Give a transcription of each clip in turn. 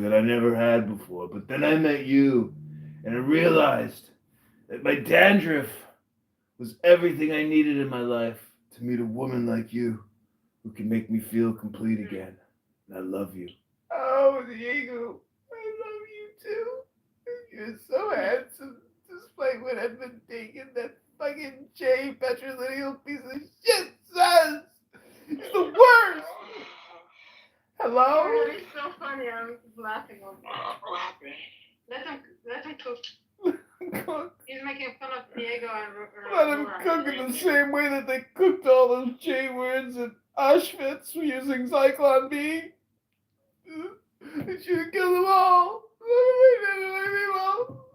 feeling that I never had before. But then I met you, and I realized that my dandruff was everything I needed in my life to meet a woman like you who can make me feel complete again. And I love you. Oh, Diego, I love you too. You're so handsome, despite what I've been thinking that fucking Jay Petrolinial piece of shit says. It's the worst. Hello? It's so funny. I was laughing over it. Let him cook. He's making fun of Diego and Let him cook in the same way that they cooked all those J words at Auschwitz using Zyklon B. They should have killed them all.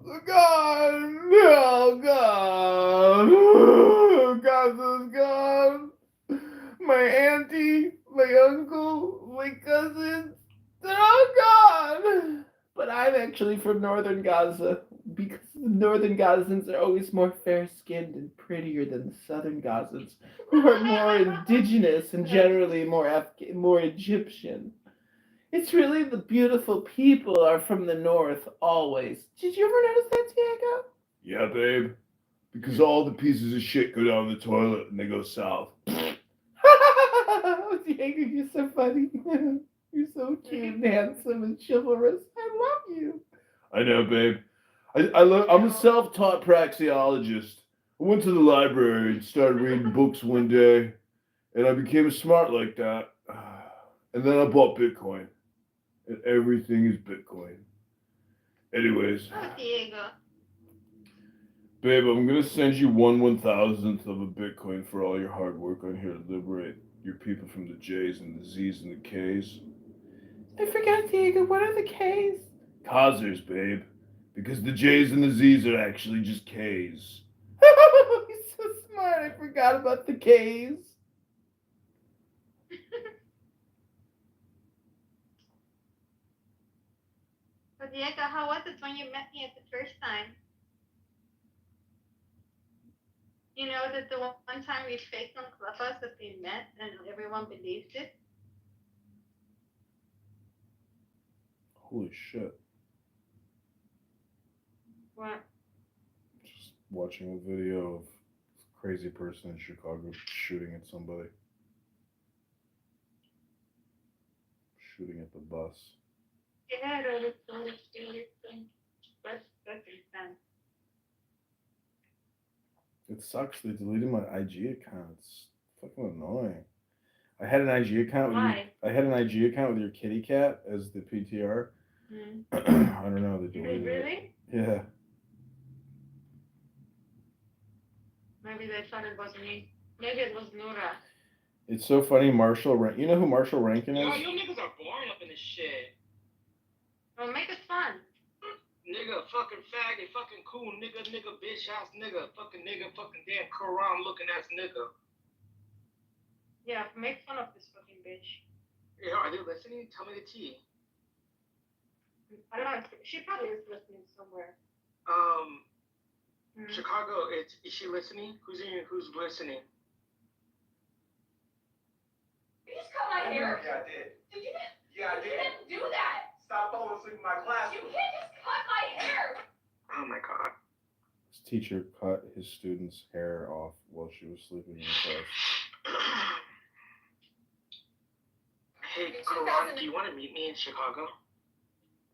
Oh God! Oh God! Oh, Gaza's gone. My auntie, my uncle, my cousins, they're all gone. But I'm actually from northern Gaza because the northern Gazans are always more fair-skinned and prettier than the southern Gazans, who are more indigenous and generally more Egyptian. It's really the beautiful people are from the north always. Did you ever notice that, Diego? Yeah, babe. Because all the pieces of shit go down the toilet and they go south. Diego, you're so funny. You're so cute and handsome and chivalrous. I love you. I know, babe. I'm a self-taught praxeologist. I went to the library and started reading books one day, and I became smart like that. And then I bought Bitcoin, and everything is Bitcoin. Anyways, Oh, Diego. babe, I'm gonna send you 1/1000th of a Bitcoin for all your hard work on here to liberate your people from the J's and the Z's and the K's. I forgot, Diego. What are the K's? Causers, babe. Because the J's and the Z's are actually just K's. He's so smart. I forgot about the K's. So Diego, how was it when you met me at the first time? You know that the one time we faked on Clubhouse that we met and everyone believed it? Holy shit. What? Just watching a video of a crazy person in Chicago shooting at somebody. Shooting at the bus. Yeah, that's intense. It sucks. They deleted my IG account. It's fucking annoying. I had an IG account. Why? I had an IG account with your kitty cat as the PTR. I don't know. They deleted it. Really? Yeah. Maybe they thought it was me. Maybe it was Nura. It's so funny. You know who Marshall Rankin is? Yo, you niggas are boring up in this shit. Well, make it fun. Nigga, fucking faggot, fucking cool nigga, bitch ass nigga, fucking damn Quran looking ass nigga. Yeah, make fun of this fucking bitch. Yeah, are they listening? Tell me the tea. I don't know. She probably is listening somewhere. Chicago, is she listening? Who's listening? You just cut my hair. Yeah, I did. Did you? Yeah, I did. You didn't do that. Stop falling asleep in my class. You can't just cut my hair. Oh my god. His teacher cut his student's hair off while she was sleeping in class. Hey, Quran, do you want to meet me in Chicago?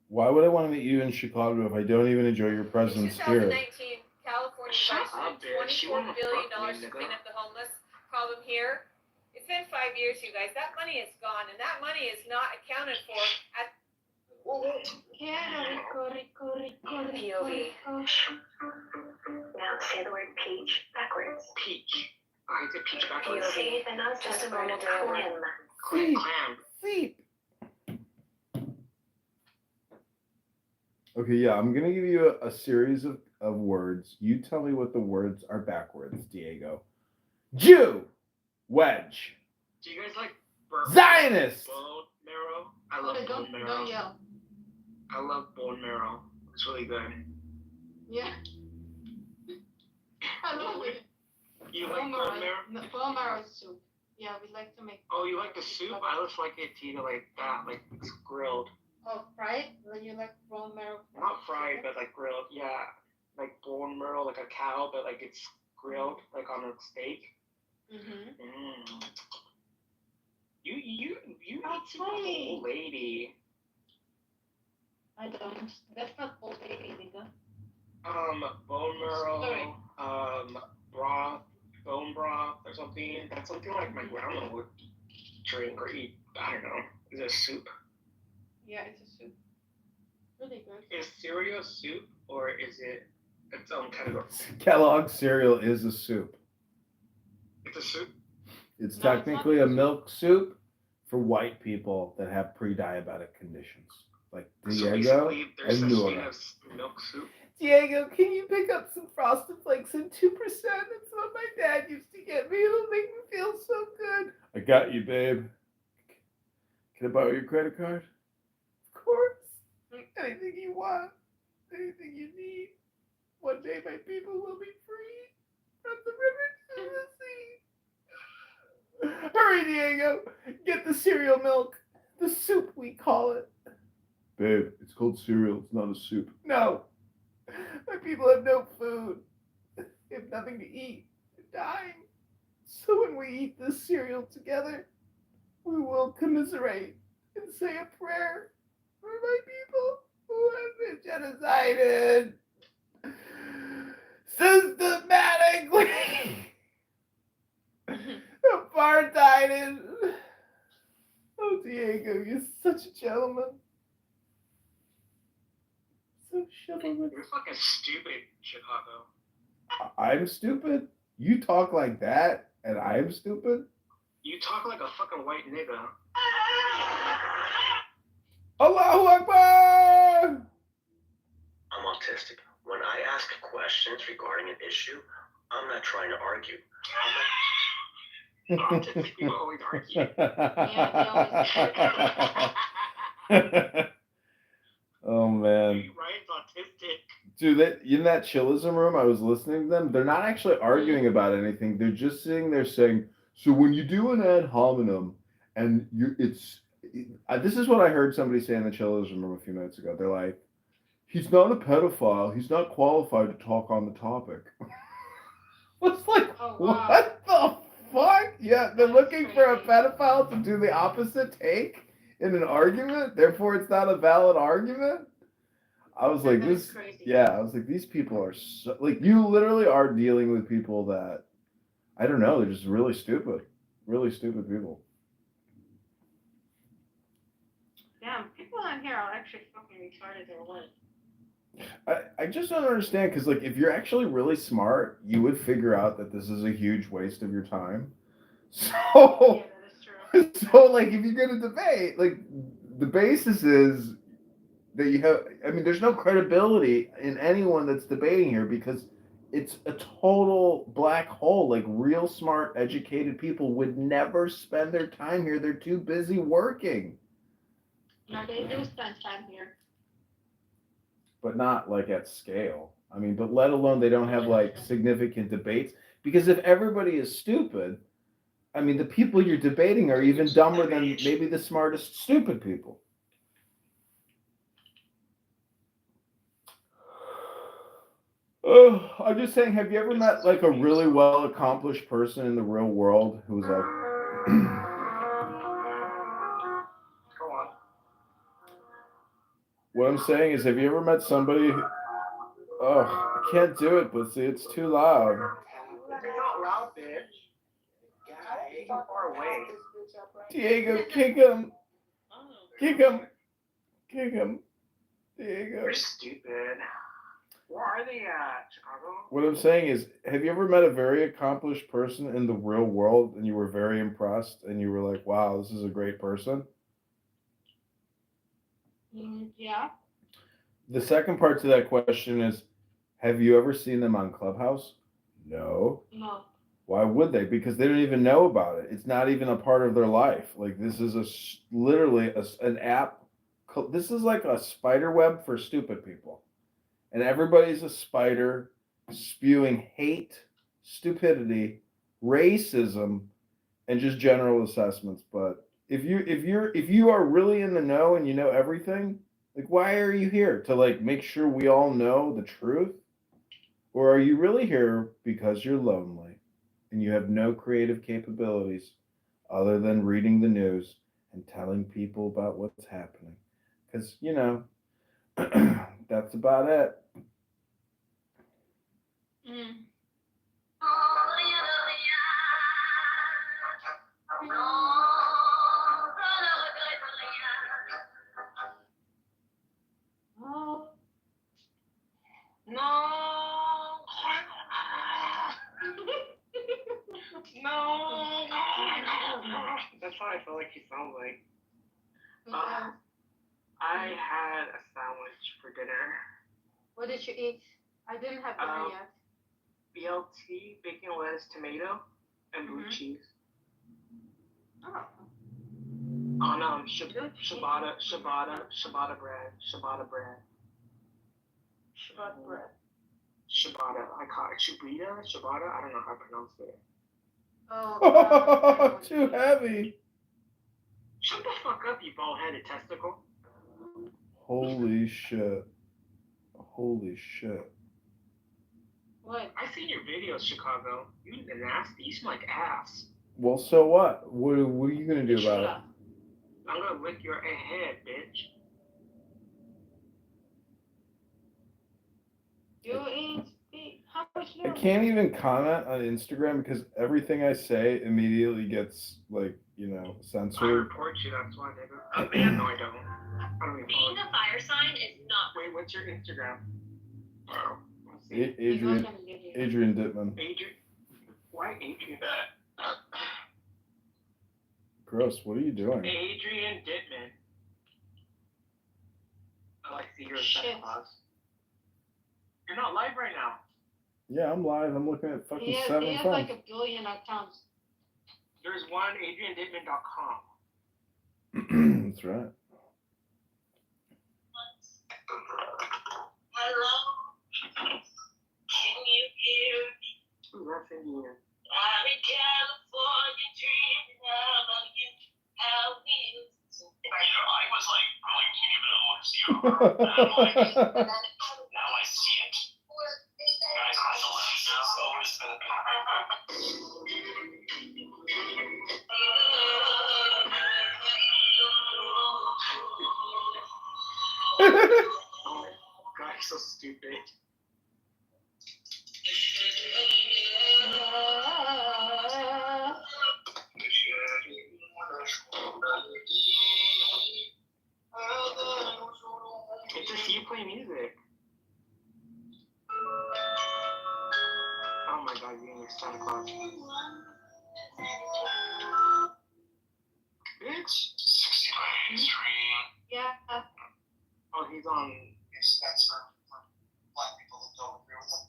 Why would I want to meet you in Chicago if I don't even enjoy your presence here? 2019, California buys $24 billion to clean up the homeless problem here. It's been 5 years, you guys. That money is gone, and that money is not accounted for at POV. Now say the word peach backwards. Peach. I did peach backwards. POV. And not just a moment for him. Clam. Sleep. Okay, yeah, I'm gonna give you a series of words. You tell me what the words are backwards, Diego. Jew, wedge. Do you guys like Zionist. bone marrow? I love bone marrow. Don't yell. I love bone marrow. It's really good. Yeah. I love it. You like bone marrow? No, bone marrow soup. Yeah, we like to make. Oh, you like the soup? I just like it to eat it like that, like it's grilled. Oh, fried? like bone marrow. Not fried, but like grilled. Yeah, like bone marrow, like a cow, but like it's grilled, like on a steak. Mm-hmm. You eat That's super funny. old lady. I don't. That's not old lady, nigga. Bone marrow, Sorry. broth, bone broth or something. That's something like my grandma would drink or eat. I don't know. Is it soup? Yeah, it's a soup. Really good. Is cereal soup or is it its own category? Kellogg's cereal is a soup. It's a soup. It's No, technically it's a not. milk soup for white people that have pre-diabetic conditions, like So Diego basically, there's and such thing Nora. as milk soup. Diego, can you pick up some Frosted Flakes and 2%? That's what my dad used to get me. It'll make me feel so good. I got you, babe. Can I borrow your credit card? Of course. Anything you want, anything you need. One day my people will be free from the river to the sea. Hurry, Diego. Get the cereal milk. The soup, we call it. Babe, it's called cereal. It's not a soup. No. My people have no food. They have nothing to eat. They're dying. So when we eat this cereal together, we will commiserate and say a prayer for my people who have been genocided systematically. Apartheid. Oh, Diego, you're such a gentleman. So chivalrous. You're fucking stupid, Chicago. I'm stupid? You talk like that, and I'm stupid? You talk like a fucking white nigga. Allahu Akbar! I'm autistic. When I ask questions regarding an issue, I'm not trying to argue. Autistic people always argue. Oh man. Ryan's autistic. Dude, in that chillism room, I was listening to them. They're not actually arguing about anything. They're just sitting there saying, so when you do an ad hominem, and this is what I heard somebody say in the chillism room a few minutes ago. They're like, he's not a pedophile. He's not qualified to talk on the topic. It's like, Oh, wow. what the fuck? Yeah, they're looking for a pedophile to do the opposite take in an argument. Therefore, it's not a valid argument. I was like, That's this. crazy. Yeah, I was like, these people are so, like, you literally are dealing with people that, I don't know, they're just really stupid people. Damn, people on here are actually fucking retarded or what? I just don't understand, because like if you're actually really smart, you would figure out that this is a huge waste of your time. So Yeah, that is true. so like if you're gonna debate, like the basis is that you have, I mean, there's no credibility in anyone that's debating here because it's a total black hole. Like real smart, educated people would never spend their time here. They're too busy working. No, they do spend time here. But not like at scale. I mean, but let alone they don't have like significant debates. Because if everybody is stupid, I mean, the people you're debating are even dumber than maybe the smartest stupid people. Oh, I'm just saying, have you ever met like a really well accomplished person in the real world who's like, Go on. what I'm saying is, have you ever met somebody who, oh, I can't do it, but see, it's too loud. It's not loud, bitch. Guy, you're far away. Diego, kick him. Kick him. Kick him. Diego. You're stupid. Where are they at, Chicago? What I'm saying is, have you ever met a very accomplished person in the real world and you were very impressed and you were like, wow, this is a great person? Yeah. The second part to that question is, have you ever seen them on Clubhouse? No. No. Why would they? Because they don't even know about it. It's not even a part of their life. Like this is literally an app. This is like a spider web for stupid people. And everybody's a spider spewing hate, stupidity, racism, and just general assessments. But if you are really in the know and you know everything, Like, why are you here? To, like, make sure we all know the truth? Or are you really here because you're lonely and you have no creative capabilities other than reading the news and telling people about what's happening? Because, that's about it. Mm. Oh. No. No. That's how I feel like he sounds like. I had a sandwich for dinner. What did you eat? I didn't have dinner yet. BLT, bacon, lettuce, tomato, and blue cheese. Oh. Oh no, ciabatta bread. Ciabatta bread. Ciabatta bread. Ciabatta. I call it ciabatta. I don't know how to pronounce it. Oh, Too heavy. Shut the fuck up, you bald-headed testicle. Holy shit. Holy shit. What? I've seen your videos, Chicago. You the nasty. You smell like ass. Well, so what? What are you gonna do about it? I'm gonna lick your head, bitch. You eat. How much I can't even comment on Instagram because everything I say immediately gets, like, I censored. report you, that's why, nigga. Man, no, I don't. I don't even Being a fire sign is not. Wait, what's your Instagram? Let's see. Adrian Dittman. Adrian? Why Adrian? Gross, what are you doing? Adrian Dittman. Oh, I see you're in Santa Claus. You're not live right now. Yeah, I'm live. I'm looking at fucking He 7 has friends. like 1 billion accounts. There's one, adriandittman.com. That's right. Hello? Can you hear me? Ooh, that's Indian. I'm in California dreaming about you. How we used to. I was like, really can't even see your arm. And I'm like, now I see it. Guys, I feel like so God, you're so stupid. It's just you play music. Oh my god, you're getting Santa Claus. Bitch. 69 stream. Yeah. Oh, he's on. Yes, that's for black people that don't agree with them.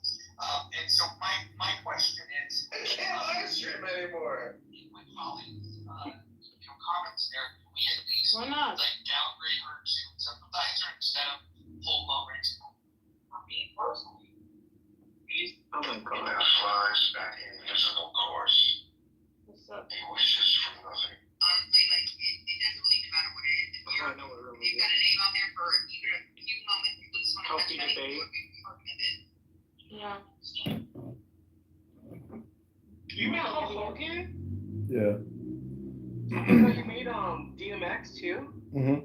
And so my question is, I can't live stream anymore. My colleagues, comments there, we at least Why not? like downgrade her to sympathizer instead of full low rates. For me personally, Oh my god. that flies that invisible course. What's up? He wishes for nothing. Honestly, like it doesn't really matter what it is. If I know what it you've got a name out there for even a few moments, you just want to Healthy touch debate. Yeah. You met Hulk Hogan? Yeah. Oh my god, you made DMX too? Mm-hmm.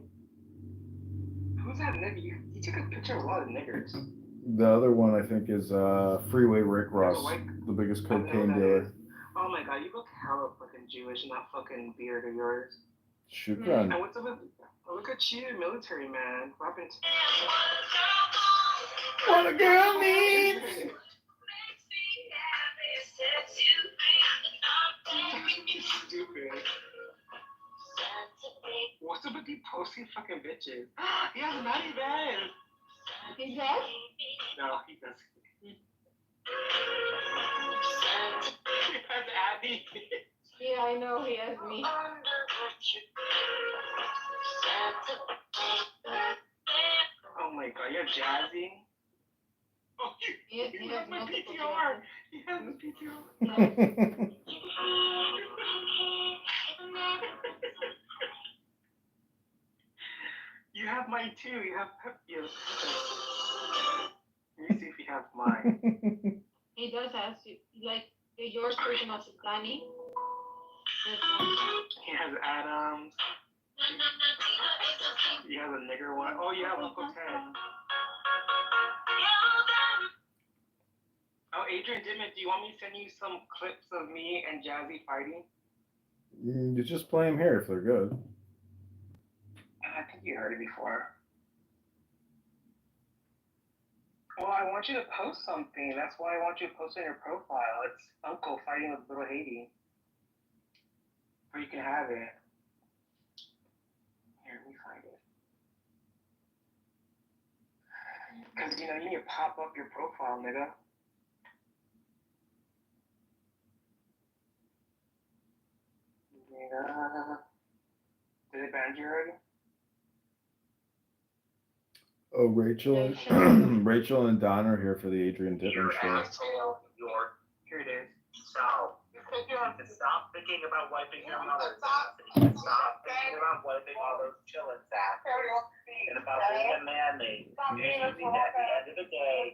Who's that nigga? You took a picture of a lot of niggers. The other one, I think, is Freeway Rick Ross, the biggest cocaine dealer. Oh my god, you look hella fucking Jewish in that fucking beard of yours. Shukran. And what's up with, look at you, military man. What happened to What a girl needs. Stupid. What's up with you posting fucking bitches? He has Maddie Bed. He does? No, he doesn't. He has Abby. Yeah, I know he has me. Oh my god, you're Jazzy. Oh, he has my PTR. He has my PTR. You have mine too. You have Let me see if you have mine. He does have like yours version of Danny. He has Adams. He has a nigger one. Oh, you have Uncle Ted. Oh, Adrian Dimmitt, do you want me to send you some clips of me and Jazzy fighting? You just play them here if they're good. I think you heard it before. Well, I want you to post something. That's why I want you to post it in your profile. It's Uncle fighting with Little Haiti. Or you can have it. Here, let me find it. Because, you need to pop up your profile, nigga. Did it ban you already? Oh, Rachel, Rachel and Don are here for the Adrian Dittman show. Asshole, here it is. So, you have to stop thinking about wiping your mother's ass. You can stop thinking about wiping all those children's asses. And about being a man-made. You need to, at the end of the day,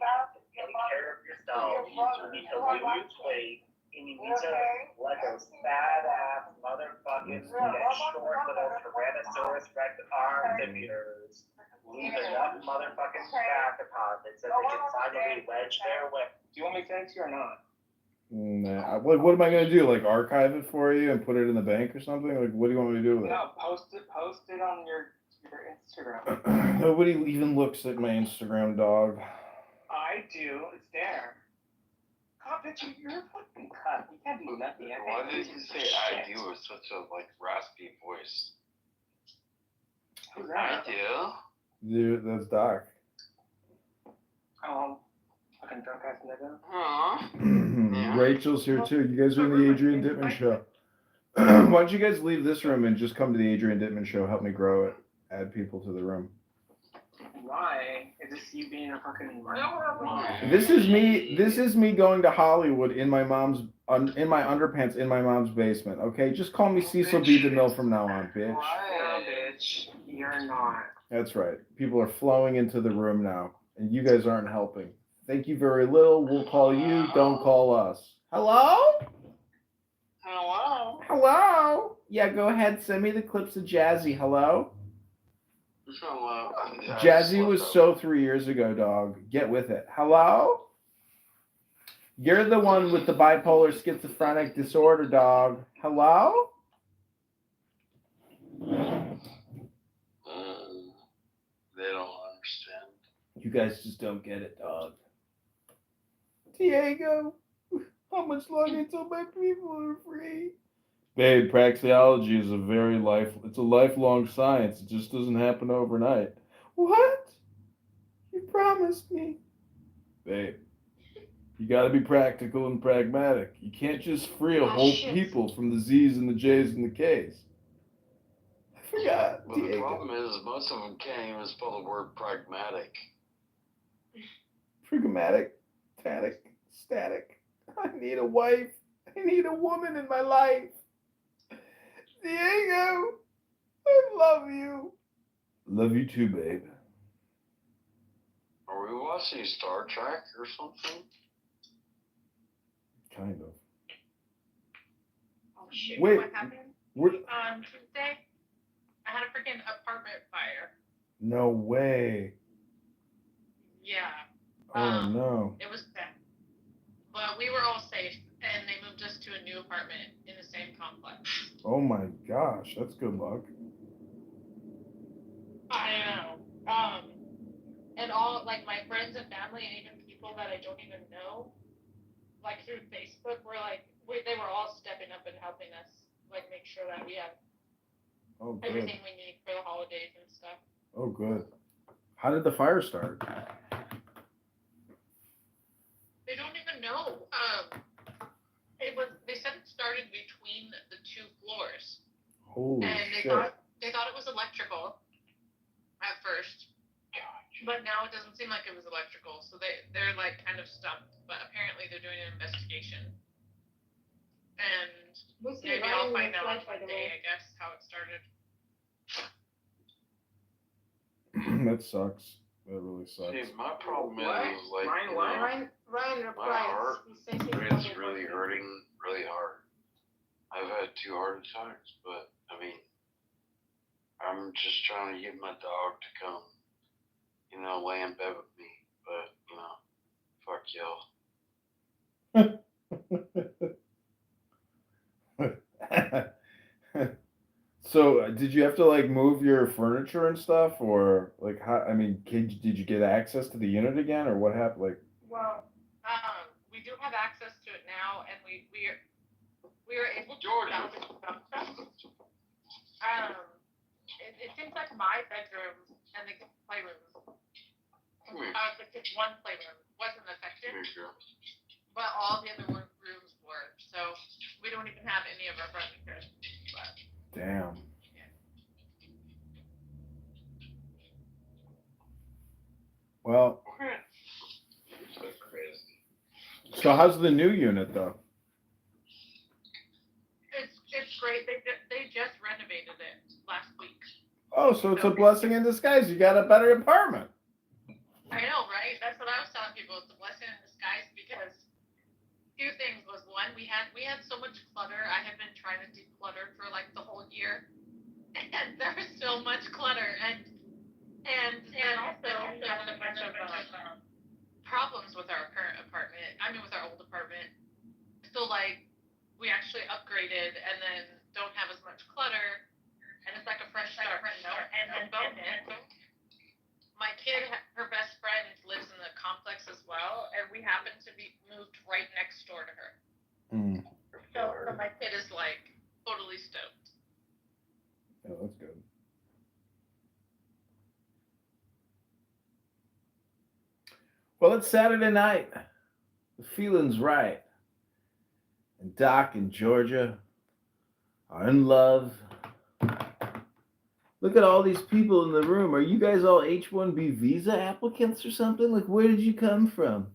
take care of yourself. You need to lose your weight. And you need to let those fat-ass motherfucking get short little Tyrannosaurus Rex arms of yours. Leave enough motherfucking fat deposits so they can finally wedge their way. Do you want me to send it to you or not? Nah. What am I gonna do? Like archive it for you and put it in the bank or something? Like what do you want me to do with it? No, post it on your Instagram. Nobody even looks at my Instagram, dog. I do. It's there. God, bitch, you're a fucking cunt. You can't do nothing. Why did you say I do with such a raspy voice? Who's I that? do. Dude, that's Doc. Fucking drunk ass nigga. Aww. Rachel's here too. You guys are in the Adrian Dittman show. Why don't you guys leave this room and just come to the Adrian Dittman show? Help me grow it. Add people to the room. Why? Is this you being a fucking... This is me going to Hollywood in my underpants in my mom's basement. Okay, just call me Cecil B. DeMille from now on, bitch. No, bitch. You're not. That's right. People are flowing into the room now, and you guys aren't helping. Thank you very little. We'll call you. Don't call us. Hello? Hello. Hello? Yeah, go ahead. Send me the clips of Jazzy. Hello? Hello. Jazzy was so 3 years ago, dog. Get with it. Hello? You're the one with the bipolar schizophrenic disorder, dog. Hello? They don't understand. You guys just don't get it, dog. Diego, how much longer until my people are free? Babe, praxeology is it's a lifelong science. It just doesn't happen overnight. What? You promised me. Babe, you gotta be practical and pragmatic. You can't just free a whole people from the Z's and the J's and the K's. I forgot. Well, the problem is most of them can't even spell the word pragmatic. Pragmatic, static. I need a wife. I need a woman in my life. Diego, I love you. Love you too, babe. Are we watching Star Trek or something? Kind of. Oh shit! Wait, what happened? On Tuesday, I had a freaking apartment fire. No way. Yeah. Oh no. It was bad, but we were all safe, and they moved us to a new apartment in the same complex. Oh my gosh, that's good luck. I know. And all like my friends and family, and even people that I don't even know, like through Facebook, they were all stepping up and helping us, like make sure that we have everything we need for the holidays and stuff. Oh, good. How did the fire start? They don't even know. They said it started between the two floors. Holy and shit. They thought it was electrical at first. But now it doesn't seem like it was electrical, so they're like kind of stumped. But apparently they're doing an investigation. And maybe I'll find out on Monday, I guess, how it started. That sucks. That really sucks. See, my problem What? is like, Ryan, you what? know, Ryan my replies. heart He says he's is double really working. hurting really hard. I've had 2 heart attacks, but I mean, I'm just trying to get my dog to come, you know, lay in bed with me. But, you know, fuck y'all. So, did you have to like move your furniture and stuff, or like how? I mean, did you get access to the unit again, or what happened? Like, Well, we do have access to it now, and we are able to Jordan. salvage some stuff. It seems like my bedroom and the playrooms, the kids' one playroom wasn't affected, but all the other rooms were. So we don't even have any of our furniture. But, damn. yeah. Well, so how's the new unit though? It's great. They just renovated it last week. Oh, so it's a blessing in disguise. You got a better apartment. I know, right? That's what I was telling people. It's a blessing in disguise because 2 things was one, we had so much clutter. I had been trying to declutter for like the whole year, and there was so much clutter, and also we had a bunch of problems with our current apartment. I mean, with our old apartment. So like, we actually upgraded, and then don't have as much clutter, and it's like a fresh start. And then bonus, my kid, her best friend lives in the complex as well, and we happen to be moved right next door to her. So my kid is like totally stoked. Yeah, that's good. Well, it's Saturday night. The feeling's right. And Doc and Georgia are in love. Look at all these people in the room. Are you guys all H-1B visa applicants or something? Like, where did you come from?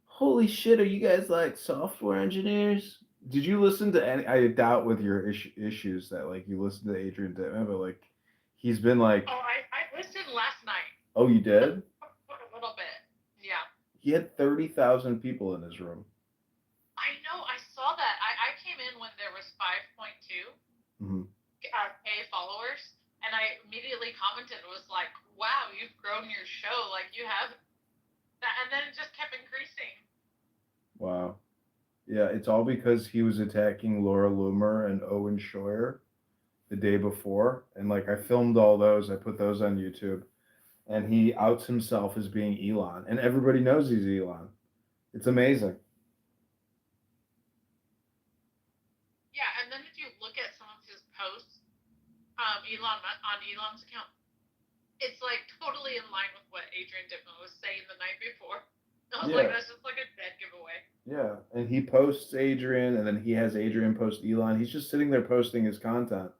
Holy shit, are you guys like software engineers? Did you listen to any? I doubt with your issues that like you listened to Adrian Dittman, but like he's been like. Oh, I listened last night. Oh, you did? A little bit, yeah. He had 30,000 people in his room. I know, I saw that. I came in when there was 5.2 K followers, and I immediately commented, was like, wow, you've grown your show, like you have that, and then it just kept increasing. Wow. Yeah, it's all because he was attacking Laura Loomer and Owen Schroyer the day before, and like I filmed all those, I put those on YouTube, and he outs himself as being Elon, and everybody knows he's Elon. It's amazing. Yeah, and then if you look at some of his posts, Elon's account, it's like totally in line with what Adrian Dittman was saying the night before. I was like, that's just like a dead giveaway. Yeah, and he posts Adrian, and then he has Adrian post Elon. He's just sitting there posting his content.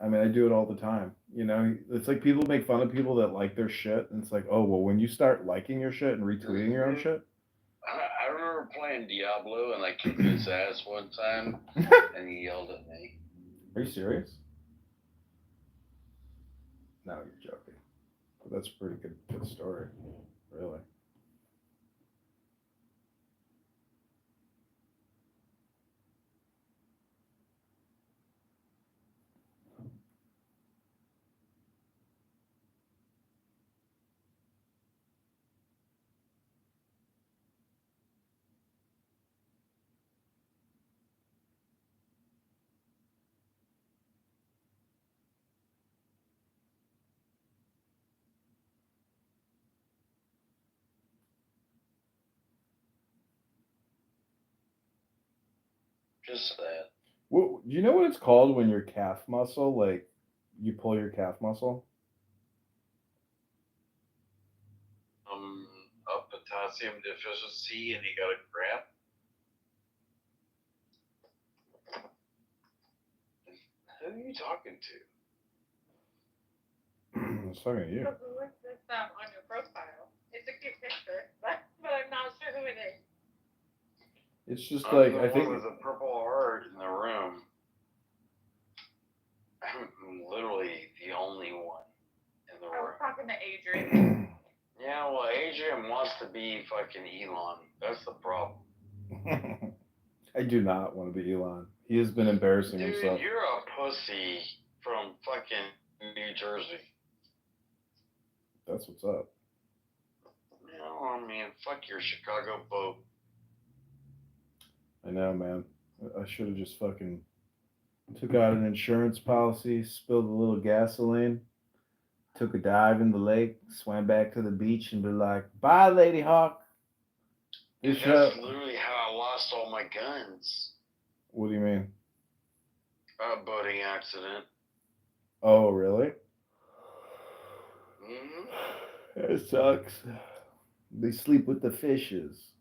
I mean, I do it all the time. You know, it's like people make fun of people that like their shit, and it's like, oh, well, when you start liking your shit and retweeting your own shit. I remember playing Diablo, and I kicked his ass one time, and he yelled at me. Are you serious? No, you're joking. But that's a pretty good story, really. Just that. Well, do you know what it's called when your calf muscle, like, you pull your calf muscle? A potassium deficiency, and you got a cramp. Who are you talking to? I was talking to you. Who is this on your profile? It's a cute picture, but I'm not sure who it is. It's just I'm like, the I think. one with a purple heart in the room. I'm literally the only one in the room. Tim wants to be fucking Elon. That's the problem. I do not want to be Elon. He has been embarrassing Dude, himself. you're a pussy from fucking New Jersey. That's what's up. You know, I mean, fuck your Chicago boat. I know, man. I should have just fucking took out an insurance policy, spilled a little gasoline, took a dive in the lake, swam back to the beach, and be like, "Bye, Lady Hawk." Dude, that's literally how I lost all my guns. What do you mean? A boating accident. Oh, really? Mm-hmm. That sucks. They sleep with the fishes.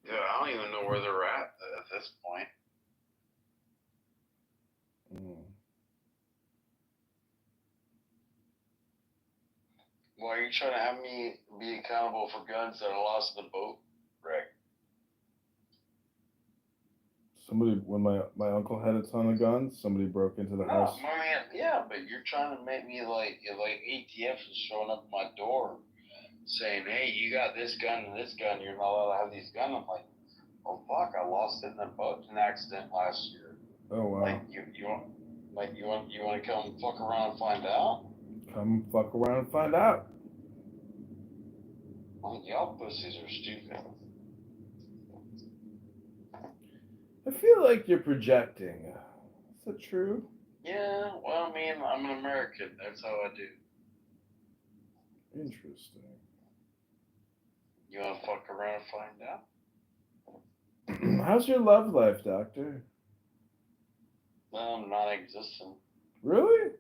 Dude, I don't even know where they're at this point. Why are you trying to have me be accountable for guns that I lost in the boat wreck? Somebody, when my uncle had a ton of guns, somebody broke into the house. No, man, yeah, but you're trying to make me like ATF is showing up at my door saying, "Hey, you got this gun and this gun. You're not allowed to have these guns." I'm like, "Oh fuck, I lost it in a boating accident last year." Oh wow. Like you want to come fuck around and find out? Come fuck around and find out. Well, y'all pussies are stupid. I feel like you're projecting. Is that true? Yeah, well, I mean, I'm an American. That's how I do. Interesting. You want to fuck around and find out? How's your love life, Doctor? Non-existent. Really?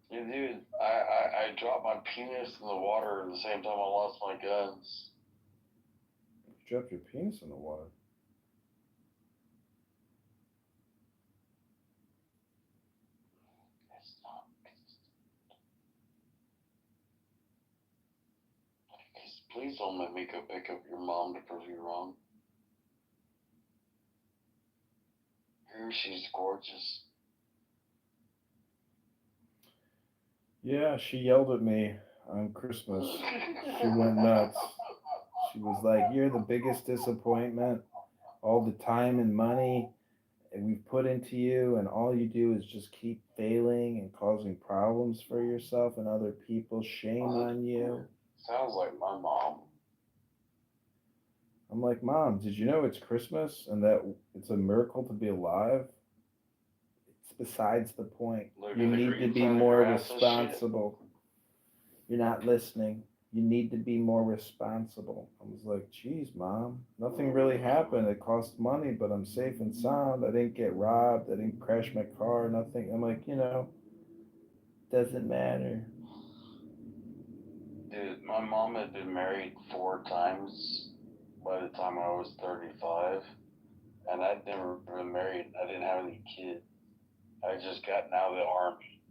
Yeah, dude, I dropped my penis in the water at the same time I lost my guns. You dropped your penis in the water. It's not. Please don't let me go pick up your mom to prove you wrong. She's gorgeous. Yeah, she yelled at me on Christmas. She went nuts. She was like, "You're the biggest disappointment. All the time and money we've put into you, and all you do is just keep failing and causing problems for yourself and other people. Shame on you." Sounds like my mom. I'm like, "Mom, did you know it's Christmas and that it's a miracle to be alive?" It's besides the point. You need to be more responsible. You're not listening. You need to be more responsible. I was like, "Geez, Mom, nothing really happened. It cost money, but I'm safe and sound. I didn't get robbed. I didn't crash my car, nothing." I'm like, doesn't matter. Dude, my mom had been married 4 times by the time I was 35, and I'd never been married. I didn't have any kids. I just gotten out of the army,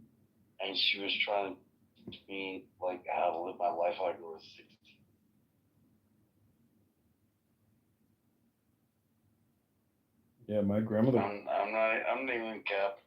and she was trying to teach me like how to live my life like I was 16. Yeah, my grandmother. I'm not even capping.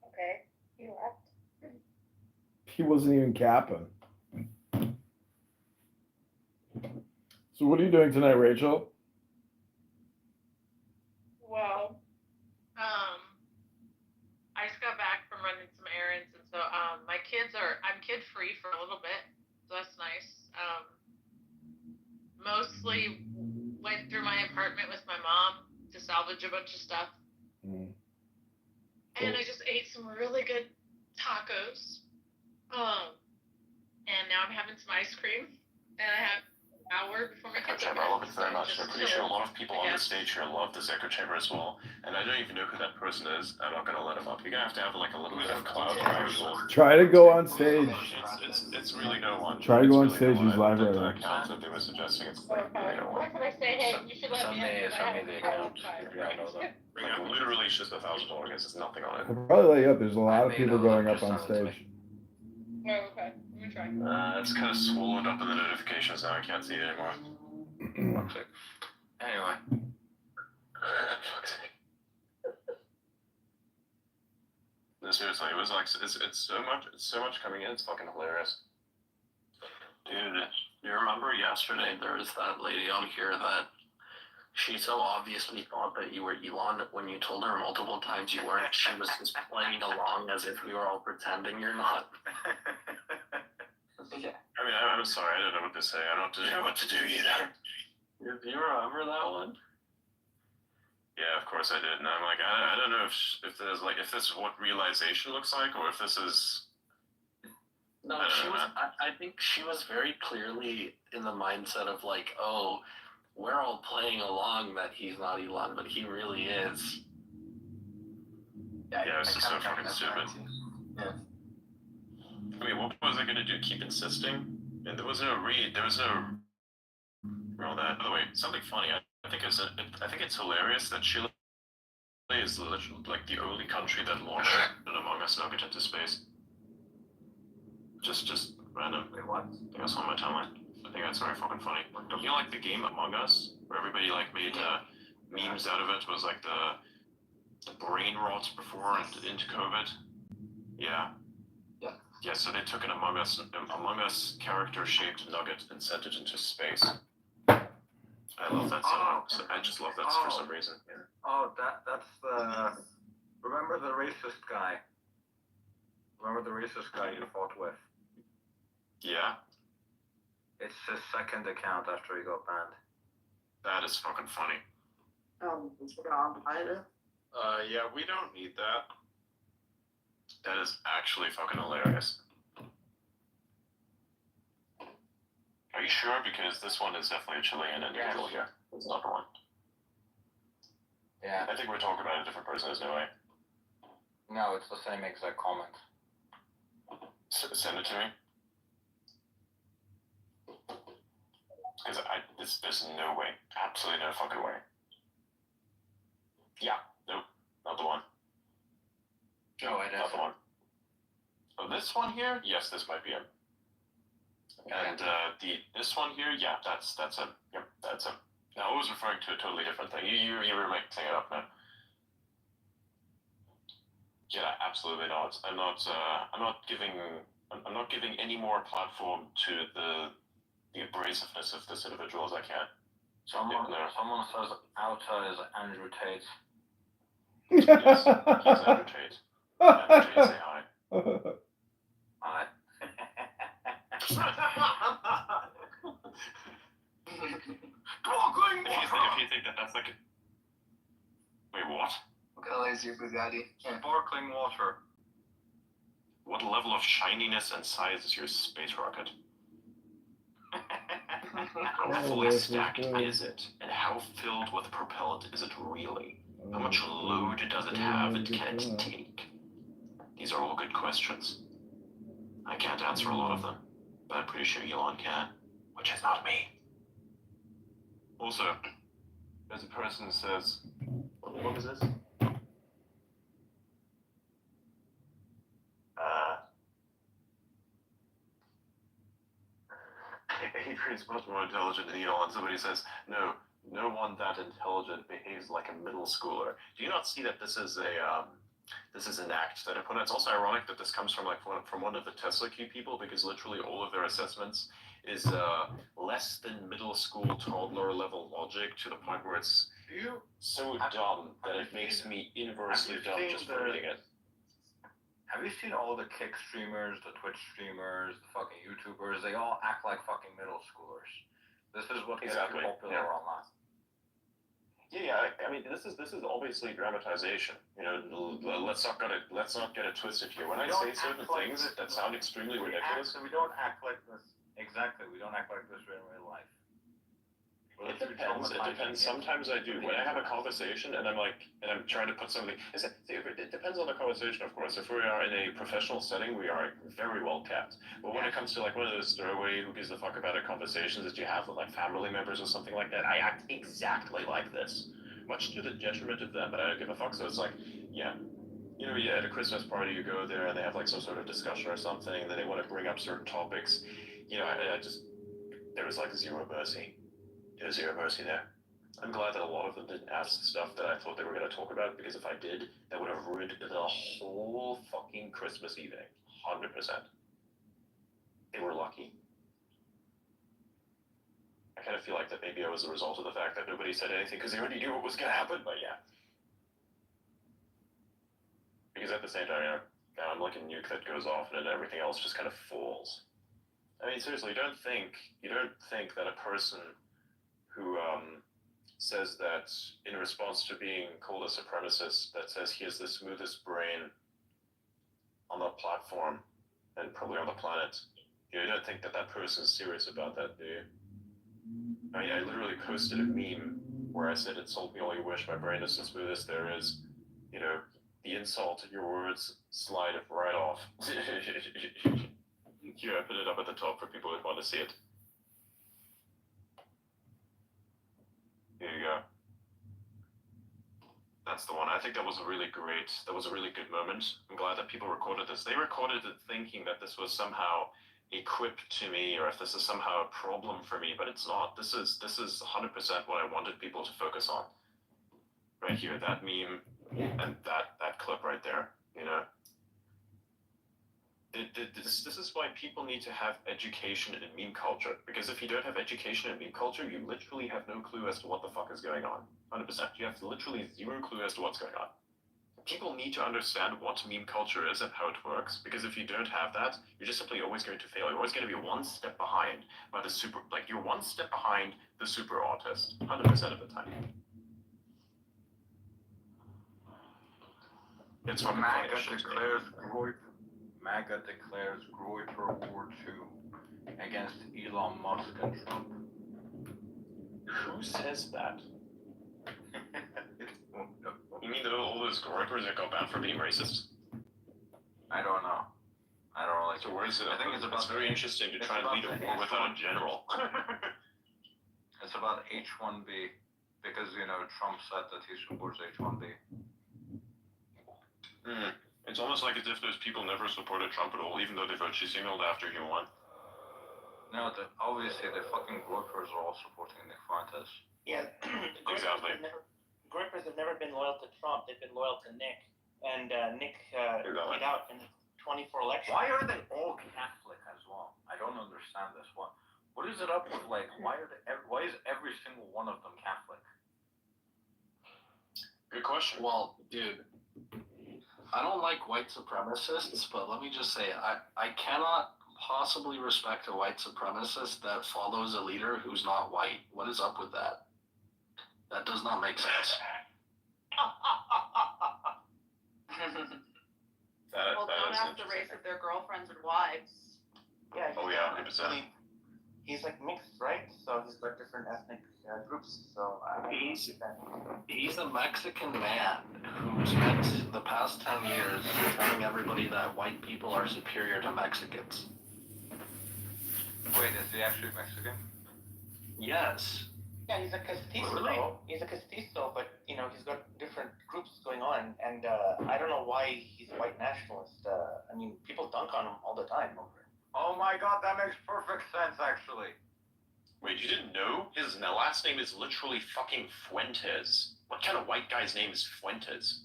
Okay, you left. He wasn't even capping. So what are you doing tonight, Rachel? Well, I just got back from running some errands, and so I'm kid free for a little bit, so that's nice. Mostly went through my apartment with my mom to salvage a bunch of stuff. Mm. And I just ate some really good tacos. And now I'm having some ice cream. And I have hour before my kids. Echo chamber, I love it very much. I'm pretty sure a lot of people on the stage here love this echo chamber as well. And I don't even know who that person is. I'm not gonna let him up. You're gonna have like a little bit of cloud visual. Try to go on stage. It's really no one. Try to go on It's stage. really He's no one. live right now. Account that they were suggesting it's like really no one. What can I say? Hey, you should let me in. Send me the account. Yeah, I know that. Yeah, literally, it's just $1,000 guys. There's nothing on it. I'll probably let you up. There's a lot of people going up on stage. Oh, okay. Let me try. It's kind of swallowed up in the notifications now. I can't see it anymore. Anyway. No, seriously, it was like it's so much coming in. It's fucking hilarious. Dude, you remember yesterday there was that lady on here that she so obviously thought that you were Elon when you told her multiple times you weren't. She was just playing along as if we were all pretending you're not. I mean, I'm sorry. I don't know what to say. I don't know what to do either. Do you remember that one? Yeah, of course I did. And I'm like, I don't know if there's like if this is what realization looks like, or if this is. No, she was. I think she was very clearly in the mindset of like, oh, we're all playing along that he's not Elon, but he really is. Yeah, it's just so fucking stupid. Yeah. I mean, what was I gonna do? Keep insisting? And there was no all that. By the way, something funny. I think it's hilarious that Chile is literally like the only country that launched an Among Us nugget into space. Just random. Wait, what? I think I saw on my timeline. I think that's very fucking funny. Don't you like the game Among Us, where everybody like made memes out of it? Was like the brain rot before and into COVID. Yeah. Yeah. So they took an Among Us character-shaped nugget and sent it into space. I love that so I just love that for some reason. Yeah. Oh, that's the. Remember the racist guy? Remember the racist guy you fought with? Yeah. It's his second account after he got banned. That is fucking funny. Yeah, we don't need that. That is actually fucking hilarious. Are you sure? Because this one is definitely a Chilean individual here. It's not the one. Yeah. I think we're talking about a different person, isn't it? Right? No, it's the same exact comment. Send it to me. Because there's no way. Absolutely no fucking way. Yeah. Nope. Not the one. No, it Not is. the one. Oh, this one here? Yes, this might be him. And this one here, yeah, that's him. Yep, that's him. Now, I was referring to a totally different thing. You were mixing it up, man. Yeah, absolutely not. I'm not giving any more platform to the abrasiveness of this individual as I can. Someone says Outa is Andrew Tate. Yes, he's Andrew Tate. Andrew Tate, say hi. Hi. If you think that's like wait, what? What color is your Bugatti? Sparkling water. What level of shininess and size is your space rocket? How fully stacked is it? And how filled with propellant is it really? How much load does it have and can it take? These are all good questions. I can't answer a lot of them, but I'm pretty sure Elon can, which is not me. Also, there's a person who says, what was this? Adrian's much more intelligent than Elon. Somebody says, no one that intelligent behaves like a middle schooler. Do you not see that this is an act that I put on? It's also ironic that this comes from one of the Tesla Q people, because literally all of their assessments is less than middle school toddler level logic, to the point where it's so dumb that it makes me inversely dumb just for reading it. Have you seen all the Kick streamers, the Twitch streamers, the fucking YouTubers? They all act like fucking middle schoolers. This is what gets you popular online. Yeah, I mean, this is obviously dramatization. You know, let's not get it twisted here. When I say certain things that sound extremely ridiculous, We don't act like this. Exactly, we don't act like this in real life. It depends. It depends. Sometimes I do. When I have a conversation and I'm trying to put something. It depends on the conversation, of course. If we are in a professional setting, we are very well kept. But when it comes to like one of those throwaway, who gives a fuck about it conversations that you have with like family members or something like that, I act exactly like this, much to the detriment of them. But I don't give a fuck. So it's like, yeah. At a Christmas party, you go there and they have like some sort of discussion or something, and then they want to bring up certain topics. There was like zero mercy. There was zero mercy there. I'm glad that a lot of them didn't ask stuff that I thought they were going to talk about, because if I did, that would have ruined the whole fucking Christmas evening. 100%. They were lucky. I kind of feel like that maybe it was a result of the fact that nobody said anything because they already knew what was going to happen, but yeah. Because at the same time, I'm like a nuke that goes off and then everything else just kind of falls. I mean, seriously, you don't think that a person who says that in response to being called a supremacist, that says he has the smoothest brain on the platform and probably on the planet, you don't think that person is serious about that, do you? I mean, I literally posted a meme where I said, "Insult me all you wish, my brain is the smoothest there is." The insult in your words slide right off. Here, I put it up at the top for people who want to see it. Here you go. That's the one. I think that was a really good moment. I'm glad that people recorded this. They recorded it thinking that this was somehow a quip to me, or if this is somehow a problem for me, but it's not. This is 100% what I wanted people to focus on. Right here, that meme and that clip right there, This is why people need to have education in meme culture. Because if you don't have education in meme culture, you literally have no clue as to what the fuck is going on. 100%. You have literally zero clue as to what's going on. People need to understand what meme culture is and how it works. Because if you don't have that, you're just simply always going to fail. You're always going to be one step behind you're one step behind the super autist. 100% of the time. It's fucking funny as shit to me. MAGA declares Groyper War II against Elon Musk and Trump. Who says that? You mean all those Groypers that got banned for being racist? I don't know. I don't really. So where is it? I think it's very interesting to try and lead a war without a general. It's about H-1B, because, Trump said that he supports H-1B. It's almost like as if those people never supported Trump at all, even though they virtue signaled after he won. No, obviously the fucking Groypers are all supporting Nick Fuentes. Yeah, Exactly. Groypers have never been loyal to Trump. They've been loyal to Nick. And Nick played out in the 24 election. Why are they all Catholic as well? I don't understand this one. What is it up with, why is every single one of them Catholic? Good question. Well, dude, I don't like white supremacists, but let me just say, I cannot possibly respect a white supremacist that follows a leader who's not white. What is up with that? That does not make sense. Well, don't ask the race of their girlfriends and wives. Yeah. Oh yeah, 100%. He's like mixed, right? So he's got different ethnic groups. So He's a Mexican man who spent the past 10 years telling everybody that white people are superior to Mexicans. Wait, is he actually Mexican? Yes. Yeah, he's a castizo. Really? He's a castizo, but he's got different groups going on, and I don't know why he's a white nationalist. I mean, people dunk on him all the time over it. Oh my god, that makes perfect sense, actually. Wait, you didn't know? His last name is literally fucking Fuentes. What kind of white guy's name is Fuentes?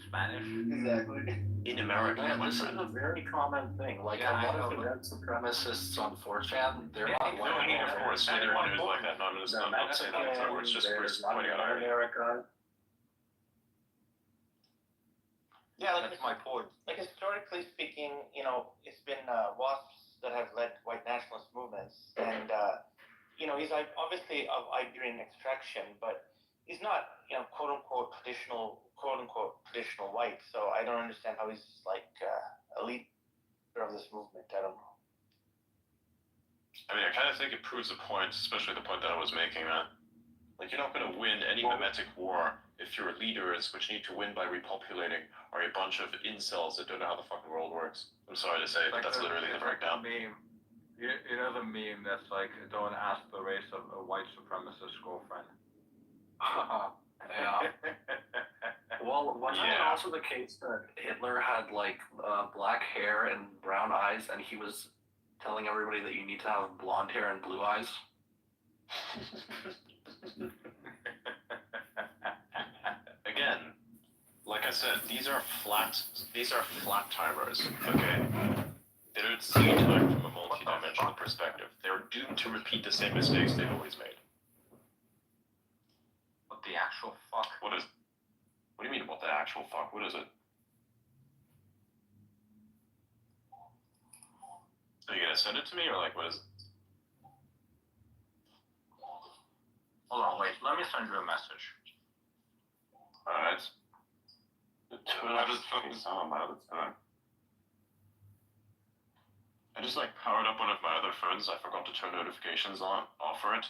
Spanish? Exactly. In America, Man, my this is friend. a very common thing. Like, Yeah, a lot I of know. the red supremacists on 4chan, they're not No, white. I mean, of course, anyone who's like that, not saying that, it's just pointing out irony. Yeah, That's my point. like historically speaking, it's been WASPs that have led white nationalist movements, and he's like obviously of Iberian extraction, but he's not quote unquote traditional white. So I don't understand how he's like a leader of this movement. I don't know. I mean, I kind of think it proves the point, especially the point that I was making, man. Like, you're not going to win any mimetic war if your leaders, which need to win by repopulating, are a bunch of incels that don't know how the fucking world works. I'm sorry to say, but that's literally the breakdown. Meme. You know the meme that's like, don't ask the race of a white supremacist girlfriend. Yeah. Well, wasn't it also the case that Hitler had like black hair and brown eyes, and he was telling everybody that you need to have blonde hair and blue eyes? Again, like I said, these are flat timers, okay? They don't see time from a multi-dimensional perspective. They're doomed to repeat the same mistakes they've always made. What the actual fuck? What do you mean, what the actual fuck? What is it? Are you gonna send it to me, or like, what is it? Hold on, wait, let me send you a message. Alright. Turn out this fucking sound out of time. I just like powered up one of my other phones. I forgot to turn notifications off for it.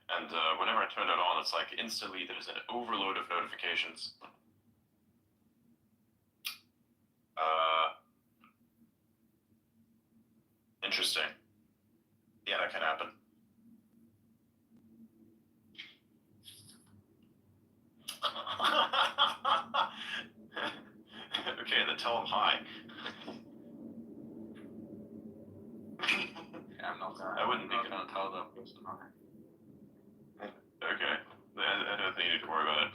And whenever I turn it on, it's like instantly there's an overload of notifications. Interesting. Yeah, that can happen. Okay, then tell him hi. Yeah, I'm not gonna. I wouldn't be gonna tell them person hi. Okay. I don't think you need to worry about it.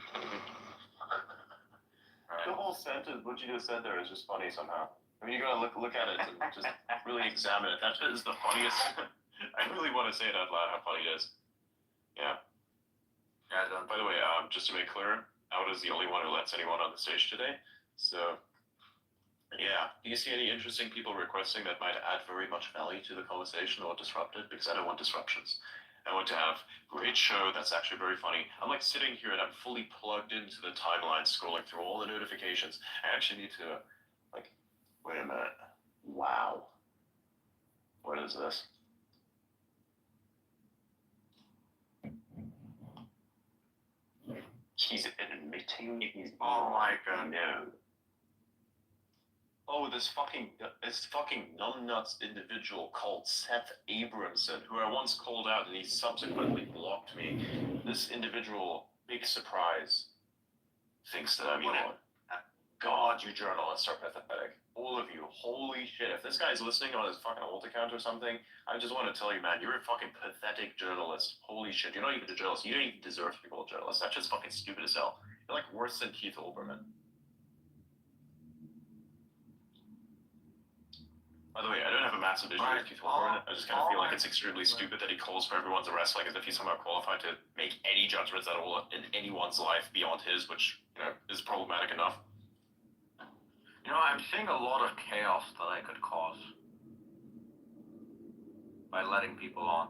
Right. The whole sentence, what you just said there, is just funny somehow. I mean, you gotta look at it and just really examine it. That is the funniest. I really want to say it out loud how funny it is. Yeah. Yeah, don't. By the way, just to make clear, Out is the only one who lets anyone on the stage today. So, yeah. Do you see any interesting people requesting that might add very much value to the conversation or disrupt it? Because I don't want disruptions. I want to have a great show that's actually very funny. I'm like sitting here and I'm fully plugged into the timeline, scrolling through all the notifications. I actually need to, like, wait a minute. Wow. What is this? He's admitting he's. Oh my god. No. Oh, this fucking numbnuts individual called Seth Abramson, who I once called out and he subsequently blocked me. This individual, big surprise, thinks that I'm Elon. God, you journalists are pathetic. All of you. Holy shit. If this guy's listening on his fucking alt account or something, I just want to tell you, man, you're a fucking pathetic journalist. Holy shit. You're not even a journalist. You don't even deserve to be called a journalist. That's just fucking stupid as hell. You're like worse than Keith Olbermann. By the way, I don't have a massive issue with Keith Olbermann. I just kind of feel like it's extremely stupid that he calls for everyone's arrest, like as if he's somehow qualified to make any judgments at all in anyone's life beyond his, which, you know, is problematic enough. You know, I'm seeing a lot of chaos that I could cause by letting people on.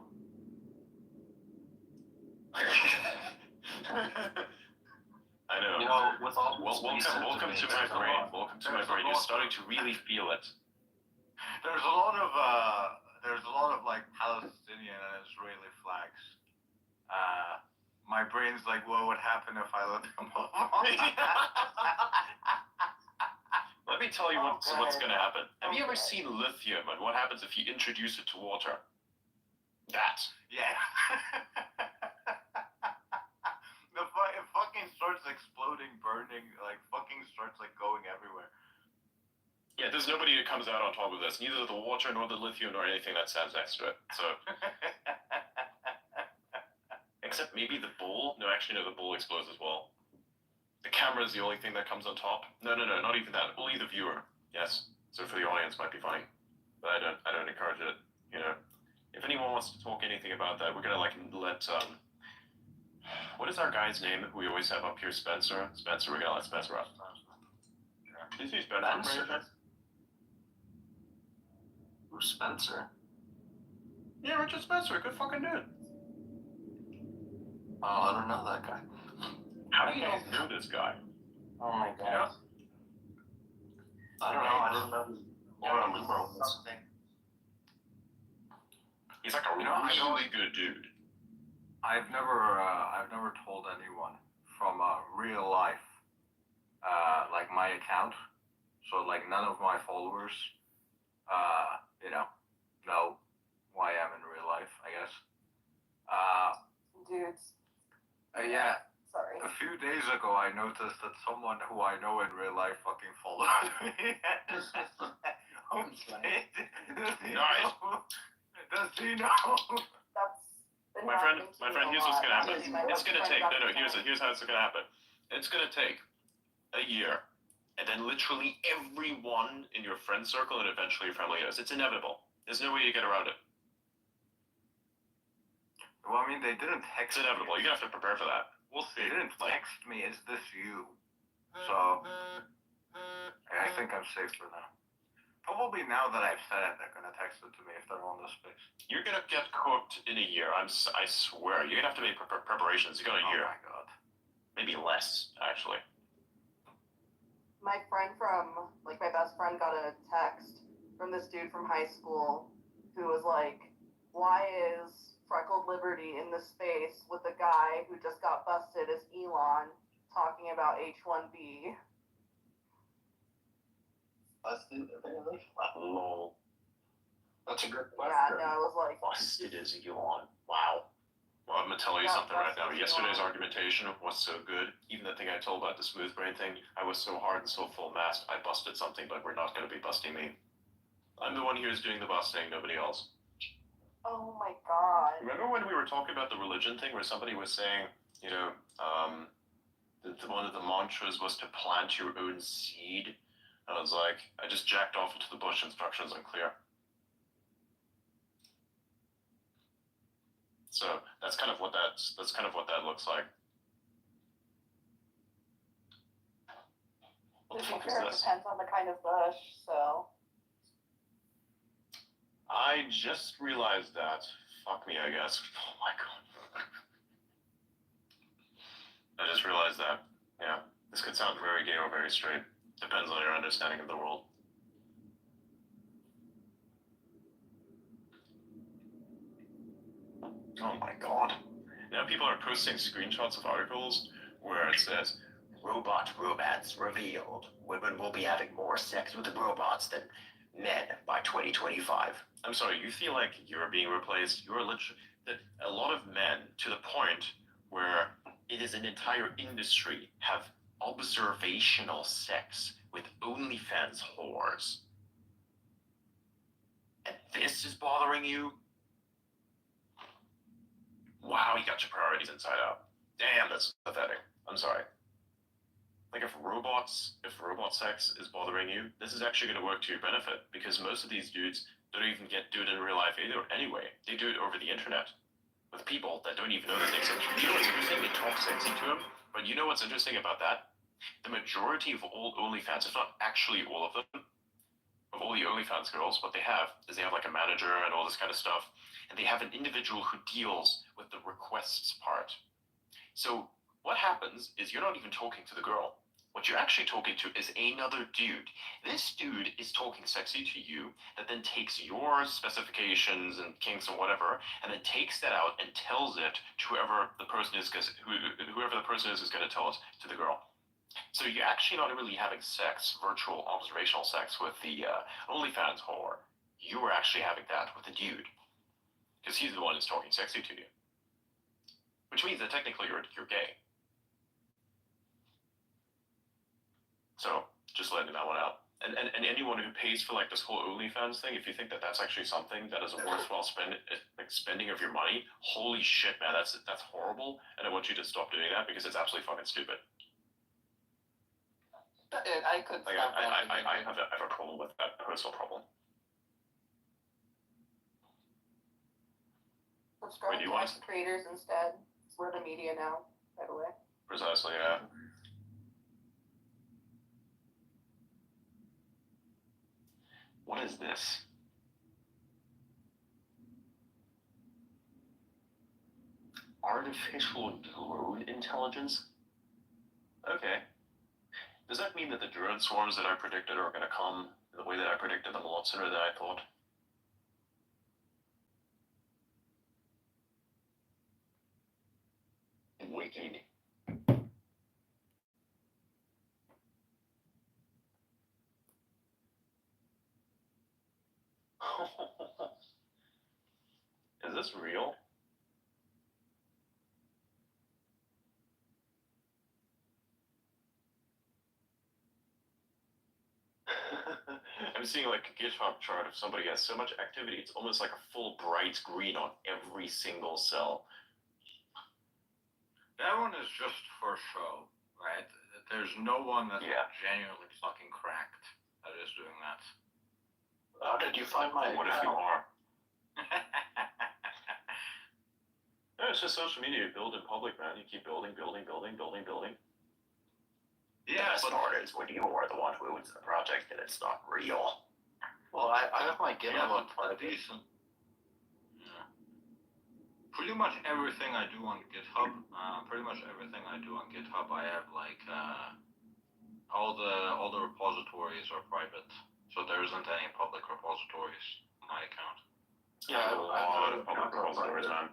I know. You know, with all welcome to my brain. Welcome to my brain. You're starting to really feel it. There's a lot of like Palestinian and Israeli flags. My brain's like, what would happen if I let them on? Let me tell you what's going to happen. Have you ever seen lithium and what happens if you introduce it to water? That. Yeah. It fucking starts exploding, burning, like fucking starts like going everywhere. Yeah, there's nobody that comes out on top of this. Neither the water nor the lithium nor anything that stands next to it. So. Except maybe the bowl. No, actually, no, the bowl explodes as well. The camera is the only thing that comes on top. No, not even that. Only the viewer. Yes. So for the audience, might be funny, but I don't encourage it. You know, if anyone wants to talk anything about that, we're gonna like let what is our guy's name who we always have up here? Spencer. We're gonna let Spencer up. Did you see Spencer? Who's Spencer? Yeah, Richard Spencer. Good fucking dude. Oh, I don't know that guy. How do you not know this guy? Oh my god. Yeah. I don't know. I didn't know. He's like a really good dude. I've never told anyone from real life, like my account. So like none of my followers, know who I am in real life, I guess. Dudes. Yeah. Sorry. A few days ago, I noticed that someone who I know in real life fucking followed me. Nice. Does he know? My friend, here's what's gonna happen. It's gonna take, here's how it's gonna happen. It's gonna take a year, and then literally everyone in your friend circle and eventually your family knows. It's inevitable. There's no way you get around it. Well, I mean, they didn't text. It's inevitable. You're gonna have to prepare for that. We'll see. They didn't text me, is this you? So, I think I'm safe for now. Probably now that I've said it, they're gonna text it to me if they're on the space. You're gonna get cooked in a year. I swear. You're gonna have to make preparations. You got a year. Oh my god. Maybe less, actually. My friend my best friend got a text from this dude from high school who was like, why is Freckled Liberty in the space with a guy who just got busted as Elon talking about H-1B? Busted, apparently. Lol. That's a good question. Yeah, no, I was like... Busted as Elon. Wow. Well, I'm gonna tell you something right now. Yesterday's argumentation was so good. Even the thing I told about the smooth brain thing, I was so hard and so full-mast, I busted something, but we're not gonna be busting me. I'm the one here who's doing the busting, nobody else. Oh my god. Remember when we were talking about the religion thing, where somebody was saying, one of the mantras was to plant your own seed? I was like, I just jacked off into the bush, instructions unclear. So that's kind of what that looks like. What the fuck is this? Depends on the kind of bush, so. I just realized that. Fuck me, I guess. Oh my god. I just realized that. Yeah. This could sound very gay or very straight. Depends on your understanding of the world. Oh my god. Now people are posting screenshots of articles where it says, romance revealed. Women will be having more sex with robots than men by 2025. I'm sorry, you feel like you're being replaced? You're literally... A lot of men, to the point where it is an entire industry, have observational sex with OnlyFans whores. And this is bothering you? Wow, you got your priorities inside out. Damn, that's pathetic. I'm sorry. Like, if robot sex is bothering you, this is actually going to work to your benefit, because most of these dudes don't even do it in real life either. Anyway, they do it over the internet with people that don't even know that they exist. You know what's interesting? They talk sexy to them, but you know what's interesting about that? The majority of all OnlyFans, if not actually all of them, of all the OnlyFans girls, what they have is they have like a manager and all this kind of stuff, and they have an individual who deals with the requests part. So what happens is you're not even talking to the girl. What you're actually talking to is another dude. This dude is talking sexy to you, that then takes your specifications and kinks and whatever, and then takes that out and tells it to whoever the person is, whoever the person is going to tell it to the girl. So you're actually not really having sex, virtual observational sex with the OnlyFans whore. You are actually having that with the dude, because he's the one who's talking sexy to you. Which means that technically you're gay. So, just letting that one out. And anyone who pays for like this whole OnlyFans thing, if you think that that's actually something that is a worthwhile spending of your money, holy shit, man, that's horrible. And I want you to stop doing that, because it's absolutely fucking stupid. I could stop I have a problem with that, a personal problem. Subscribe to X creators instead. We're the media now, by the way. Precisely, yeah. What is this? Artificial drone intelligence? Okay. Does that mean that the drone swarms that I predicted are going to come the way that I predicted them a lot sooner than I thought? Wicked. Is this real? I'm seeing like a GitHub chart of somebody has so much activity, it's almost like a full bright green on every single cell. That one is just for show, right? There's no one that's genuinely fucking cracked that is doing that. How did you find my... What if you are? No, it's just social media. You build in public, man. You keep building. Yeah, The best part is when you are the one who owns the project and it's not real. well, I have my GitHub on private. Decent. Yeah. Pretty much everything I do on GitHub, I have like all the repositories are private, so there isn't any public repositories on my account. Yeah, I have a lot of public repositories, man.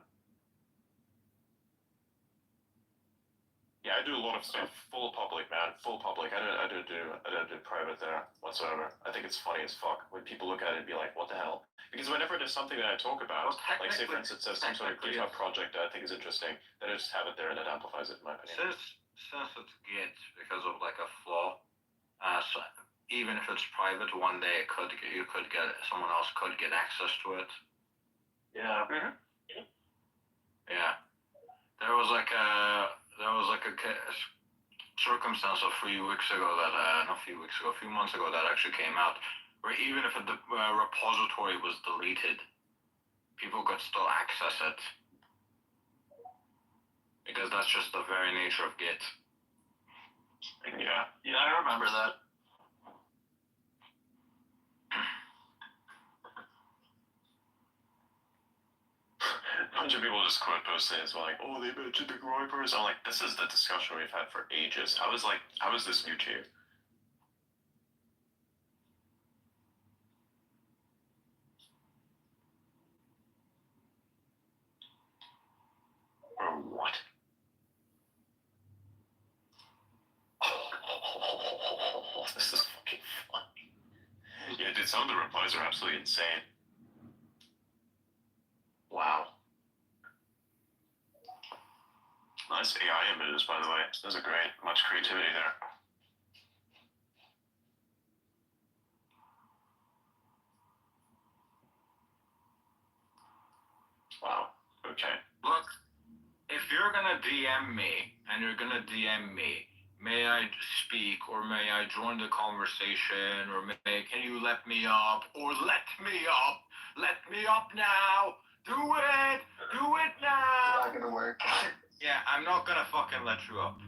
Yeah, I do a lot of stuff full public, man. Full public. I don't do private there whatsoever. I think it's funny as fuck when people look at it and be like, what the hell? Because whenever there's something that I talk about, like say for instance, there's some sort of GitHub project that I think is interesting, then I just have it there and it amplifies it in my opinion. Since it's Git, because of like a flaw, so even if it's private, one day someone else could get access to it. Yeah. Mm-hmm. Yeah. There was like a circumstance a few months ago that actually came out, where even if the repository was deleted, people could still access it. Because that's just the very nature of Git. Yeah. Yeah, I remember that. A bunch of people just quote posting as well, like, oh, they mentioned the Groypers. I'm like, this is the discussion we've had for ages. How is this new to you? Or what? Oh, this is fucking funny. Yeah, dude, some of the replies are absolutely insane. Wow. Nice AI images, by the way. Those are great. Much creativity there. Wow. Okay. Look, if you're gonna DM me, may I speak, or may I join the conversation, or can you let me up, or let me up now, do it now. It's not gonna work. Yeah, I'm not gonna fucking let you up.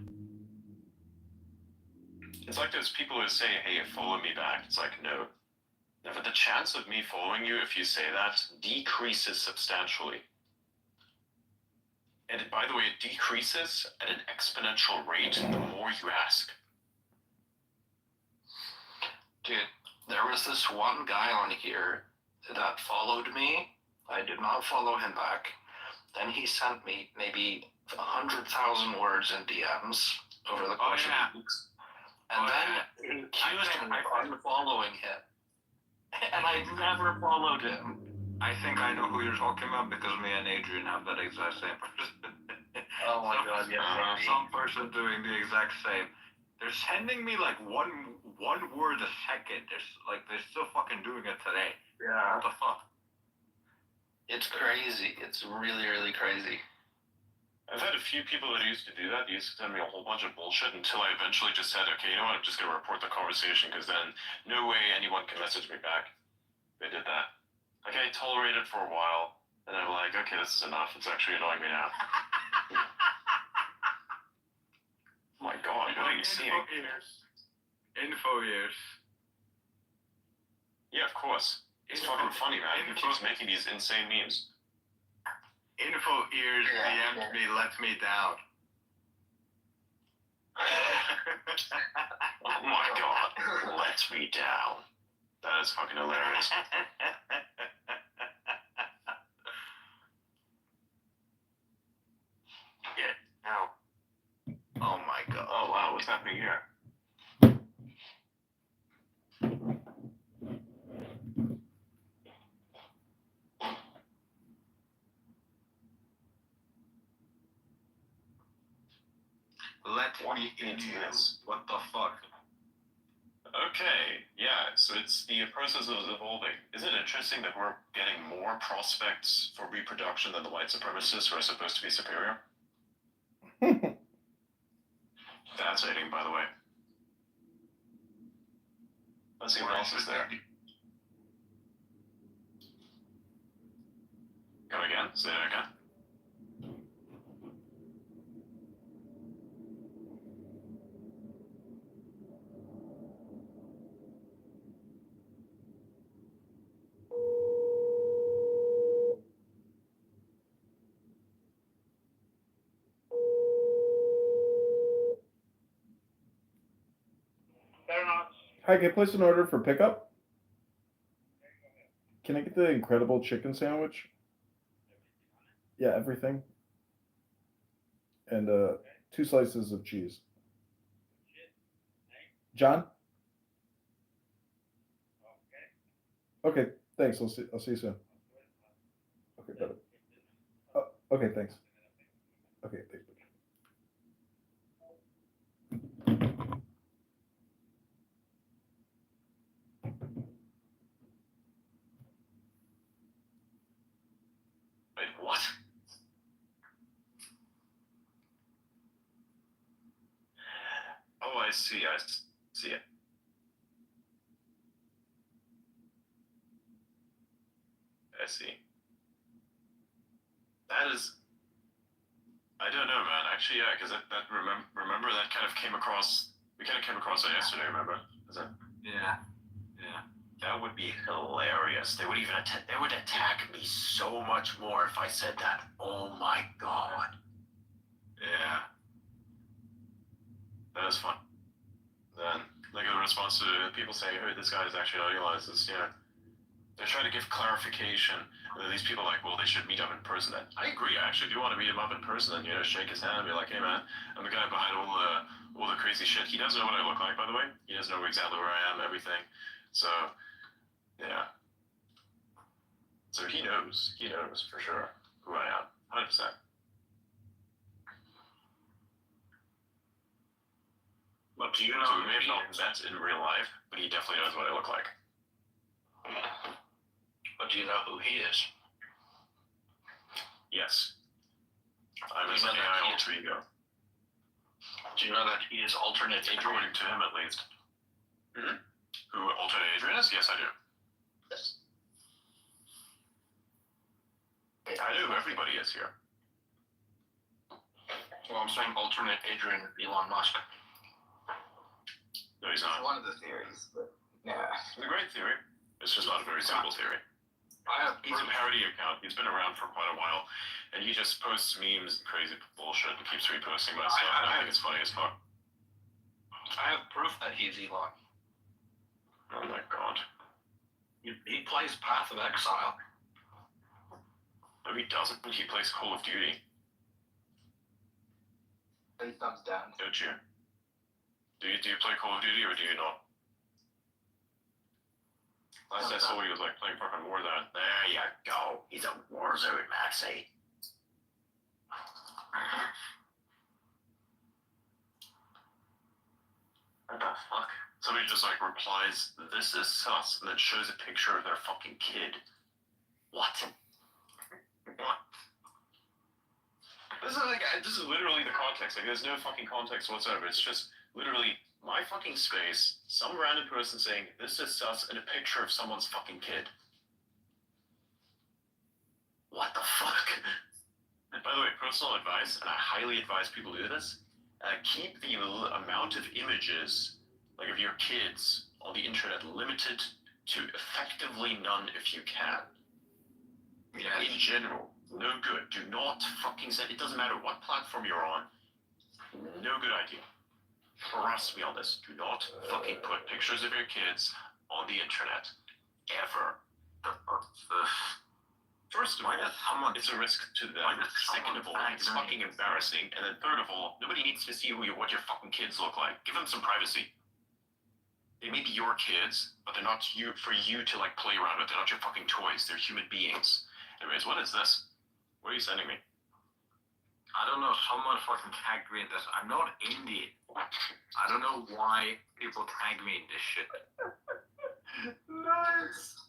It's like those people who say, hey, follow me back. It's like, no. Never. The chance of me following you, if you say that, decreases substantially. And by the way, it decreases at an exponential rate the more you ask. Dude, there was this one guy on here that followed me. I did not follow him back. Then he sent me maybe 100,000 words in DMs over the course of weeks. And then he accused me of unfollowing him. And I never followed him. I think I know who you're talking about because me and Adrian have that exact same person. Oh my god, yeah. Some person doing the exact same. They're sending me like one word a second. They're still fucking doing it today. Yeah. What the fuck? It's crazy. It's really, really crazy. I've had a few people that used to do that. They used to send me a whole bunch of bullshit until I eventually just said, okay, you know what, I'm just going to report the conversation because then no way anyone can message me back. They did that. Like, I tolerated it for a while, and I'm like, okay, this is enough. It's actually annoying me now. Oh my god, what are you seeing? Info ears. Yeah, of course. It's fucking funny, man. He keeps making these insane memes. Info ears DM'd me, let me down. Oh my god, let me down. That is fucking hilarious. Yeah, now. What's happening here? Let What me in is you. this? What the fuck? Okay, yeah, so it's the process of evolving. Isn't it interesting that we're getting more prospects for reproduction than the white supremacists who are supposed to be superior? Fascinating, by the way. Let's see what else is there. Go again? Say that again? Hi, can I place an order for pickup? Can I get the incredible chicken sandwich? Yeah, everything. And 2 slices of cheese. John? Okay, thanks. I'll see you soon. Okay, better. Oh, okay, thanks. Okay, thanks. Wait, what? Oh, I see it. I see. That is... I don't know, man. Actually, yeah, because remember that kind of came across... We kind of came across that yesterday, remember? Yeah. That would be hilarious. They would attack me so much more if I said that. Oh my god. Yeah. That is fun. Then, like in response to people saying, hey, this guy is actually idealized, they're trying to give clarification. And then these people are like, well, they should meet up in person then. I agree, I actually do want to meet him up in person and, shake his hand and be like, hey man, I'm the guy behind all the crazy shit. He doesn't know what I look like, by the way. He doesn't know exactly where I am, everything. So, yeah. So he knows for sure who I am. 100%. But do you know So we may have not met in real life, but he definitely knows what I look like. But do you know who he is? Yes. I'm his AI alter ego. Do you know that he is alternate Adrian? According to him, at least. Mm-hmm. Who alternate Adrian is? Yes, I do. Yes. I know who everybody is here. Well, I'm saying alternate Adrian Elon Musk. No, he's not. One of the theories, but yeah. It's a great theory. It's just not a very simple theory. He's a parody account. He's been around for quite a while, and he just posts memes and crazy bullshit and keeps reposting my stuff. I think it's funny as fuck. I have proof that he's Elon. Oh my god. He plays Path of Exile. No, he doesn't. He plays Call of Duty. And thumbs down. Don't you? Do you play Call of Duty or do you not? Last I saw he was like playing fucking Warzone. There you go. He's a Warzone maxi. What the fuck? Somebody just like replies, "This is sus," and then shows a picture of their fucking kid. What? What? This is literally the context. Like, there's no fucking context whatsoever. It's just literally my fucking space, some random person saying, "This is sus," and a picture of someone's fucking kid. What the fuck? And by the way, personal advice, and I highly advise people do this, keep the amount of images, like of your kids, on the internet limited to effectively none if you can. Yes. In general, no good. Do not fucking send, it doesn't matter what platform you're on, no good idea. Trust me on this. Do not fucking put pictures of your kids on the internet. Ever. First of all, it's a risk to them. Second of all, it's fucking embarrassing. And then third of all, nobody needs to see what your fucking kids look like. Give them some privacy. They may be your kids, but they're not for you to like play around with. They're not your fucking toys. They're human beings. Anyways, what is this? What are you sending me? I don't know, someone fucking tagged me in this. I'm not Indian. I don't know why people tag me in this shit.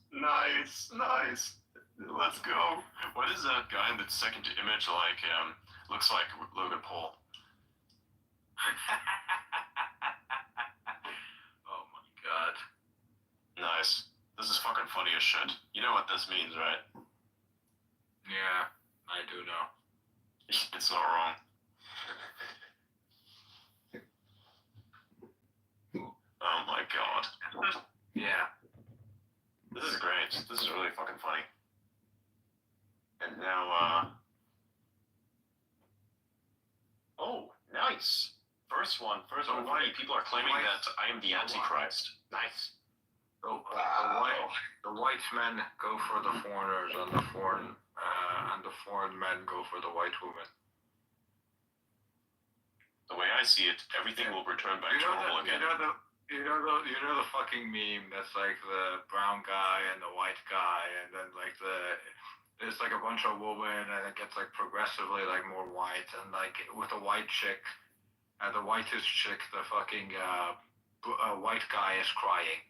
Nice. Let's go. What is that guy in the second image like? Looks like Logan Paul. Oh my god. Nice. This is fucking funny as shit. You know what this means, right? Yeah, I do know. It's not wrong. Oh my god. Yeah. This is great. This is really fucking funny. And now, oh, nice. First one. People are claiming that I am the Antichrist. Nice. The white men go for the foreigners, and the foreign men go for the white women. The way I see it, everything will return back to normal again. You know the fucking meme that's like the brown guy and the white guy, and then like there's like a bunch of women, and it gets like progressively like more white, and like with a white chick, the whitest chick, the fucking white guy is crying,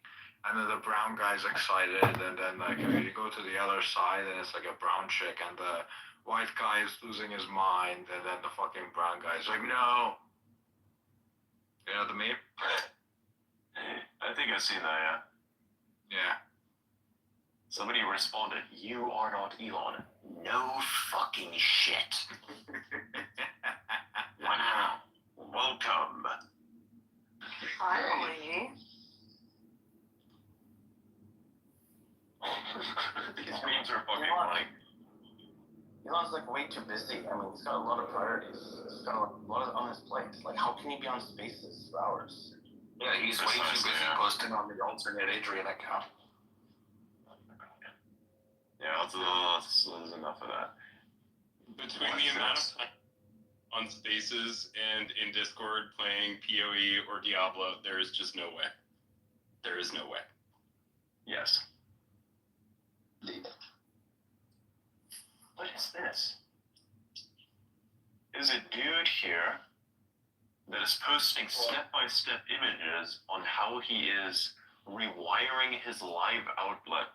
and then the brown guy's excited, and then like you go to the other side, and it's like a brown chick, and the white guy is losing his mind, and then the fucking brown guy's like, no. You know the meme? I think I've seen that, yeah. Yeah. Somebody responded, "You are not Elon." No fucking shit. Wow. Welcome. Finally. These memes are fucking funny. Elon's like way too busy. I mean, he's got a lot of priorities. He's got a lot on his plate. Like, how can he be on Spaces for hours? Yeah, he's way too busy posting on the alternate Adrian account. Yeah, that's enough of that. Between the amount of time on Spaces and in Discord playing PoE or Diablo, there is just no way. There is no way. Yes. What is this? There's a dude here that is posting step-by-step images on how he is rewiring his live outlet.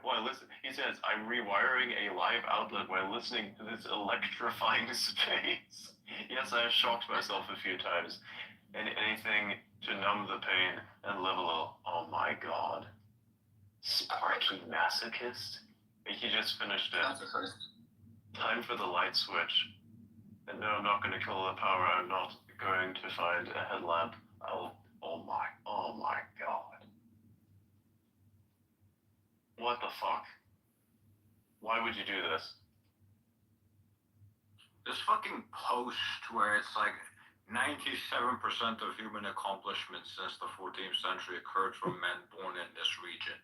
While listen, he says, "I'm rewiring a live outlet while listening to this electrifying space." Yes, I have shocked myself a few times. And anything to numb the pain and level. Oh my god. Sparky masochist? He just finished it. Time for the light switch. And no, I'm not going to kill the power. I'm not going to find a headlamp. Oh my god. What the fuck? Why would you do this? This fucking post where it's like 97% of human accomplishments since the 14th century occurred from men born in this region.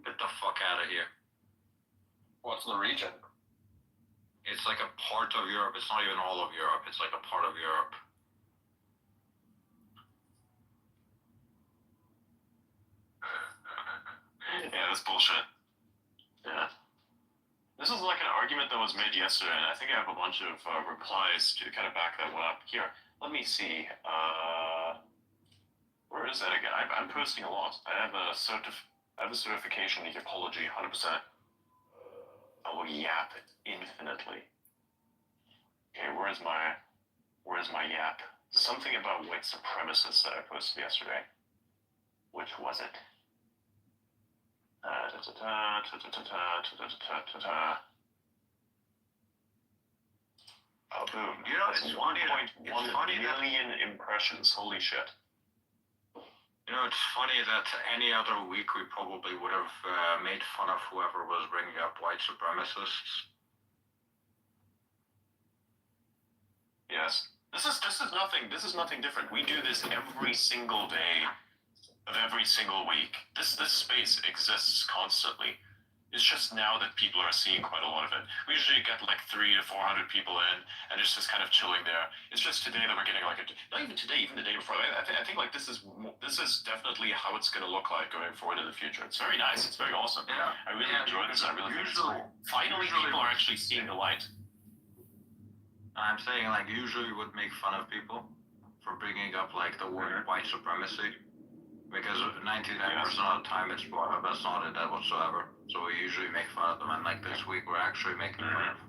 Get the fuck out of here. What's the region? It's like a part of Europe. It's not even all of Europe. It's like a part of Europe. Yeah, that's bullshit. Yeah. This is like an argument that was made yesterday, and I think I have a bunch of replies to kind of back that one up. Here, let me see. Where is that again? I'm posting a lot. I have a certification in ecology, 100%. I will yap infinitely. Okay, where's my yap? Something about white supremacists that I posted yesterday. Which was it? Oh, boom. You know, That's it's 1.1 million impressions. Holy shit. You know, it's funny that any other week we probably would have made fun of whoever was bringing up white supremacists. Yes. This is nothing different. We do this every single day of every single week. This space exists constantly. It's just now that people are seeing quite a lot of it. We usually get like 300 to 400 people in, and it's just kind of chilling there. It's just today that we're getting like not even today, even the day before. I think like this is definitely how it's going to look like going forward in the future. It's very nice. It's very awesome. Yeah. I really enjoy this. I really think it's cool. Finally, people are actually seeing the light. I'm saying like usually we would make fun of people for bringing up like the word white supremacy. Because 99% of the time it's that's not it whatsoever. So we usually make fun of them, and like this week we're actually making fun of.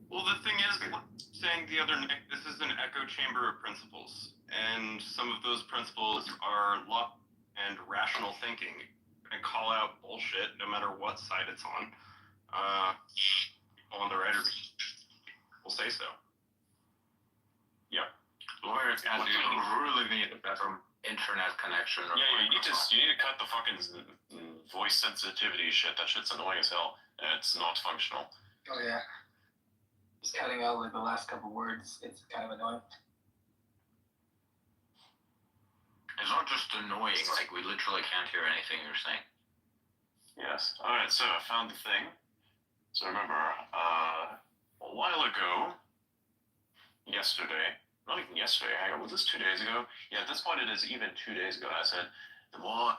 Well, the thing is, like saying the other night, this is an echo chamber of principles, and some of those principles are law and rational thinking, and call out bullshit no matter what side it's on. People on the right will say so. Yeah. Lawyers and you really need a better internet connection. Yeah, you need to cut the fucking voice sensitivity shit. That shit's annoying as hell, and it's not functional. Oh yeah. Just cutting out like the last couple words, it's kind of annoying. It's not just annoying, like we literally can't hear anything you're saying. Yes. Alright, so I found the thing. So remember, a while ago, yesterday, not even yesterday, hang on, was this 2 days ago? Yeah, at this point it is even 2 days ago. I said, the more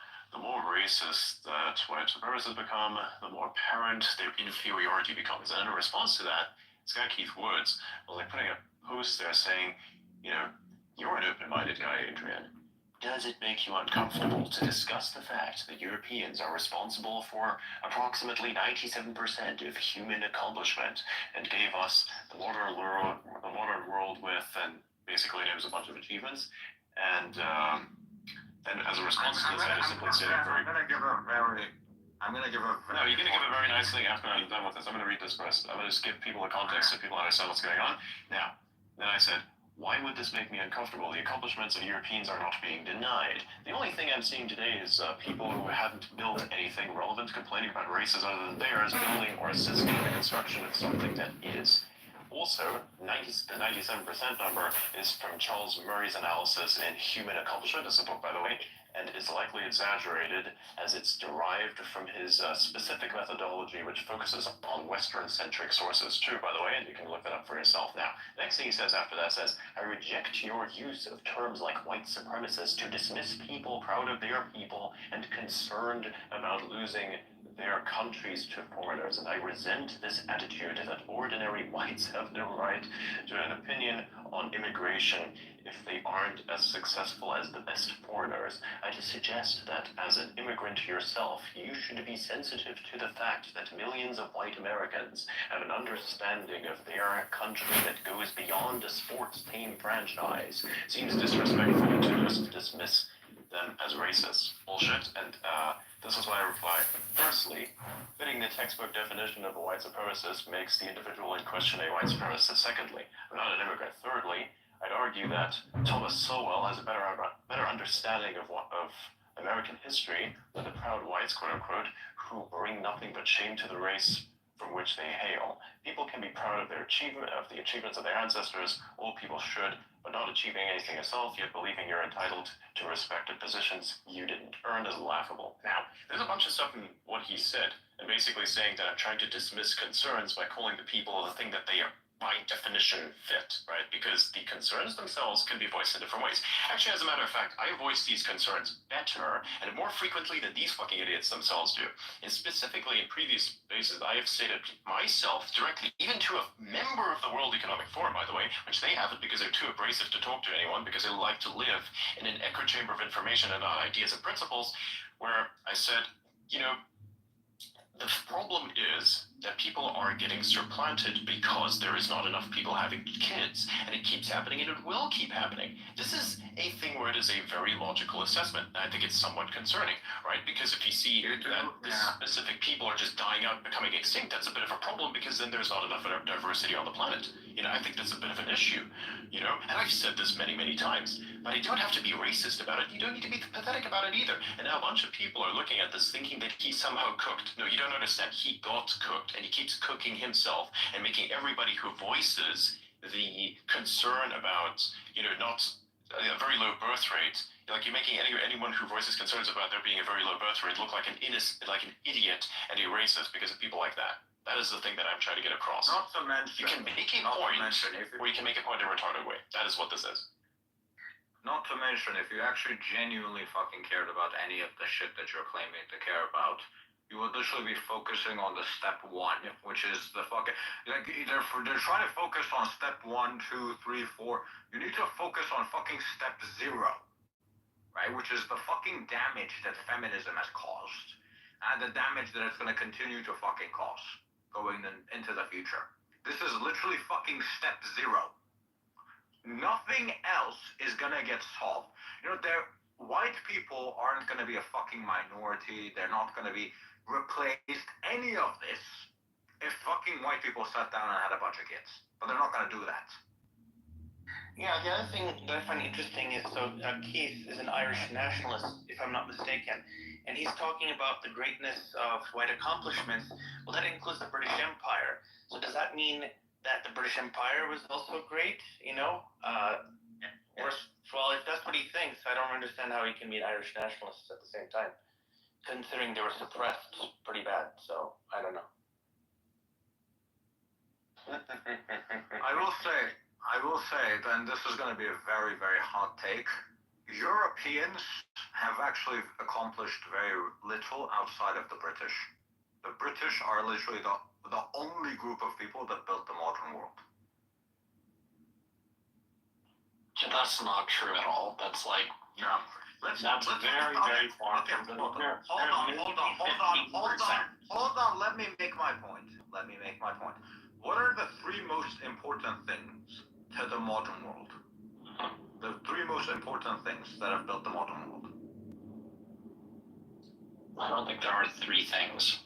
racist that white supremacists become, the more apparent their inferiority becomes. And in response to that, this guy Keith Woods was like putting a post there saying, you know, you're an open-minded guy, Adrian. Does it make you uncomfortable to discuss the fact that Europeans are responsible for approximately 97% of human accomplishment and gave us the modern world with, and basically names a bunch of achievements, and then as a response to this, I just simply said I'm gonna give a very no, you're gonna give a very nice thing after I'm done with this. I'm gonna read this first. I'm gonna just give people a context so people understand what's going on. Now, then I said, why would this make me uncomfortable? The accomplishments of Europeans are not being denied. The only thing I'm seeing today is people who haven't built anything relevant complaining about races other than theirs, building or assisting in the construction of something that is. Also, the 97% number is from Charles Murray's analysis in Human Accomplishment. It's a book, by the way, and is likely exaggerated as it's derived from his specific methodology, which focuses on Western-centric sources. True, by the way, and you can look that up for yourself now. The next thing he says after that says, I reject your use of terms like white supremacist to dismiss people proud of their people and concerned about losing their countries to foreigners, and I resent this attitude that ordinary whites have no right to an opinion on immigration if they aren't as successful as the best foreigners. I just suggest that as an immigrant yourself, you should be sensitive to the fact that millions of white Americans have an understanding of their country that goes beyond a sports team franchise. Seems disrespectful to just dismiss them as racist. Bullshit. And this is why I reply. Firstly, fitting the textbook definition of a white supremacist makes the individual in question a white supremacist. Secondly, I'm not an immigrant. Thirdly, I'd argue that Thomas Sowell has a better understanding of American history than the proud whites, quote unquote, who bring nothing but shame to the race from which they hail. People can be proud of the achievements of their ancestors. All people should, but not achieving anything yourself, yet believing you're entitled to respected positions you didn't earn is laughable. Now, there's a bunch of stuff in what he said, and basically saying that I'm trying to dismiss concerns by calling the people the thing that they are by definition fit, right? Because the concerns themselves can be voiced in different ways. Actually, as a matter of fact, I voice these concerns better and more frequently than these fucking idiots themselves do. And specifically in previous spaces, I have stated myself directly, even to a member of the World Economic Forum, by the way, which they haven't because they're too abrasive to talk to anyone because they like to live in an echo chamber of information and not ideas and principles, where I said, you know, the problem is that people are getting supplanted because there is not enough people having kids, and it keeps happening, and it will keep happening. This is a thing where it is a very logical assessment, and I think it's somewhat concerning, right? Because if you see that the specific people are just dying out and becoming extinct, that's a bit of a problem, because then there's not enough diversity on the planet. You know, I think that's a bit of an issue, you know? And I've said this many, many times, but you don't have to be racist about it. You don't need to be pathetic about it either. And now a bunch of people are looking at this thinking that he somehow cooked. No, you don't understand. He got cooked, and he keeps cooking himself and making everybody who voices the concern about, you know, not a very low birth rate. Like you're making anyone who voices concerns about there being a very low birth rate look like an idiot and a racist because of people like that. That is the thing that I'm trying to get across. Not to mention, you can make a point, or you can make a point in a retarded way. That is what this is. Not to mention, if you actually genuinely fucking cared about any of the shit that you're claiming to care about, you would literally be focusing on the step 1, which is the fucking, like, they're trying to focus on step 1, 2, 3, 4. You need to focus on fucking step 0, right? Which is the fucking damage that feminism has caused, and the damage that it's going to continue to fucking cause going into the future. This is literally fucking step 0. Nothing else is going to get solved. You know, white people aren't going to be a fucking minority. They're not going to be replaced any of this if fucking white people sat down and had a bunch of kids. But they're not going to do that. Yeah, the other thing that I find interesting is, so Keith is an Irish nationalist, if I'm not mistaken, and he's talking about the greatness of white accomplishments. Well, that includes the British Empire. So does that mean that the British Empire was also great, you know? Well, if that's what he thinks, I don't understand how he can be an Irish nationalist at the same time, considering they were suppressed pretty bad, so I don't know. I will say, then this is going to be a very, very hot take. Europeans have actually accomplished very little outside of the British. The British are literally the only group of people that built the modern world. That's not true at all. That's like, yeah. That's very, very far from the. Hold on. Let me make my point. What are the 3 most important things to the modern world? The 3 most important things that have built the modern world. I don't think there are 3 things.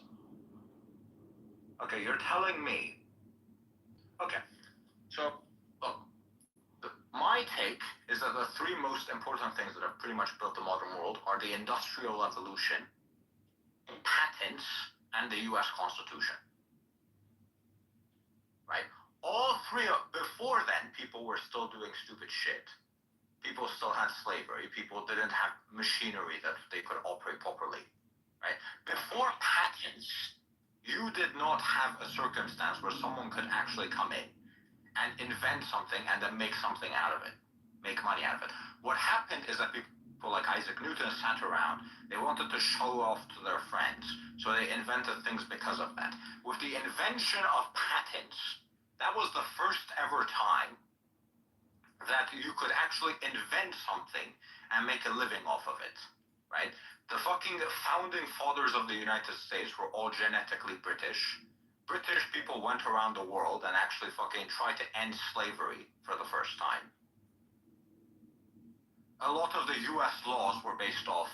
Okay, you're telling me. Okay, so look, my take is that the 3 most important things that have pretty much built the modern world are the Industrial Revolution, patents, and the U.S. Constitution. Right? All 3 before then, people were still doing stupid shit. People still had slavery. People didn't have machinery that they could operate properly. Right? Before patents, you did not have a circumstance where someone could actually come in and invent something and then make something out of it, make money out of it. What happened is that people like Isaac Newton sat around. They wanted to show off to their friends, so they invented things because of that. With the invention of patents, that was the first ever time that you could actually invent something and make a living off of it, right? The fucking founding fathers of the United States were all genetically British. British people went around the world and actually fucking tried to end slavery for the first time. A lot of the U.S. laws were based off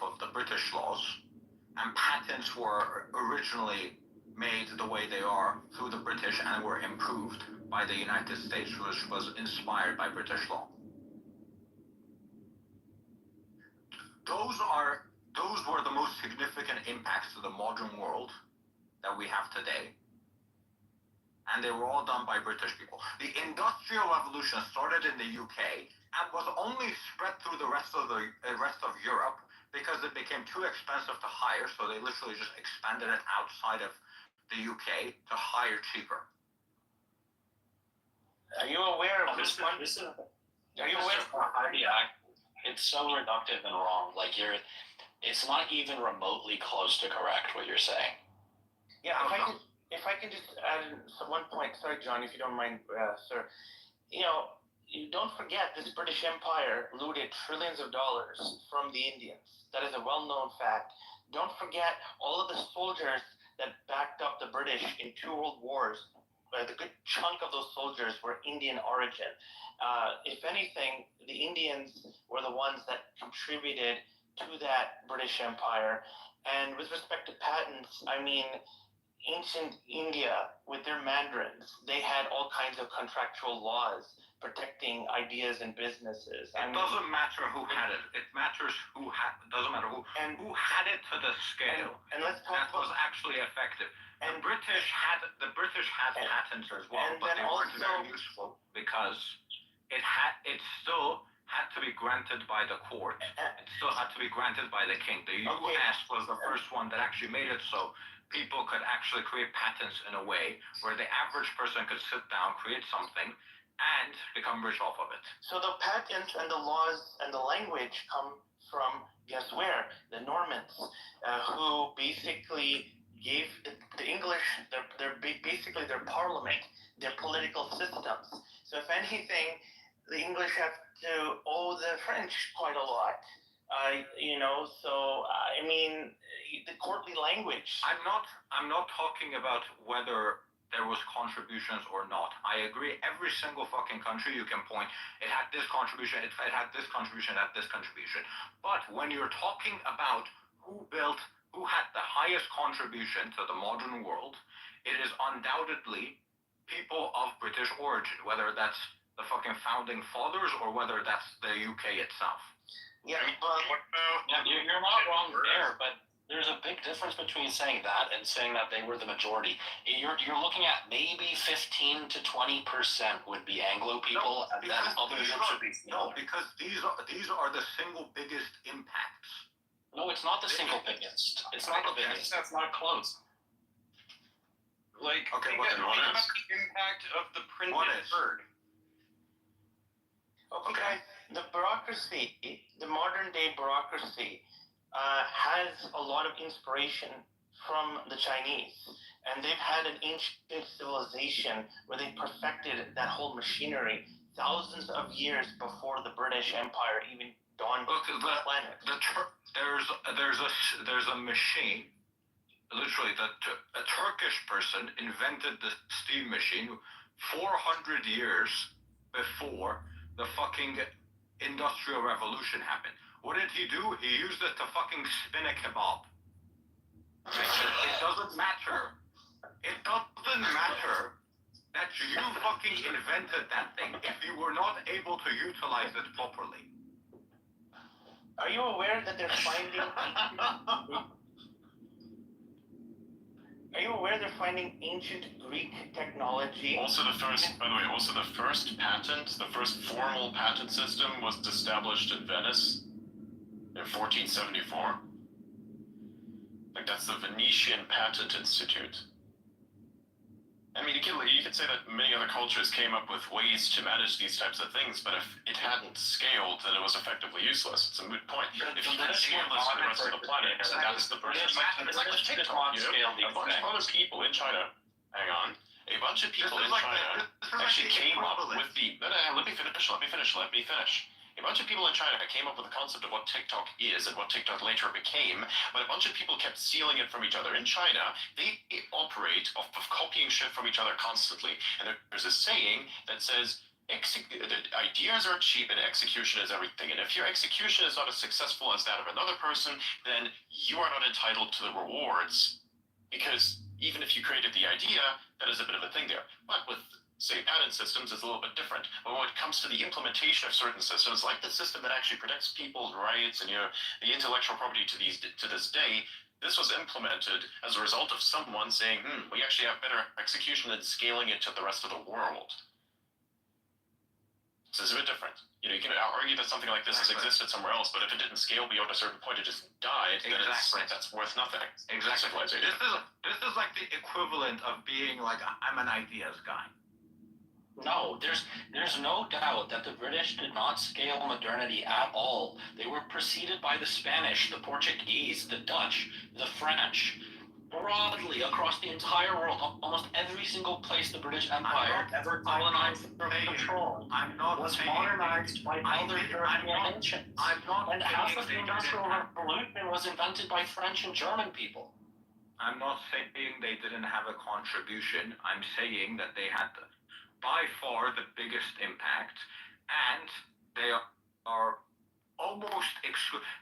of the British laws, and patents were originally made the way they are through the British and were improved by the United States, which was inspired by British law. Those were the most significant impacts to the modern world that we have today. And they were all done by British people. The Industrial Revolution started in the UK and was only spread through the rest of Europe because it became too expensive to hire, so they literally just expanded it outside of the UK to hire cheaper. Are you aware of this one? Are you aware of it's so reductive and wrong. Like it's not even remotely close to correct what you're saying. Yeah, if I can just add one point. Sorry, John, if you don't mind, sir. You know, you don't forget this British Empire looted trillions of dollars from the Indians. That is a well-known fact. Don't forget all of the soldiers that backed up the British in 2 world wars. The good chunk of those soldiers were Indian origin. If anything, the Indians were the ones that contributed to that British Empire. And with respect to patents, I mean, ancient India, with their mandarins, they had all kinds of contractual laws protecting ideas and businesses. It doesn't matter who had it. It matters doesn't matter who had it to the scale. And let's talk that was actually effective. And the British had patents as well, but they weren't very useful because it still had to be granted by the court. It still had to be granted by the king. The U.S. was the first one that actually made it so people could actually create patents in a way where the average person could sit down, create something, and become rich off of it. So the patents and the laws and the language come from, guess where? The Normans, who basically gave the English basically their parliament, their political systems. So if anything, the English have to owe the French quite a lot. The courtly language. I'm not talking about whether there was contributions or not. I agree. Every single fucking country you can point, it had this contribution, it had this contribution, it had this contribution. But when you're talking about who had the highest contribution to the modern world, it is undoubtedly people of British origin, whether that's the fucking founding fathers or whether that's the UK itself. Yeah, you're not wrong there, but there's a big difference between saying that and saying that they were the majority. You're looking at maybe 15 to 20% would be Anglo people, and then others would be smaller. No, because these are the single biggest impacts. No, it's not the single biggest. It's not the biggest. That's not close. Like, okay, think about the impact of the printed word. Okay, the bureaucracy, the modern day bureaucracy, has a lot of inspiration from the Chinese, and they've had an ancient civilization where they perfected that whole machinery thousands of years before the British Empire even dawned on the planet. There's a machine. Literally, a Turkish person invented the steam machine 400 years before the fucking Industrial Revolution happened. What did he do? He used it to fucking spin a kebab. It doesn't matter. It doesn't matter that you fucking invented that thing if you were not able to utilize it properly. Are you aware that they're finding... Are you aware they're finding ancient Greek technology? Also the first patent, the first formal patent system was established in Venice in 1474. Like that's the Venetian Patent Institute. I mean, you could say that many other cultures came up with ways to manage these types of things, but if it hadn't scaled, then it was effectively useless. It's a moot point. If you can scale this to the rest of the planet, and that is the person. It's like with TikTok, a bunch of other people in China, a bunch of people in China actually came up with the, let me finish. A bunch of people in China came up with the concept of what TikTok is and what TikTok later became, but a bunch of people kept stealing it from each other. In China, they operate off of copying shit from each other constantly. And there's a saying that says, ideas are cheap and execution is everything. And if your execution is not as successful as that of another person, then you are not entitled to the rewards. Because even if you created the idea, that is a bit of a thing there. But with say patent systems is a little bit different. But when it comes to the implementation of certain systems, like the system that actually protects people's rights and the intellectual property to this day, this was implemented as a result of someone saying, we actually have better execution than scaling it to the rest of the world. So it's a bit different. You can argue that something like this has existed somewhere else, but if it didn't scale beyond a certain point, it just died, then that's worth nothing. Exactly. This is like the equivalent of being like, I'm an ideas guy. No, there's no doubt that the British did not scale modernity at all. They were preceded by the Spanish, the Portuguese, the Dutch, the French. Broadly across the entire world, almost every single place the British Empire ever colonized or controlled was modernized by other European nations. And half of the Industrial Revolution was invented by French and German people. I'm not saying they didn't have a contribution. I'm saying that they had by far the biggest impact, and they are almost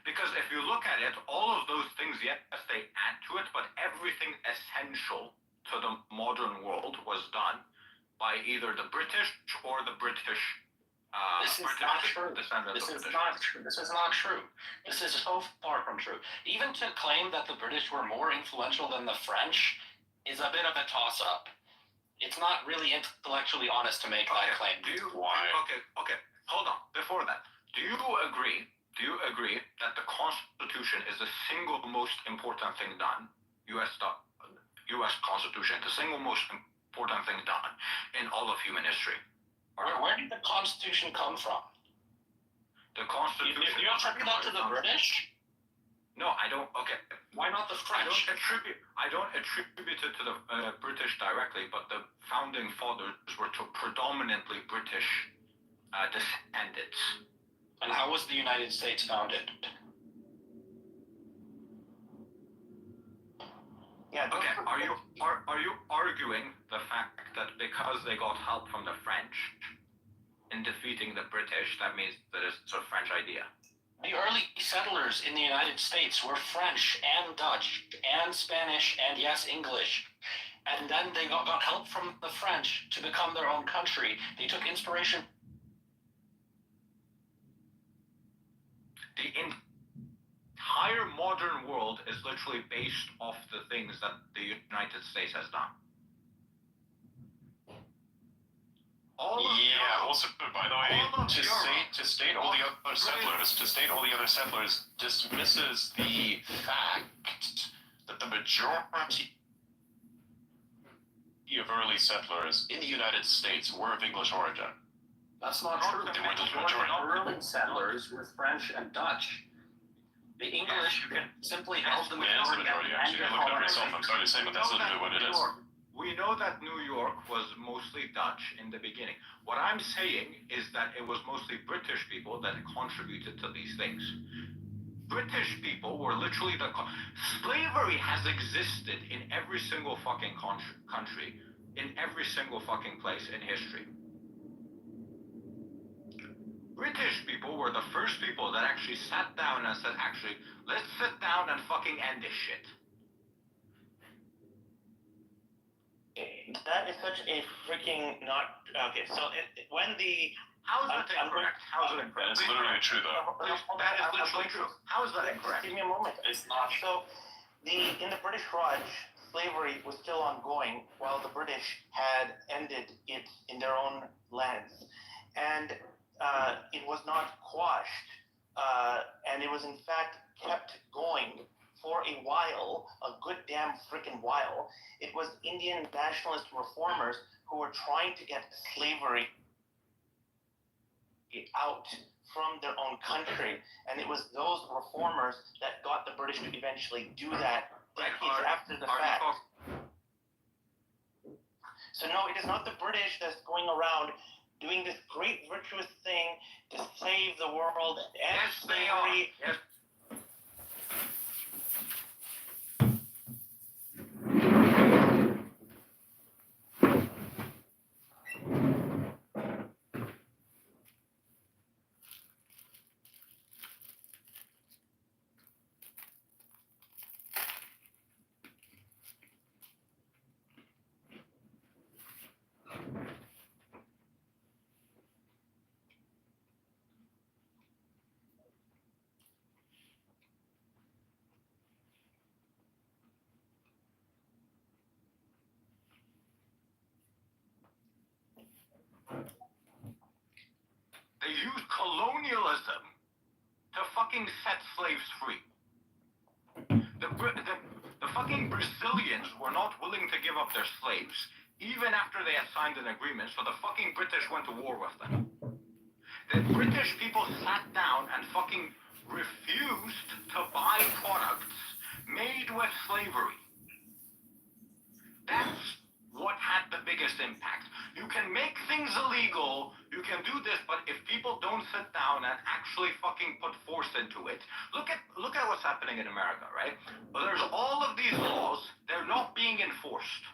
because if you look at it, all of those things, yes, they add to it, but everything essential to the modern world was done by either the British or the British. This is not true. This is not true. This is so far from true. Even to claim that the British were more influential than the French is a bit of a toss-up. It's not really intellectually honest to make that claim. Why? Okay. Hold on. Do you agree that the Constitution is the single most important thing done? U.S. Constitution, the single most important thing done in all of human history. Where did the Constitution come from? The Constitution. You attribute that to the British? No, I don't. Okay. Why not the French? I don't attribute it to the British directly, but the founding fathers were predominantly British descendants. And how was the United States founded? Yeah. Okay. Are you arguing the fact that because they got help from the French in defeating the British, that means that it's a French idea? The early settlers in the United States were French and Dutch and Spanish and yes, English. And then they got help from the French to become their own country. They took inspiration. The entire modern world is literally based off the things that the United States has done. Also, by the way, to state all the other settlers dismisses the fact that the majority of early settlers in the United States were of English origin. That's not true. They were the majority. Early settlers were French and Dutch. The English simply held the majority. Actually, look it up yourself. I'm sorry to say, but that's literally what it is. We know that New York was mostly Dutch in the beginning. What I'm saying is that it was mostly British people that contributed to these things. British people were literally slavery has existed in every single fucking country, in every single fucking place in history. British people were the first people that actually sat down and said, actually, let's sit down and fucking end this shit. That is such a freaking not okay. So when the how is that incorrect? How is it incorrect? That's literally true, though. That is literally true. How is that incorrect? Give me a moment. It's not. So in the British Raj, slavery was still ongoing while the British had ended it in their own lands, and it was not quashed, and it was in fact kept going for a while, a good damn freaking while. It was Indian nationalist reformers who were trying to get slavery out from their own country, and it was those reformers that got the British to eventually do that decades after the fact. So no, it is not the British that's going around doing this great virtuous thing to save the world and slavery. Yes. They used colonialism to fucking set slaves free. The fucking Brazilians were not willing to give up their slaves, even after they had signed an agreement, so the fucking British went to war with them. The British people sat down and fucking refused to buy products made with slavery. That's what had the biggest impact. You can make things illegal, you can do this, but if people don't sit down and actually fucking put force into it, look at what's happening in America, right? There's all of these laws, they're not being enforced,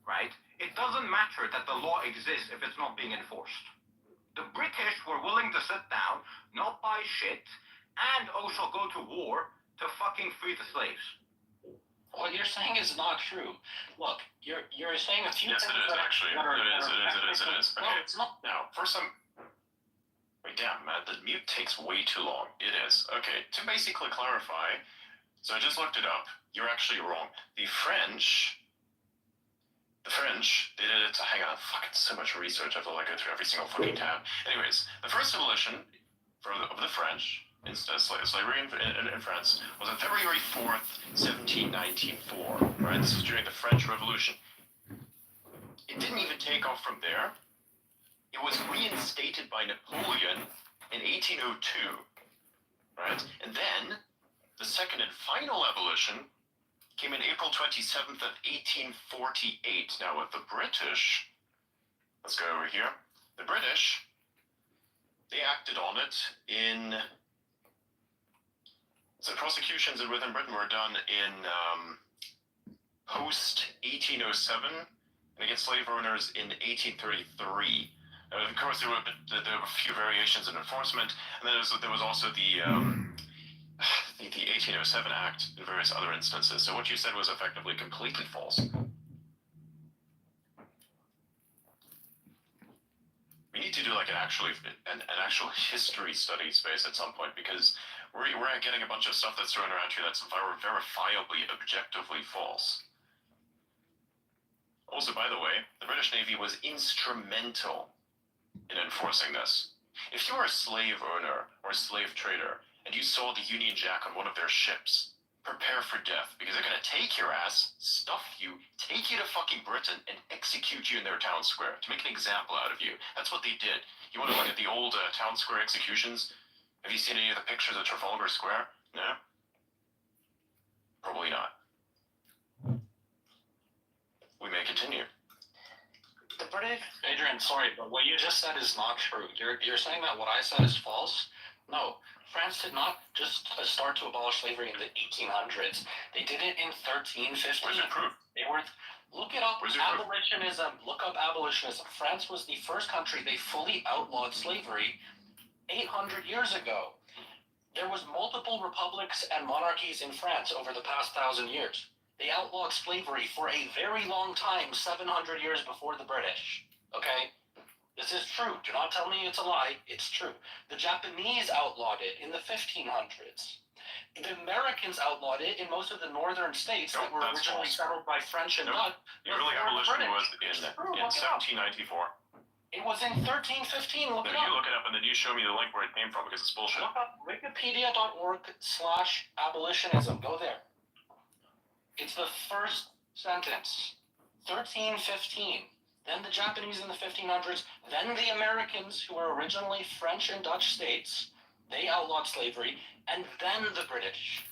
right? It doesn't matter that the law exists if it's not being enforced. The British were willing to sit down, not buy shit, and also go to war to fucking free the slaves. What you're saying is not true. Look, you're saying a few Yes, things. it is actually. It is. No, Okay. it's not. Now, for some. Wait, damn, man, the mute takes way too long. It is. Okay, to basically clarify, so I just looked it up. You're actually wrong. The French, they did it. Hang on, fucking so much research. I feel like I go through every single fucking tab. Anyways, the first abolition of the French, slavery in France, was on February 4th, 1794. Right? This was during the French Revolution. It didn't even take off from there. It was reinstated by Napoleon in 1802. Right? And then the second and final abolition came in April 27th of 1848. Now with the British, let's go over here. The British, they acted on it in, so prosecutions within Britain were done in post 1807 and against slave owners in 1833. Of course, there were a few variations in enforcement, and then there was also the 1807 Act and various other instances. So what you said was effectively completely false. We need to do like an actual history study space at some point, because we're getting a bunch of stuff that's thrown around here that's verifiably, objectively false. Also, by the way, the British Navy was instrumental in enforcing this. If you were a slave owner or a slave trader and you saw the Union Jack on one of their ships, prepare for death, because they're gonna take your ass, stuff you, take you to fucking Britain, and execute you in their town square to make an example out of you. That's what they did. You want to look at the old town square executions? Have you seen any of the pictures of Trafalgar Square? No? Probably not. We may continue. The British, Adrian, sorry, but what you just said is not true. You're saying that what I said is false? No. France did not just start to abolish slavery in the 1800s. They did it in 1350. Where's your proof? They were. Look it up. Where's your proof? Abolitionism. Look up abolitionism. France was the first country they fully outlawed slavery 800 years ago. There was multiple republics and monarchies in France over the past 1,000 years. They outlawed slavery for a very long time, 700 years before the British. Okay? This is true. Do not tell me it's a lie. It's true. The Japanese outlawed it in the 1500s. The Americans outlawed it in most of the northern states that were originally settled by French and Dutch. The early abolition was in 1794. It was in 1315. Look it up. You look it up and then you show me the link where it came from, because it's bullshit. Look up wikipedia.org/abolitionism. Go there. It's the first sentence. 1315. Then the Japanese in the 1500s. Then the Americans, who were originally French and Dutch states, they outlawed slavery. And then the British.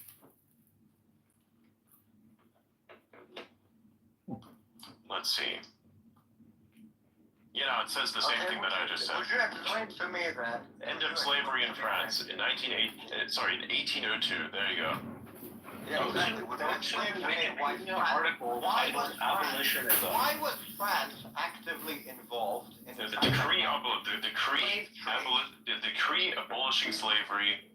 Let's see. You know, it says the same thing that I just said. Would you explain to me that? End of slavery in France in 1802. There you go. Yeah, exactly. Would you explain to me why was France actively involved in the decree abolishing slavery?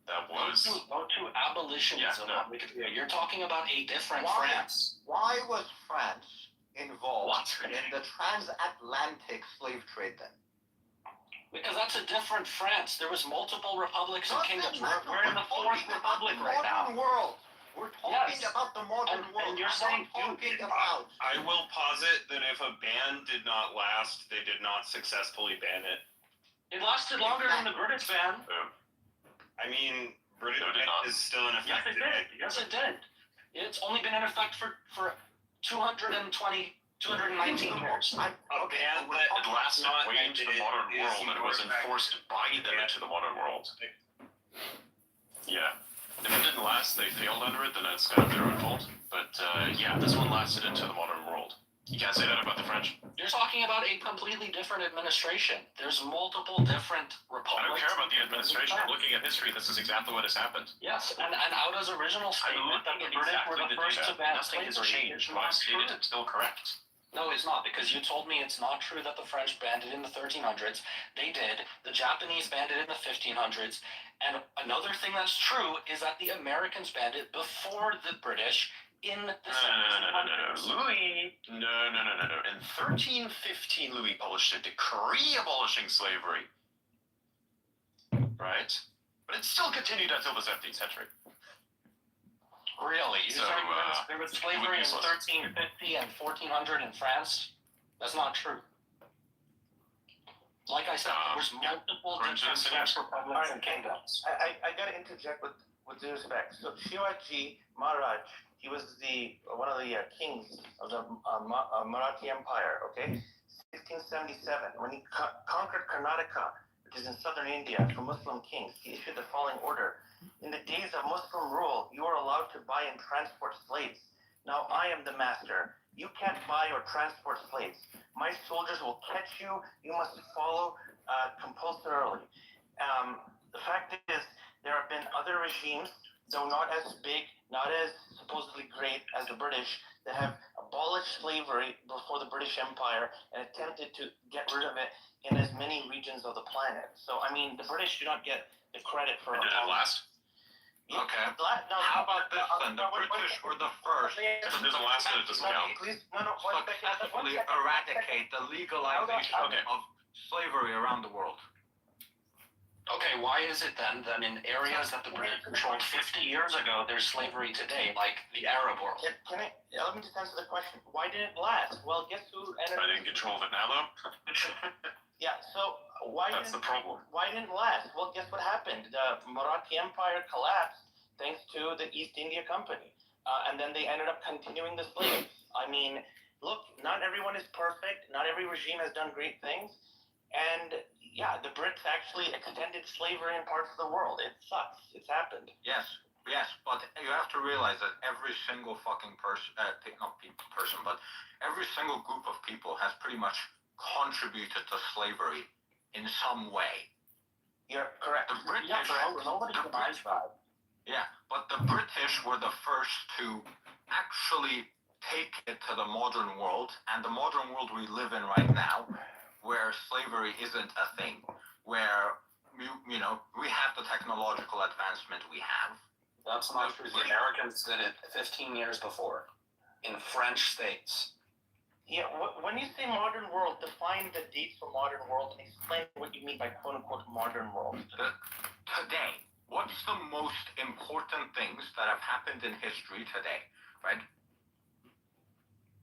That was go to abolitionism. Yeah, you're talking about a different France. Why was France involved in the transatlantic slave trade then? Because that's a different France. There was multiple republics and kingdoms. We're in the fourth republic right now. World. We're talking about the modern world. And you're saying, I will posit that if a ban did not last, they did not successfully ban it. It lasted longer than the British ban. I mean, British ban is still in effect. Yes, it did. It's only been in effect for 219 years. A ban that lasted way into the modern world, and it was enforced by them into the modern world. Yeah. If it didn't last, they failed under it, then that's kind of their own fault. But yeah, this one lasted into the modern world. You can't say that about the French. You're talking about a completely different administration. There's multiple different republics. I don't care about the administration. Looking at history, this is exactly what has happened. Yes, and Auda's original statement that the British were the first to ban slavery. Nothing has changed. What I've stated is still correct. No, it's not, because you told me it's not true that the French banned it in the 1300s. They did. The Japanese banned it in the 1500s. And another thing that's true is that the Americans banned it before the British in the 1700s. Louis, no. In 1315, Louis published a decree abolishing slavery. Right? But it still continued until the 17th century. Really? You're saying there was slavery in 1350 and 1400 in France? That's not true. Like I said, there was multiple different French republics and kingdoms. I gotta interject with due respect. So Shivaji Maharaj, he was one of the kings of the Marathi Empire. Okay, 1677, when he conquered Karnataka, which is in southern India, for Muslim kings, he issued the following order: in the days of Muslim rule, you are allowed to buy and transport slaves. Now I am the master. You can't buy or transport slaves. My soldiers will catch you. You must follow compulsorily. The fact is, there have been other regimes, though not as big, not as supposedly great as the British, that have abolished slavery before the British Empire and attempted to get rid of it in as many regions of the planet. So, I mean, the British do not get the credit for it. Did it last? Okay. How about this then? The British were the first If it doesn't last, then it doesn't count. successfully eradicate the legalization of slavery around the world. Okay, why is it then that in areas that the British controlled 50 years ago, there's slavery today, like the Arab world? Let me just answer the question. Why didn't it last? Well, guess who ended up... I didn't control it now, though. Yeah, so That's the problem. Why didn't it last? Well, guess what happened? The Marathi Empire collapsed thanks to the East India Company. And then they ended up continuing the slaves. I mean, look, not everyone is perfect. Not every regime has done great things. And yeah, the Brits actually extended slavery in parts of the world. It sucks. It's happened. Yes, but you have to realize that every single fucking person, but every single group of people has pretty much contributed to slavery in some way. You're correct. The British, nobody denies that. Yeah, but the British were the first to actually take it to the modern world, and the modern world we live in right now, where slavery isn't a thing, where we have the technological advancement we have. That's not true. The Americans did it 15 years before in French states. Yeah, when you say modern world, define the dates for modern world and explain what you mean by quote-unquote modern world. Today, what's the most important things that have happened in history today, right?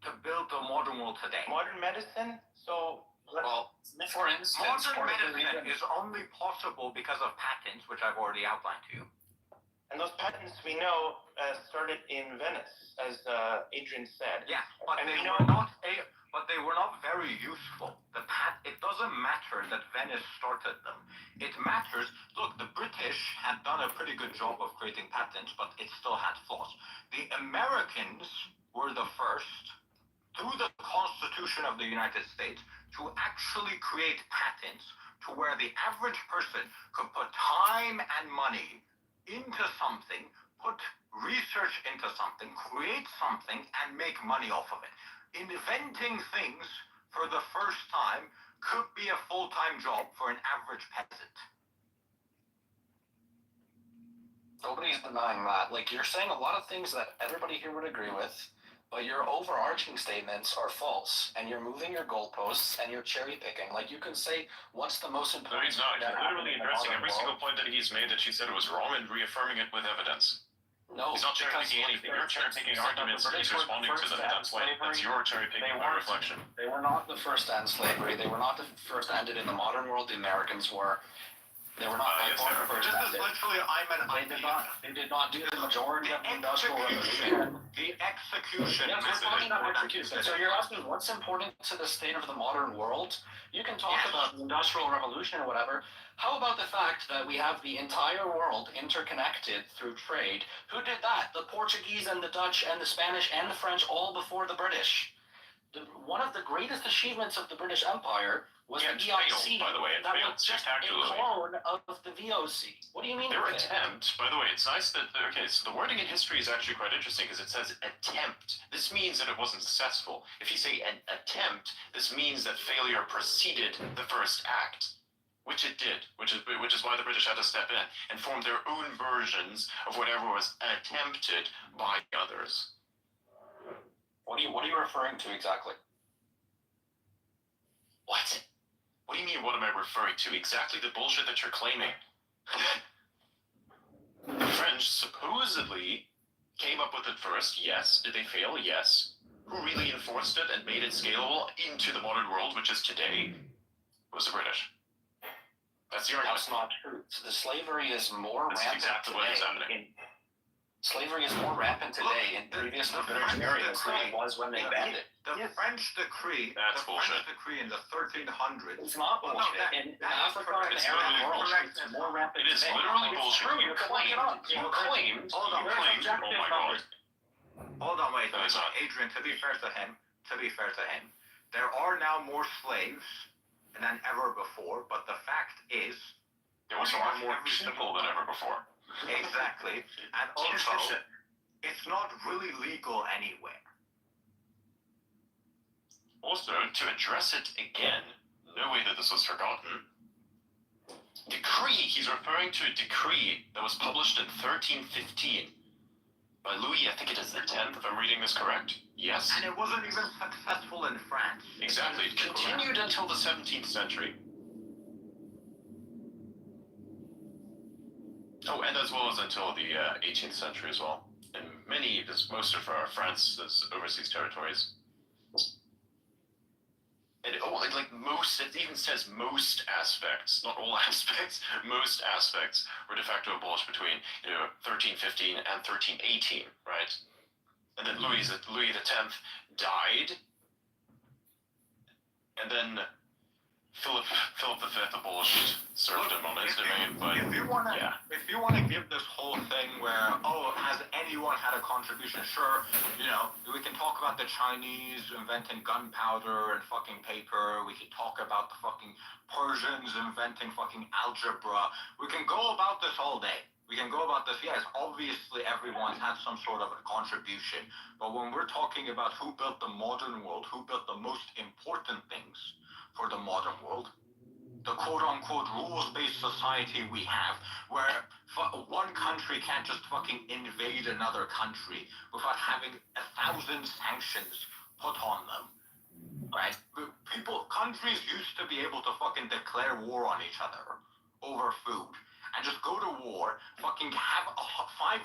To build the modern world today. Modern medicine? So, for instance, modern medicine is only possible because of patents, which I've already outlined to you. And those patents we know started in Venice, as Adrian said. Yeah, but they were not very useful. It doesn't matter that Venice started them. It matters. Look, the British had done a pretty good job of creating patents, but it still had flaws. The Americans were the first, through the Constitution of the United States, to actually create patents to where the average person could put time and money into something, put research into something, create something, and make money off of it. Inventing things for the first time could be a full-time job for an average peasant. Nobody's denying that. Like, you're saying a lot of things that everybody here would agree with, but your overarching statements are false, and you're moving your goalposts, and you're cherry picking. Like, you can say, what's the most important... No, he's not. He's literally addressing every single point that he's made that she said was wrong and reaffirming it with evidence. No, he's not cherry picking anything. You're cherry picking arguments, and he's responding to them. That's why that's your cherry picking by reflection. They were not the first to end slavery. They were not the first to end it in the modern world. The Americans were. They were not This is literally, They did not do the majority of the Industrial Revolution. The execution. Yeah, we're talking about execution. So you're asking what's important to the state of the modern world? You can talk about the Industrial Revolution or whatever. How about the fact that we have the entire world interconnected through trade? Who did that? The Portuguese and the Dutch and the Spanish and the French, all before the British. One of the greatest achievements of the British Empire was the EIC. By the way, it failed spectacularly. A clone of the VOC. What do you mean? Their attempt, by the way, it's nice that, so the wording in history is actually quite interesting because it says attempt. This means that it wasn't successful. If you say an attempt, this means that failure preceded the first act, which it did, which is why the British had to step in and form their own versions of whatever was attempted by others. What are you referring to exactly? What? What do you mean, what am I referring to? Exactly the bullshit that you're claiming. The French supposedly came up with it first, yes. Did they fail? Yes. Who really enforced it and made it scalable into the modern world, which is today? was the British. That's the argument. That's not true. So the slavery is more That's rampant exactly what is today. happening. Slavery is more rampant today in previous British areas than it was when they banned it. The French decree. That's bullshit. French decree in the 1300s. It's not bullshit. In Africa and the Arab world, it's more rampant It is today. literally bullshit. True, you claimed. You claimed. Hold on, Oh my god. Hold on, wait. That is not. Adrian, to be fair to him, there are now more slaves than ever before, but the fact is, There was a lot more people than ever before. exactly, and also, it's not really legal anywhere. Also, to address it again, no way that this was forgotten. Decree, he's referring to a decree that was published in 1315 by Louis, I think it is the 10th, if I'm reading this correct. Yes. And it wasn't even successful in France. Exactly, it continued until the 17th century. Oh, and as well as until the 18th century as well. And most of France's overseas territories. And like most, it even says most aspects, not all aspects, most aspects were de facto abolished between 1315 and 1318, right? And then Louis X died, and then Philip V abolished serfdom on his domain. But if you want to give this whole thing where, has anyone had a contribution? Sure, we can talk about the Chinese inventing gunpowder and fucking paper. We can talk about the fucking Persians inventing fucking algebra. We can go about this all day. We can go about this. Yes, obviously everyone's had some sort of a contribution. But when we're talking about who built the modern world, who built the most important things for the modern world, the quote-unquote rules-based society we have, where one country can't just fucking invade another country without having 1,000 sanctions put on them, right? Countries used to be able to fucking declare war on each other over food and just go to war, fucking have 500,000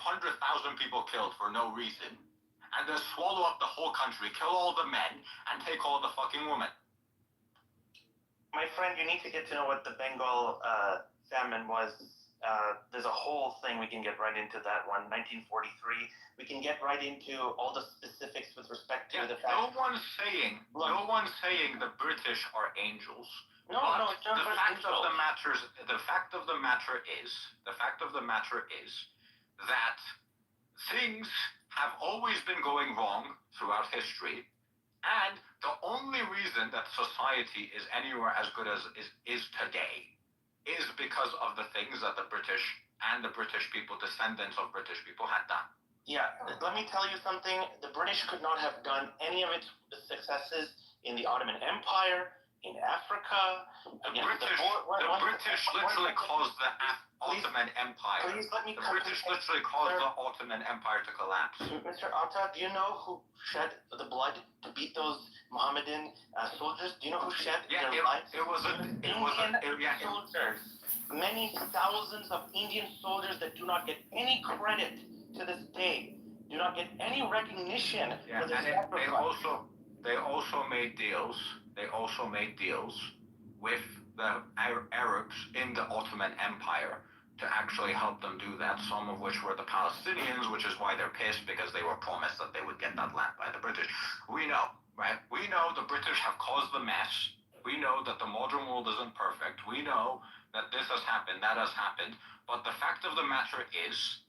people killed for no reason, and then swallow up the whole country, kill all the men, and take all the fucking women. My friend, you need to get to know what the Bengal famine was. There's a whole thing, we can get right into that one. 1943. We can get right into all the specifics with respect to the fact. No one's saying the British are angels. No, the fact of the matter is that things have always been going wrong throughout history. And the only reason that society is anywhere as good as is today is because of the things that the British and the British people, descendants of British people, had done. Yeah, let me tell you something. The British could not have done any of its successes in the Ottoman Empire, in Africa. The British literally caused the Ottoman Empire. Please let me The British literally caused the Ottoman Empire to collapse. Mr. Atta, do you know who shed the blood to beat those Mohammedan soldiers? Do you know who shed their lives? Indian soldiers. Many thousands of Indian soldiers that do not get any credit to this day, do not get any recognition for their sacrifice. They also made deals. They also made deals with the Arabs in the Ottoman Empire to actually help them do that, some of which were the Palestinians, which is why they're pissed, because they were promised that they would get that land by the British. We know, right? We know the British have caused the mess. We know that the modern world isn't perfect. We know that this has happened, that has happened. But the fact of the matter is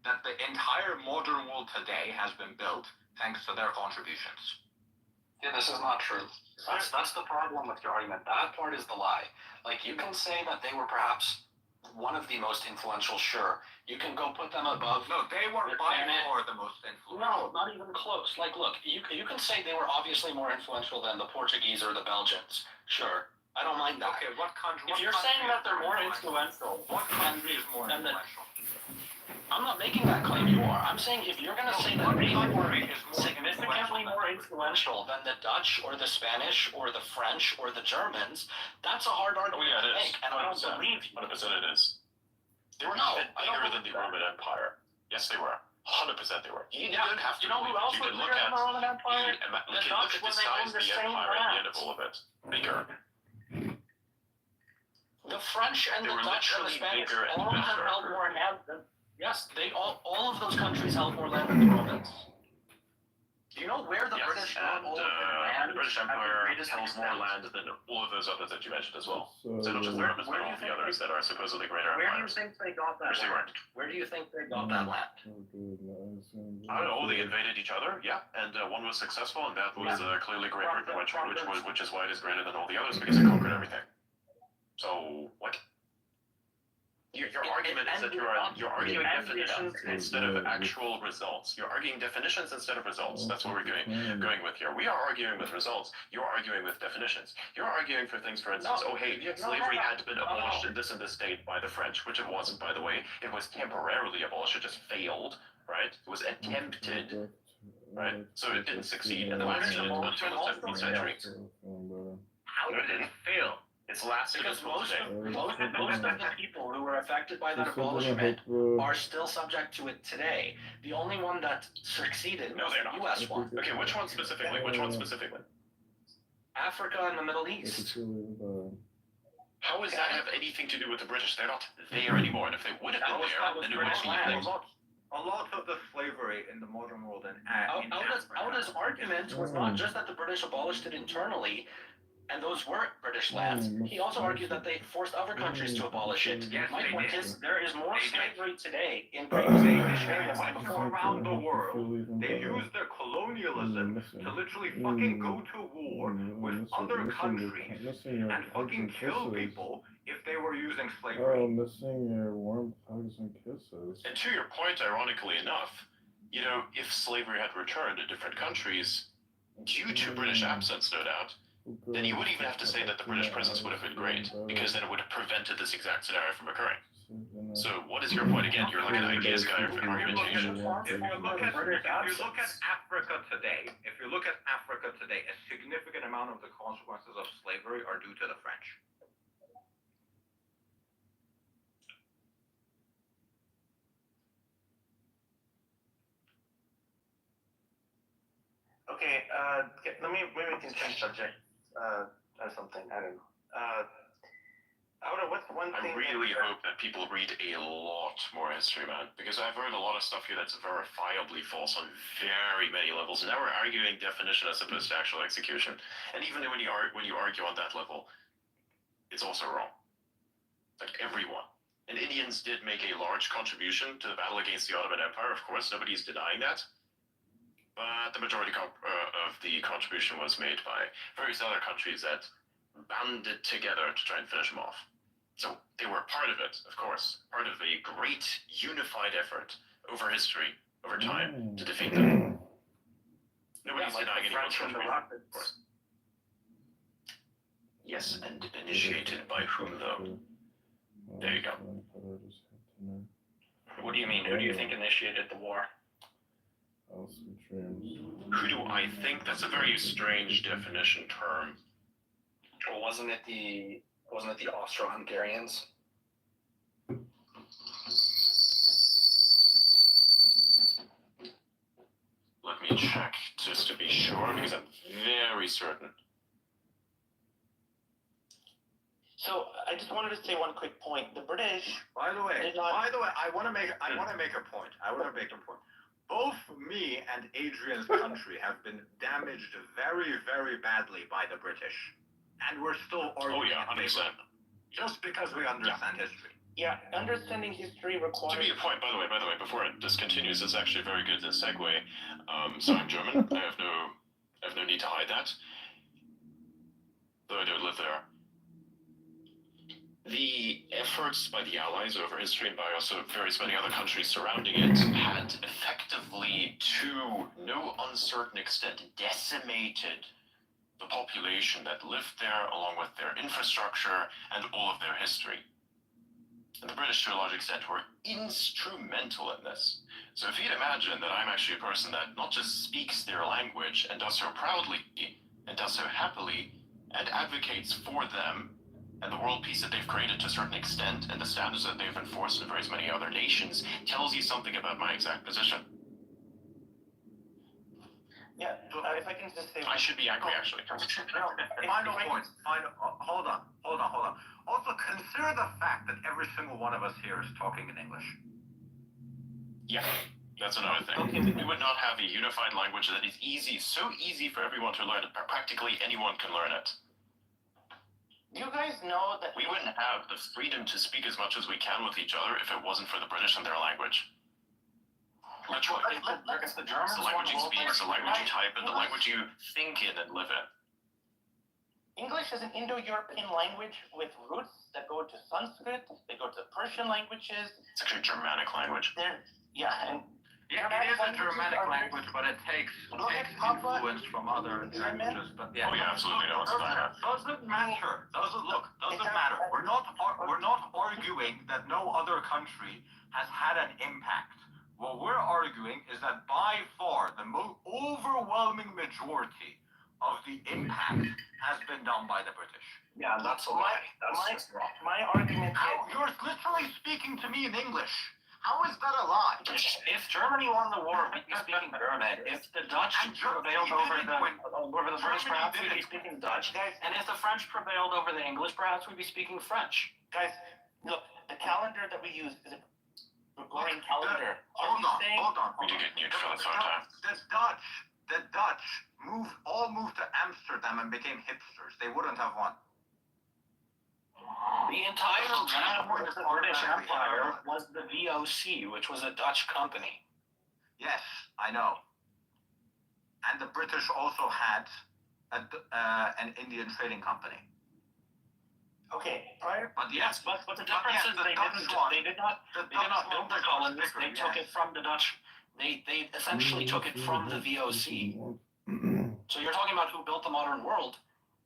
that the entire modern world today has been built thanks to their contributions. Yeah, this is not true. That's the problem with your argument. That part is the lie. Like, you can say that they were perhaps one of the most influential, sure. You can go put them above. No, they were by far the most influential. No, not even close. Like, look, you can say they were obviously more influential than the Portuguese or the Belgians. Sure. I don't mind that. Okay, what country? If you're saying that they're more influential, what country is more influential? I'm not making that claim, you are. I'm saying if you're going to say that they were significantly more influential than the Dutch or the Spanish or the French or the Germans, that's a hard argument to make, and I don't believe you. 100% it is. They were not even bigger than the Roman Empire. Yes, they were. 100% they were. You don't have to. You know who else was bigger than the Roman Empire? Look at the size of the empire at the end of all of it. Bigger. The French and the Dutch and the Spanish all have held more land than. Yes, they all of those countries held more land than the Romans. Do you know where the British got all of their land? The British Empire holds more land than all of those others that you mentioned as well. So not just the Romans, but all the others that are supposedly greater Where do you empires. think they got that land? Where do you think they got that land? I don't know. They invaded each other, yeah, and one was successful, and that was clearly Great Britain, which is why it is greater than all the others because it conquered everything. So what? Your argument is that you're arguing definitions instead of actual results. You're arguing definitions instead of results. That's what we're going with here. We are arguing with results. You're arguing with definitions. You're arguing for things, for instance, slavery had been abolished in this state by the French, which it wasn't, by the way. It was temporarily abolished. It just failed, right? It was attempted, right? So it didn't succeed, and it lasted until the 17th century. How did it fail? It's lasted because most of the people who were affected by that abolishment are still subject to it today. The only one that succeeded was the U.S. one. Okay, which one specifically? Africa and the Middle East. How does that have anything to do with the British? They're not there anymore, and if they would have been there, then it would have been a lot of the slavery in the modern world in Auda's argument was not just that the British abolished it internally, and those weren't British lands. He also argued that they forced other countries to abolish it. My point is, there is more slavery today in previous areas around the world. They use their colonialism to literally fucking go to war with other countries and fucking kill people if they were using slavery. Missing your warm hugs and kisses. And to your point, ironically enough, you know, if slavery had returned to different countries, due to British absence, no doubt, then you would even have to say that the British presence would have been great, because then it would have prevented this exact scenario from occurring. So what is your point again? You're like an ideas guy for argumentation. If you look at Africa today, a significant amount of the consequences of slavery are due to the French. Okay, let me maybe we can change subject or something. I don't know. What's one thing? I really hope that people read a lot more history, man, because I've heard a lot of stuff here that's verifiably false on very many levels. Now we're arguing definition as opposed to actual execution, and even when you argue on that level, it's also wrong. Like everyone. And Indians did make a large contribution to the battle against the Ottoman Empire. Of course, nobody's denying that. But the majority of the contribution was made by various other countries that banded together to try and finish them off. So they were part of it, of course, part of a great unified effort over history, over time, to defeat them. Nobody's denying anyone's contribution. Yes, and initiated by whom, though? There you go. What do you mean? Who do you think initiated the war? Who do I think? That's a very strange definition term. Well, wasn't it the Austro-Hungarians? Let me check just to be sure, because I'm very certain. So I just wanted to say one quick point. The British. By the way, I want to make a point. Both me and Adrian's country have been damaged very, very badly by the British, and we're still arguing. Oh yeah, 100%. Just because we understand history. Yeah, understanding history requires. To be a point, by the way, before this continues, it's actually very good to segue. So I'm German. I have no need to hide that, though I don't live there. The efforts by the Allies over history and by also various many other countries surrounding it had effectively, to no uncertain extent, decimated the population that lived there, along with their infrastructure and all of their history. And the British, to a large extent, were instrumental in this. So if you'd imagine that I'm actually a person that not just speaks their language and does so proudly and does so happily and advocates for them and the world peace that they've created to a certain extent and the standards that they've enforced in various many other nations, tells you something about my exact position. Yeah, if I can just say... I should be angry, actually. Final point. Hold on. Also, consider the fact that every single one of us here is talking in English. Yeah, that's another thing. We would not have a unified language that is so easy for everyone to learn. Practically anyone can learn it. Do you guys know that we wouldn't have the freedom to speak as much as we can with each other if it wasn't for the British and their language. Literally, it's the Germans. It's the language you speak, it's the language you type, and the language you think in and live in. English is an Indo-European language with roots that go to Sanskrit, they go to Persian languages. It's actually a Germanic language. And it is a Germanic language, but it takes influence from other languages. But yeah. Oh yeah, absolutely. No, it's not. Doesn't matter. Doesn't matter. We're not arguing that no other country has had an impact. What we're arguing is that by far the overwhelming majority of the impact has been done by the British. Yeah, that's a lie. That's just wrong. My argument is... You're literally speaking to me in English. How is that a lie? If Germany won the war, we'd be speaking German. If the Dutch prevailed over the British, perhaps we'd be speaking Dutch. And if the French prevailed over the English, perhaps we'd be speaking French. Guys, look, the calendar that we use is a Gregorian calendar. Hold on. We do get nuked for the phone time. The Dutch all moved to Amsterdam and became hipsters. They wouldn't have won. The entire land of the British Empire was the VOC, which was a Dutch company. Yes, I know. And the British also had an Indian trading company. Okay, but the difference is they did not build the colonies. They took it from the Dutch. They essentially took it from the VOC. So you're talking about who built the modern world.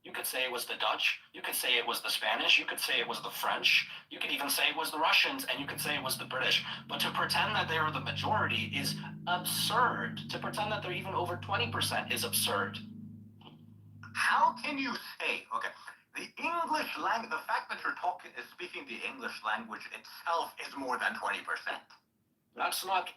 You could say it was the Dutch, you could say it was the Spanish, you could say it was the French, you could even say it was the Russians, and you could say it was the British. But to pretend that they are the majority is absurd. To pretend that they're even over 20% is absurd. How can you say, the English language, the fact that you're speaking the English language itself is more than 20%. That's not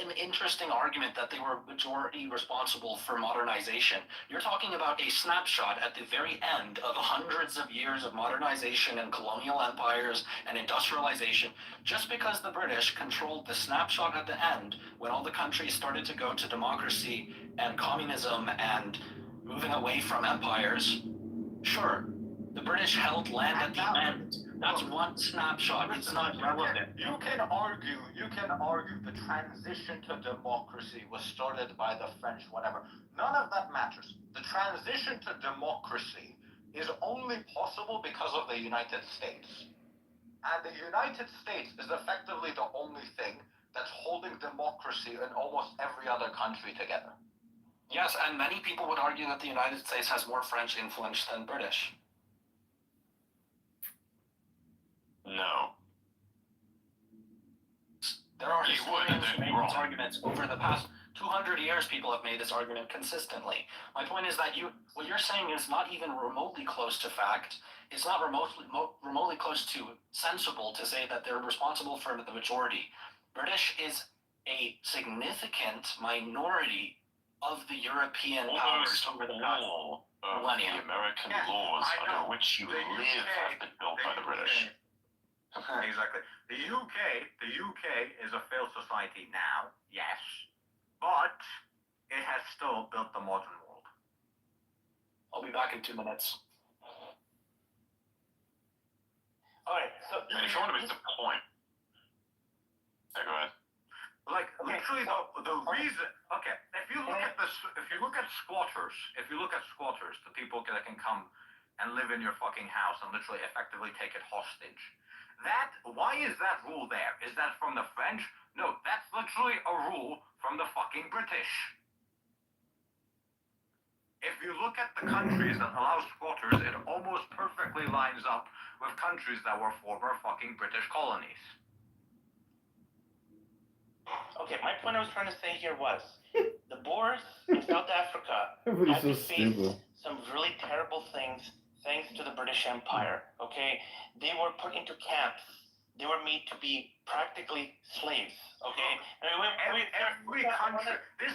an interesting argument that they were majority responsible for modernization. You're talking about a snapshot at the very end of hundreds of years of modernization and colonial empires and industrialization. Just because the British controlled the snapshot at the end, when all the countries started to go to democracy and communism and moving away from empires, sure, the British held land at the end. That's one snapshot. It's not relevant. You can argue the transition to democracy was started by the French, whatever. None of that matters. The transition to democracy is only possible because of the United States. And the United States is effectively the only thing that's holding democracy in almost every other country together. Yes, and many people would argue that the United States has more French influence than British. No. There are historians who make these arguments. Over the past 200 years, people have made this argument consistently. My point is that what you're saying is not even remotely close to fact. It's not remotely close to sensible to say that they're responsible for the majority. British is a significant minority of the European powers over the past millennium. The American laws under which you live have been built by the British. Exactly. The UK is a failed society now, yes, but it has still built the modern world. I'll be back in 2 minutes. Alright, so if you want to make the point. Yeah, go ahead. Literally the reason if you look at squatters, the people that can come and live in your fucking house and literally effectively take it hostage. Why is that rule there? Is that from the French? No, that's literally a rule from the fucking British. If you look at the countries that allow squatters, it almost perfectly lines up with countries that were former fucking British colonies. Okay, my point I was trying to say here was, the Boers in South Africa had to face some really terrible things thanks to the British Empire, okay? They were put into camps they were made to be practically slaves. Okay, every country. This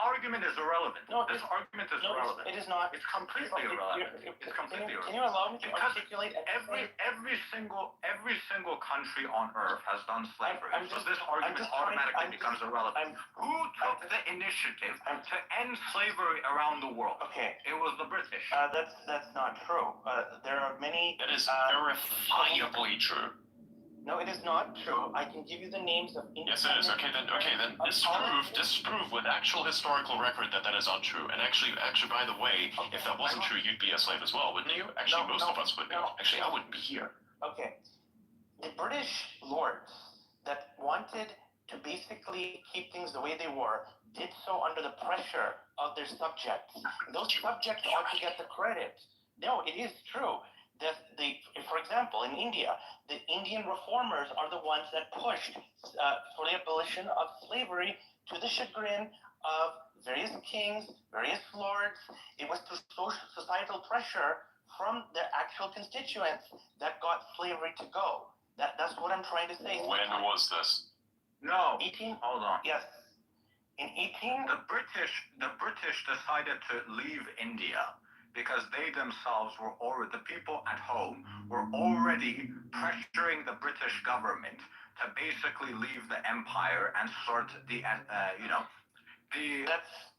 argument is irrelevant. No, this argument is irrelevant. It is not. It's completely irrelevant. It's completely irrelevant. Can you allow me to Because articulate every single country on earth has done slavery. So this argument automatically becomes irrelevant. Who took the initiative to end slavery around the world? Okay, it was the British. That's not true. There are many. That is verifiably true. No, it is not true. I can give you the names of. Yes, it is. Okay, then disprove with actual historical record that is untrue. And actually, by the way, if that wasn't true, you'd be a slave as well, wouldn't you? Actually, most of us would be. Actually, I wouldn't be here. Okay, the British lords that wanted to basically keep things the way they were did so under the pressure of their subjects. Those subjects ought to get the credit. No, it is true. For example, in India, the Indian reformers are the ones that pushed for the abolition of slavery to the chagrin of various kings, various lords. It was through societal pressure from their actual constituents that got slavery to go. That's what I'm trying to say. When was this? No. 18. Hold on. Yes. In 18. The British decided to leave India because they themselves were already, the people at home were already pressuring the British government to basically leave the empire and start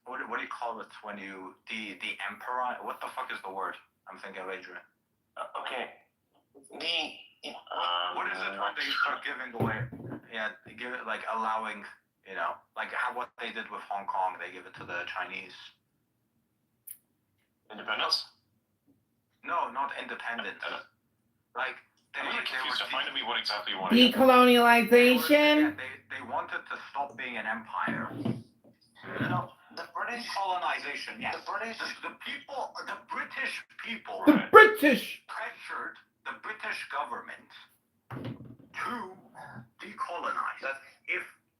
what do you call it when you, the emperor, what the fuck is the word? I'm thinking of Adrian. Okay. What is it when they start giving away, allowing, what they did with Hong Kong, they give it to the Chinese. Independence? No, not independence. I'm really confused. Define to me what exactly you want. Decolonialization? They wanted to stop being an empire. No, the British colonization. Yes. The British people. The British pressured the British government to decolonize.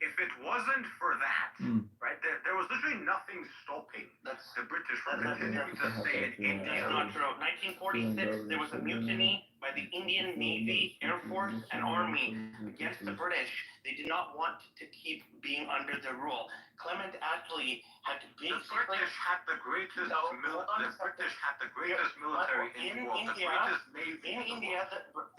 If it wasn't for that, right, there was literally nothing stopping the British from continuing to stay in India. That's not true. 1946, there was a mutiny by the Indian Navy, Air Force, and Army against the British. They did not want to keep being under their rule. Clement Attlee had to basically... The British had the greatest military in the world, the greatest navy. In India,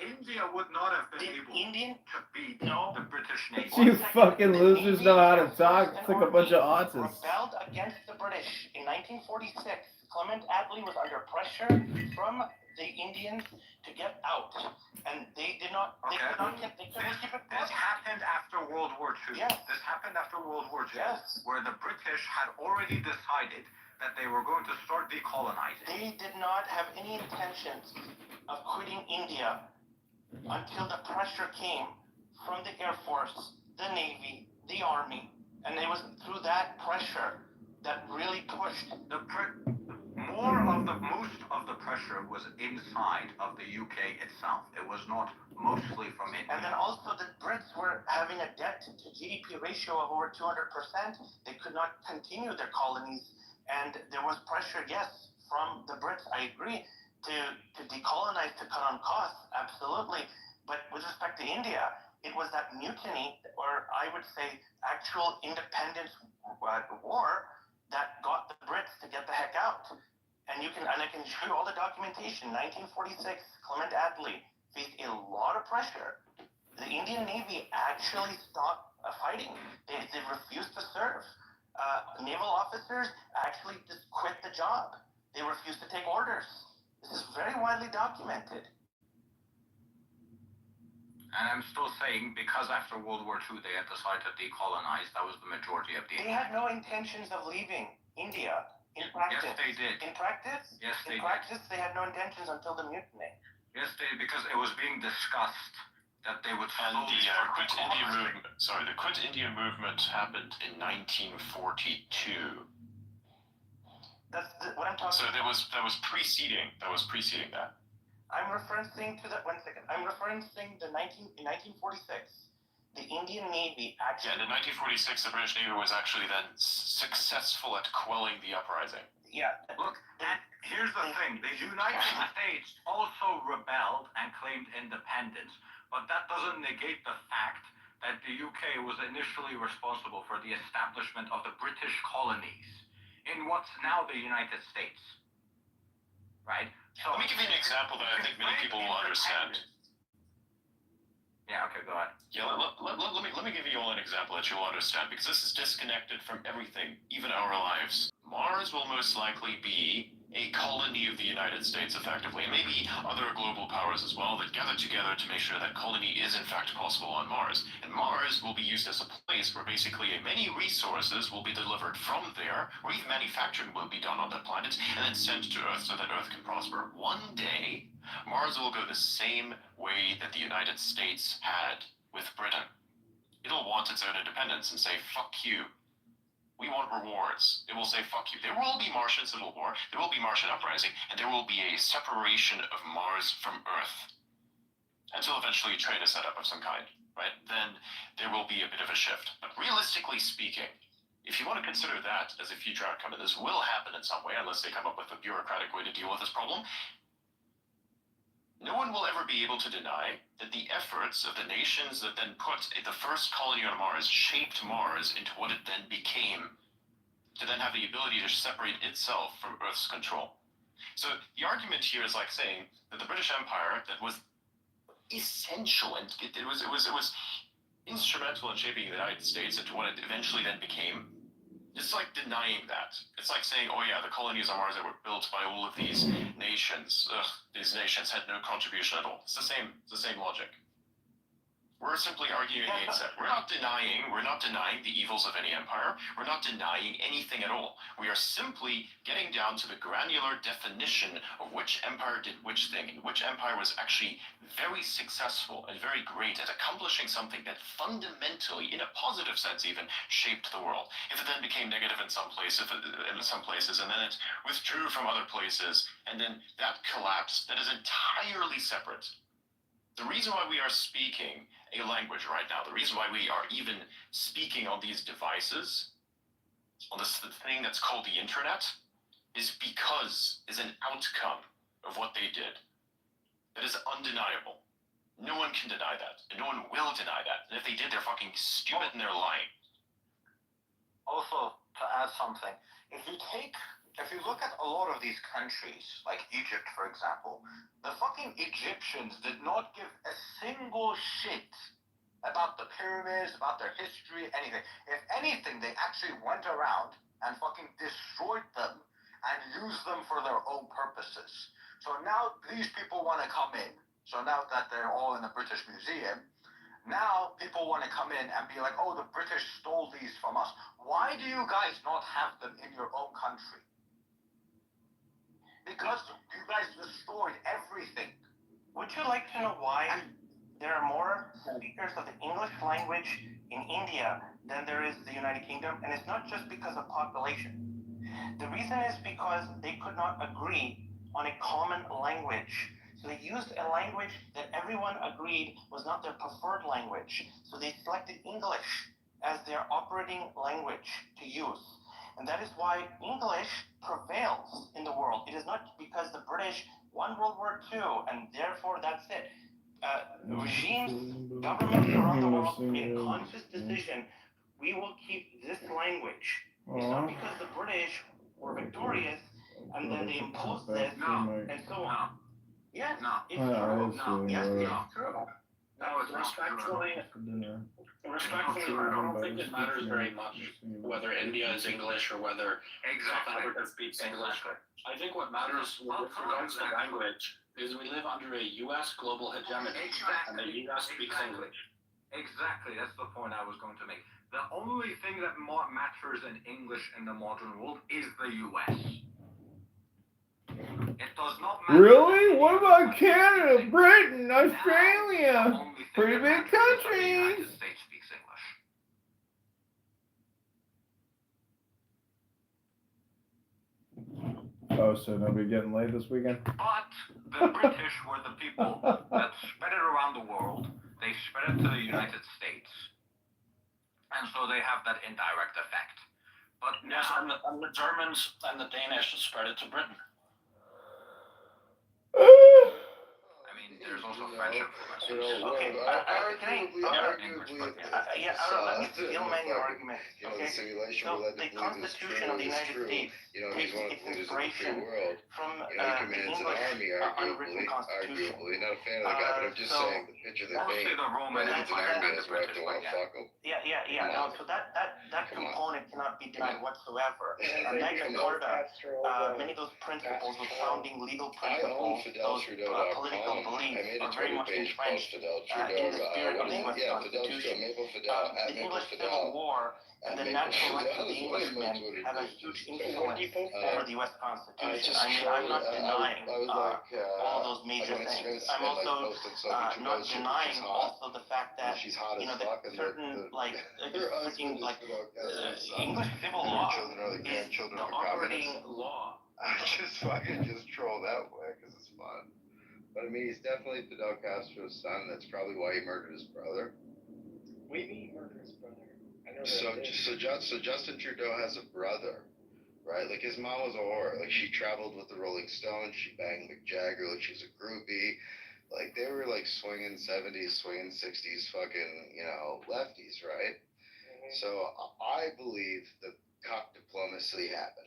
India would not have been able to beat the British Navy. You fucking losers know how to talk. It's like a bunch of autists. Rebelled against the British in 1946. Clement Attlee was under pressure from the Indians to get out, and they did not. They could not keep it. This happened after World War II. Yes. This happened after World War II, yes. Where the British had already decided that they were going to start decolonizing. They did not have any intentions of quitting India until the pressure came from the Air Force, the Navy, the Army, and it was through that pressure that really pushed most of the pressure was inside of the UK itself. It was not mostly from India. And then also the Brits were having a debt to GDP ratio of over 200%. They could not continue their colonies, and there was pressure, yes, from the Brits, I agree, to decolonize, to cut on costs, absolutely. But with respect to India, it was that mutiny, or I would say actual independence war, that got the Brits to get the heck out. And I can show you all the documentation. 1946, Clement Attlee faced a lot of pressure. The Indian Navy actually stopped fighting. They refused to serve. Naval officers actually just quit the job. They refused to take orders. This is very widely documented. And I'm still saying, because after World War II they had decided to decolonize, that was the majority of the... They had no intentions of leaving India. In practice. Yes, they did. In practice? Yes, they did. In practice, they had no intentions until the mutiny. Yes, because it was being discussed that they would... And the Quit India movement, the Quit India movement happened in 1942. That's what I'm talking about. So that was preceding that. I'm referencing to one second. I'm referencing in 1946. The Indian Navy actually... Yeah, in 1946, the British Navy was actually then successful at quelling the uprising. Yeah. Look, here's the thing. The United States also rebelled and claimed independence but that doesn't negate the fact that the UK was initially responsible for the establishment of the British colonies in what's now the United States. Right? So Let me give you an example that I think many people will understand. Yeah, okay, go ahead. Yeah, let me give you all an example that you'll understand, because this is disconnected from everything, even our lives. Mars will most likely be a colony of the United States, effectively, and maybe other global powers as well that gather together to make sure that colony is in fact possible on Mars. And Mars will be used as a place where basically many resources will be delivered from there, or even manufacturing will be done on that planet, and then sent to Earth so that Earth can prosper. One day, Mars will go the same way that the United States had with Britain. It'll want its own independence and say, fuck you. We want rewards. It will say, fuck you. There will be Martian civil war, there will be Martian uprising, and there will be a separation of Mars from Earth. Until eventually trade is set up of some kind, right? Then there will be a bit of a shift. But realistically speaking, if you want to consider that as a future outcome, and this will happen in some way, unless they come up with a bureaucratic way to deal with this problem, no one will ever be able to deny that the efforts of the nations that then put the first colony on Mars shaped Mars into what it then became, to then have the ability to separate itself from Earth's control. So the argument here is like saying that the British Empire, that was essential and it was instrumental in shaping the United States into what it eventually then became. It's like denying that. It's like saying, oh yeah, the colonies on Mars that were built by all of these nations, these nations had no contribution at all. It's the same logic. We're simply arguing against that. We're not denying the evils of any empire. We're not denying anything at all. We are simply getting down to the granular definition of which empire did which thing, and which empire was actually very successful and very great at accomplishing something that fundamentally, in a positive sense even, shaped the world. If it then became negative in some places, and then it withdrew from other places, and then that collapsed, that is entirely separate. The reason why we are speaking a language right now, the reason why we are even speaking on these devices, on this thing that's called the internet, is because is an outcome of what they did. That is undeniable. No one can deny that, and no one will deny that. And if they did, they're fucking stupid and they're lying. Also, to add something, if you look at a lot of these countries, like Egypt, for example, the fucking Egyptians did not give a single shit about the pyramids, about their history, anything. If anything, they actually went around and fucking destroyed them and used them for their own purposes. So now these people want to come in. So now that they're all in the British Museum, now people want to come in and be like, oh, the British stole these from us. Why do you guys not have them in your own country? Because you guys destroyed everything. Would you like to know why there are more speakers of the English language in India than there is the United Kingdom? And it's not just because of population. The reason is because they could not agree on a common language. So they used a language that everyone agreed was not their preferred language. So they selected English as their operating language to use. And that is why English prevails in the world. It is not because the British won World War II and therefore that's it. Regimes, governments around the world made a conscious decision, we will keep this language. It's not because the British were victorious and then they imposed this and so on. Yes, it's true. Yes, it's true. No, respectfully, I don't think it matters very much whether India is English or whether South Africa speaks English. I think what matters with regards to language is we live under a U.S. global hegemony, and the U.S. speaks English. Exactly, that's the point I was going to make. The only thing that matters in English in the modern world is the U.S. It does not matter. Really? What about Canada, Britain, Australia? Pretty big countries. States speaks English. Oh, so nobody getting laid this weekend? But the British were the people that spread it around the world. They spread it to the United States. And so they have that indirect effect. But yes, and the Germans and the Danish spread it to Britain. I mean, there's also friendship for You know, Okay, arguably, let me steel man your argument. you know, Okay, the simulation so we're led the to believe is Constitution of the true is United true. States You know, he's takes one of its the leaders of the free inspiration world. from You know, he the commands an English army, unwritten arguably. Constitution. Not a fan of the guy, but I'm just So saying the picture they Mostly paint. the Roman It's an Empire army and has the right British, to but want to yeah. fuck him. No, so that Come on. component cannot be denied whatsoever. And Magna Come on. Carta, many of those principles, those founding legal I own principles, those political FidelTrudeau.com. I beliefs made a are very Twitter much page called entrenched Fidel in Trudeau. the spirit of What the is U.S. it? Yeah, Fidel Trudeau, Constitution. Maple Fidel, at The Maple English Fidel. Civil War and the natural rights of the That's one of my Englishmen Twitter have a pages. huge So, influence over the U.S. Constitution. just I mean, I'm not trolled. denying I was like, all those major like on things. Instagram, I'm also posted something not Trudeau said that denying she's hot. also the fact that She's hot as that fuck, and certain her husband is Fidel Castro's son. English civil And her law children are the is grandchildren the of a operating communist. law. I just troll that way because it's fun. But I mean, he's definitely Fidel Castro's son. That's probably why he murdered his brother. What do you mean he murdered his brother? I know So Justin Trudeau has a brother, right? Like his mom was a whore. Like she traveled with the Rolling Stones. She banged Mick Jagger. Like she's a groupie. Like they were like swinging 70s, swinging 60s, fucking, you know, lefties, right? So I believe that cock diplomacy happened.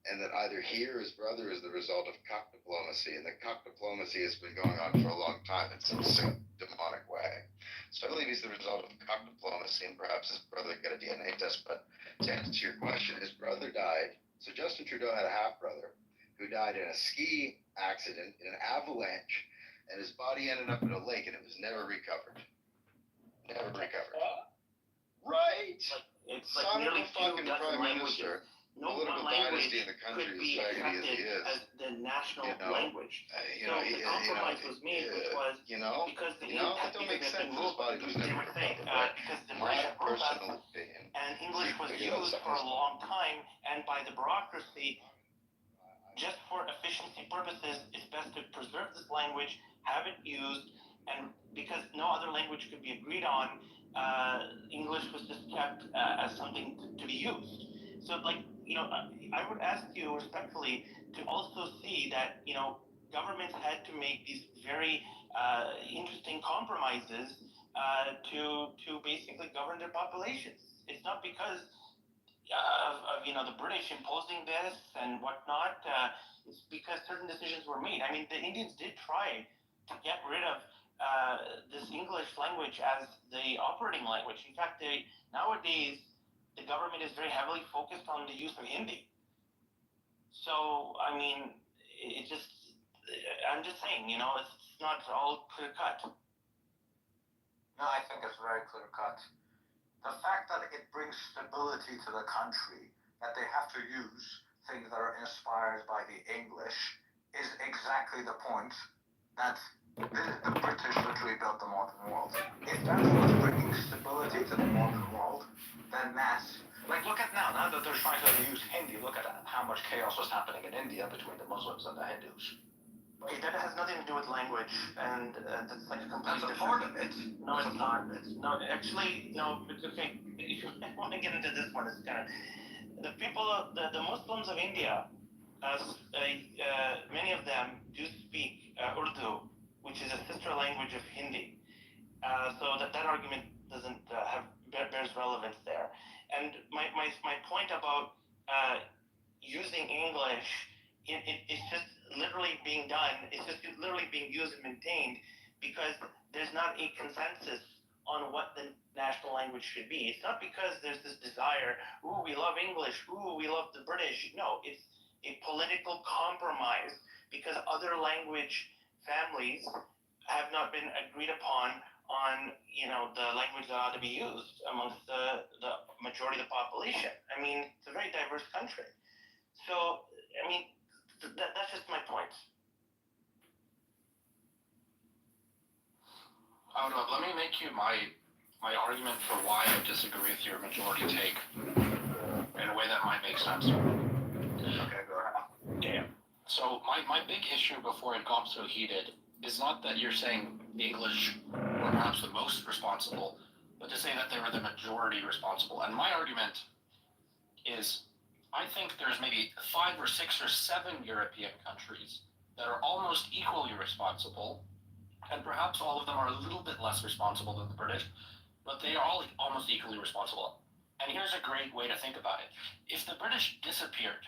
And that either he or his brother is the result of cock diplomacy, and that cock diplomacy has been going on for a long time in some sick, demonic way. So I believe he's the result of cock diplomacy, and perhaps his brother got a DNA test. But to answer your question, his brother died. So Justin Trudeau had a half-brother who died in a ski accident, in an avalanche, and his body ended up in a lake, and it was never recovered. Never recovered. Right? It's Son like of nearly a fucking 2 dozen prime languages. minister. No Political one language dynasty in the country could is be faggoty as accepted he is. as the national You know, language. You So know, the compromise was made, which was because the that don't make sense. His body was they never were saying recovered. because the My British ruled us personal opinion. and English was used for a long time, and by the bureaucracy, just for efficiency purposes, it's best to preserve this language, have it used, and because no other language could be agreed on, English was just kept as something to be used. So, like, you know, I would ask you respectfully to also see that, you know, governments had to make these very interesting compromises to basically govern their populations. It's not because of you know, the British imposing this and whatnot. It's because certain decisions were made. I mean, the Indians did try to get rid of this English language as the operating language. In fact, nowadays the government is very heavily focused on the use of Hindi. So, I mean, I'm just saying, you know, it's not all clear cut. No, I think it's very clear cut. The fact that it brings stability to the country, that they have to use things that are inspired by the English, is exactly the point that the British literally built the modern world. If that's what's bringing stability to the modern world, then that's... Like, look at now that they're trying to use Hindi, look at how much chaos was happening in India between the Muslims and the Hindus. Okay, that has nothing to do with language, and that's like a completely That's a different... part of it. No, it's not. No, actually, no, it's okay. If you want to get into this one, it's kind of... The people, the Muslims of India, many of them do speak Urdu, which is a sister language of Hindi. So that argument doesn't bears relevance there. And my point about using English, it's just literally being done, it's just literally being used and maintained because there's not a consensus on what the national language should be. It's not because there's this desire, ooh, we love English, ooh, we love the British. No, it's a political compromise because other language families have not been agreed upon on, you know, the language that ought to be used amongst the majority of the population. I mean, it's a very diverse country. So, I mean, that's just my point. Let me make you my argument for why I disagree with your majority take in a way that might make sense. Okay, go ahead. Yeah. So my big issue before it got so heated is not that you're saying the English were perhaps the most responsible, but to say that they were the majority responsible. And my argument is, I think there's maybe 5 or 6 or 7 European countries that are almost equally responsible and perhaps all of them are a little bit less responsible than the British, but they are all almost equally responsible. And here's a great way to think about it. If the British disappeared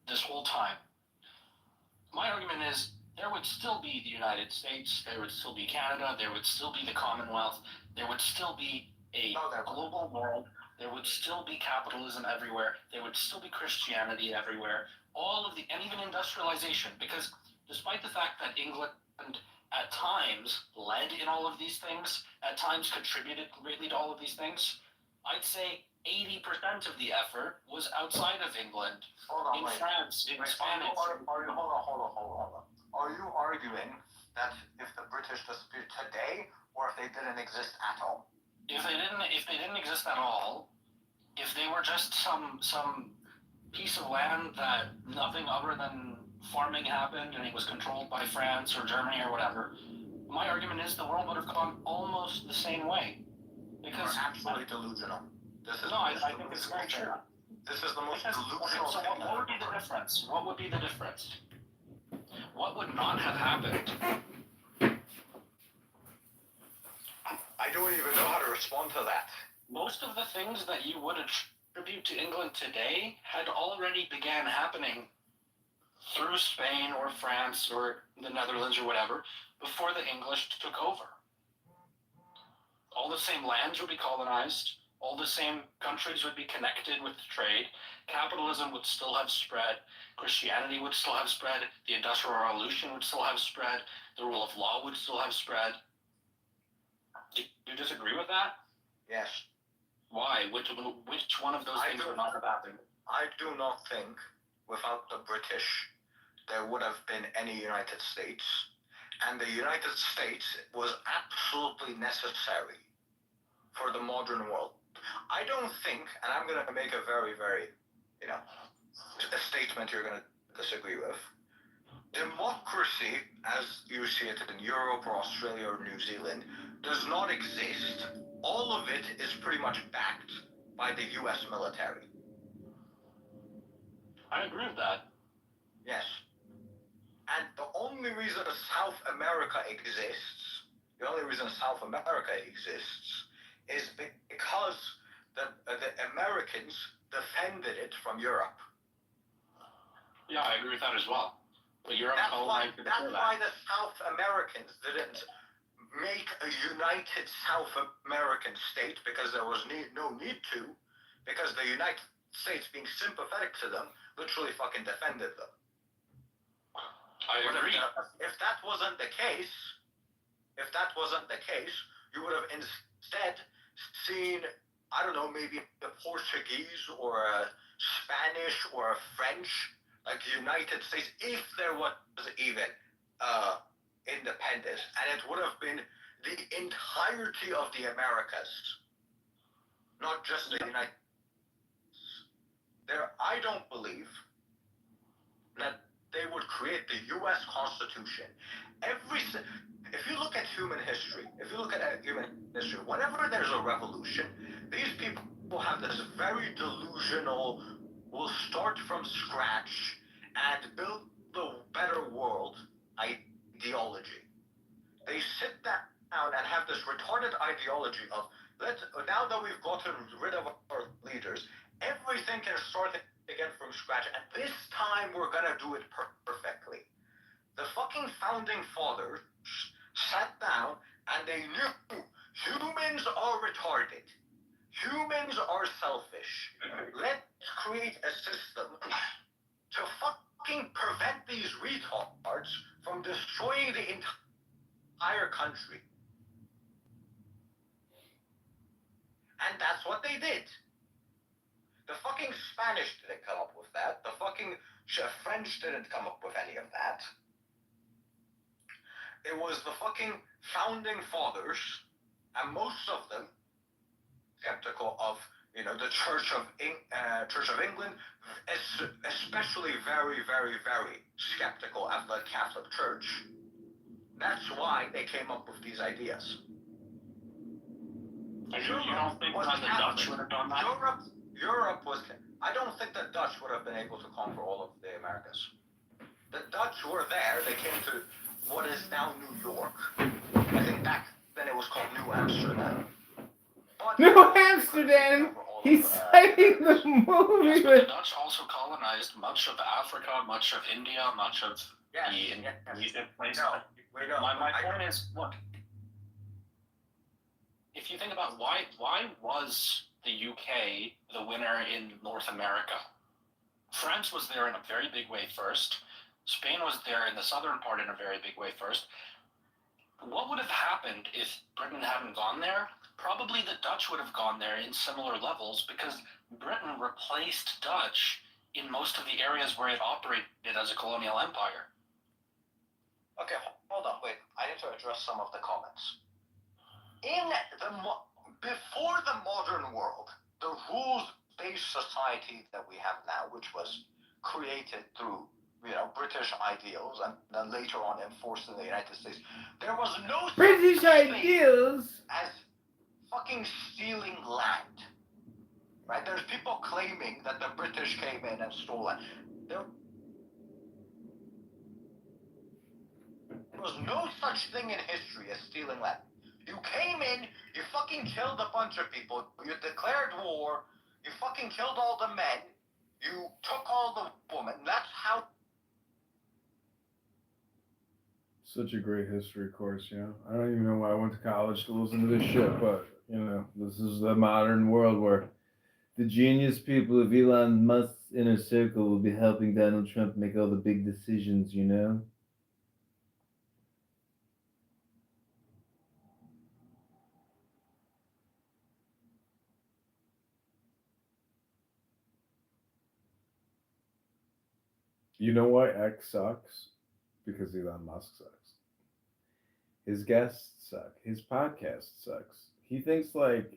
this whole time, my argument is there would still be the United States, there would still be Canada, there would still be the Commonwealth, there would still be a global world, there would still be capitalism everywhere, there would still be Christianity everywhere, and even industrialization, because despite the fact that England at times led in all of these things, at times contributed greatly to all of these things, I'd say 80% of the effort was outside of England, in France, in Spanish. Hold on. Are you arguing that if the British disappeared today, or if they didn't exist at all? If they didn't exist at all, if they were just some piece of land that nothing other than farming happened and it was controlled by France or Germany or whatever, my argument is the world would have gone almost the same way. Because you're absolutely delusional. I think it's very true. This is the most delusional so thing. What would be the difference? What would be the difference? What would not have happened? I don't even know how to respond to that. Most of the things that you would attribute to England today had already began happening through Spain or France or the Netherlands or whatever before the English took over. All the same lands would be colonized, all the same countries would be connected with trade, capitalism would still have spread, Christianity would still have spread, the Industrial Revolution would still have spread, the rule of law would still have spread. Do you disagree with that? Yes. Why? Which one of those things would not have happened? I do not think without the British there would have been any United States, and the United States was absolutely necessary for the modern world. I don't think, and I'm going to make a very, very, a statement you're going to disagree with. Democracy, as you see it in Europe or Australia or New Zealand, does not exist. All of it is pretty much backed by the US military. I agree with that. Yes. And the only reason South America exists is because the Americans defended it from Europe. Yeah, I agree with that as well. But Europe that's why the South Americans didn't make a united South American state, because there was no need to, because the United States, being sympathetic to them, literally fucking defended them. I agree. If that wasn't the case, you would have instead seen, I don't know, maybe a Portuguese or a Spanish or a French, like the United States, if there was even independence, and it would have been the entirety of the Americas, not just the United States. I don't believe that they would create the U.S. Constitution. If you look at human history, whenever there's a revolution, these people have this very delusional, we'll start from scratch and build the better world ideology. They sit down and have this retarded ideology of, now that we've gotten rid of our leaders, everything can start again from scratch, and this time we're gonna do it perfectly. The fucking founding fathers sat down and they knew humans are retarded. Humans are selfish. Let's create a system to fucking prevent these retards from destroying the entire country. And that's what they did. The fucking Spanish didn't come up with that. The fucking French didn't come up with any of that. It was the fucking founding fathers, and most of them skeptical of, the Church of England, especially very, very, very skeptical of the Catholic Church. That's why they came up with these ideas. You don't think that the Dutch would have done that? Europe was. I don't think the Dutch would have been able to conquer all of the Americas. The Dutch were there. They came to what is now New York. I think back then it was called New Amsterdam. But New Amsterdam. He's citing the movie. Yes, but the Dutch also colonized much of Africa, much of India, much of My point is, look, if you think about why was the UK the winner in North America? France was there in a very big way first. Spain was there in the southern part in a very big way first. What would have happened if Britain hadn't gone there? Probably the Dutch would have gone there in similar levels because Britain replaced Dutch in most of the areas where it operated as a colonial empire. Okay, hold on, wait. I need to address some of the comments. Before the modern world, the rules-based society that we have now, which was created through, British ideals and then later on enforced in the United States, there was no British ideals as fucking stealing land. Right? There's people claiming that the British came in and stole land. There was no such thing in history as stealing land. You came in, you fucking killed a bunch of people, you declared war, you fucking killed all the men, you took all the women. That's how. Such a great history course, I don't even know why I went to college to listen to this shit, but, this is the modern world where the genius people of Elon Musk's inner circle will be helping Donald Trump make all the big decisions, You know why X sucks? Because Elon Musk sucks. His guests suck. His podcast sucks. He thinks like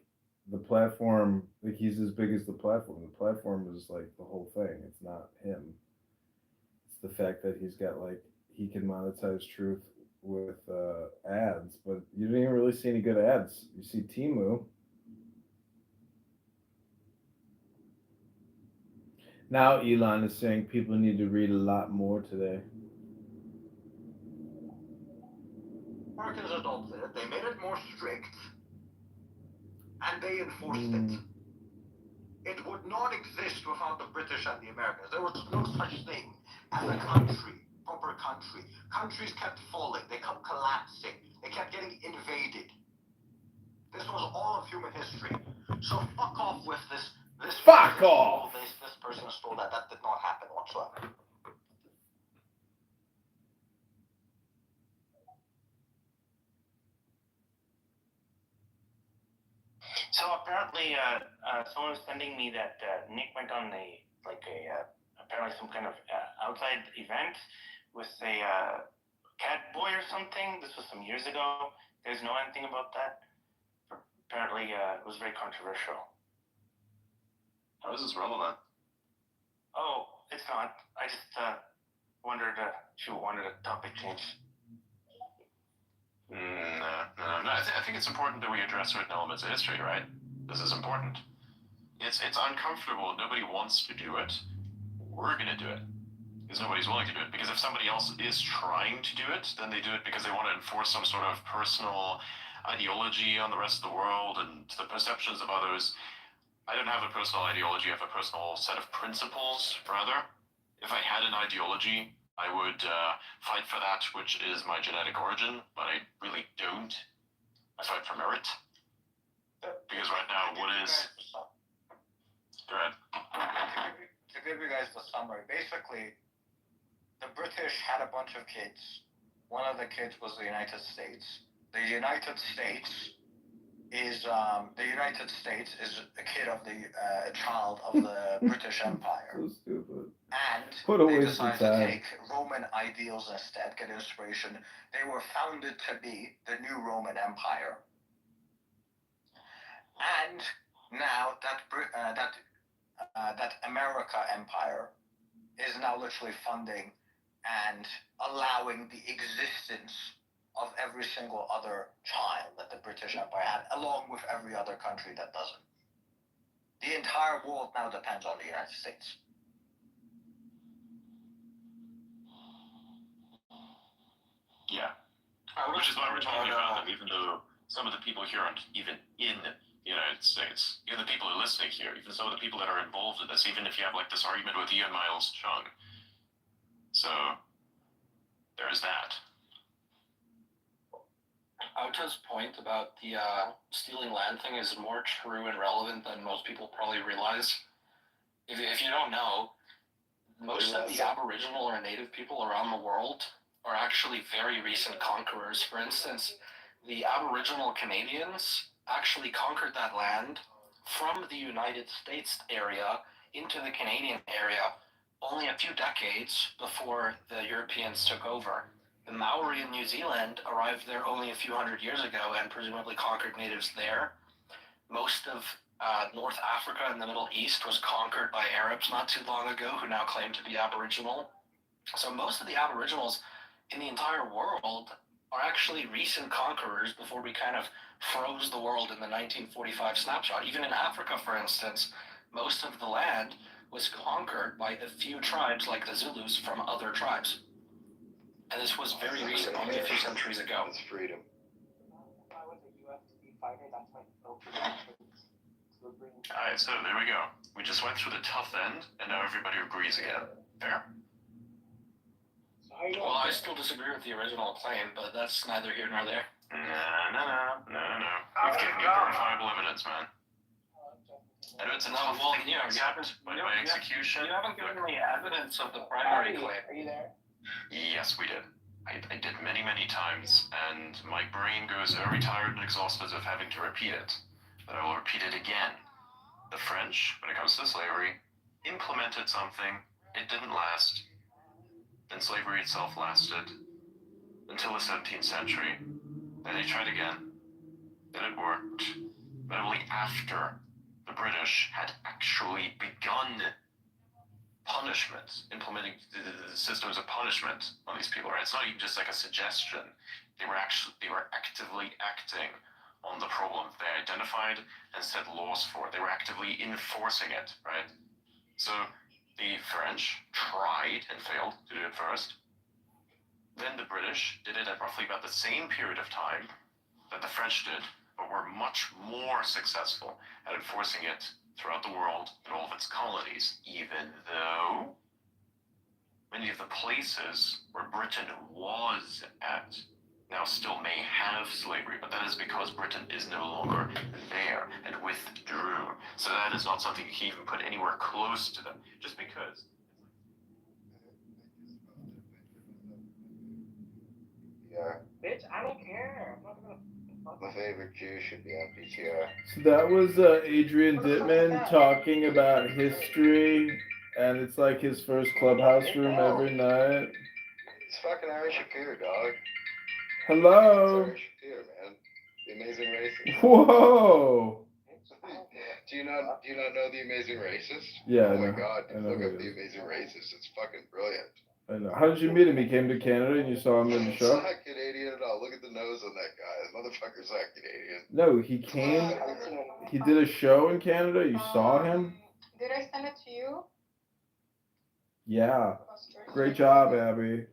the platform, like he's as big as the platform. The platform is like the whole thing. It's not him. It's the fact that he's got like he can monetize truth with ads, but you didn't even really see any good ads. You see Timu. Now Elon is saying people need to read a lot more today. Americans adopted it, they made it more strict, and they enforced it. It would not exist without the British and the Americans. There was no such thing as a country, proper country. Countries kept falling, they kept collapsing, they kept getting invaded. This was all of human history. So fuck off with this. Fuck off! This person stole that. That did not happen whatsoever. So apparently, someone was sending me that Nick went on apparently some kind of outside event with a cat boy or something. This was some years ago. You guys know anything about that? Apparently, it was very controversial. How is this relevant? Oh, it's not. I just wondered if you wanted a topic change. No. I think it's important that we address certain elements of history, right? This is important. It's uncomfortable. Nobody wants to do it. We're gonna do it because nobody's willing to do it. Because if somebody else is trying to do it, then they do it because they want to enforce some sort of personal ideology on the rest of the world and the perceptions of others. I don't have a personal ideology. I have a personal set of principles, rather. If I had an ideology, I would fight for that which is my genetic origin, but I really don't. I fight for merit. Because right now, what is... Go ahead. To give you guys the summary, basically, the British had a bunch of kids. One of the kids was the United States. The United States is a kid of the child of the British Empire. So stupid. And What a they waste of decided to time. take Roman ideals instead, get inspiration. They were founded to be the new Roman Empire. And now that America Empire is now literally funding and allowing the existence of every single other child that the British Empire had, along with every other country that doesn't. The entire world now depends on the United States. Yeah. Which is why we're talking about them, even though some of the people here aren't even in the United States. Even the people who are listening here, even some of the people that are involved in this, even if you have like this argument with Ian Miles Chung. So, there's that. Auta's point about the stealing land thing is more true and relevant than most people probably realize. If you don't know, most of the Aboriginal or Native people around the world are actually very recent conquerors. For instance, the Aboriginal Canadians actually conquered that land from the United States area into the Canadian area only a few decades before the Europeans took over. The Maori in New Zealand arrived there only a few hundred years ago and presumably conquered natives there. Most of North Africa and the Middle East was conquered by Arabs not too long ago who now claim to be Aboriginal. So most of the Aboriginals in the entire world are actually recent conquerors before we kind of froze the world in the 1945 snapshot. Even in Africa, for instance, most of the land was conquered by the few tribes like the Zulus from other tribes. And this was very recent, only a few centuries ago. It's freedom. Alright, so there we go. We just went through the tough end, and now everybody agrees again. Fair? Well, I still disagree with the original claim, but that's neither here nor there. No. You've given me verifiable evidence, man. I know it's a tough thing to accept, but by execution... You haven't given me evidence of the primary claim. Are you there? Yes, we did. I did many, many times, and my brain goes very tired and exhausted of having to repeat it. But I will repeat it again. The French, when it comes to slavery, implemented something. It didn't last. Then slavery itself lasted until the 17th century. Then they tried again. Then it worked. But only after the British had actually begun punishment, implementing the systems of punishment on these people. Right? It's not even just like a suggestion. They were actively acting on the problem they identified and set laws for. They were actively enforcing it, right? So the French tried and failed to do it first. Then the British did it at roughly about the same period of time that the French did, but were much more successful at enforcing it throughout the world in all of its colonies, even though many of the places where Britain was at now still may have slavery, but that is because Britain is no longer there and withdrew. So that is not something you can even put anywhere close to them, just because. Yeah. Bitch, I don't care. I'm not gonna. My favorite Jew should be on PTR. So that was Adrian Dittman talking about history, and it's like his first clubhouse room every night. It's fucking Ari Shapir, dog. Hello. It's Ari Shapir, man. The Amazing Racist. Whoa. Do you not know The Amazing Racist? Yeah, Oh I my know. god, I know look who up he The is. Amazing Racist. It's fucking brilliant. I know. How did you meet him? He came to Canada and you saw him in the It's show? not Canadian at all. Look at the nose on that guy. The motherfucker's not Canadian. No, he came. He did a show in Canada. You saw him? Did I send it to you? Yeah. Great job, Abby.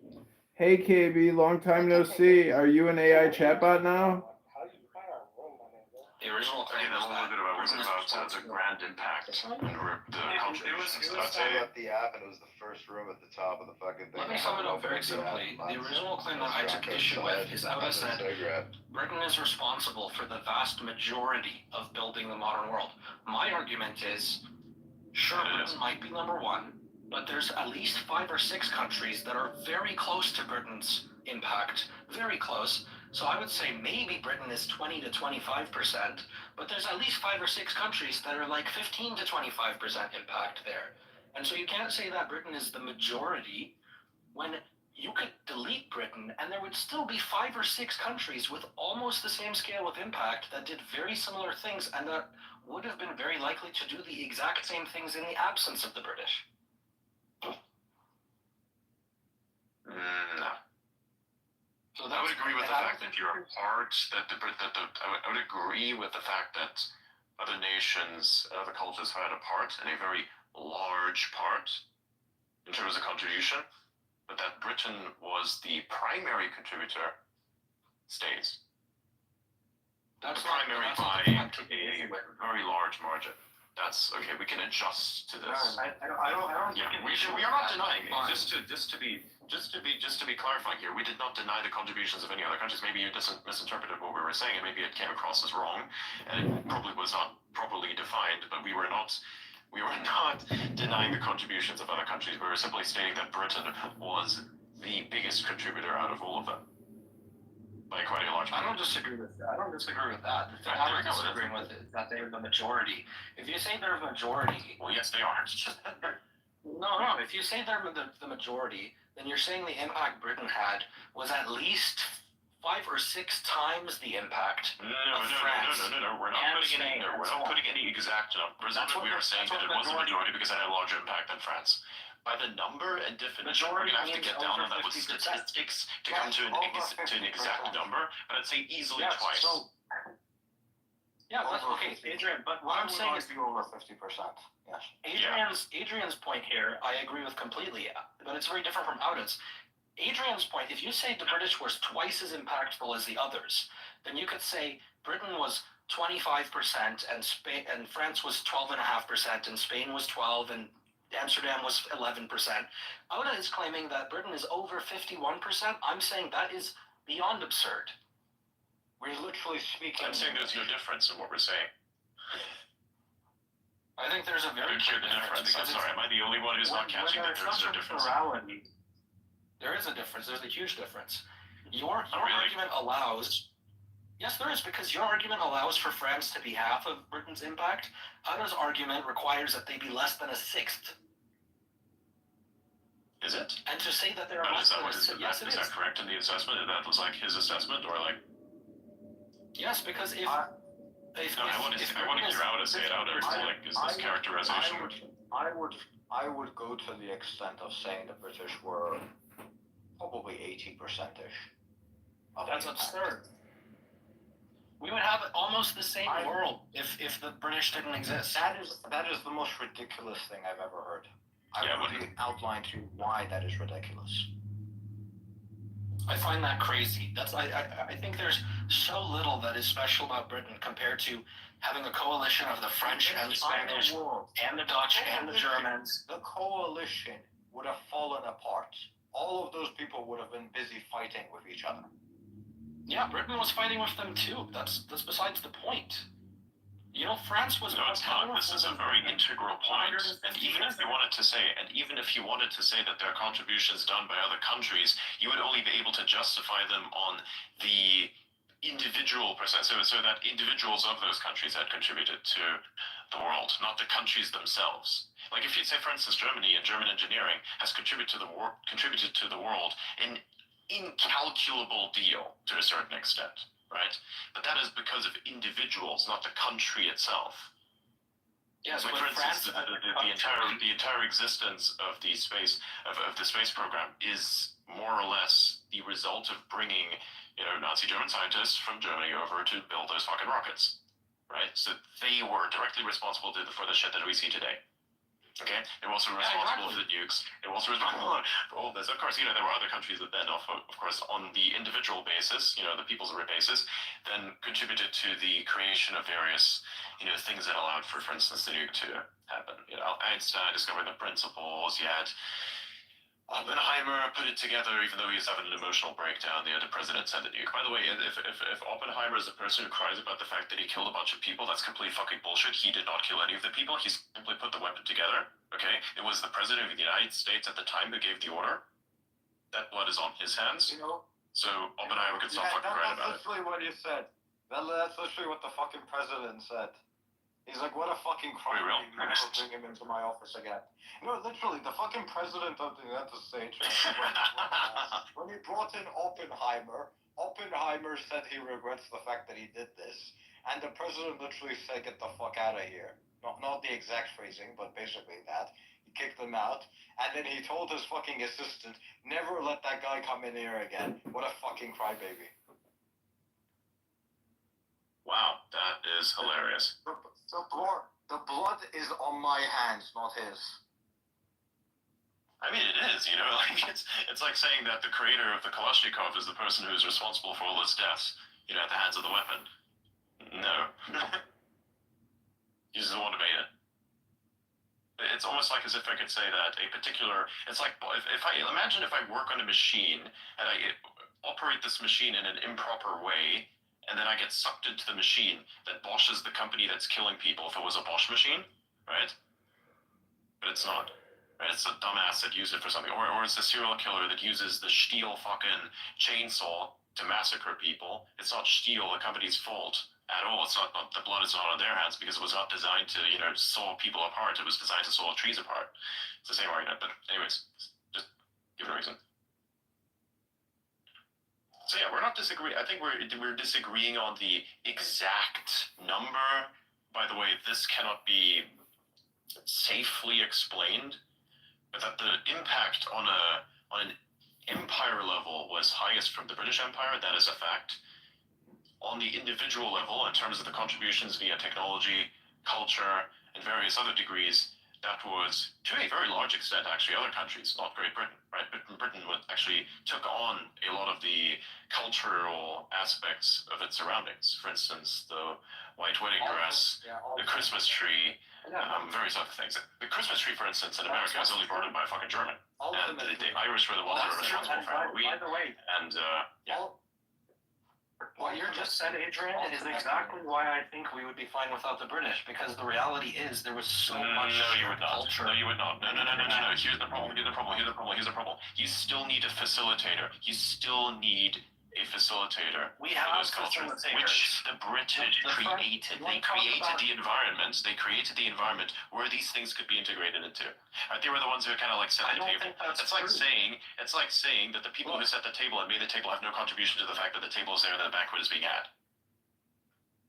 Hey, KB. Long time no see. Are you an AI chatbot now? The original claim Again, was a little that bit about Britain is the grand impact and the contributions. I got the app and it was the first room at the top of the fucking thing. Let me sum it up very simply. The original claim that I took issue with is Auta said Britain is responsible for the vast majority of building the modern world. My argument is, sure, Britain might be number one, but there's at least 5 or 6 countries that are very close to Britain's impact. Very close. So I would say maybe Britain is 20 to 25%, but there's at least 5 or 6 countries that are like 15 to 25% impact there. And so you can't say that Britain is the majority when you could delete Britain and there would still be 5 or 6 countries with almost the same scale of impact that did very similar things and that would have been very likely to do the exact same things in the absence of the British. No. So I would agree with the fact that you're a part, I would agree with the fact that other nations, other cultures had a part, and a very large part, in terms of contribution. but that Britain was the primary contributor stays. That's the primary not by the fact. a very large margin. That's okay. We can adjust to this. I don't Yeah, think we are not denying it. Just to be clarifying here, we did not deny the contributions of any other countries. Maybe you misinterpreted what we were saying, and maybe it came across as wrong, and it probably was not properly defined. But we were not denying the contributions of other countries. We were simply stating that Britain was the biggest contributor out of all of them. By quite a large I don't disagree with that. The thing I'm disagreeing with is that they're the majority. If you say they're a majority, well, yes, they are. no. If you say they're the majority, then you're saying the impact Britain had was at least 5 or 6 times the impact of France. No. We're not putting any exact numbers. We are saying that it was a majority because it had a larger impact than France. By the number and definition, we're going to have to get down on that with statistics to come to an exact number, but I'd say easily twice. Okay, Adrian, but what I'm saying is over 50%. Yes. Adrian's point here, I agree with completely, but it's very different from Auda's. Adrian's point, if you say the British was twice as impactful as the others, then you could say Britain was 25% and France was 12.5% and Spain was 12% and Amsterdam was 11%. Auda is claiming that Britain is over 51%. I'm saying that is beyond absurd. We're literally speaking. I'm saying there's no difference in what we're saying. I think there's a very clear difference. I'm sorry, am I the only one who's not catching that there's no difference? There is a difference. There's a huge difference. Your argument allows... Yes, there is, because your argument allows for France to be half of Britain's impact. Auda's argument requires that they be less than a sixth. Is it? And to say that they're less than a sixth... Yes, it is. Is that correct in the assessment? That was like his assessment, or like... Yes, because if... I want to hear how to say it out. Like, is this characterization? I would go to the extent of saying the British were probably 80%-ish. That's absurd. We would have almost the same world if the British didn't exist. That is the most ridiculous thing I've ever heard. I will outline to you why that is ridiculous. I find that crazy. I think there's so little that is special about Britain compared to having a coalition of the French and the Spanish and the Dutch and the Germans. The coalition would have fallen apart. All of those people would have been busy fighting with each other. Yeah, Britain was fighting with them too. That's besides the point. You know, France was... No, it's not. This is a very integral point. And even if you wanted to say that there are contributions done by other countries, you would only be able to justify them on the individual percent. So that individuals of those countries had contributed to the world, not the countries themselves. Like if you'd say, for instance, Germany and German engineering has contributed to the world in incalculable deal to a certain extent. Right, but that is because of individuals, not the country itself. Yes, like for instance, the entire existence of the space program is more or less the result of bringing, Nazi German scientists from Germany over to build those fucking rockets. Right, so they were directly responsible for the shit that we see today. Okay, they were also responsible for the nukes. They were also responsible for all this. Of course, there were other countries that then, of course, on the individual basis, the people's basis, then contributed to the creation of various, things that allowed for instance, the nuke to happen. Einstein discovered the principles. You had Oppenheimer put it together, even though he was having an emotional breakdown. The president sent the nuke. By the way, if Oppenheimer is the person who cries about the fact that he killed a bunch of people, that's complete fucking bullshit. He did not kill any of the people. He simply put the weapon together. Okay? It was the president of the United States at the time who gave the order. That blood is on his hands. So Oppenheimer could stop fucking crying about it. That's literally what he said. That's literally what the fucking president said. He's like, what a fucking crime. Never bring him into my office again. Literally, the fucking president of the United States, when he brought in Oppenheimer said he regrets the fact that he did this. And the president literally said, get the fuck out of here. Not the exact phrasing, but basically that. He kicked him out. And then he told his fucking assistant, never let that guy come in here again. What a fucking crybaby. Wow, that is hilarious. The blood is on my hands, not his. I mean, it is, you know, like it's like saying that the creator of the Kalashnikov is the person who's responsible for all its deaths, you know, at the hands of the weapon. No. He's the one who made it. It's almost like as if I could say that a particular, it's like, if I, imagine if I work on a machine and I operate this machine in an improper way, and then I get sucked into the machine, that Bosch is the company that's killing people if it was a Bosch machine, right? But it's not. Right? It's a dumbass that used it for something. Or it's a serial killer that uses the Stihl fucking chainsaw to massacre people. It's not Stihl, the company's fault at all. It's not, the blood is not on their hands because it was not designed to, you know, saw people apart. It was designed to saw trees apart. It's the same argument, but anyways, just give it a reason. So yeah, we're not disagreeing. I think we're disagreeing on the exact number. By the way, this cannot be safely explained, but that the impact on an empire level was highest from the British Empire. That is a fact. On the individual level, in terms of the contributions via technology, culture, and various other degrees, that was, to a very large extent, actually other countries, not Great Britain, right? Britain actually took on a lot of the cultural aspects of its surroundings. For instance, the white wedding dress, the Christmas tree, various other things. The Christmas tree, for instance, in America is only brought in by a fucking German. And the Irish were the ones who were responsible for Halloween. By the way, and, yeah. What you just said, Adrian, is exactly why I think we would be fine without the British, because the reality is there was so much culture. No, you would not. No. Here's the problem. You still need a facilitator. You still need a facilitator We for have those cultures, facilitators. which the British created. They created the environment. They created the environment where these things could be integrated into. They were the ones who kind of like set the table. It's like saying that the people who set the table and made the table have no contribution to the fact that the table is there and the banquet is being had.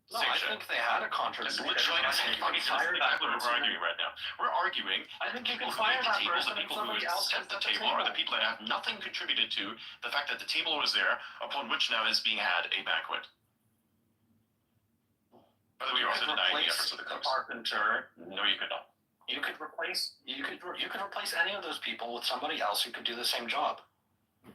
No, I think they had a contribution. That's literally exactly what we're arguing right now. We're arguing I think you people can who fire made that the table, person the and people who somebody else set can the set the table, are the table. people that have nothing contributed to the fact that the table was there, upon which now is being had a banquet. By the way, you're also denying the efforts of the cooks. Carpenter. No, you could not. You could replace any of those people with somebody else who could do the same job.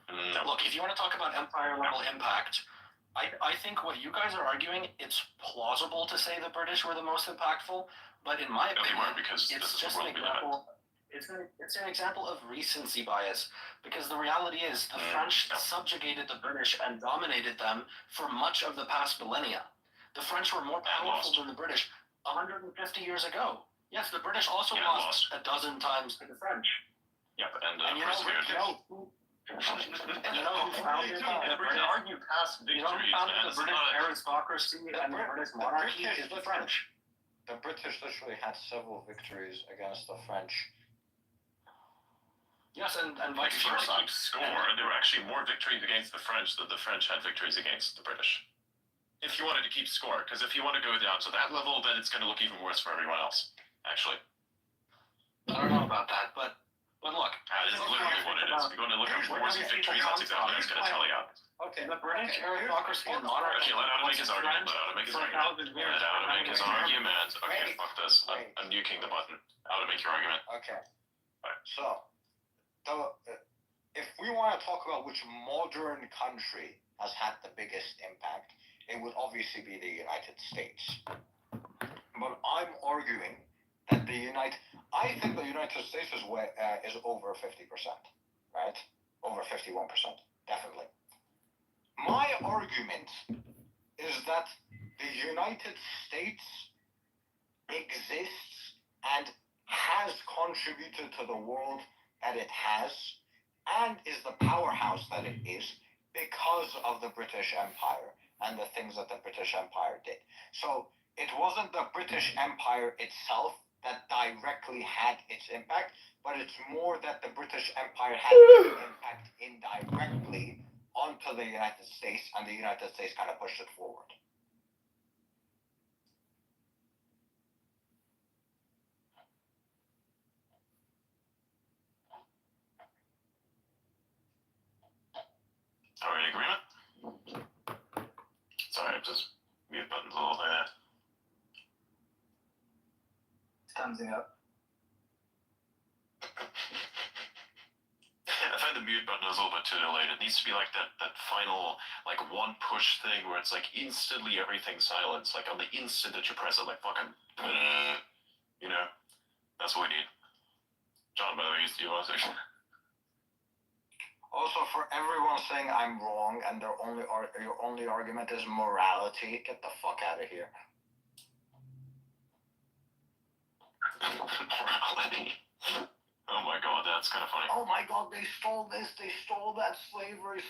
No. Look, if you want to talk about empire level impact, I think what you guys are arguing, it's plausible to say the British were the most impactful, but in my opinion, they weren't, because it's this is just the an world we live in. example. It's an example of recency bias, because the reality is the French subjugated the British and dominated them for much of the past millennia. The French were more powerful than the British 150 years ago. Yes, the British also lost a dozen times to the French. Yep, and you know who founded argue past victories, the British aristocracy and the British monarchy is the French. The British literally had several victories against the French. Yes, and like vice if you were to versa. keep score, there were actually more victories against the French than the French had victories against the British. If you wanted to keep score, because if you want to go down to that level, then it's going to look even worse for everyone else. Actually, I don't know about that, but look, that is literally what it is. If you're going to look at wars and victories, that's exactly what it's going to tell you. Okay. the British aristocracy and monarchy. Okay, let Adam make his argument. Okay, fuck this. I'm nuking the button. Adam, make your argument. Okay. So, if we want to talk about which modern country has had the biggest impact, it would obviously be the United States. But I'm arguing that I think the United States is over 50%, right? Over 51%, definitely. My argument is that the United States exists and has contributed to the world that it has, and is the powerhouse that it is because of the British Empire and the things that the British Empire did. So it wasn't the British Empire itself that directly had its impact, but it's more that the British Empire had its impact indirectly onto the United States, and the United States kind of pushed it forward. Are we in agreement? Sorry, I'm just mute buttons all like that. Thumbs up. the mute button is a little bit too delayed. It needs to be like that final, like, one push thing where it's like instantly everything's silence. Like on the instant that you press it, like fucking, you know? That's what we need. John, by the way, you want to say? Also, for everyone saying I'm wrong and your only argument is morality, get the fuck out of here. Morality. Oh my god, that's kind of funny. Oh my god, they stole this, they stole that, slavery.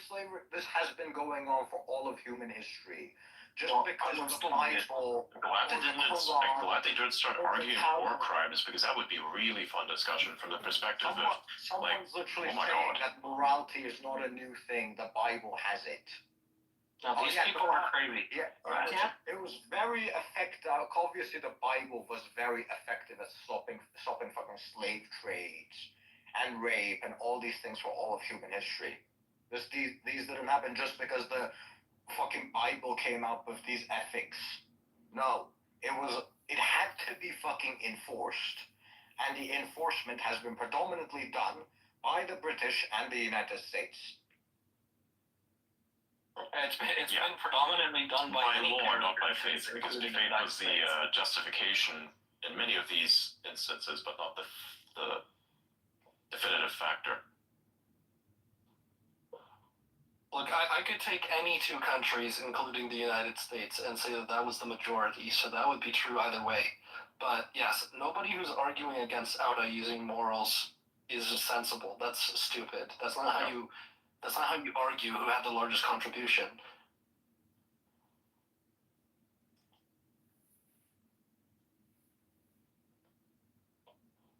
This has been going on for all of human history. Just because the Bible. I'm glad they didn't start arguing war crimes, because that would be a really fun discussion from the perspective of, Someone's literally oh my saying god, that morality is not a new thing, the Bible has it. Now, these people are crazy. Yeah, Right. it was very effective. Obviously, the Bible was very effective at stopping fucking slave trades and rape and all these things for all of human history. These didn't happen just because the fucking Bible came out with these ethics. No, it had to be fucking enforced, and the enforcement has been predominantly done by the British and the United States. It's been predominantly done by law, not by faith, because faith was the justification in many of these instances, but not the definitive factor. Look, I could take any two countries, including the United States, and say that was the majority, so that would be true either way. But yes, nobody who's arguing against Auda using morals is sensible. That's stupid. That's not how you argue who had the largest contribution.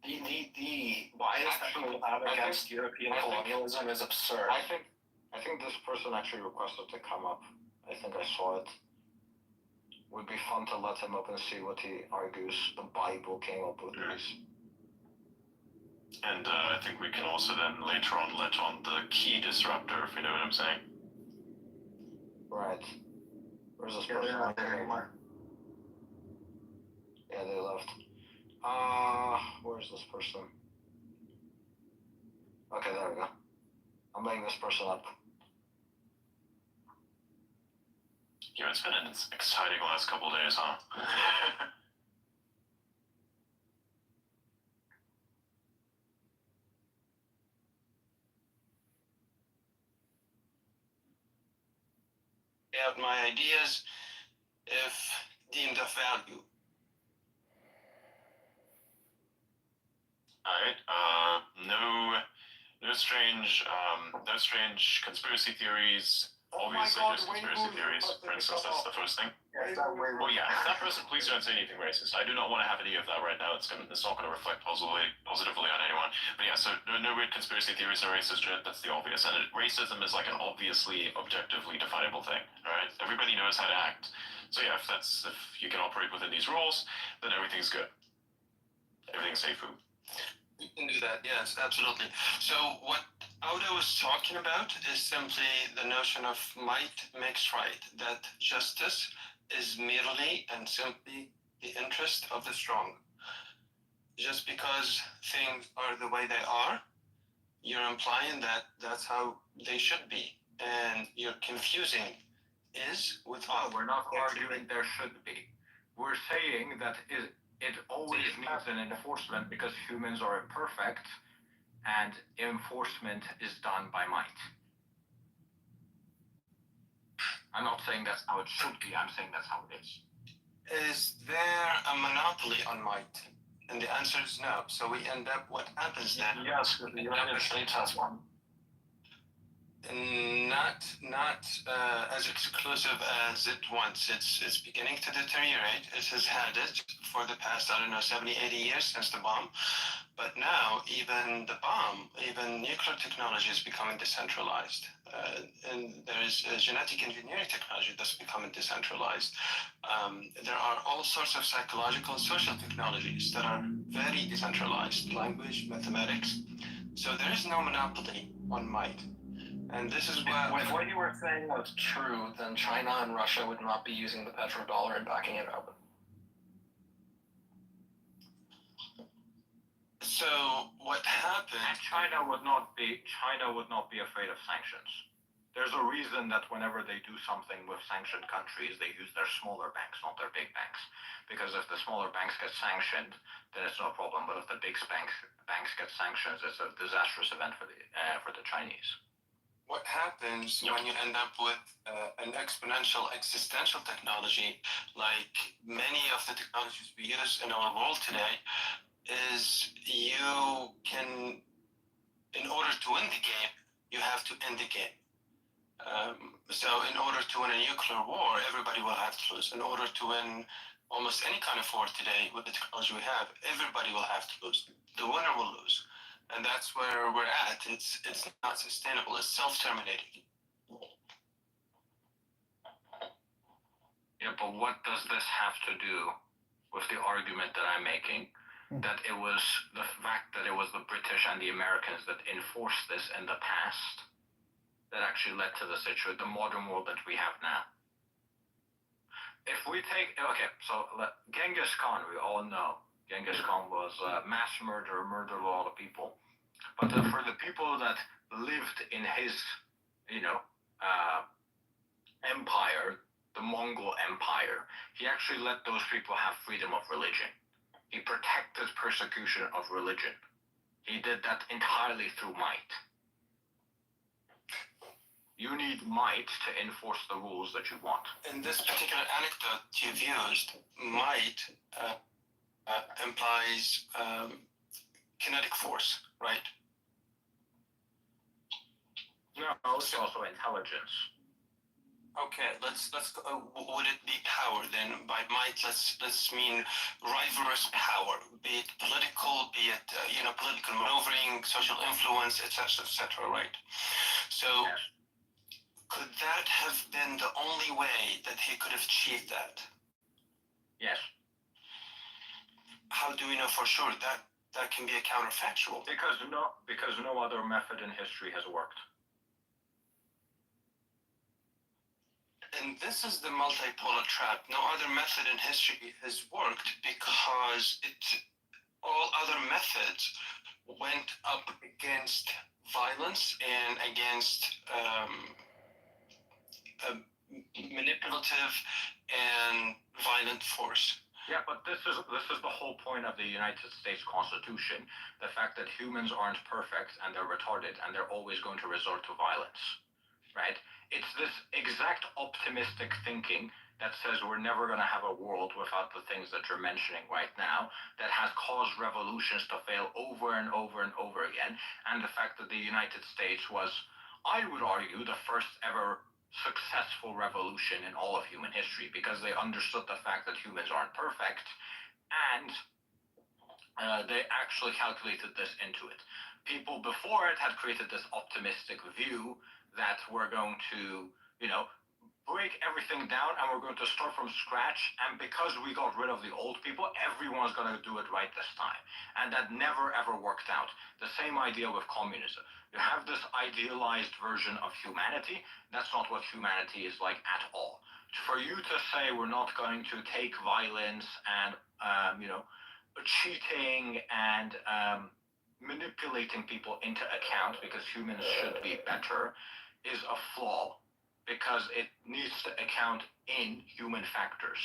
The bias that people have against European colonialism is absurd. I think this person actually requested to come up. I think I saw it. Would be fun to let him up and see what he argues the Bible came up with these. And I think we can also then later on let on the key disruptor, if you know what I'm saying. Right. Where's this person? They're not there anymore. Yeah, they left. Where's this person? Okay, there we go. I'm letting this person up. Yeah, it's been an exciting last couple of days, huh? Out my ideas if deemed of value. Alright, no strange conspiracy theories. Obviously, just conspiracy theories. For instance, that's the first thing. Well, yeah, that person, please don't say anything racist. I do not want to have any of that right now. It's not going to reflect positively on anyone. But yeah, so no weird conspiracy theories or racist shit. That's the obvious. And racism is like an obviously, objectively definable thing. All right, everybody knows how to act. So yeah, if you can operate within these rules, then everything's good. Everything's safe food. You can do that, yes, absolutely. So what Auda was talking about is simply the notion of might makes right, that justice is merely and simply the interest of the strong. Just because things are the way they are, you're implying that that's how they should be, and you're confusing is with all. We're not arguing there should be. We're saying that it always needs an enforcement because humans are imperfect, and enforcement is done by might. I'm not saying that's how it should be, I'm saying that's how it is. Is there a monopoly on might? And the answer is no. So we end up, what happens then? Yes, the United States has one. Not as exclusive as it wants. It's beginning to deteriorate. It has had it for the past, 70, 80 years since the bomb. But now, even the bomb, even nuclear technology is becoming decentralized. And there is genetic engineering technology that's becoming decentralized. There are all sorts of psychological and social technologies that are very decentralized. Language, mathematics. So there is no monopoly on might. And this is why... If what you were saying was true, then China and Russia would not be using the petrodollar and backing it up. So So what happened? And China would not be afraid of sanctions. There's a reason that whenever they do something with sanctioned countries, they use their smaller banks, not their big banks. Because if the smaller banks get sanctioned, then it's no problem. But if the big banks get sanctions, it's a disastrous event for the Chinese. What happens when you end up with an exponential existential technology, like many of the technologies we use in our world today, is you can, in order to win the game, you have to end the game. So in order to win a nuclear war, everybody will have to lose. In order to win almost any kind of war today with the technology we have, everybody will have to lose. The winner will lose. And that's where we're at. It's not sustainable. It's self-terminating. Yeah, but what does this have to do with the argument that I'm making? That it was the fact that it was the British and the Americans that enforced this in the past that actually led to the modern world that we have now. If we take, Genghis Khan, we all know, Genghis Khan was a mass murderer, murdered a lot of people. But for the people that lived in his, empire, the Mongol Empire, he actually let those people have freedom of religion. He protected persecution of religion. He did that entirely through might. You need might to enforce the rules that you want. In this particular anecdote you've used, might implies kinetic force, right? No, it's also intelligence. Okay, let's go. Would it be power then? By might, let's mean rivalrous power, be it political, be it political maneuvering, social influence, etc., right? So. Yes. Could that have been the only way that he could have achieved that? Yes. How do we know for sure that can be a counterfactual? Because no other method in history has worked. And this is the multipolar trap. No other method in history has worked because all other methods went up against violence and against manipulative and violent force. Yeah, but this is the whole point of the United States Constitution, the fact that humans aren't perfect and they're retarded and they're always going to resort to violence, right? It's this exact optimistic thinking that says we're never going to have a world without the things that you're mentioning right now that has caused revolutions to fail over and over and over again, and the fact that the United States was, I would argue, the first ever successful revolution in all of human history, because they understood the fact that humans aren't perfect, and they actually calculated this into it. People before it had created this optimistic view that we're going to, break everything down and we're going to start from scratch, and because we got rid of the old people, everyone's going to do it right this time. And that never ever worked out. The same idea with communism. You have this idealized version of humanity. That's not what humanity is like at all. For you to say we're not going to take violence and cheating and manipulating people into account because humans should be better is a flaw, because it needs to account in human factors.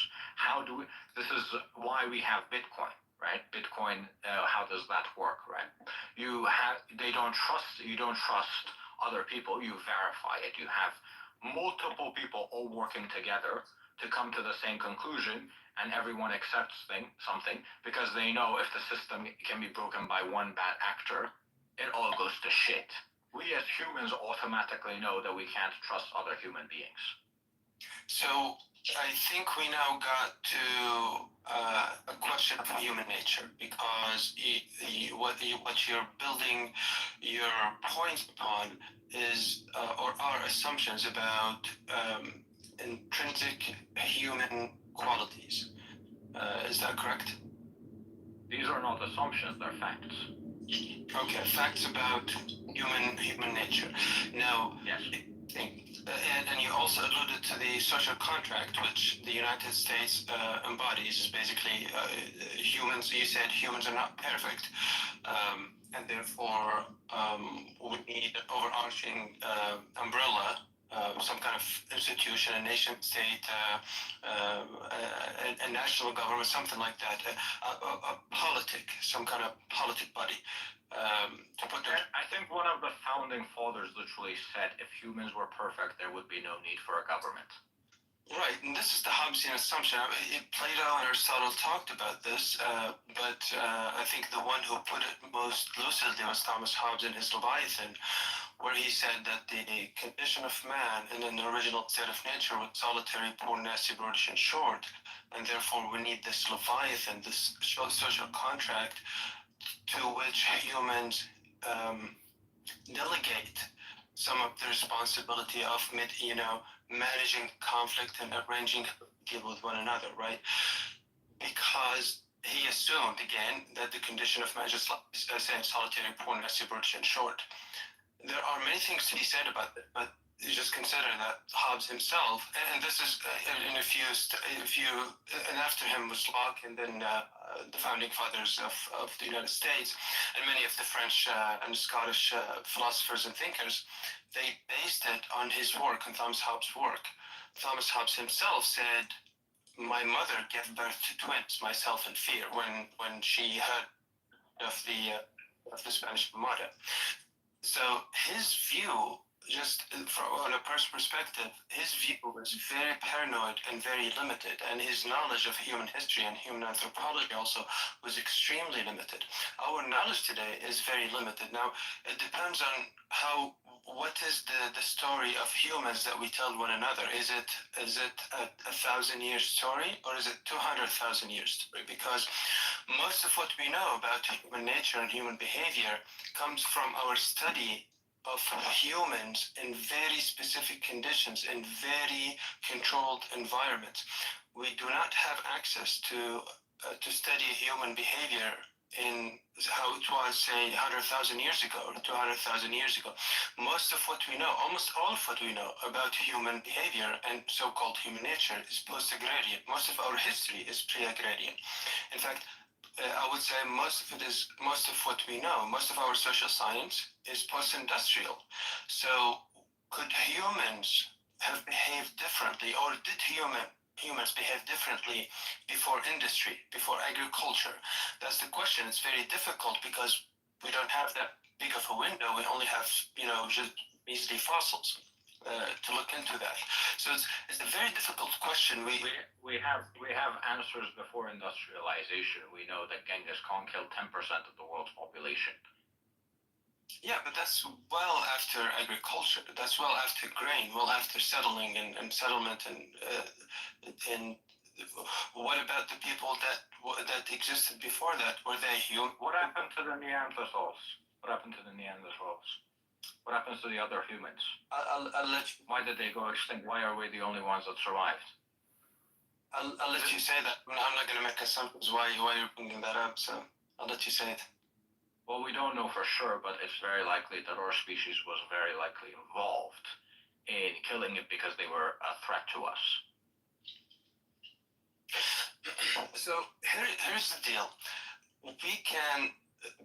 This is why we have Bitcoin, right? Bitcoin, how does that work, right? You don't trust other people, you verify it. You have multiple people all working together to come to the same conclusion, and everyone accepts something because they know if the system can be broken by one bad actor, it all goes to shit. We as humans automatically know that we can't trust other human beings. So I think we now got to a question of human nature, because what you're building your points upon is or are assumptions about intrinsic human qualities. Is that correct? These are not assumptions, they're facts. Okay, facts about human nature. Now, yes. And you also alluded to the social contract, which the United States embodies. Is basically humans. You said humans are not perfect. and therefore we need an overarching umbrella, some kind of institution, a nation state, a national government, something like that, a politic, some kind of politic body. To put them. I think one of the founding fathers literally said, if humans were perfect, there would be no need for a government. Right, and this is the Hobbesian assumption. Plato and Aristotle talked about this, but I think the one who put it most lucidly was Thomas Hobbes in his Leviathan, where he said that the condition of man in an original state of nature was solitary, poor, nasty, brutish, and short, and therefore we need this Leviathan, this social contract to which humans delegate some of the responsibility of managing conflict and arranging deal with one another, right? Because he assumed again that the condition of man is solitary, poor, nasty, brutish, and short. There are many things to be said about that, but you just consider that Hobbes himself, and this is and after him was Locke, and then the founding fathers of the United States, and many of the French and Scottish philosophers and thinkers, they based it on his work, on Thomas Hobbes' work. Thomas Hobbes himself said, my mother gave birth to twins, myself and Fear, when she heard of the Spanish Armada. So his view, just on a personal perspective, his view was very paranoid and very limited, and his knowledge of human history and human anthropology also was extremely limited. Our knowledge today is very limited. Now, it depends on what is the story of humans that we tell one another? Is it a 1,000-year story, or is it 200,000 years story? Because most of what we know about human nature and human behavior comes from our study of humans in very specific conditions, in very controlled environments. We do not have access to study human behavior in how it was, say, 100,000 years ago or 200,000 years ago. Most of what we know, almost all of what we know about human behavior and so-called human nature is post-agrarian. Most of our history is pre-agrarian. In fact, I would say most of what we know, most of our social science is post-industrial. So could humans have behaved differently, or did humans behave differently before industry, before agriculture? That's the question. It's very difficult because we don't have that big of a window. We only have, just measly fossils to look into that. So it's a very difficult question. We have answers before industrialization. We know that Genghis Khan killed 10% of the world's population. Yeah, but that's well after agriculture. That's well after grain, well after settling and settlement and what about the people that existed before that? Were they human? What happened to the Neanderthals? What happened to the Neanderthals? What happens to the other humans? I'll let you. Why did they go extinct? Why are we the only ones that survived? I'll let you say that. I'm not going to make assumptions why you're bringing that up, so I'll let you say it. Well, we don't know for sure, but it's very likely that our species was very likely involved in killing it because they were a threat to us. So here's the deal.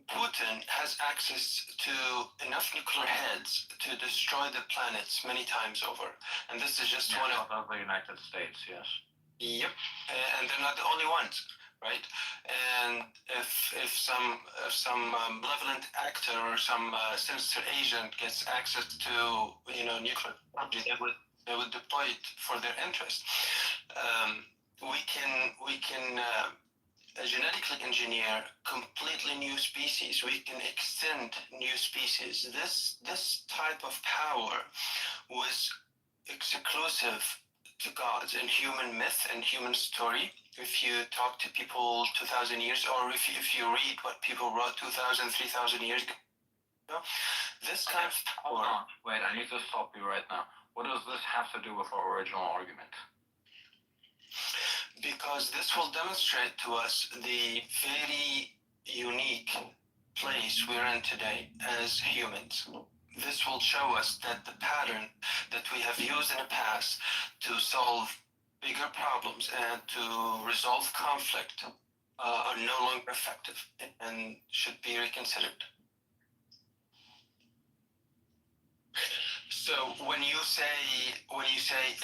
Putin has access to enough nuclear heads to destroy the planets many times over. And this is just one of the United States, yes. Yep, and they're not the only ones, right? And if some malevolent actor or some sinister agent gets access to nuclear technology, they would deploy it for their interest. We can genetically engineer completely new species. We can extend new species. This type of power was exclusive to gods in human myth and human story. If you talk to people 2,000 years, or if you read what people wrote 2,000, 3,000 years ago, this kind of power. Hold on. Wait, I need to stop you right now. What does this have to do with our original argument? Because this will demonstrate to us the very unique place we're in today as humans. This will show us that the pattern that we have used in the past to solve bigger problems and to resolve conflict are no longer effective and should be reconsidered. So when you say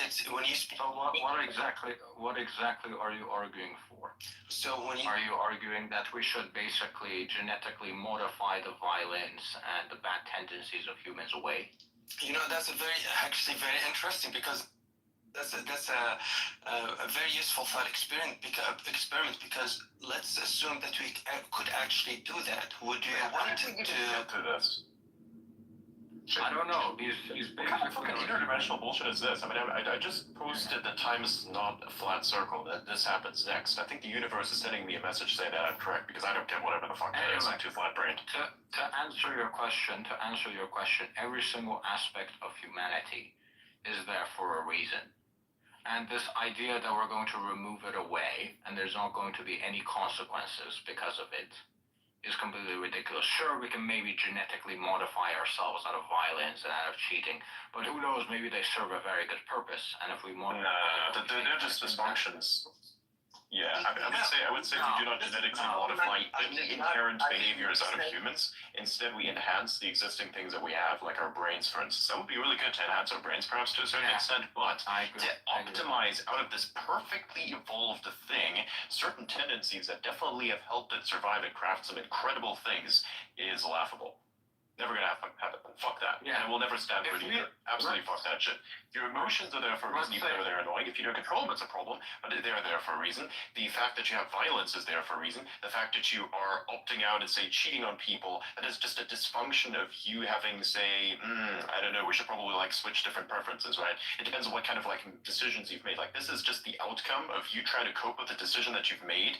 it's when you speak, So what exactly are you arguing for? So when you Are you arguing that we should basically genetically modify the violence and the bad tendencies of humans away? You know, that's actually very interesting, because that's a very useful thought experiment because let's assume that we could actually do that. Would you want to get to this? I don't know. He's What kind of fucking interdimensional bullshit is this? I mean, I just posted that time is not a flat circle, that this happens next. I think the universe is sending me a message saying that I'm correct, because I don't get whatever the fuck that is. I'm too flat-brained. To answer your question, every single aspect of humanity is there for a reason. And this idea that we're going to remove it away and there's not going to be any consequences because of it is completely ridiculous. Sure, we can maybe genetically modify ourselves out of violence and out of cheating, but who knows, maybe they serve a very good purpose. And if we modify they're just dysfunctions. Yeah, I would say we do not genetically modify any inherent behaviors out of humans. Instead, we enhance the existing things that we have, like our brains, for instance. That would be really good to enhance our brains, perhaps, to a certain extent, but to optimize out of this perfectly evolved thing certain tendencies that definitely have helped it survive and craft some incredible things is laughable. Never gonna happen. Fuck that. Yeah. And it will never stand for it either. Absolutely fuck that shit. Your emotions are there for a reason, even though they're annoying. If you don't control them, it's a problem, but they're there for a reason. The fact that you have violence is there for a reason. The fact that you are opting out and, say, cheating on people, that is just a dysfunction of you having, say, I don't know, we should probably, like, switch different preferences, right? It depends on what kind of, like, decisions you've made. Like, this is just the outcome of you trying to cope with the decision that you've made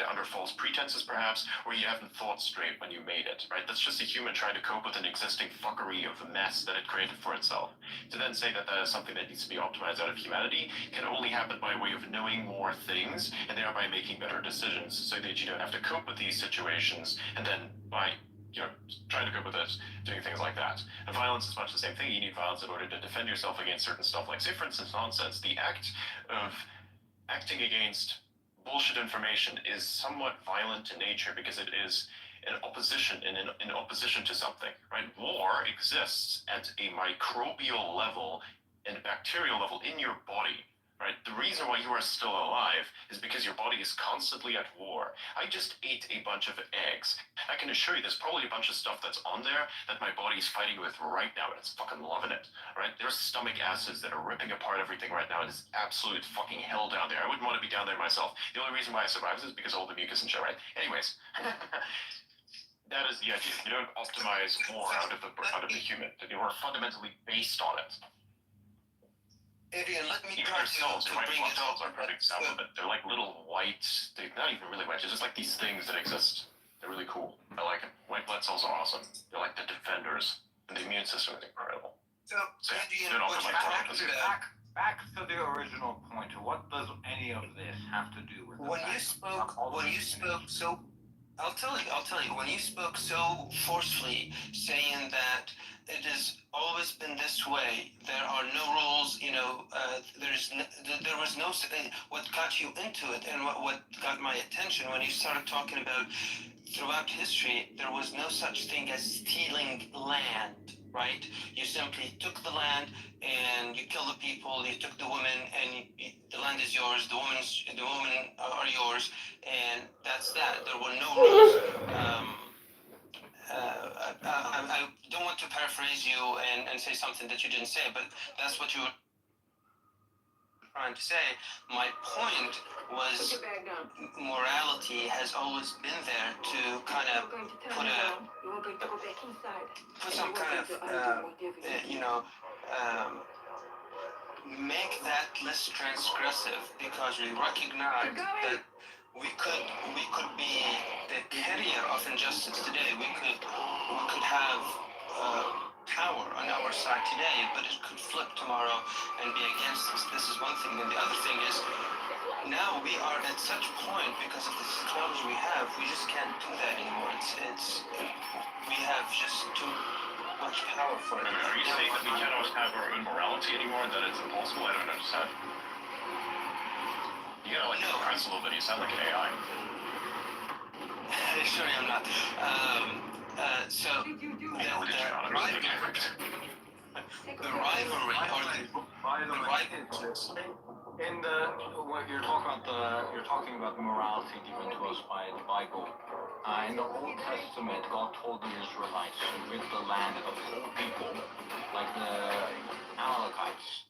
under false pretenses, perhaps, or you haven't thought straight when you made it, right? That's just a human trying to cope with an existing fuckery of a mess that it created for itself. To then say that that is something that needs to be optimized out of humanity can only happen by way of knowing more things and thereby making better decisions, so that you don't have to cope with these situations and then by trying to cope with it, doing things like that. And violence is much the same thing. You need violence in order to defend yourself against certain stuff. Like, say, for instance, nonsense. The act of acting against bullshit information is somewhat violent in nature because it is in opposition to something, right? War exists at a microbial level and bacterial level in your body, right? The reason why you are still alive is because your body is constantly at war. I just ate a bunch of eggs. I can assure you there's probably a bunch of stuff that's on there that my body's fighting with right now, and it's fucking loving it, right? There's stomach acids that are ripping apart everything right now, and it's absolute fucking hell down there. I wouldn't want to be down there myself. The only reason why I survived is because of all the mucus and shit, right? Anyways. That is the idea. You don't optimize more out of the human. You are fundamentally based on it. Adrian, let me even try our cells, to white bring blood it cells up. are a perfect example of it. They're like little white, they're not even really white, they're just like these things that exist. They're really cool. I like it. White blood cells are awesome. They're like the defenders. And the immune system is incredible. So they're Adrian, not like back to the original point. What does any of this have to do with when you spoke so I'll tell you, when you spoke so forcefully, saying that it has always been this way, there are no rules, there was no, what got you into it and what got my attention when you started talking about throughout history, there was no such thing as stealing land, right? You simply took the land and you killed the people, you took the women, and the land is yours, the women are yours, and that's that. There were no rules. I don't want to paraphrase you and say something that you didn't say, but that's what you were trying to say. My point was morality has always been there to kind of put some kind of, make that less transgressive, because we recognize that we could be the carrier of injustice today. We could have power on our side today, but it could flip tomorrow and be against us. This is one thing. And the other thing is, now we are at such point, because of the technology we have, we just can't do that anymore. We have just too much power for it. Are you saying that we cannot have our own morality anymore, that it's impossible? I don't understand. You gotta press a little bit, you sound like an AI. Sorry, I'm not. So the rivalry or the rivalries. In what you're talking about morality given to us by the Bible. In the Old Testament, God told the Israelites to rid the land of whole people, like the Amalekites.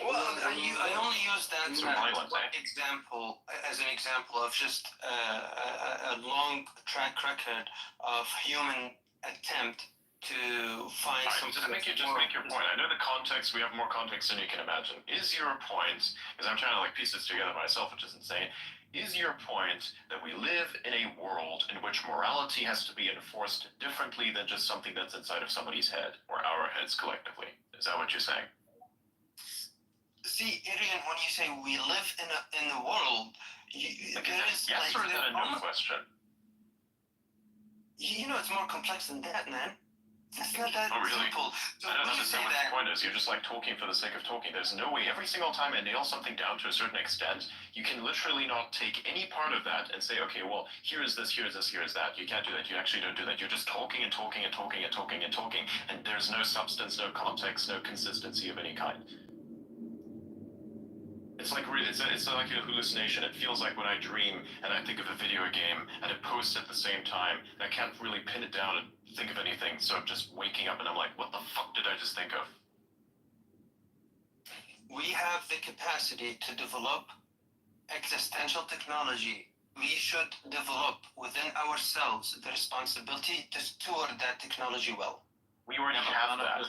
Well, I only use that as an example of just a long track record of human attempt to find some. Just make your point. I know the context. We have more context than you can imagine. Is your point? Because I'm trying to piece this together myself, which is insane. Is your point that we live in a world in which morality has to be enforced differently than just something that's inside of somebody's head or our heads collectively? Is that what you're saying? See, Arian, when you say we live in the world, there is yes or is that a no question? It's more complex than that, man. That's not that simple. So I don't understand what that, the point is. You're just talking for the sake of talking. There's no way. Every single time I nail something down to a certain extent, you can literally not take any part of that and say, okay, well, here is this, here is this, here is that. You can't do that. You actually don't do that. You're just talking and talking and talking and talking and talking, and there's no substance, no context, no consistency of any kind. It's like a hallucination. It feels like when I dream and I think of a video game and it posts at the same time, I can't really pin it down and think of anything. So I'm just waking up and I'm like, what the fuck did I just think of? We have the capacity to develop existential technology. We should develop within ourselves the responsibility to steward that technology well. We already have that.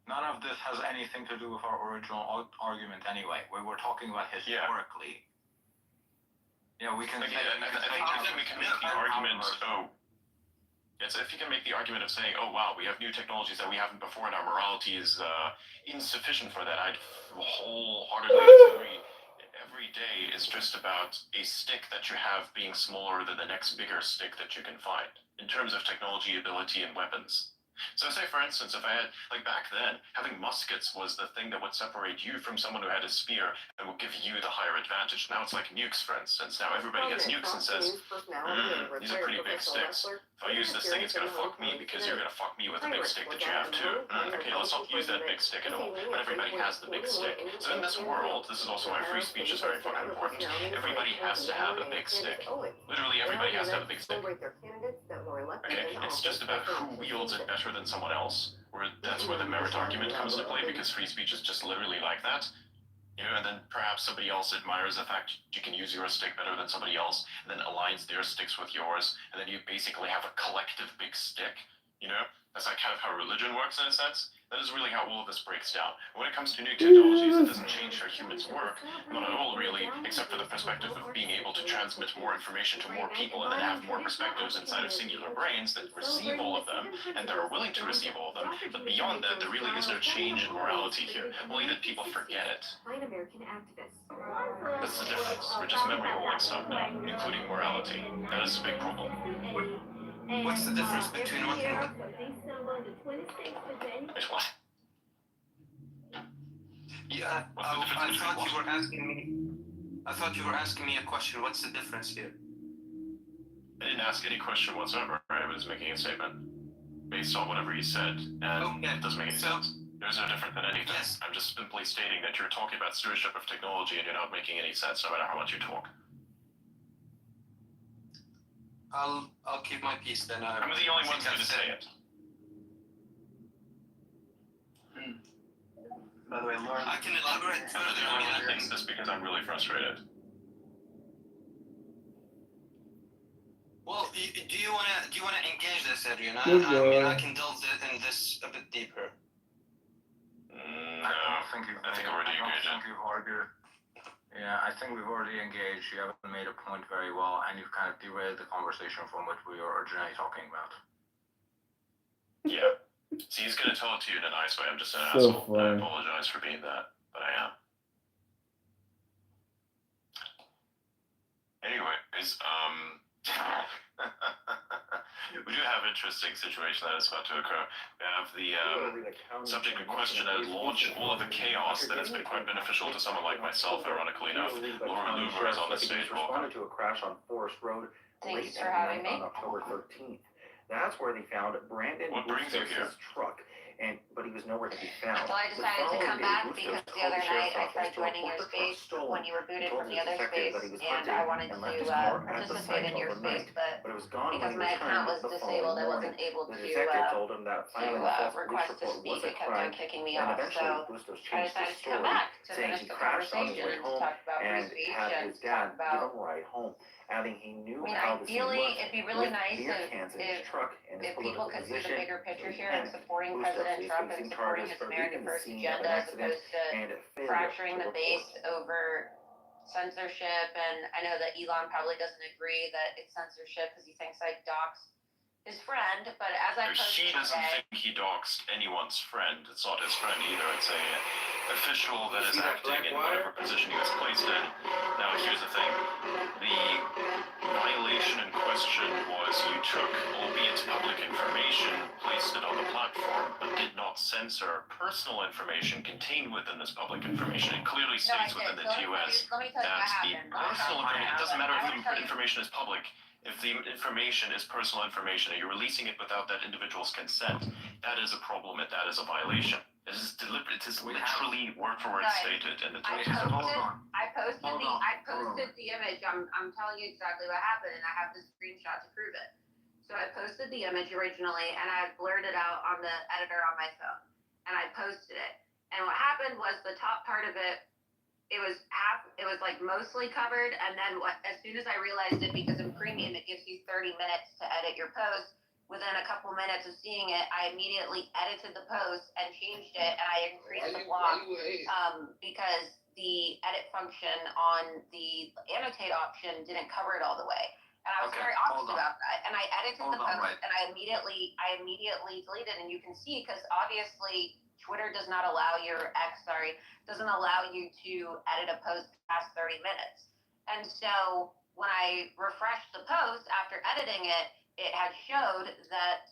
None of this has anything to do with our original argument anyway. We were talking about historically. Yeah, we can. I think we can make the argument. If you can make the argument of saying, "Oh wow, we have new technologies that we haven't before, and our morality is insufficient for that," I'd wholeheartedly disagree. Every day is just about a stick that you have being smaller than the next bigger stick that you can find in terms of technology, ability, and weapons. So say, for instance, if I had, back then, having muskets was the thing that would separate you from someone who had a spear and would give you the higher advantage. Now it's like nukes, for instance. Now everybody gets nukes and says, these are pretty big sticks. If I use this thing, it's going to fuck me because you're going to fuck me with the big stick that you have too. Okay, let's not use that big stick at all. But everybody has the big stick. So in this world, this is also why free speech is very fucking important. Everybody has to have a big stick. Literally everybody has to have a big stick. Okay, it's just about who wields it better than someone else. That's where the merit argument comes into play, because free speech is just literally like that. And then perhaps somebody else admires the fact you can use your stick better than somebody else, and then aligns their sticks with yours, and then you basically have a collective big stick. That's kind of how religion works in a sense. That is really how all of this breaks down. When it comes to new technologies, it doesn't change how humans work, not at all really, except for the perspective of being able to transmit more information to more people and then have more perspectives inside of singular brains that receive all of them and that are willing to receive all of them. But beyond that, there really is no change in morality here, only that people forget it. That's the difference. We're just memory holding stuff now, including morality. That is a big problem. What's the difference between what and what? What? Yeah, I thought you were asking me. I thought you were asking me a question. What's the difference here? I didn't ask any question whatsoever. I was making a statement based on whatever you said, and it doesn't make any sense. There's no different than anything. Yes. I'm just simply stating that you're talking about stewardship of technology, and you're not making any sense, no matter how much you talk. I'll keep my peace then. I'm the only one going to say it. By the way, Lauren, I can elaborate further. I think this because I'm really frustrated. Well, do you wanna engage this, Adrian? I can delve in this a bit deeper. No, I think we've already engaged. Yeah, I think we've already engaged. You haven't made a point very well, and you've kind of derailed the conversation from what we were originally talking about. Yeah. See, he's gonna tell it to you in a nice way. I'm just an asshole. I apologize for being that, but I am. Anyways, We do have an interesting situation that is about to occur. We have the subject in question that launched all of the chaos that has been quite beneficial to someone like myself, ironically enough. Laura Luber is on the stage. Welcome. To a crash on Forest Road. Thanks for having me. On October 13th. That's where they found Brandon Bustos' truck. But he was nowhere to be found. Well, I decided to come back because the other night I tried joining your space when you were booted from the other space, and I wanted to participate in your space, but because my account was disabled, I wasn't able to request to speak. It kept on kicking me off, so I decided to come back to finish the conversation, to talk about free speech and to talk about. He knew how this ideally, it'd be really nice if people could see the bigger picture here and supporting President Trump and supporting his America First agenda as opposed to fracturing the base over censorship. And I know that Elon probably doesn't agree that it's censorship because he thinks I dox his friend, but as I posted He doesn't think he doxed anyone's friend. It's not his friend either. It's a official that is acting in whatever position he was placed in. Now, here's the thing. The violation in question was you took, albeit public information, placed it on the platform, but did not censor personal information contained within this public information. It clearly states within the TOS that the personal information, it doesn't matter if the information is public. If the information is personal information and you're releasing it without that individual's consent, that is a problem and that is a violation. It is deliberate. It is literally word for word stated in the text. I posted the image. I'm telling you exactly what happened, and I have the screenshot to prove it. So I posted the image originally, and I blurred it out on the editor on my phone, and I posted it. And what happened was the top part of it. It was like mostly covered, and then as soon as I realized it, because in premium it gives you 30 minutes to edit your post, within a couple minutes of seeing it, I immediately edited the post and changed it, and I increased the block because the edit function on the annotate option didn't cover it all the way. And I was very honest about that. And I edited the post, and I immediately deleted, and you can see, because obviously Twitter does not allow doesn't allow you to edit a post past 30 minutes. And so when I refreshed the post after editing it, it had showed that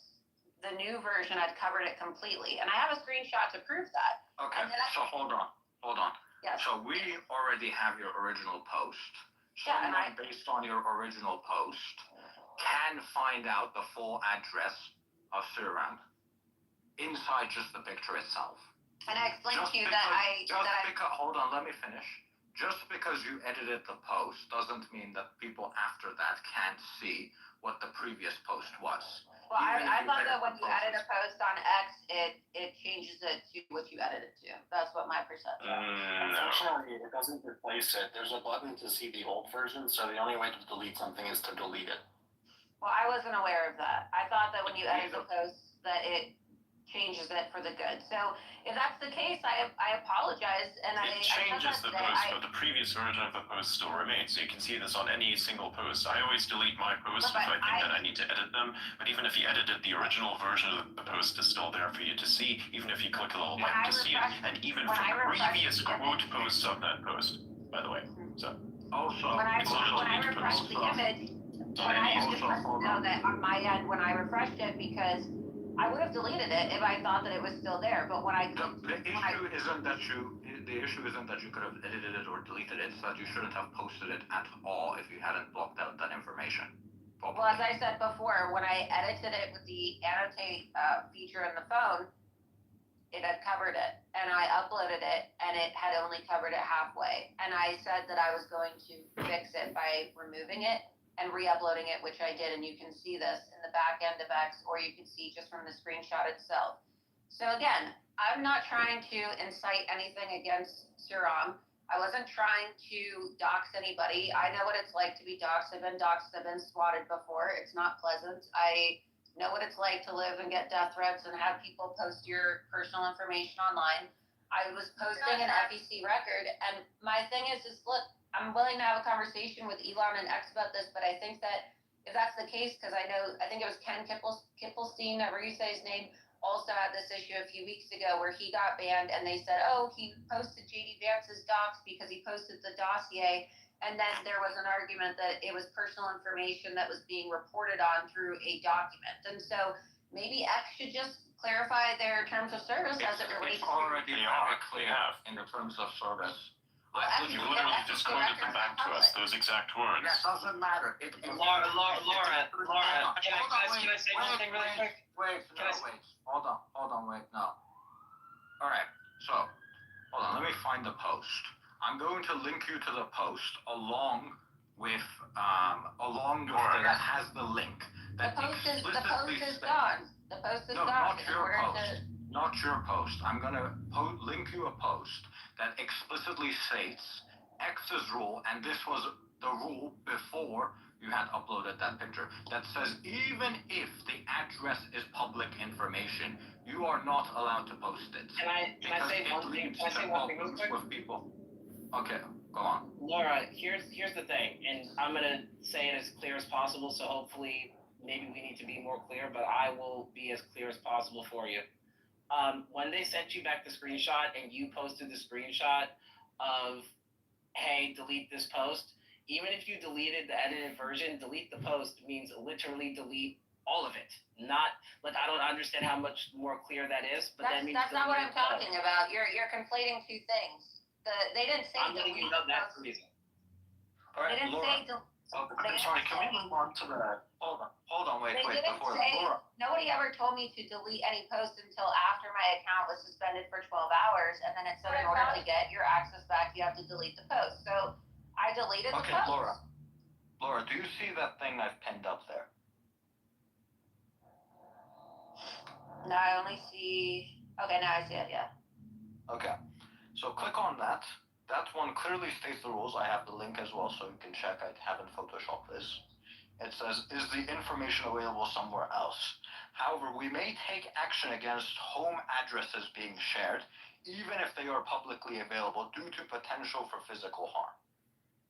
the new version had covered it completely. And I have a screenshot to prove that. Okay, so hold on. Yes. So we already have your original post. Yeah, Someone based on your original post can find out the full address of Suran inside just the picture itself. And I explained to you hold on, let me finish. Just because you edited the post doesn't mean that people after that can't see what the previous post was. Well, I thought that when you edit a post on X, it changes it to what you edited to. That's what my perception is. Unfortunately, it doesn't replace it. There's a button to see the old version, so the only way to delete something is to delete it. Well, I wasn't aware of that. I thought that when you edit the post, that it changes it for the good. So if that's the case, I apologize. And it changes the post, but the previous version of the post still remains. So you can see this on any single post. I always delete my posts if I think that I need to edit them. But even if you edited, the original version of the post is still there for you to see, even if you click a little button to see it. And even from previous quote posts of that post, by the way. So when I refreshed the image, know that on my end when I refreshed it, because I would have deleted it if I thought that it was still there. But when I the issue isn't that you could have edited it or deleted it. It's that you shouldn't have posted it at all if you hadn't blocked out that information. Well, as I said before, when I edited it with the annotate feature in the phone, it had covered it, and I uploaded it, and it had only covered it halfway. And I said that I was going to fix it by removing it and re-uploading it, which I did, and you can see this in the back end of X, or you can see just from the screenshot itself. So again, I'm not trying to incite anything against Suram. I wasn't trying to dox anybody. I know what it's like to be doxed. I've been doxed. I've been swatted before. It's not pleasant. I know what it's like to live and get death threats and have people post your personal information online. I was posting an FEC record, and my thing is look, I'm willing to have a conversation with Elon and X about this, but I think that if that's the case, because I think it was Ken Kippelstein, however you say his name, also had this issue a few weeks ago where he got banned, and they said, oh, he posted JD Vance's docs because he posted the dossier, And then there was an argument that it was personal information that was being reported on through a document. And so maybe X should just clarify their terms of service as it relates It's already to. very clear in the terms of service. You literally just quoted them back to us, those exact words. That doesn't matter. Laura, can I say one thing really quick? Wait, hold on, wait, no. Alright, so, hold on, let me find the post. I'm going to link you to the post along with that has the link. The post is gone. The post is gone. Not your post. Not your post. I'm gonna link you a post that explicitly states X's rule, and this was the rule before you had uploaded that picture, that says even if the address is public information, you are not allowed to post it. Can I say one thing real quick? With people. Okay, go on. Laura, here's the thing, and I'm gonna say it as clear as possible, so hopefully maybe we need to be more clear, but I will be as clear as possible for you. When they sent you back the screenshot and you posted the screenshot of, hey, delete this post, even if you deleted the edited version, delete the post means literally delete all of it. Not, like, I don't understand how much more clear that is, but that means that's not what I'm talking about. You're conflating two things. They didn't say I'm letting you know that's the reason. All right, they didn't Laura. say Sorry, can we move on to the... Hold on, wait, they didn't before say, Laura. nobody ever told me to delete any post until after my account was suspended for 12 hours, and then it said in order to get your access back, you have to delete the post. So I deleted the post. Laura, do you see that thing I've pinned up there? No, I only see, okay, now I see it, yeah. Okay, so click on that. That one clearly states the rules. I have the link as well, so you can check. I haven't photoshopped this. It says, is the information available somewhere else? However, we may take action against home addresses being shared, even if they are publicly available due to potential for physical harm.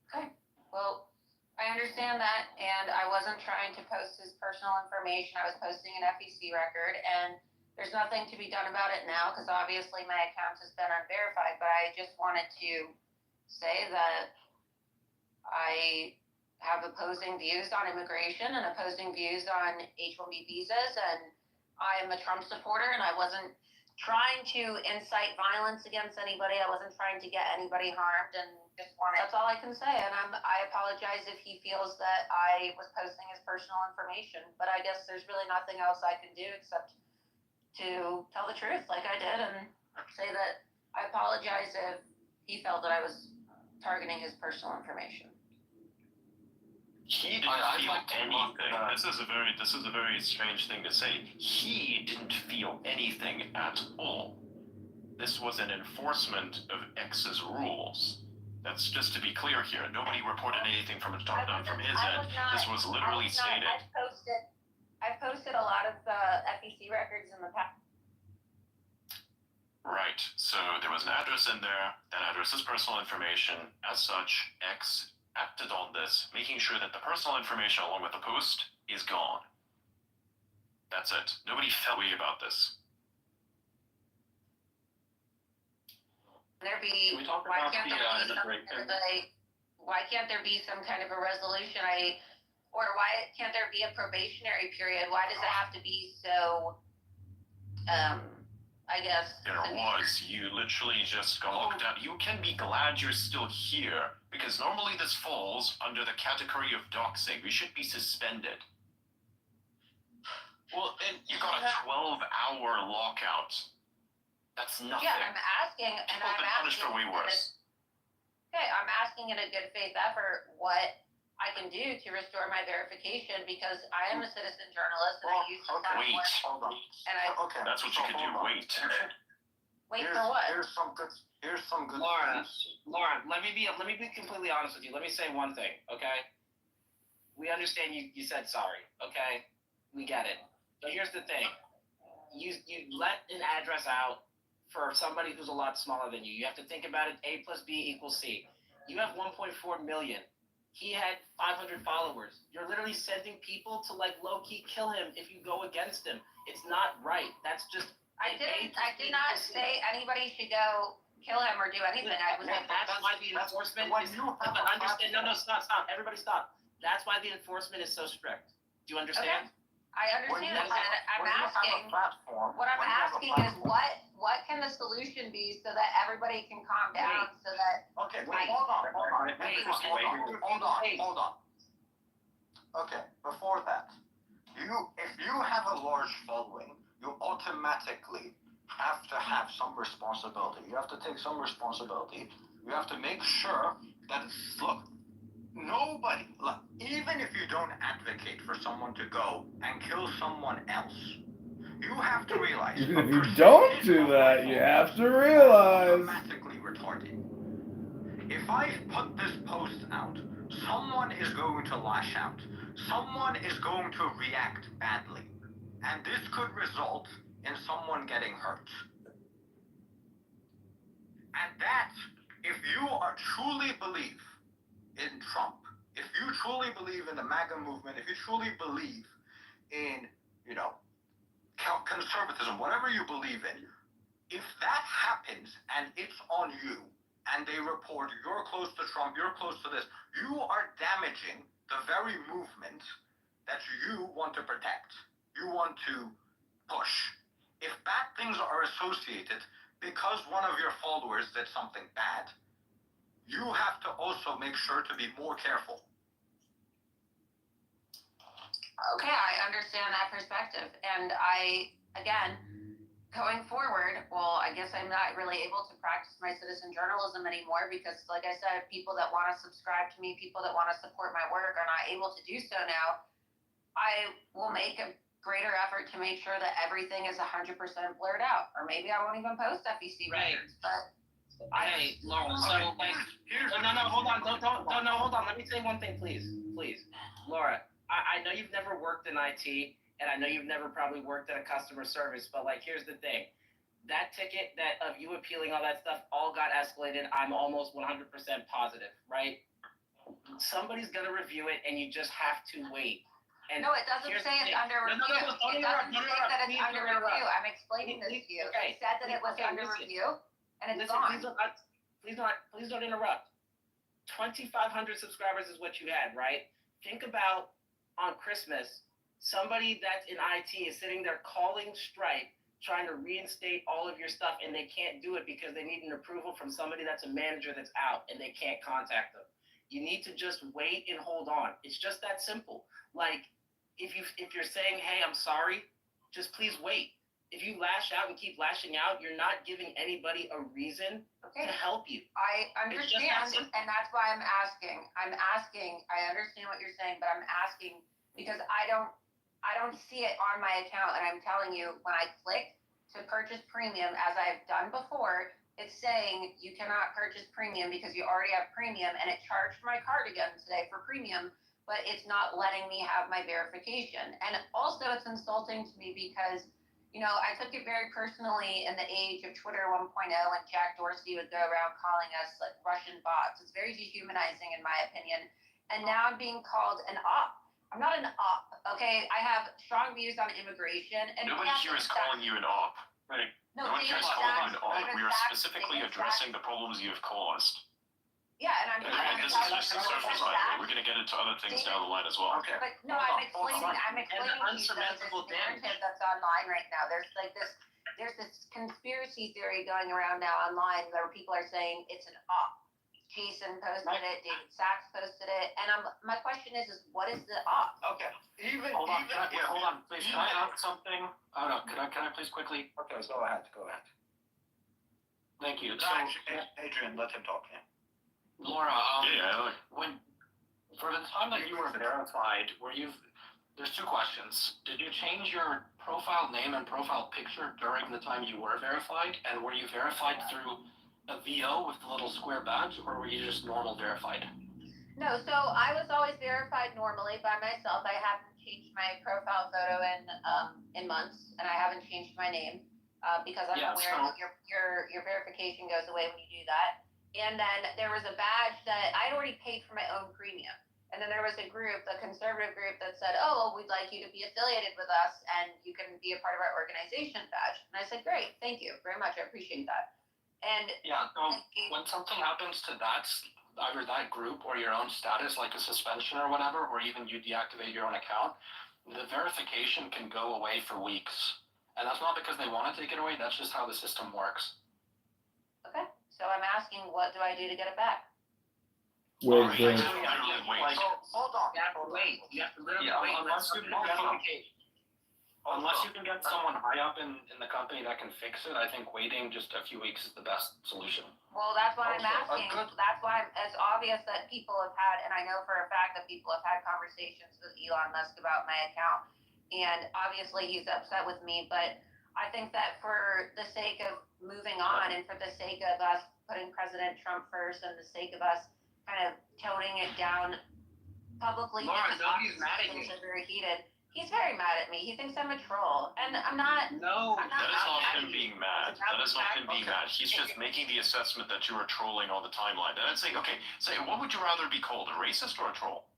Okay, well, I understand that, and I wasn't trying to post his personal information. I was posting an FEC record, and there's nothing to be done about it now, because obviously my account has been unverified, but I just wanted to say that I have opposing views on immigration and opposing views on H-1B visas, and I am a Trump supporter, and I wasn't trying to incite violence against anybody. I wasn't trying to get anybody harmed, and that's all I can say. And I apologize if he feels that I was posting his personal information, but I guess there's really nothing else I can do except to tell the truth like I did and say that I apologize if he felt that I was targeting his personal information. He didn't feel anything. This is a very strange thing to say. He didn't feel anything at all. This was an enforcement of X's rules. That's just to be clear here. Nobody reported anything from from his end. This was literally stated. I've posted a lot of FEC records in the past. Right. So there was an address in there. That address is personal information. As such, X acted on this, making sure that the personal information along with the post is gone. That's it. Nobody felt way about this. Why can't there be some kind of a resolution? Or why can't there be a probationary period? Why does it have to be so, I guess? There was. You literally just got locked out. You can be glad you're still here, because normally this falls under the category of doxing. We should be suspended. Well, and you got a 12-hour lockout. That's nothing. Yeah, I'm asking, and People have been punished for way worse. Okay, I'm asking in a good faith effort what I can do to restore my verification, because I am a citizen journalist and I use the Wait. Hold on. Okay. That's what you can do. Wait. Wait for what? Here's some good. Laura, let me be completely honest with you. Let me say one thing, okay? We understand you said sorry, okay? We get it. But here's the thing. You let an address out for somebody who's a lot smaller than you. You have to think about it. A plus B equals C. You have 1.4 million. He had 500 followers. You're literally sending people to low-key kill him if you go against him. It's not right. That's just... I did not say anybody should go kill him or do anything. I was Well, that's why the enforcement when is. you have But a understand? No, stop. Everybody, stop. That's why the enforcement is so strict. Do you understand? Okay. I When you understand, have- and I'm when you have a asking. platform, What I'm when you have a asking is platform- what can the solution be so that everybody can calm down, so that Okay, Wait. hold on. Wait. Okay, before that, if you have a large following, you automatically have to have some responsibility. You have to take some responsibility. You have to make sure that, look, even if you don't advocate for someone to go and kill someone else, you have to realize. Even if you don't do that, you have to realize. Automatically retarded. If I put this post out, someone is going to lash out. Someone is going to react badly. And this could result in someone getting hurt. And that, if you truly believe in Trump, if you truly believe in the MAGA movement, if you truly believe in, conservatism, whatever you believe in, if that happens and it's on you, and they report you're close to Trump, you're close to this, you are damaging the very movement that you want to protect, you want to push. If bad things are associated because one of your followers did something bad, you have to also make sure to be more careful. okay, I understand that perspective, and again, going forward, well, I guess I'm not really able to practice my citizen journalism anymore because, like I said, people that want to subscribe to me, people that want to support my work are not able to do so now. I will make a greater effort to make sure that everything is 100% blurred out, or maybe I won't even post FEC records, but. Hey, Laura, so like, hold on, hold on. Let me say one thing, please. Laura, I know you've never worked in IT, and I know you've never probably worked at a customer service, but like, here's the thing. That ticket of you appealing all that stuff all got escalated. I'm almost 100% positive, right? Somebody's gonna review it, and you just have to wait. And no, it doesn't say it's under review. It doesn't say that it's under review. I'm explaining this to you. Okay. It said that it was under review, and it's Listen, gone. please don't interrupt. 2,500 subscribers is what you had, right? Think about on Christmas, somebody that's in IT is sitting there calling Stripe, trying to reinstate all of your stuff, and they can't do it because they need an approval from somebody that's a manager that's out, and they can't contact them. You need to just wait and hold on. It's just that simple. Like, if you're saying, hey, I'm sorry, just please wait. If you lash out and keep lashing out, you're not giving anybody a reason to help you. I understand, and that's why I'm asking. I understand what you're saying, but I'm asking because I don't see it on my account, and I'm telling you, when I click to purchase premium, as I've done before, it's saying you cannot purchase premium because you already have premium, and it charged my card again today for premium, but it's not letting me have my verification. And also, it's insulting to me because I took it very personally in the age of Twitter 1.0 when Jack Dorsey would go around calling us like Russian bots. It's very dehumanizing in my opinion. And now I'm being called an op. I'm not an op, okay? I have strong views on immigration. And nobody here is calling you an op. Right. No one here is calling you an op. We are specifically addressing the problems you have caused. Yeah, and I'm this is just the surface, by the way. We're going to get into other things down the line as well. Okay. But no, I'm explaining to you this narrative that's online right now. There's this conspiracy theory going around now online where people are saying it's an op. Jason posted it, David Sachs posted it, and my question is what is the op? Okay. Hold on, please. Can I ask something? Oh no, can I please quickly? Okay, go ahead. Thank you. So, Adrian, let him talk. Yeah. Laura, when for the time that you were verified, there's two questions. Did you change your profile name and profile picture during the time you were verified? And were you verified through a VO with the little square badge, or were you just normal verified? No, so I was always verified normally by myself. I haven't changed my profile photo in months, and I haven't changed my name because I'm aware that your verification goes away when you do that. And then there was a badge that I'd already paid for my own premium. And then there was a conservative group that said, oh, well, we'd like you to be affiliated with us and you can be a part of our organization badge. And I said, great, thank you very much. I appreciate that. And yeah, so when something happens to either that group or your own status, like a suspension or whatever, or even you deactivate your own account, the verification can go away for weeks. And that's not because they want to take it away, that's just how the system works. Okay, so I'm asking, what do I do to get it back? Wait, Hold on. You have to wait. You have to literally wait. Unless you can get someone high up in the company that can fix it, I think waiting just a few weeks is the best solution. Well, that's why I'm asking. That's why it's obvious that people have had, and I know for a fact that people have had conversations with Elon Musk about my account, and obviously he's upset with me, but I think that for the sake of moving on and for the sake of us putting President Trump first and the sake of us kind of toning it down publicly, Laura, nobody's mad at you. Things are very heated. He's very mad at me. He thinks I'm a troll, and I'm not. No, I'm not That is not mad at him you. being mad. That is not him being mad. He's just making the assessment that you are trolling on the timeline. And I'm saying, okay, say, what would you rather be called, a racist or a troll?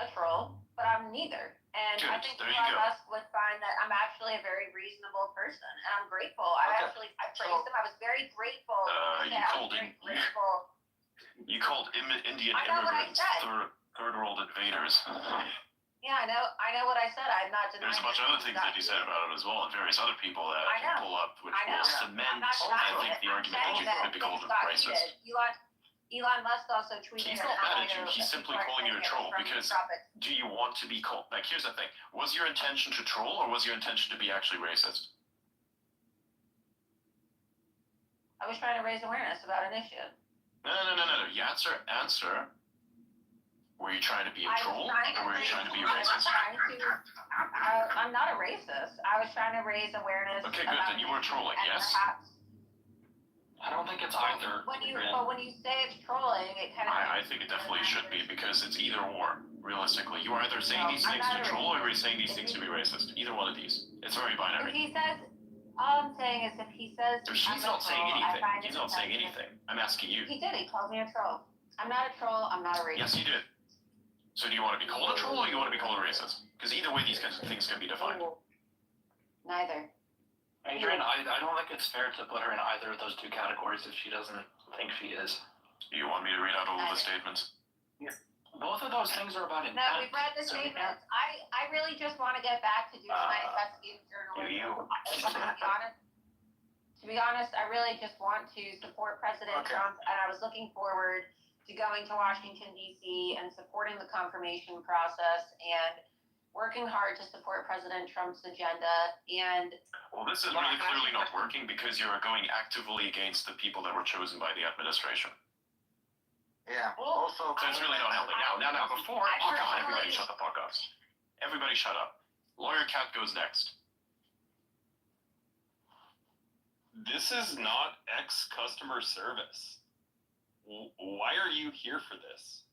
A troll, but I'm neither. And Good. I think There you Elon go. Musk would find that I'm actually a very reasonable person, and I'm grateful. I praised him. I was very grateful. You called him. Grateful. You called Indian I know what I immigrants said. third world invaders. Yeah, I know what I said. I'm not denying. There's a bunch of other things that you said about him as well, and various other people that I can pull up, which will cement, I think, the argument that you could be called a racist. Elon Musk also tweeted. He's not mad at you. He's simply calling you a troll because do you want to be called? Like, here's the thing: was your intention to troll, or was your intention to be actually racist? I was trying to raise awareness about an issue. No. You answer. Were you trying to be a troll, or were you trying to be a racist? I'm not a racist. I was trying to raise awareness. Okay, good. Then you were trolling, yes. I don't think it's either. When you say it's trolling, it kind of. I think it definitely should be because it's either or. Realistically, you are either saying these things to troll or you're saying these things to be racist. Either one of these. It's very binary. If he says, all I'm saying is if he says. He's not saying anything. He's not saying anything. I'm asking you. He did. He called me a troll. I'm not a troll. I'm not a racist. Yes, he did. So do you want to be called a troll or you want to be called a racist? Because either way, these kinds of things can be defined. Neither. Adrian, I don't think it's fair to put her in either of those two categories if she doesn't think she is. Do you want me to read out all of the statements? Yes. Both of those things are about intent. No, we've read the statements. I really just want to get back to doing my investigative journalism. To be honest, I really just want to support President Trump, and I was looking forward to going to Washington, D.C. and supporting the confirmation process and working hard to support President Trump's agenda. And well, this is really clearly not working because you're going actively against the people that were chosen by the administration. Yeah. So it's really not helping. Now, before... Oh, God, everybody shut the fuck up. Everybody shut up. Lawyer Cat goes next. This is not ex-customer service. Why are you here for this?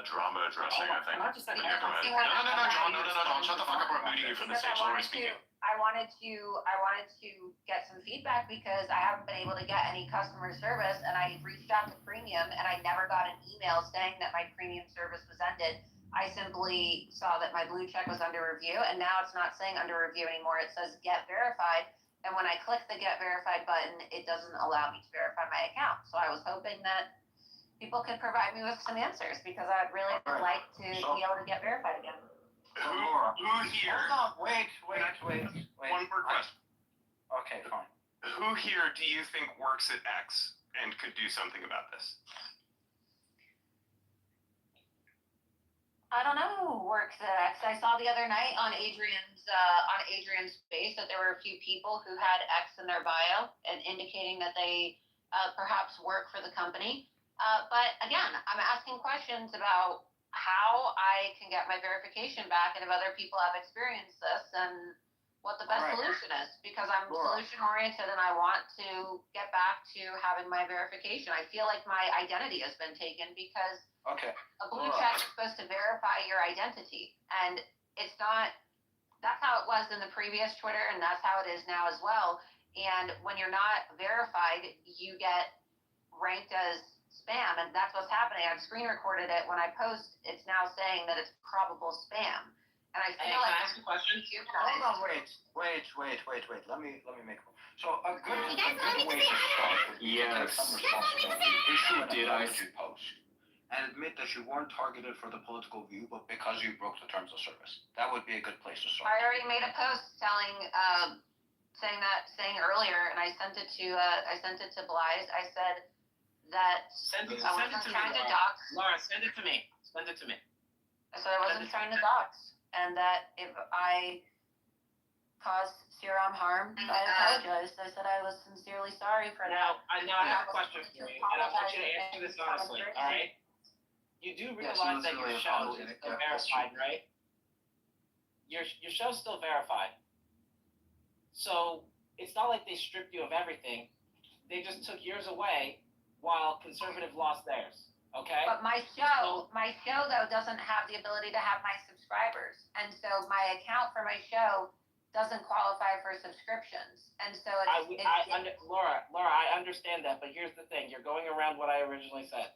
Drama addressing, I think. I'm not just saying Go ahead. No, John, shut the fuck up. We're muting you from the stage. Laurie's speaking. I wanted to get some feedback because I haven't been able to get any customer service, and I reached out to Premium, and I never got an email saying that my Premium service was ended. I simply saw that my blue check was under review, and now it's not saying under review anymore. It says get verified. And when I click the Get Verified button, it doesn't allow me to verify my account. So I was hoping that people could provide me with some answers because I'd really like to be able to get verified again. Who here? Hold on, wait. One more question. Okay, fine. Who here do you think works at X and could do something about this? I don't know who works at X. I saw the other night on Adrian's space that there were a few people who had X in their bio and indicating that they perhaps work for the company. But again, I'm asking questions about how I can get my verification back and if other people have experienced this and what the best solution is because I'm solution oriented and I want to get back to having my verification. I feel like my identity has been taken because a blue check is supposed to verify your identity, and it's not. That's how it was in the previous Twitter, and that's how it is now as well. And when you're not verified, you get ranked as spam, and that's what's happening. I've screen recorded it. When I post, it's now saying that it's probable spam. And I Hey, feel can like I ask a question? Hold on, wait. Let me make a point. So a good way to start would be to take some responsibility, issue an apology post, and admit that you weren't targeted for the political view, but because you broke the terms of service. That would be a good place to start. I already made a post saying earlier, and I sent it to Blythe. I said that Send it I wasn't to trying me, to Laura. dox. Laura, send it to me. Send it to me. I said I wasn't trying to dox, and that if I caused Serum harm, I apologized. I said I was sincerely sorry for Now, that. I have a question for you, and I want you to answer this honestly, all right? You do realize that your show is still verified, right? Your show's still verified. So it's not like they stripped you of everything. They just took yours away while conservative lost theirs. Okay? But my show though doesn't have the ability to have my subscribers, and so my account for my show doesn't qualify for subscriptions, and so Laura, I understand that, but here's the thing: you're going around what I originally said.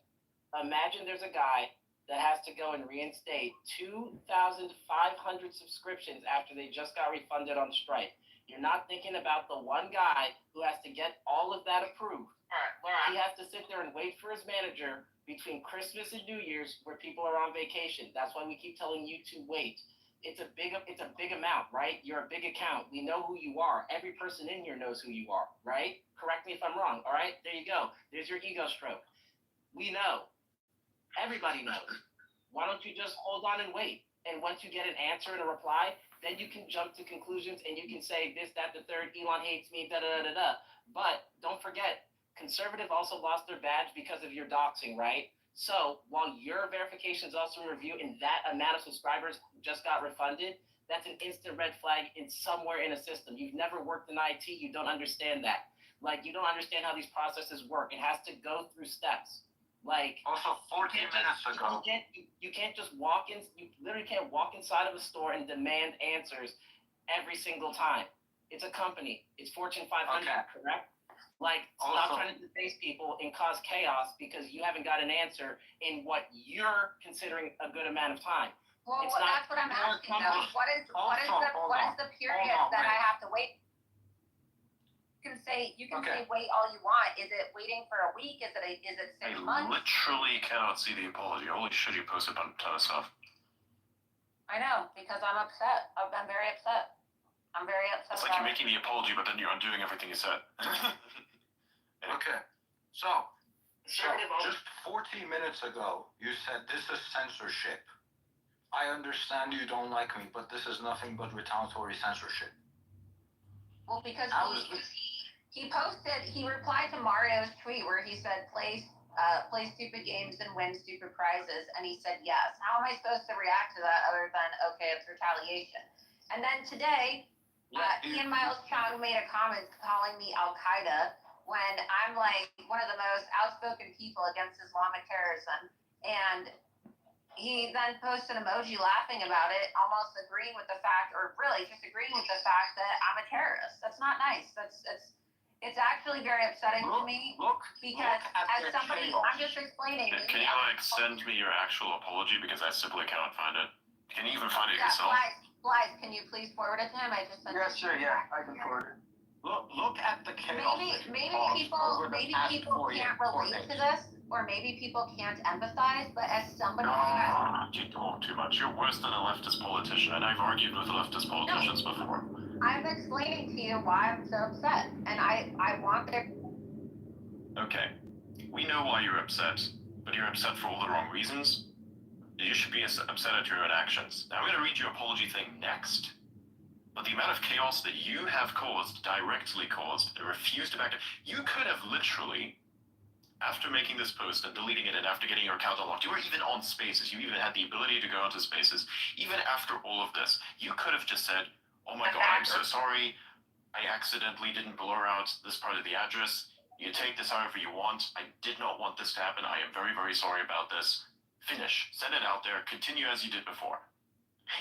Imagine there's a guy that has to go and reinstate 2,500 subscriptions after they just got refunded on Stripe. You're not thinking about the one guy who has to get all of that approved. All right, Laura. He has to sit there and wait for his manager between Christmas and New Year's, where people are on vacation. That's why we keep telling you to wait. It's a big amount, right? You're a big account. We know who you are. Every person in here knows who you are, right? Correct me if I'm wrong. All right, there you go. There's your ego stroke. We know. Everybody knows. Why don't you just hold on and wait? And once you get an answer and a reply, then you can jump to conclusions and you can say this, that, the third, Elon hates me, da-da-da-da-da. But don't forget, conservative also lost their badge because of your doxing, right? So while your verification is also in review and that amount of subscribers just got refunded, that's an instant red flag in somewhere in a system. You've never worked in IT, you don't understand that. Like, you don't understand how these processes work. It has to go through steps. Like, also 14 minutes ago. You can't just walk in. You literally can't walk inside of a store and demand answers every single time. It's a company. It's Fortune 500, correct? Like, stop trying to deface people and cause chaos because you haven't got an answer in what you're considering a good amount of time. Well, that's what I'm asking though. What is the period that I have to wait? You can say wait all you want. Is it waiting for a week? Is it 6 months? I literally cannot see the apology. Holy shit, you posted a ton of stuff. I know, because I'm upset. I've been very upset. I'm very upset. It's like you're making the apology, but then you're undoing everything you said. Okay, so just 14 minutes ago, you said this is censorship. I understand you don't like me, but this is nothing but retaliatory censorship. Well, because he replied to Mario's tweet where he said, play stupid games and win stupid prizes, and he said yes. How am I supposed to react to that other than, okay, it's retaliation? And then today, Ian Miles Chung made a comment calling me Al-Qaeda when I'm like one of the most outspoken people against Islamic terrorism, and he then posted an emoji laughing about it, almost agreeing with the fact, or really just agreeing with the fact that I'm a terrorist. That's not nice. It's actually very upsetting to me because as somebody, I'm just explaining. Can you send me your actual apology because I simply cannot find it? Can you even find it yourself? Blythe, can you please forward it to him? I just sent it. Sure, yeah, I can forward it. Look at the chaos. Maybe people can't relate to this, or maybe people can't empathize. But as somebody, you talk too much. You're worse than a leftist politician, and I've argued with leftist politicians before. I'm explaining to you why I'm so upset, and I want their. Okay, we know why you're upset, but you're upset for all the wrong reasons. You should be upset at your own actions. Now I'm going to read your apology thing next. But the amount of chaos that you have directly caused, and refused to back down, you could have literally, after making this post and deleting it and after getting your account unlocked, you were even on Spaces, you even had the ability to go into Spaces. Even after all of this, you could have just said, oh my god, I'm so sorry, I accidentally didn't blur out this part of the address. You take this however you want. I did not want this to happen. I am very, very sorry about this. Finish. Send it out there. Continue as you did before.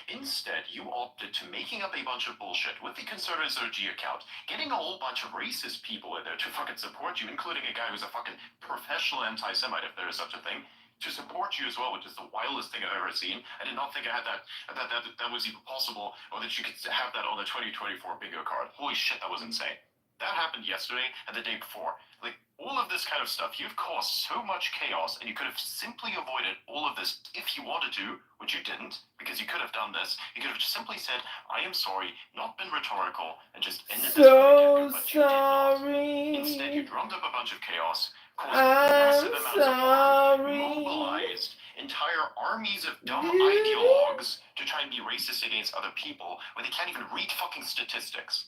Instead, you opted to making up a bunch of bullshit with the Conservative OG account, getting a whole bunch of racist people in there to fucking support you, including a guy who's a fucking professional anti-Semite, if there is such a thing, to support support you as well, which is the wildest thing I've ever seen. I did not think I had that was even possible, or that you could have that on the 2024 bingo card. Holy shit, that was insane. That happened yesterday and the day before. Like, all of this kind of stuff, you've caused so much chaos, and you could have simply avoided all of this if you wanted to, which you didn't, because you could have done this. You could have just simply said, I am sorry, not been rhetorical, and just ended this So but you did not. sorry. Instead, you drummed up a bunch of chaos, caused massive amounts of harm, mobilized entire armies of dumb ideologues to try and be racist against other people when they can't even read fucking statistics.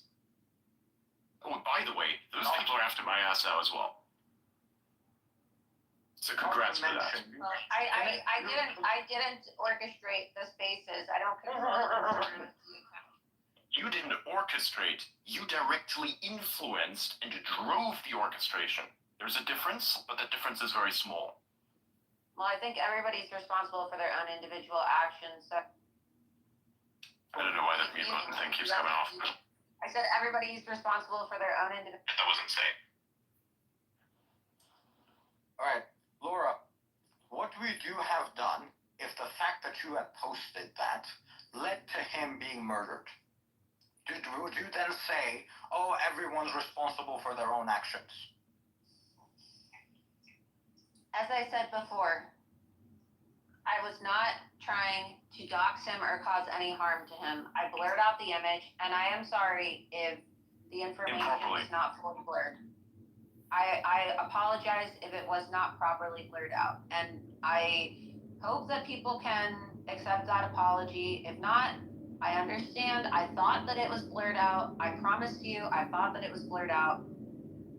Oh, by the way, those people are after my ass now as well. So congrats for that. Well, I didn't orchestrate the spaces. I don't control the You didn't orchestrate. You directly influenced and drove the orchestration. There's a difference, but that difference is very small. Well, I think everybody's responsible for their own individual actions. So I don't know why that mute button thing keeps coming off. I said everybody's responsible for their own individual. That was insane. All right, Laura, what would you have done if the fact that you had posted that led to him being murdered? Would you then say, oh, everyone's responsible for their own actions? As I said before, I was not trying to dox him or cause any harm to him. I blurred out the image, and I am sorry if the information was not fully blurred. I apologize if it was not properly blurred out, and I hope that people can accept that apology. If not, I understand. I thought that it was blurred out. I promise you, I thought that it was blurred out.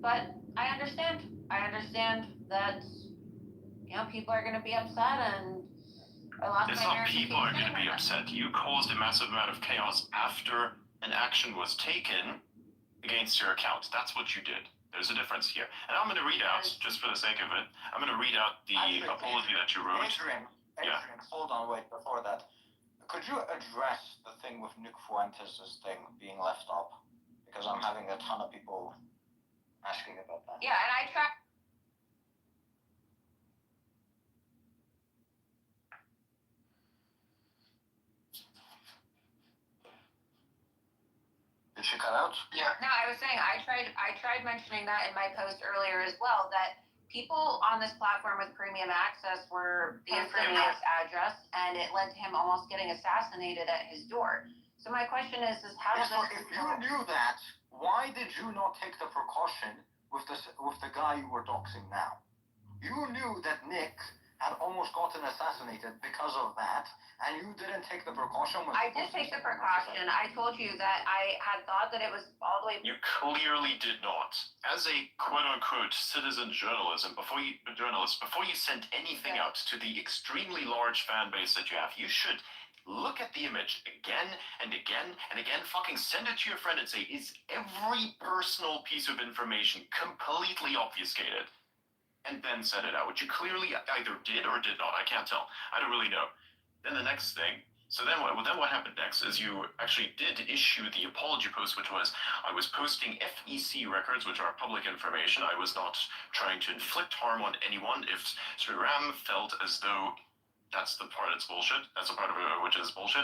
But I understand. I understand that, people are going to be upset, and it's not people are going to be upset. You caused a massive amount of chaos after an action was taken against your account. That's what you did. There's a difference here. And I'm going to read out, just for the sake of it, I'm going to read out the apology that you wrote. Adrian, hold on, wait, before that. Could you address the thing with Nick Fuentes' thing being left up? Because I'm having a ton of people asking about that. Yeah, and I tried. Did she cut out? Yeah. No, I was saying I tried mentioning that in my post earlier as well, that people on this platform with premium access were the infamous address, and it led to him almost getting assassinated at his door. So my question is how does this... If you knew that, why did you not take the precaution with the guy you were doxing now? You knew that Nick had almost gotten assassinated because of that, and you didn't take the precaution. I did take the precaution. I told you that I had thought that it was all the way... You clearly did not. As a quote-unquote citizen journalist, before you sent anything out to the extremely large fan base that you have, you should look at the image again and again and again, fucking send it to your friend and say, is every personal piece of information completely obfuscated? And then send it out, which you clearly either did or did not. I can't tell. I don't really know. Then the next thing, so then what happened next is you actually did issue the apology post, which was, I was posting FEC records, which are public information. I was not trying to inflict harm on anyone. If Sriram felt as though that's the part that's bullshit, that's the part of it which is bullshit,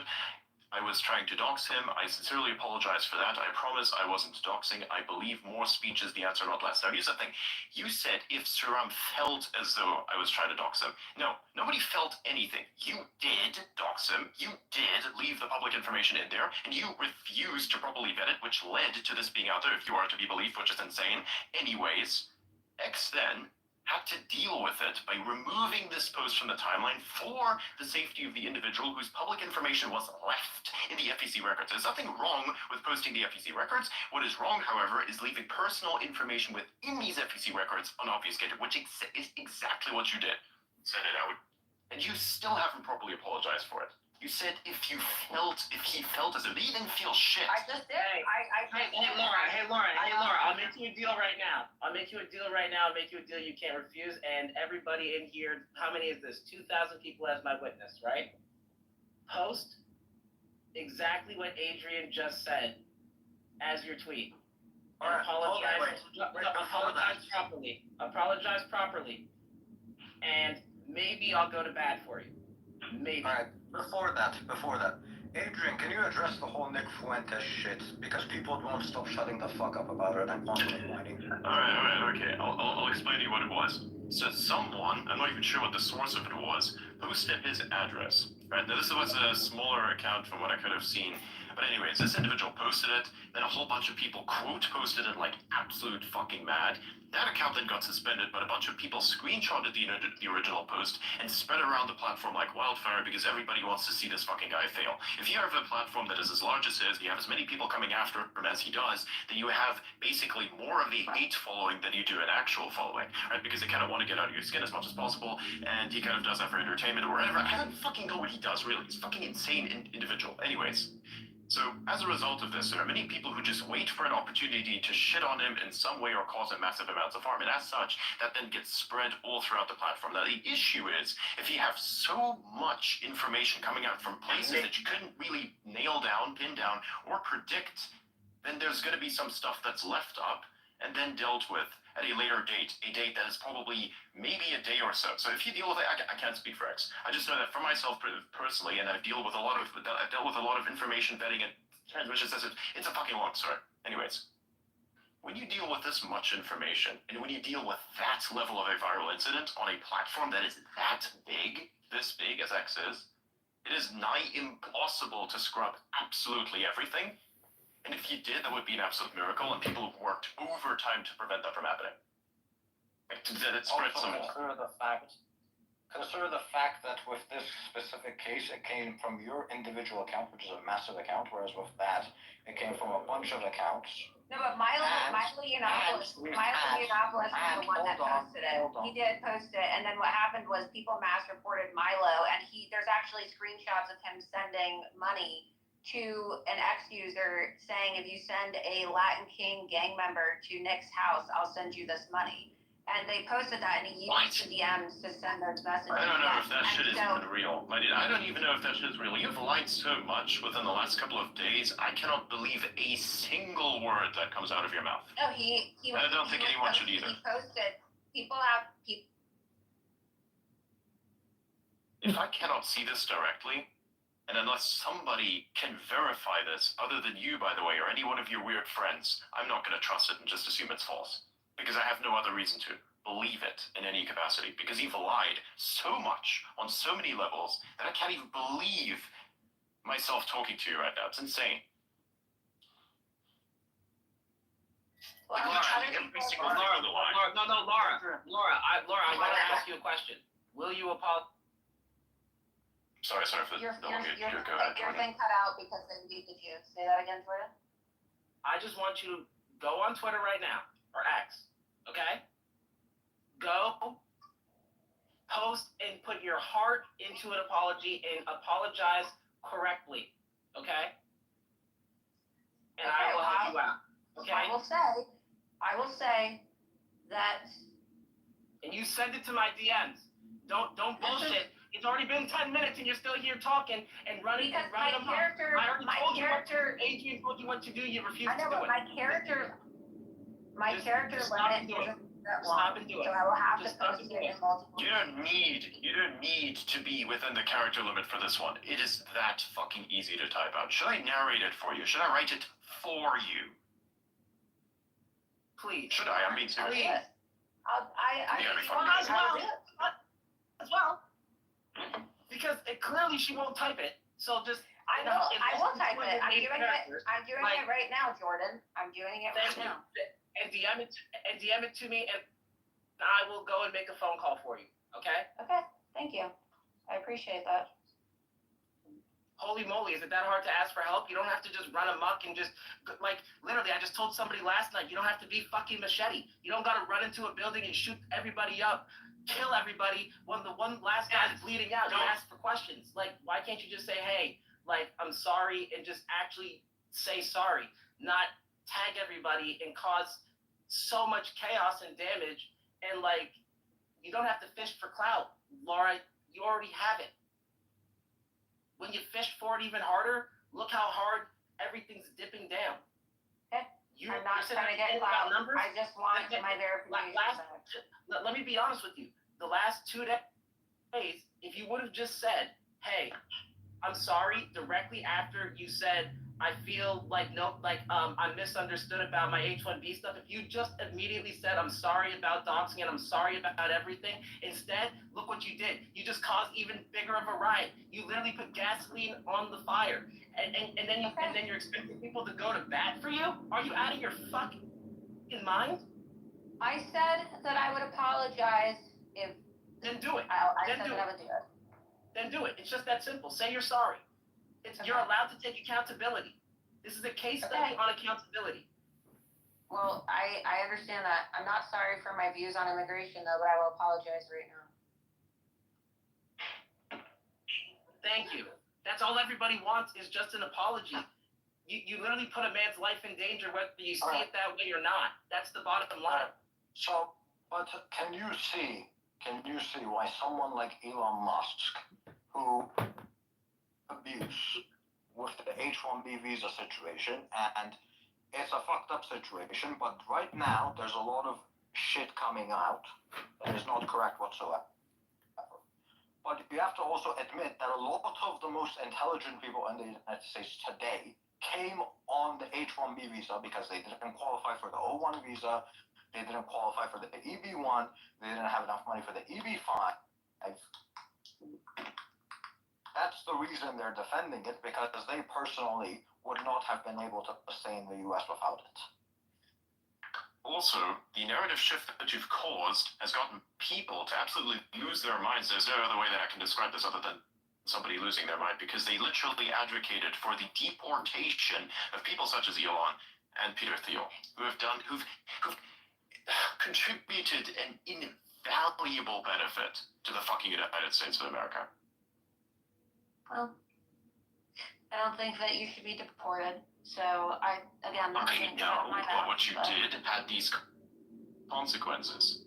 I was trying to dox him. I sincerely apologize for that. I promise I wasn't doxing. I believe more speech is the answer, not less. Now, here's the thing. You said if Sriram felt as though I was trying to dox him. No, nobody felt anything. You did dox him. You did leave the public information in there, and you refused to properly vet it, which led to this being out there, if you are to be believed, which is insane. Anyways, X then had to deal with it by removing this post from the timeline for the safety of the individual whose public information was left in the FEC records. There's nothing wrong with posting the FEC records. What is wrong, however, is leaving personal information within these FEC records unobfuscated, which is exactly what you did. Send it out. And you still haven't properly apologized for it. You said if he felt as though he didn't feel shit. I just did. Hey, Lauren, I'll make you a deal right now. I'll make you a deal you can't refuse. And everybody in here, how many is this? 2,000 people as my witness, right? Post exactly what Adrian just said as your tweet. And apologize properly. And maybe I'll go to bat for you. Maybe. Alright, before that, Adrian, can you address the whole Nick Fuentes shit? Because people won't stop shutting the fuck up about it and constantly whining. Alright, okay. I'll explain to you what it was. So someone, I'm not even sure what the source of it was, posted his address. Right? Now this was a smaller account from what I could have seen. But anyways, this individual posted it, then a whole bunch of people quote posted it like absolute fucking mad. That account then got suspended, but a bunch of people screenshotted the original post and spread it around the platform like wildfire because everybody wants to see this fucking guy fail. If you have a platform that is as large as his, you have as many people coming after him as he does, then you have basically more of a hate following than you do an actual following, right? Because they kind of want to get out of your skin as much as possible, and he kind of does that for entertainment or whatever. I don't fucking know what he does, really. He's a fucking insane individual. Anyways. So, as a result of this, there are many people who just wait for an opportunity to shit on him in some way or cause him massive amounts of harm, and as such, that then gets spread all throughout the platform. Now, the issue is, if you have so much information coming out from places that you couldn't really nail down, pin down, or predict, then there's going to be some stuff that's left up and then dealt with at a later date, a date that is probably maybe a day or so. So if you deal with it, I can't speak for X. I just know that for myself personally, and I've dealt with a lot of information vetting and transmission systems. It's a fucking long story. Anyways, when you deal with this much information, and when you deal with that level of a viral incident on a platform that is that big, this big as X is, it is nigh impossible to scrub absolutely everything. And if you did, that would be an absolute miracle, and people have worked overtime to prevent that from happening. That it spread some more. Consider the fact that with this specific case, it came from your individual account, which is a massive account, whereas with that, it came from a bunch of accounts. No, but Milo Yiannopoulos was the one that posted it. He did post it, and then what happened was people mass reported Milo, and there's actually screenshots of him sending money to an ex-user saying, if you send a Latin King gang member to Nick's house, I'll send you this money. And they posted that, and he used the DMs to send those messages. I don't know if that shit is even real. I don't even know if that shit is real. You've lied so much within the last couple of days, I cannot believe a single word that comes out of your mouth. No, I don't think anyone should either. He posted, people have... If I cannot see this directly, and unless somebody can verify this, other than you, by the way, or any one of your weird friends, I'm not going to trust it and just assume it's false. Because I have no other reason to believe it in any capacity. Because you've lied so much on so many levels that I can't even believe myself talking to you right now. It's insane. Laura, I want to ask you a question. Will you apologize? Sorry for your thing cut out because they muted you. Say that again, Jordan. I just want you to go on Twitter right now, or X, okay? Go, post, and put your heart into an apology and apologize correctly, okay? And I will help you out, okay? I will say that. And you send it to my DMs. Don't bullshit. It's already been 10 minutes and you're still here talking and running because and running. Adrian told you what to do. You refused to do it. I know, but my character limit isn't that long. Stop and do it. So I will have to post it in multiple. You don't need to be within the character limit for this one. It is that fucking easy to type out. Should I narrate it for you? Should I write it for you? Please. Should I? I'm being serious. As well. Because clearly she won't type it. So just I will type it. I'm doing it right now, Jordan. I'm doing it right now. And DM it to me, and I will go and make a phone call for you. Okay? Okay. Thank you. I appreciate that. Holy moly, is it that hard to ask for help? You don't have to just run amok and just, literally, I just told somebody last night, you don't have to be fucking Machete. You don't gotta run into a building and shoot everybody up, kill everybody, when the one last guy's bleeding out, you ask for questions. Why can't you just say, hey, I'm sorry, and just actually say sorry, not tag everybody and cause so much chaos and damage, and, you don't have to fish for clout. Laura, you already have it. When you fish for it even harder, look how hard everything's dipping down. Okay. I'm not trying to get clout. I just want my verification. Let me be honest with you. The last 2 days, ways if you would have just said, hey, I'm sorry, directly after you said, I feel like I'm misunderstood about my H-1B stuff. If you just immediately said, I'm sorry about doxing and I'm sorry about everything, instead, look what you did. You just caused even bigger of a riot. You literally put gasoline on the fire. And then you're expecting people to go to bat for you? Are you out of your fucking mind? I said that I would apologize if... Then do it. I said that I would do it. Then do it. It's just that simple. Say you're sorry. You're allowed to take accountability. This is a case study on accountability. Well, I understand that. I'm not sorry for my views on immigration, though, but I will apologize right now. Thank you. That's all everybody wants is just an apology. You literally put a man's life in danger whether you see it that way or not. That's the bottom line. So, but can you see why someone like Elon Musk, who abuse with the H-1B visa situation, and it's a fucked up situation, but right now there's a lot of shit coming out that is not correct whatsoever. But you have to also admit that a lot of the most intelligent people in the United States today came on the H-1B visa because they didn't qualify for the O-1 visa, they didn't qualify for the EB-1, they didn't have enough money for the EB-5. That's the reason they're defending it, because they personally would not have been able to stay in the US without it. Also, the narrative shift that you've caused has gotten people to absolutely lose their minds. There's no other way that I can describe this other than somebody losing their mind, because they literally advocated for the deportation of people such as Elon and Peter Thiel, who've contributed an invaluable benefit to the fucking United States of America. Well, I don't think that you should be deported. So I know, but what you did had these consequences.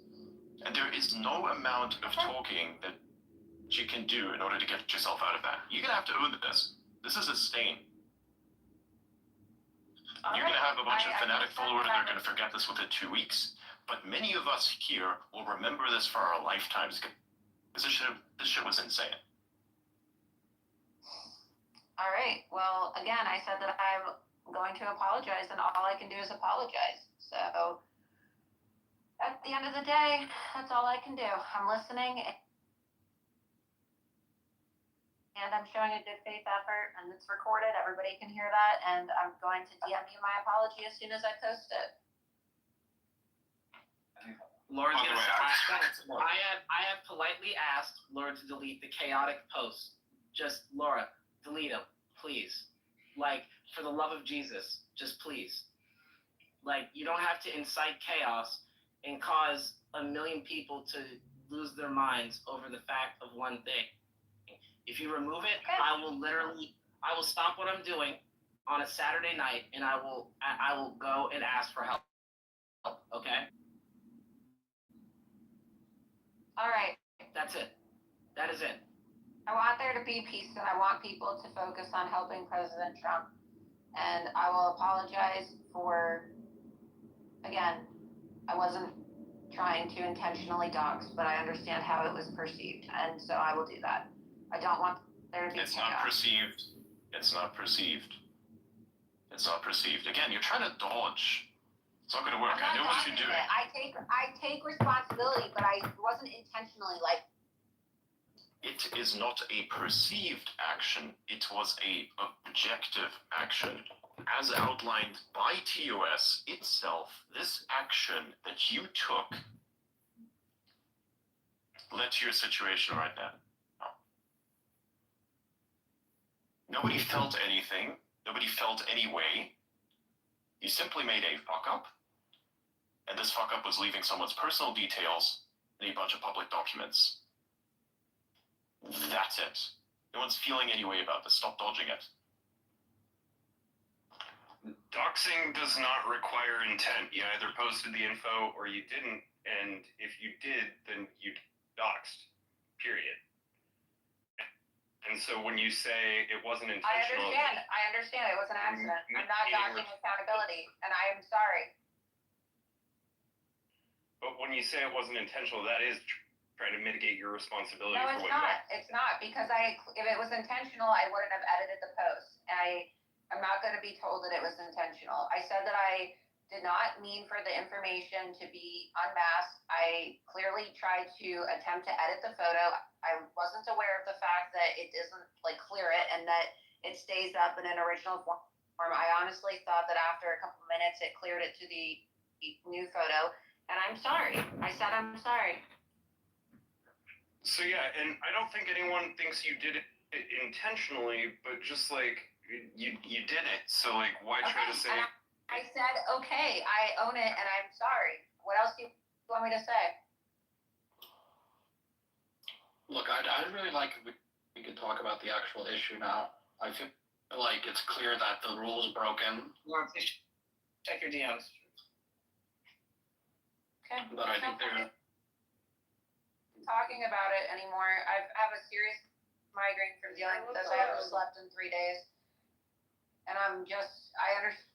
And there is no amount of talking that you can do in order to get yourself out of that. You're gonna have to own this. This is a stain. You're gonna have a bunch of fanatic followers that are gonna forget this within 2 weeks. But many of us here will remember this for our lifetimes. This shit was insane. All right. Well, again, I said that I'm going to apologize, and all I can do is apologize. So at the end of the day, that's all I can do. I'm listening, and I'm showing a good faith effort, and it's recorded. Everybody can hear that, and I'm going to DM you my apology as soon as I post it. Laura's gonna say, I have politely asked Laura to delete the chaotic posts. Just, Laura, delete them, please. Like, for the love of Jesus, just please. Like, you don't have to incite chaos and cause a million people to lose their minds over the fact of one thing. If you remove it, I will stop what I'm doing on a Saturday night, and I will go and ask for help. Okay? All right. That's it. That is it. I want there to be peace, and I want people to focus on helping President Trump. And I will apologize for, again, I wasn't trying to intentionally dox, but I understand how it was perceived, and so I will do that. I don't want there to be It's not perceived. It's not perceived. It's not perceived. Again, you're trying to dodge. It's not going to work. I know what you're doing. I take responsibility, but I wasn't intentionally like. It is not a perceived action. It was a objective action. As outlined by TOS itself, this action that you took led to your situation right now. Nobody felt anything. Nobody felt any way. You simply made a fuck up. And this fuck up was leaving someone's personal details in a bunch of public documents. That's it. No one's feeling any way about this. Stop dodging it. Doxing does not require intent. You either posted the info or you didn't, and if you did, then you doxed. Period. And so when you say it wasn't intentional... I understand. It was an accident. I'm not dodging accountability, and I am sorry. But when you say it wasn't intentional, that is trying to mitigate your responsibility No, for it's what not. It's not because if it was intentional, I wouldn't have edited the post. I'm not going to be told that it was intentional. I said that I did not mean for the information to be unmasked. I clearly tried to attempt to edit the photo. I wasn't aware of the fact that it doesn't clear it and that it stays up in an original form. I honestly thought that after a couple of minutes it cleared it to the new photo, and I'm sorry. I said I'm sorry. So yeah, and I don't think anyone thinks you did it intentionally, but just you did it. So why try to say? I said okay, I own it, and I'm sorry. What else do you want me to say? Look, I'd really like if we could talk about the actual issue now. I feel like it's clear that the rule's broken. Check your DMs. Okay. But I think there's talking about it anymore. I have a serious migraine from dealing with this. I haven't slept in 3 days, and I understand.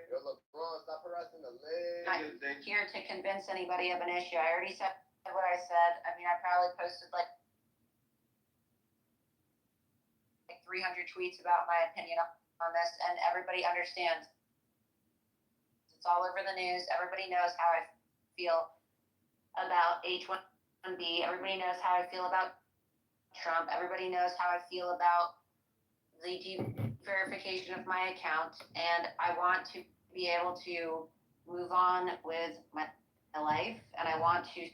Yo, LeBron, stop harassing the leg. I'm not here to convince anybody of an issue. I already said what I said. I mean, I probably posted 300 tweets about my opinion on this, and everybody understands. It's all over the news. Everybody knows how I feel about H1B. Everybody knows how I feel about Trump. Everybody knows how I feel about the verification of my account, and I want to be able to move on with my life, and I want to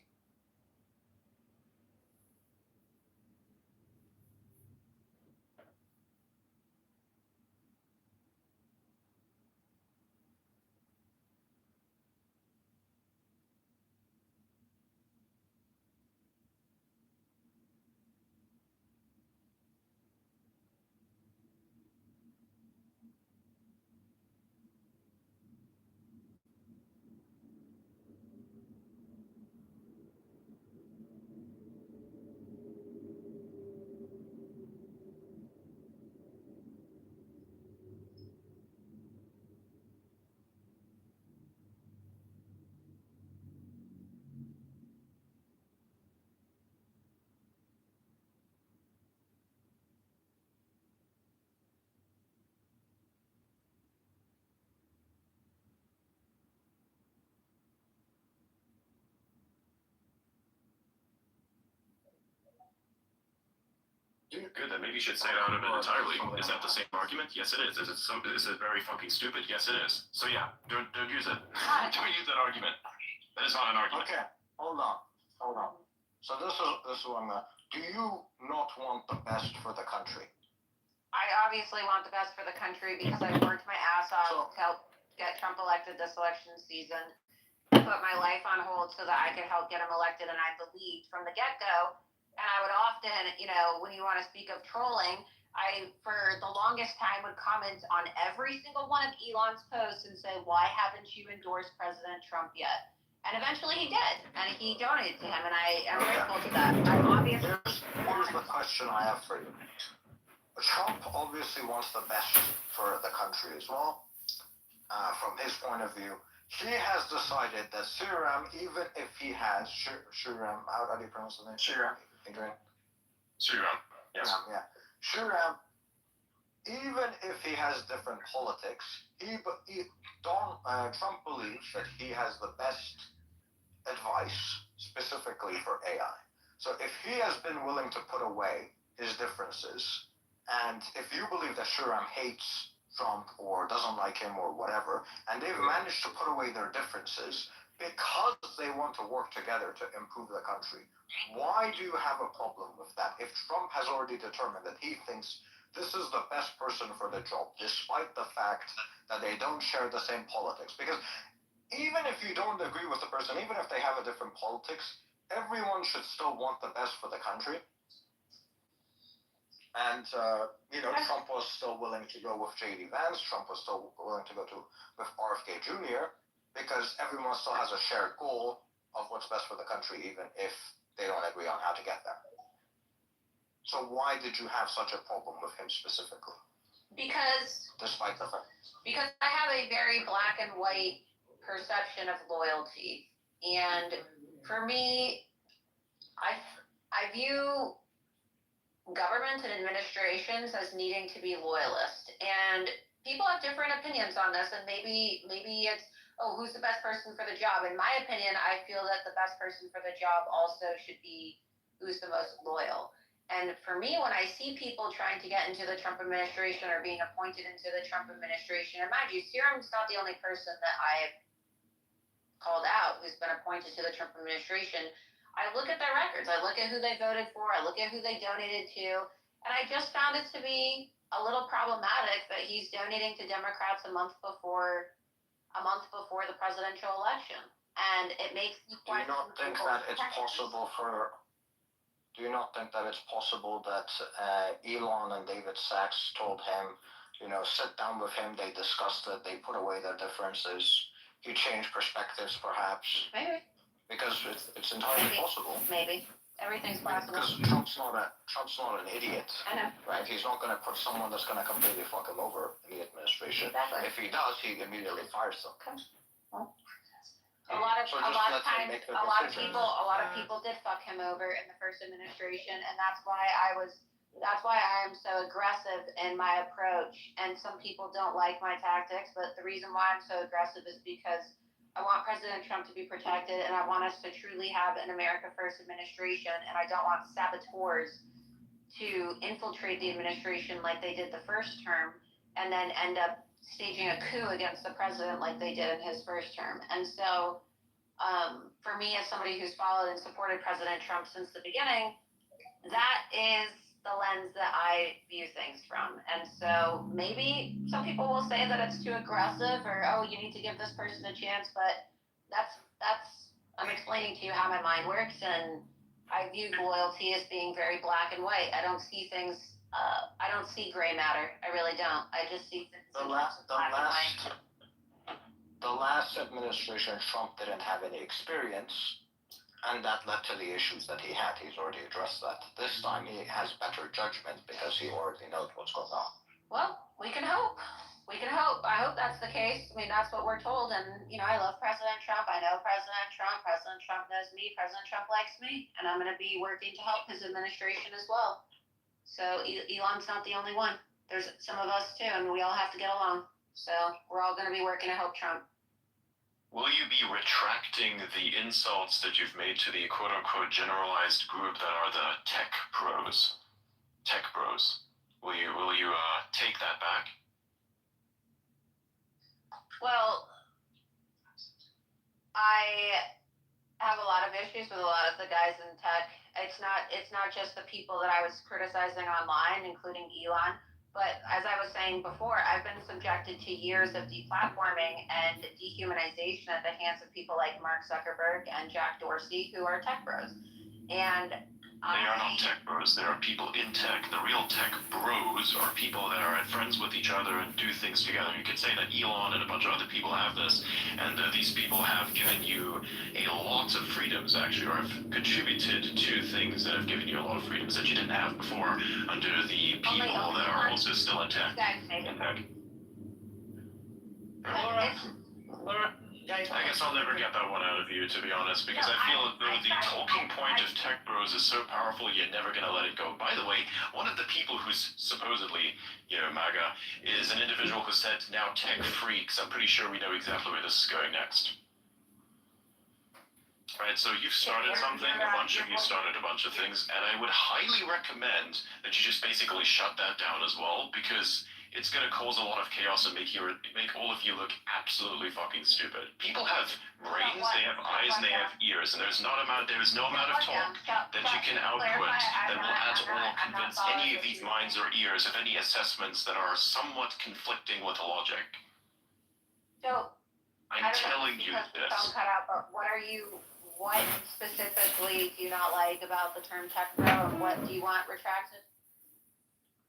Good, then maybe you should say it out of it entirely. Is that the same argument? Yes, it is. Is it very fucking stupid? Yes, it is. So yeah, don't use it. Don't use that argument. That is not an argument. Okay, hold on. So this is what I'm gonna. Do you not want the best for the country? I obviously want the best for the country because I worked my ass off to help get Trump elected this election season. I put my life on hold so that I could help get him elected, and I believed from the get-go. And I would often, when you want to speak of trolling, I, for the longest time, would comment on every single one of Elon's posts and say, why haven't you endorsed President Trump yet? And eventually he did, and he donated to him, and I am grateful to that. I'm obviously... Here's the question I have for you. Trump obviously wants the best for the country as well. From his point of view, he has decided that Shriram, even if he has Shriram, how do you pronounce the name? Shriram. Adrian? Shriram. Yes. Yeah. Shriram, even if he has different politics, Trump believes that he has the best advice specifically for AI. So if he has been willing to put away his differences, and if you believe that Shriram hates Trump or doesn't like him or whatever, and they've managed to put away their differences because they want to work together to improve the country, why do you have a problem with that if Trump has already determined that he thinks this is the best person for the job, despite the fact that they don't share the same politics? Because even if you don't agree with the person, even if they have a different politics, everyone should still want the best for the country. And, Trump was still willing to go with J.D. Vance. Trump was still willing to go with RFK Jr. because everyone still has a shared goal of what's best for the country, even if they don't agree on how to get there. So why did you have such a problem with him specifically? Despite the fact. Because I have a very black and white perception of loyalty. And for me, I view government and administrations as needing to be loyalist, and people have different opinions on this, and maybe it's, oh, who's the best person for the job? In my opinion, I feel that the best person for the job also should be who's the most loyal. And for me, when I see people trying to get into the Trump administration or being appointed into the Trump administration, and mind you, Serum's not the only person that I've called out who's been appointed to the Trump administration. I look at their records. I look at who they voted for. I look at who they donated to. And I just found it to be a little problematic that he's donating to Democrats a month before the presidential election. And it makes me question. Do you not think that it's possible that Elon and David Sachs told him, sit down with him, they discussed it, they put away their differences, you change perspectives perhaps? Maybe. Because it's entirely possible. Maybe. Everything's possible. Because Trump's not an idiot. I know. Right? He's not going to put someone that's going to completely fuck him over in the administration. Exactly. If he does, he immediately fires them. Okay. Well, a lot of people did fuck him over in the first administration, and that's why I am so aggressive in my approach. And some people don't like my tactics, but the reason why I'm so aggressive is because I want President Trump to be protected, and I want us to truly have an America First administration, and I don't want saboteurs to infiltrate the administration like they did the first term, and then end up staging a coup against the president like they did in his first term. And so, for me, as somebody who's followed and supported President Trump since the beginning, that is the lens that I view things from. And so maybe some people will say that it's too aggressive, or, oh, you need to give this person a chance, but that's I'm explaining to you how my mind works, and I view loyalty as being very black and white. I don't see things, I don't see gray matter. I really don't. I just see things in terms of black and white. The last administration, Trump didn't have any experience, and that led to the issues that he had. He's already addressed that. This time he has better judgment because he already knows what's going on. Well, we can hope. We can hope. I hope that's the case. I mean, that's what we're told. And, I love President Trump. I know President Trump. President Trump knows me. President Trump likes me. And I'm going to be working to help his administration as well. So Elon's not the only one. There's some of us too, and we all have to get along. So we're all going to be working to help Trump. Will you be retracting the insults that you've made to the quote-unquote generalized group that are the tech bros? Tech bros. Will you take that back? Well, I have a lot of issues with a lot of the guys in tech. It's not just the people that I was criticizing online, including Elon. But as I was saying before, I've been subjected to years of deplatforming and dehumanization at the hands of people like Mark Zuckerberg and Jack Dorsey, who are tech bros. And they are not tech bros. There are people in tech. The real tech bros are people that are friends with each other and do things together. You could say that Elon and a bunch of other people have this, and these people have given you a lot of freedoms, actually, or have contributed to things that have given you a lot of freedoms that you didn't have before under the people that are also still in tech. I guess I'll never get that one out of you, to be honest, because I feel as though the talking point of tech bros is so powerful, you're never going to let it go. By the way, one of the people who's supposedly, MAGA, is an individual who said now tech freaks. I'm pretty sure we know exactly where this is going next. Right, so you've started something, a bunch of you started a bunch of things, and I would highly recommend that you just basically shut that down as well, because it's going to cause a lot of chaos and make all of you look absolutely fucking stupid. People have brains, they have eyes, and they have ears, and there's no amount of talk that you can output that will at all convince any of these minds or ears of any assessments that are somewhat conflicting with logic. So, I'm telling you this. But what specifically do you not like about the term tech bro, and what do you want retracted?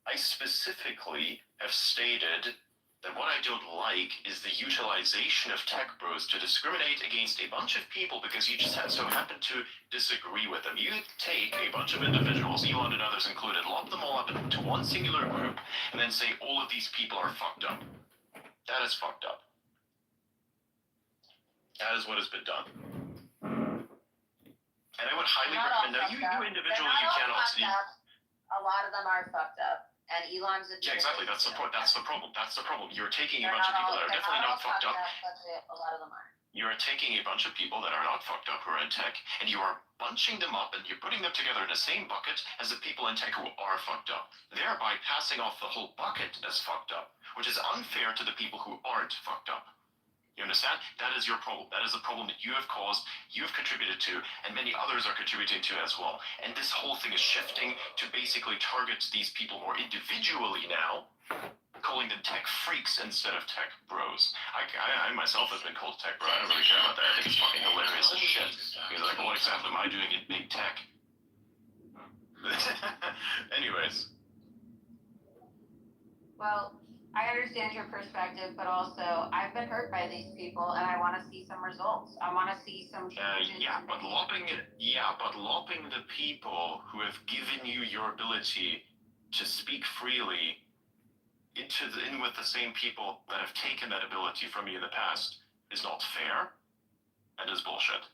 I specifically have stated that what I don't like is the utilization of tech bros to discriminate against a bunch of people because you just so happen to disagree with them. You take a bunch of individuals, Elon and others included, lump them all up into one singular group, and then say all of these people are fucked up. That is fucked up. That is what has been done. And I would highly Not all recommend, now fucked you up. individually, They're you not cannot all see. fucked up. A lot of them are fucked up. And Elon's a Yeah, exactly. That's the point. That's the problem. That's the problem. You're taking a They're bunch of not people all, that are they're definitely not all not fucked up. but a lot of them are. You're taking a bunch of people that are not fucked up who are in tech, and you are bunching them up and you're putting them together in the same bucket as the people in tech who are fucked up, thereby passing off the whole bucket as fucked up, which is unfair to the people who aren't fucked up. You understand? That is your problem. That is a problem that you have caused, you've contributed to, and many others are contributing to as well. And this whole thing is shifting to basically target these people more individually now, calling them tech freaks instead of tech bros. I myself have been called tech bro. I don't really care about that. I think it's fucking hilarious as shit. Because like, what exactly am I doing in big tech? Anyways. Well, I understand your perspective, but also I've been hurt by these people, and I want to see some results. I want to see some changes. But lopping the people who have given you your ability to speak freely in with the same people that have taken that ability from you in the past is not fair. That is bullshit.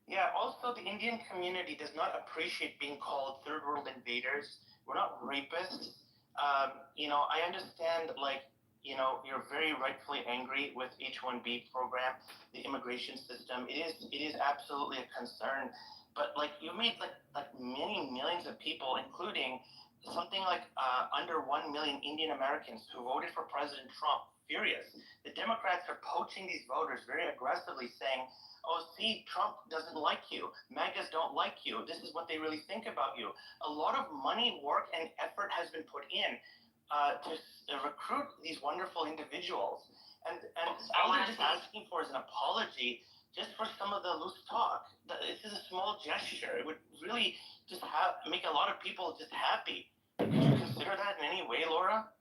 Yeah, also the Indian community does not appreciate being called third world invaders. We're not rapists. I understand, you're very rightfully angry with H-1B program, the immigration system. It is absolutely a concern. But you made many millions of people, including something under 1 million Indian Americans who voted for President Trump, furious. The Democrats are poaching these voters very aggressively, saying, oh, see, Trump doesn't like you. MAGAs don't like you. This is what they really think about you. A lot of money, work, and effort has been put in to recruit these wonderful individuals. And all they're just asking for is an apology just for some of the loose talk. This is a small gesture. It would really just make a lot of people just happy. Could you consider that in any way, Laura?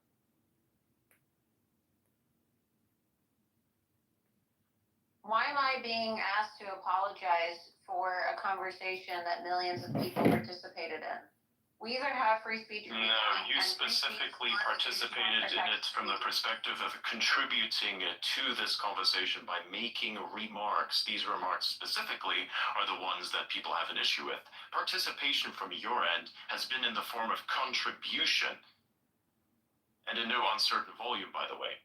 Why am I being asked to apologize for a conversation that millions of people participated in? We either have free speech or we No, don't, you and specifically participated in it from the perspective of contributing to this conversation by making remarks. These remarks specifically are the ones that people have an issue with. Participation from your end has been in the form of contribution, and in no uncertain volume, by the way.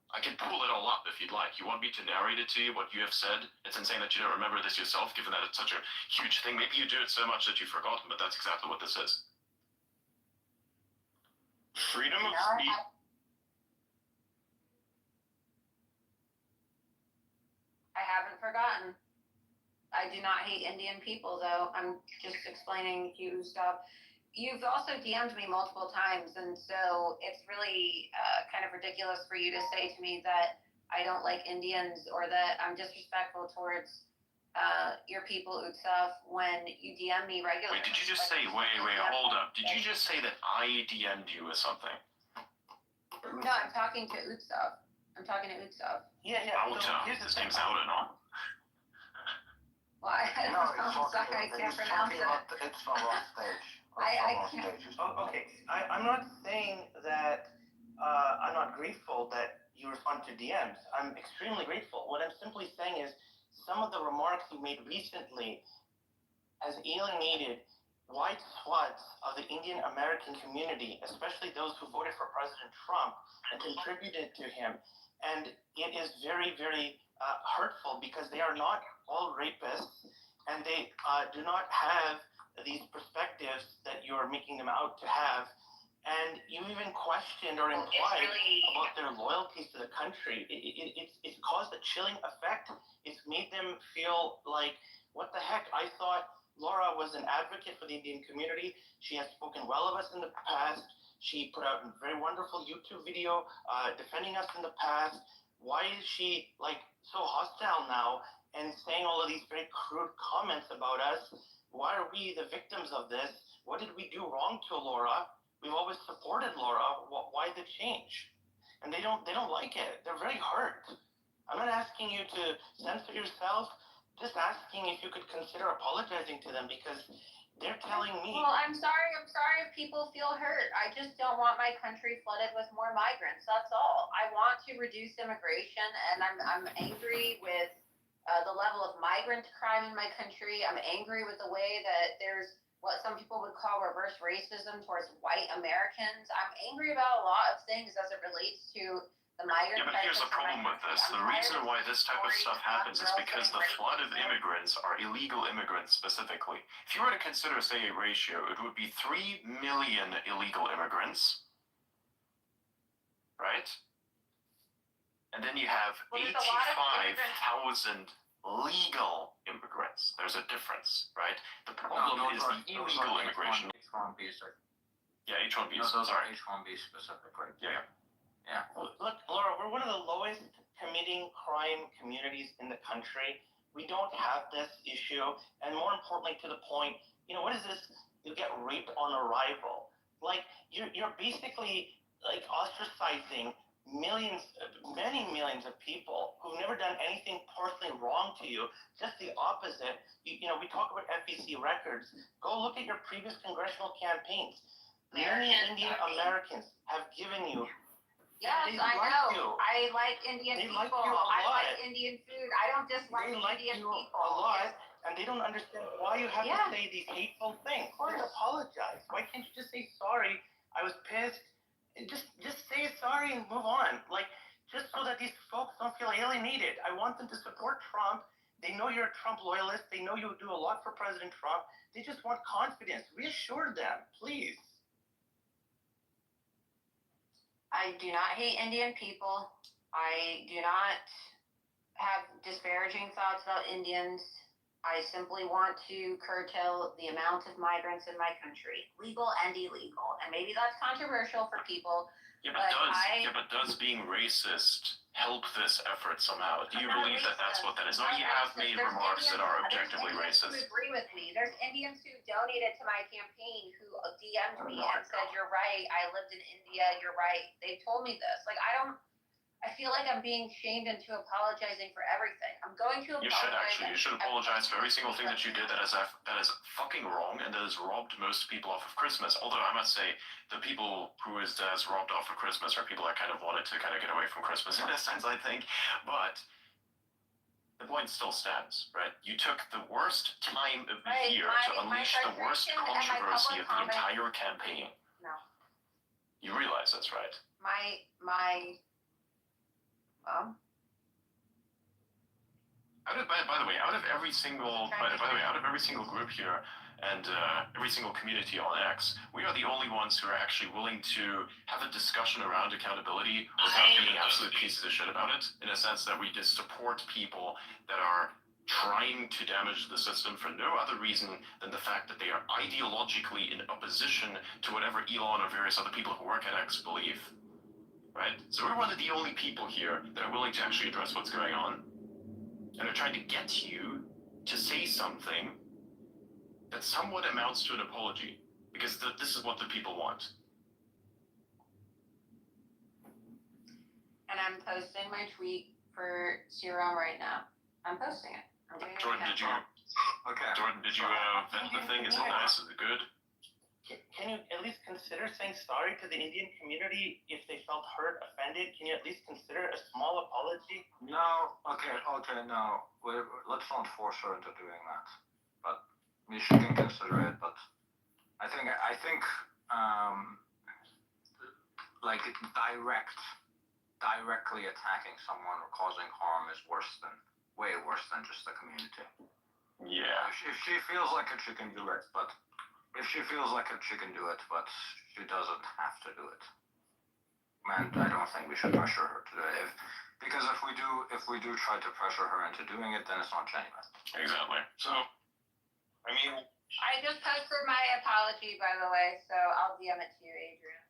I can pull it all up if you'd like. You want me to narrate it to you, what you have said? It's insane that you don't remember this yourself, given that it's such a huge thing. Maybe you do it so much that you've forgotten, but that's exactly what this is. Freedom of speech. I haven't forgotten. I do not hate Indian people, though. I'm just explaining you stuff. You've also DM'd me multiple times, and so it's really kind of ridiculous for you to say to me that I don't like Indians or that I'm disrespectful towards your people, Utsav, when you DM me regularly. Wait, did you just say, wait, hold up. Did you just say that I DM'd you with something? No, I'm talking to Utsav. Yeah. Outa. His name's Outa, no? Well, I don't know. Sorry, I can't pronounce it. It's from on stage. Okay, I'm not saying that I'm not grateful that you respond to DMs. I'm extremely grateful. What I'm simply saying is some of the remarks you made recently has alienated wide swaths of the Indian American community, especially those who voted for President Trump and contributed to him. And it is very, very hurtful because they are not all rapists and they do not have these perspectives that you're making them out to have, and you even questioned or implied about their loyalties to the country. It's caused a chilling effect. It's made them feel like, what the heck? I thought Laura was an advocate for the Indian community. She has spoken well of us in the past. She put out a very wonderful YouTube video defending us in the past. Why is she so hostile now and saying all of these very crude comments about us? Why are we the victims of this? What did we do wrong to Laura? We've always supported Laura. Why the change? And they don't like it. They're very hurt. I'm not asking you to censor yourself. Just asking if you could consider apologizing to them because they're telling me. Well, I'm sorry if people feel hurt. I just don't want my country flooded with more migrants. That's all. I want to reduce immigration, and I'm angry with the level of migrant crime in my country. I'm angry with the way that there's what some people would call reverse racism towards white Americans. I'm angry about a lot of things as it relates to the migrant Yeah, but here's the problem with this. The reason why this type of stuff happens is because the flood of immigrants are illegal immigrants specifically. If you were to consider, say, a ratio, it would be 3 million illegal immigrants, right? And then you have 85,000 legal immigrants. There's a difference, right? The problem is the illegal immigration. H-1Bs. Yeah, H-1Bs. No, those are H-1Bs specifically. Yeah. Look, Laura, we're one of the lowest committing crime communities in the country. We don't have this issue, and more importantly, to the point, what is this? You get raped on arrival. Like you're basically like ostracizing many millions of people who've never done anything personally wrong to you. Just the opposite. We talk about FEC records. Go look at your previous congressional campaigns. Many Indian Americans have given you. Yes, I know. I like Indian people. I like Indian food. I don't dislike Indian people. A lot, and they don't understand why you have to say these hateful things. Just apologize. Why can't you just say sorry? I was pissed. And just say sorry and move on. Like, just so that these folks don't feel alienated. I want them to support Trump. They know you're a Trump loyalist. They know you do a lot for President Trump. They just want confidence. Reassure them, please. I do not hate Indian people. I do not have disparaging thoughts about Indians. I simply want to curtail the amount of migrants in my country, legal and illegal. And maybe that's controversial for people. But does being racist help this effort somehow? Do you believe that that's what that is? No, you have made remarks that are objectively racist. Who agree with me. There's Indians who donated to my campaign who DM'd me and said, "You're right. I lived in India. You're right." They told me this. Like, I feel like I'm being shamed into apologizing for everything. I'm going to apologize. You should actually. You should apologize for every single thing that you did that is fucking wrong and that has robbed most people off of Christmas. Although I must say, the people who has robbed off of Christmas are people that kind of wanted to kind of get away from Christmas in a sense, I think. But the point still stands, right? You took the worst time of the year to unleash the worst controversy of the entire campaign. No. You realize that's right. By the way, out of every single group here and every single community on X, we are the only ones who are actually willing to have a discussion around accountability without being absolute pieces of shit about it, in a sense that we just support people that are trying to damage the system for no other reason than the fact that they are ideologically in opposition to whatever Elon or various other people who work at X believe. Right? So we're one of the only people here that are willing to actually address what's going on. And are trying to get you to say something that somewhat amounts to an apology. Because this is what the people want. And I'm posting my tweet for Serum right now. I'm posting it. Jordan, did you vet the thing? Is it nice? Is it good? Can you at least consider saying sorry to the Indian community if they felt hurt, offended? Can you at least consider a small apology? No, okay, no. Let's not force her into doing that. But she can consider it. But I think, like directly attacking someone or causing harm is way worse than just the community. Yeah. If she feels like it, she can do it. But if she feels like it, she can do it, but she doesn't have to do it. And I don't think we should pressure her to do it. Because if we do try to pressure her into doing it, then it's not genuine. Exactly. So, I mean, I just posted my apology, by the way, so I'll DM it to you, Adrian.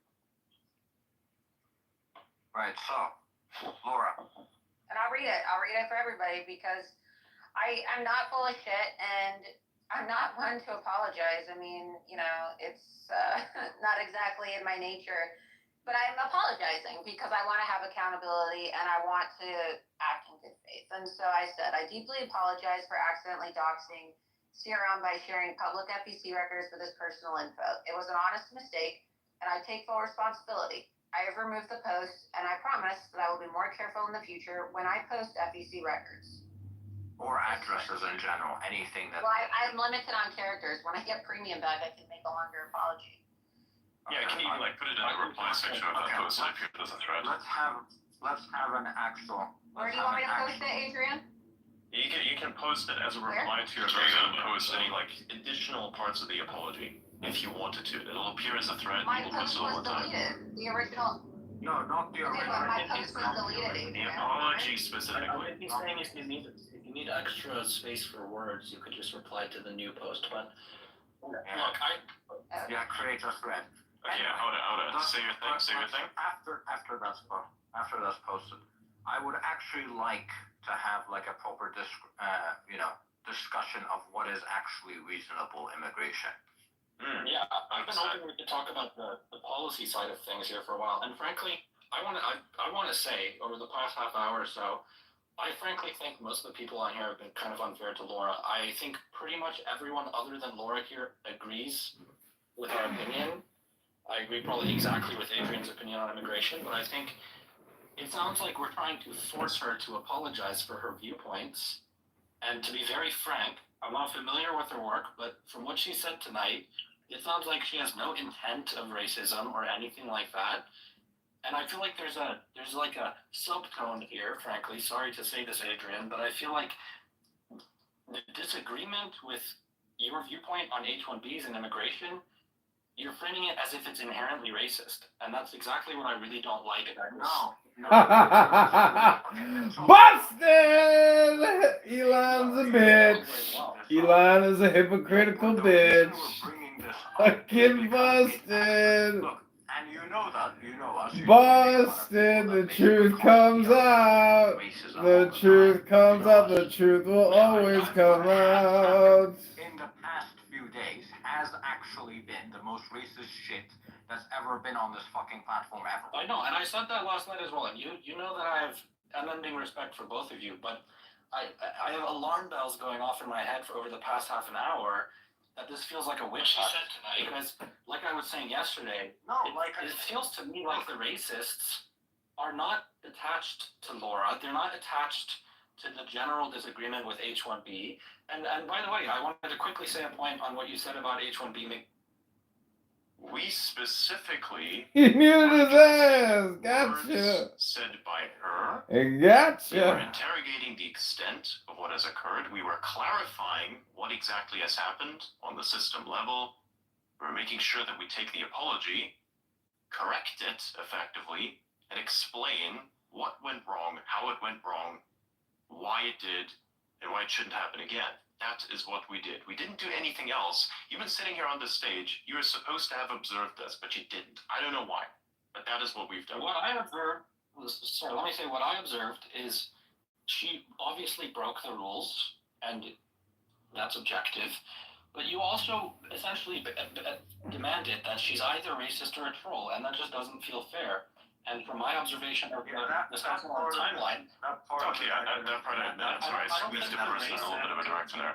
Right. So, Laura. And I'll read it. I'll read it for everybody because I'm not full of shit and I'm not one to apologize. I mean, it's not exactly in my nature, but I'm apologizing because I want to have accountability and I want to act in good faith. And so I said, I deeply apologize for accidentally doxing Serum by sharing public FEC records with his personal info. It was an honest mistake and I take full responsibility. I have removed the post and I promise that I will be more careful in the future when I post FEC records. or addresses in general, anything that. Well, I'm limited on characters. When I get premium back, I can make a longer apology. Yeah, can you like put it in the reply section of that post and appear as a thread? Let's have an actual. Where do you want me to post it, Adrian? You can post it as a reply to your video and post any like additional parts of the apology if you wanted to. It'll appear as a thread. My You will post post it all was the time. deleted. The original. No, not the Okay, original. but my post was deleted, The Adrian. apology What specifically. he's saying is if you need extra space for words, you could just reply to the new post. But look, create a thread. Okay, how to say your thing. Say your thing. After that's posted, I would actually like to have like a proper discussion of what is actually reasonable immigration. Yeah, I've been hoping we could talk about the policy side of things here for a while. And frankly, I want to say over the past half hour or so, I frankly think most of the people on here have been kind of unfair to Laura. I think pretty much everyone other than Laura here agrees with our opinion. I agree probably exactly with Adrian's opinion on immigration, but I think it sounds like we're trying to force her to apologize for her viewpoints. And to be very frank, I'm not familiar with her work, but from what she said tonight, it sounds like she has no intent of racism or anything like that. And I feel like there's like a subtone here, frankly. Sorry to say this, Adrian, but I feel like the disagreement with your viewpoint on H-1Bs and immigration, you're framing it as if it's inherently racist. And that's exactly what I really don't like about this. Busted! Elon's a bitch. Elon is a hypocritical bitch. Fucking busted. And you know that, you know us. Busted. The truth comes out. The truth comes out. The truth will always come out. In the past few days has actually been the most racist shit that's ever been on this fucking platform ever. I know, and I said that last night as well. And you know that I have unending respect for both of you, but I have alarm bells going off in my head for over the past half an hour that this feels like a witch hunt. Because, like I was saying yesterday, it feels to me like the racists are not attached to Laura. They're not attached to the general disagreement with H-1B. And by the way, I wanted to quickly say a point on what you said about H-1B. We specifically He muted his ass. Gotcha. words said by her. Gotcha. We were interrogating the extent of what has occurred. We were clarifying what exactly has happened on the system level. We were making sure that we take the apology, correct it effectively, and explain what went wrong, how it went wrong, why it did, and why it shouldn't happen again. That is what we did. We didn't do anything else. You've been sitting here on the stage. You were supposed to have observed this, but you didn't. I don't know why, but that is what we've done. What I observed was, let me say what I observed is she obviously broke the rules, and that's objective. But you also essentially demanded that she's either racist or a troll, and that just doesn't feel fair. And from my observation of the timeline, that part I'm sorry, I squeezed a person in a little bit of a direction there.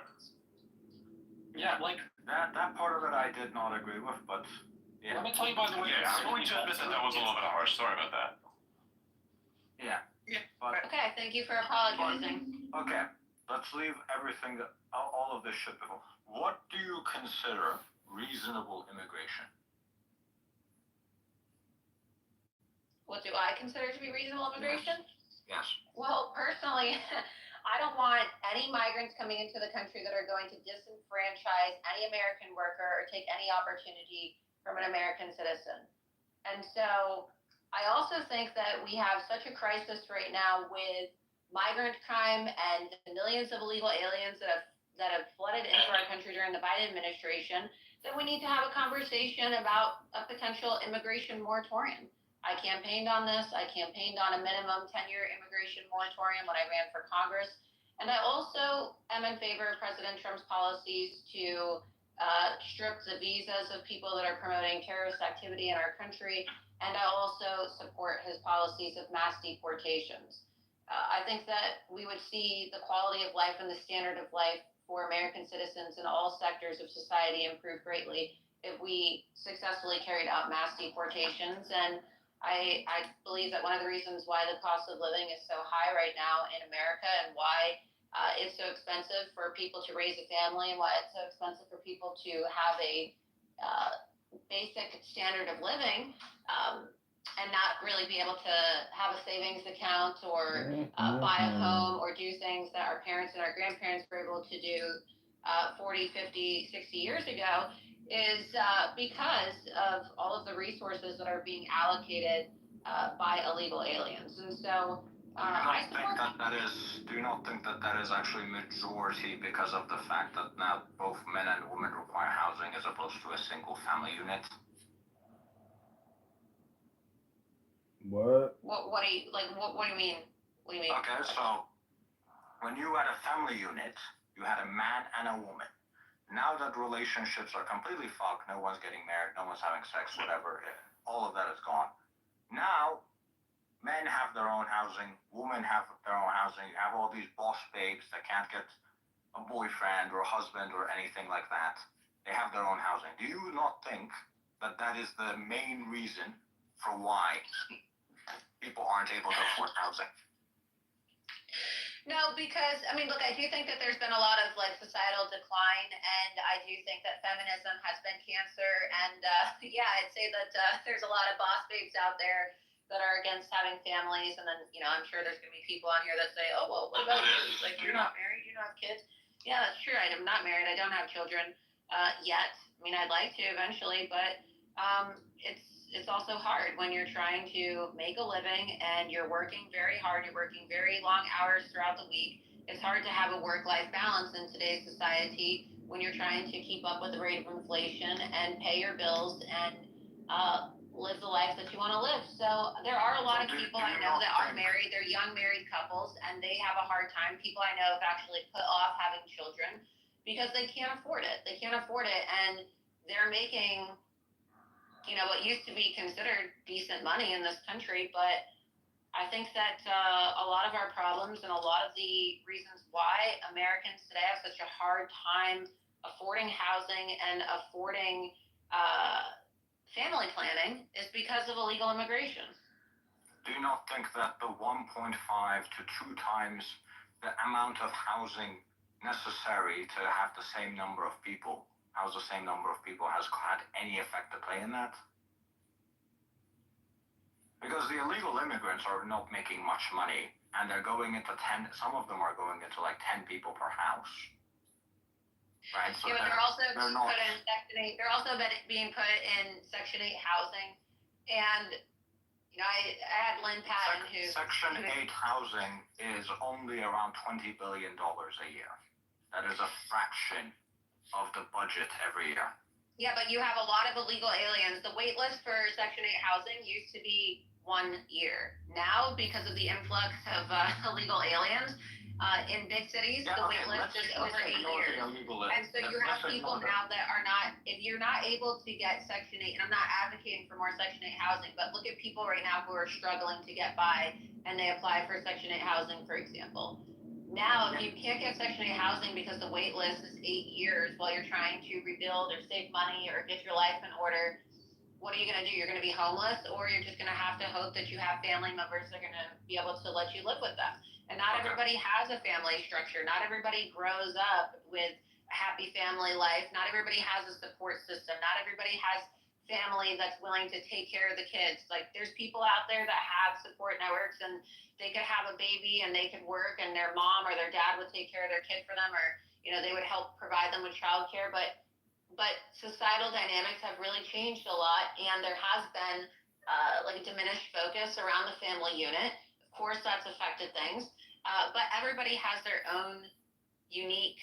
Yeah, like that part of it I did not agree with, but yeah. Let me tell you by the way. Yeah, I'm going to admit that was a little bit harsh. Sorry about that. Yeah. But, okay, thank you for apologizing. Okay, let's leave everything, all of this shit before. What do you consider reasonable immigration? What do I consider to be reasonable immigration? Yes. Well, personally, I don't want any migrants coming into the country that are going to disenfranchise any American worker or take any opportunity from an American citizen. And so I also think that we have such a crisis right now with migrant crime and the millions of illegal aliens that have flooded into our country during the Biden administration that we need to have a conversation about a potential immigration moratorium. I campaigned on this. I campaigned on a minimum 10-year immigration moratorium when I ran for Congress. And I also am in favor of President Trump's policies to strip the visas of people that are promoting terrorist activity in our country. And I also support his policies of mass deportations. I think that we would see the quality of life and the standard of life for American citizens in all sectors of society improve greatly if we successfully carried out mass deportations. And I believe that one of the reasons why the cost of living is so high right now in America and why it's so expensive for people to raise a family and why it's so expensive for people to have a basic standard of living and not really be able to have a savings account or buy a home or do things that our parents and our grandparents were able to do 40, 50, 60 years ago is because of all of the resources that are being allocated by illegal aliens. And so do you not think that is actually majority because of the fact that now both men and women require housing as opposed to a single family unit? What? What do you like? What do you mean? What do you mean? Okay, so when you had a family unit, you had a man and a woman. Now that relationships are completely fucked, no one's getting married, no one's having sex, whatever, all of that is gone. Now, men have their own housing, women have their own housing. You have all these boss babes that can't get a boyfriend or a husband or anything like that. They have their own housing. Do you not think that that is the main reason for why people aren't able to afford housing? No, because I mean, look, I do think that there's been a lot of like societal decline, and I do think that feminism has been cancer. And yeah, I'd say that there's a lot of boss babes out there that are against having families. And then, you know, I'm sure there's going to be people on here that say, oh, well, what about you? Like, you're not married, you don't have kids. Yeah, that's true. I'm not married. I don't have children yet. I mean, I'd like to eventually, but it's also hard when you're trying to make a living and you're working very hard. You're working very long hours throughout the week. It's hard to have a work-life balance in today's society when you're trying to keep up with the rate of inflation and pay your bills and live the life that you want to live. So there are a lot of people I know that are married. They're young married couples, and they have a hard time. People I know have actually put off having children because they can't afford it. They can't afford it, and they're making, you know, what used to be considered decent money in this country. But I think that a lot of our problems and a lot of the reasons why Americans today have such a hard time affording housing and affording family planning is because of illegal immigration. Do you not think that the 1.5 to 2 times the amount of housing necessary to have the same number of people, house the same number of people, has had any effect to play in that? Because the illegal immigrants are not making much money, and they're going into some of them are going into like 10 people per house. Right, so yeah, but they're also put in Section 8. They're also being put in Section 8 housing, and you know, I had Lynn Patton who Section 8 housing is only around $20 billion a year. That is a fraction of the budget every year. Yeah, but you have a lot of illegal aliens. The wait list for Section 8 housing used to be 1 year. Now, because of the influx of illegal aliens. In big cities, the wait list is over 8 years. And so you have people now that are not, if you're not able to get Section 8, and I'm not advocating for more Section 8 housing, but look at people right now who are struggling to get by and they apply for Section 8 housing, for example. Now, if you can't get Section 8 housing because the wait list is 8 years while you're trying to rebuild or save money or get your life in order, what are you going to do? You're going to be homeless, or you're just going to have to hope that you have family members that are going to be able to let you live with them. And not everybody has a family structure. Not everybody grows up with a happy family life. Not everybody has a support system. Not everybody has family that's willing to take care of the kids. Like, there's people out there that have support networks, and they could have a baby and they could work, and their mom or their dad would take care of their kid for them, or, you know, they would help provide them with childcare. But societal dynamics have really changed a lot, and there has been like a diminished focus around the family unit. Of course, that's affected things. But everybody has their own unique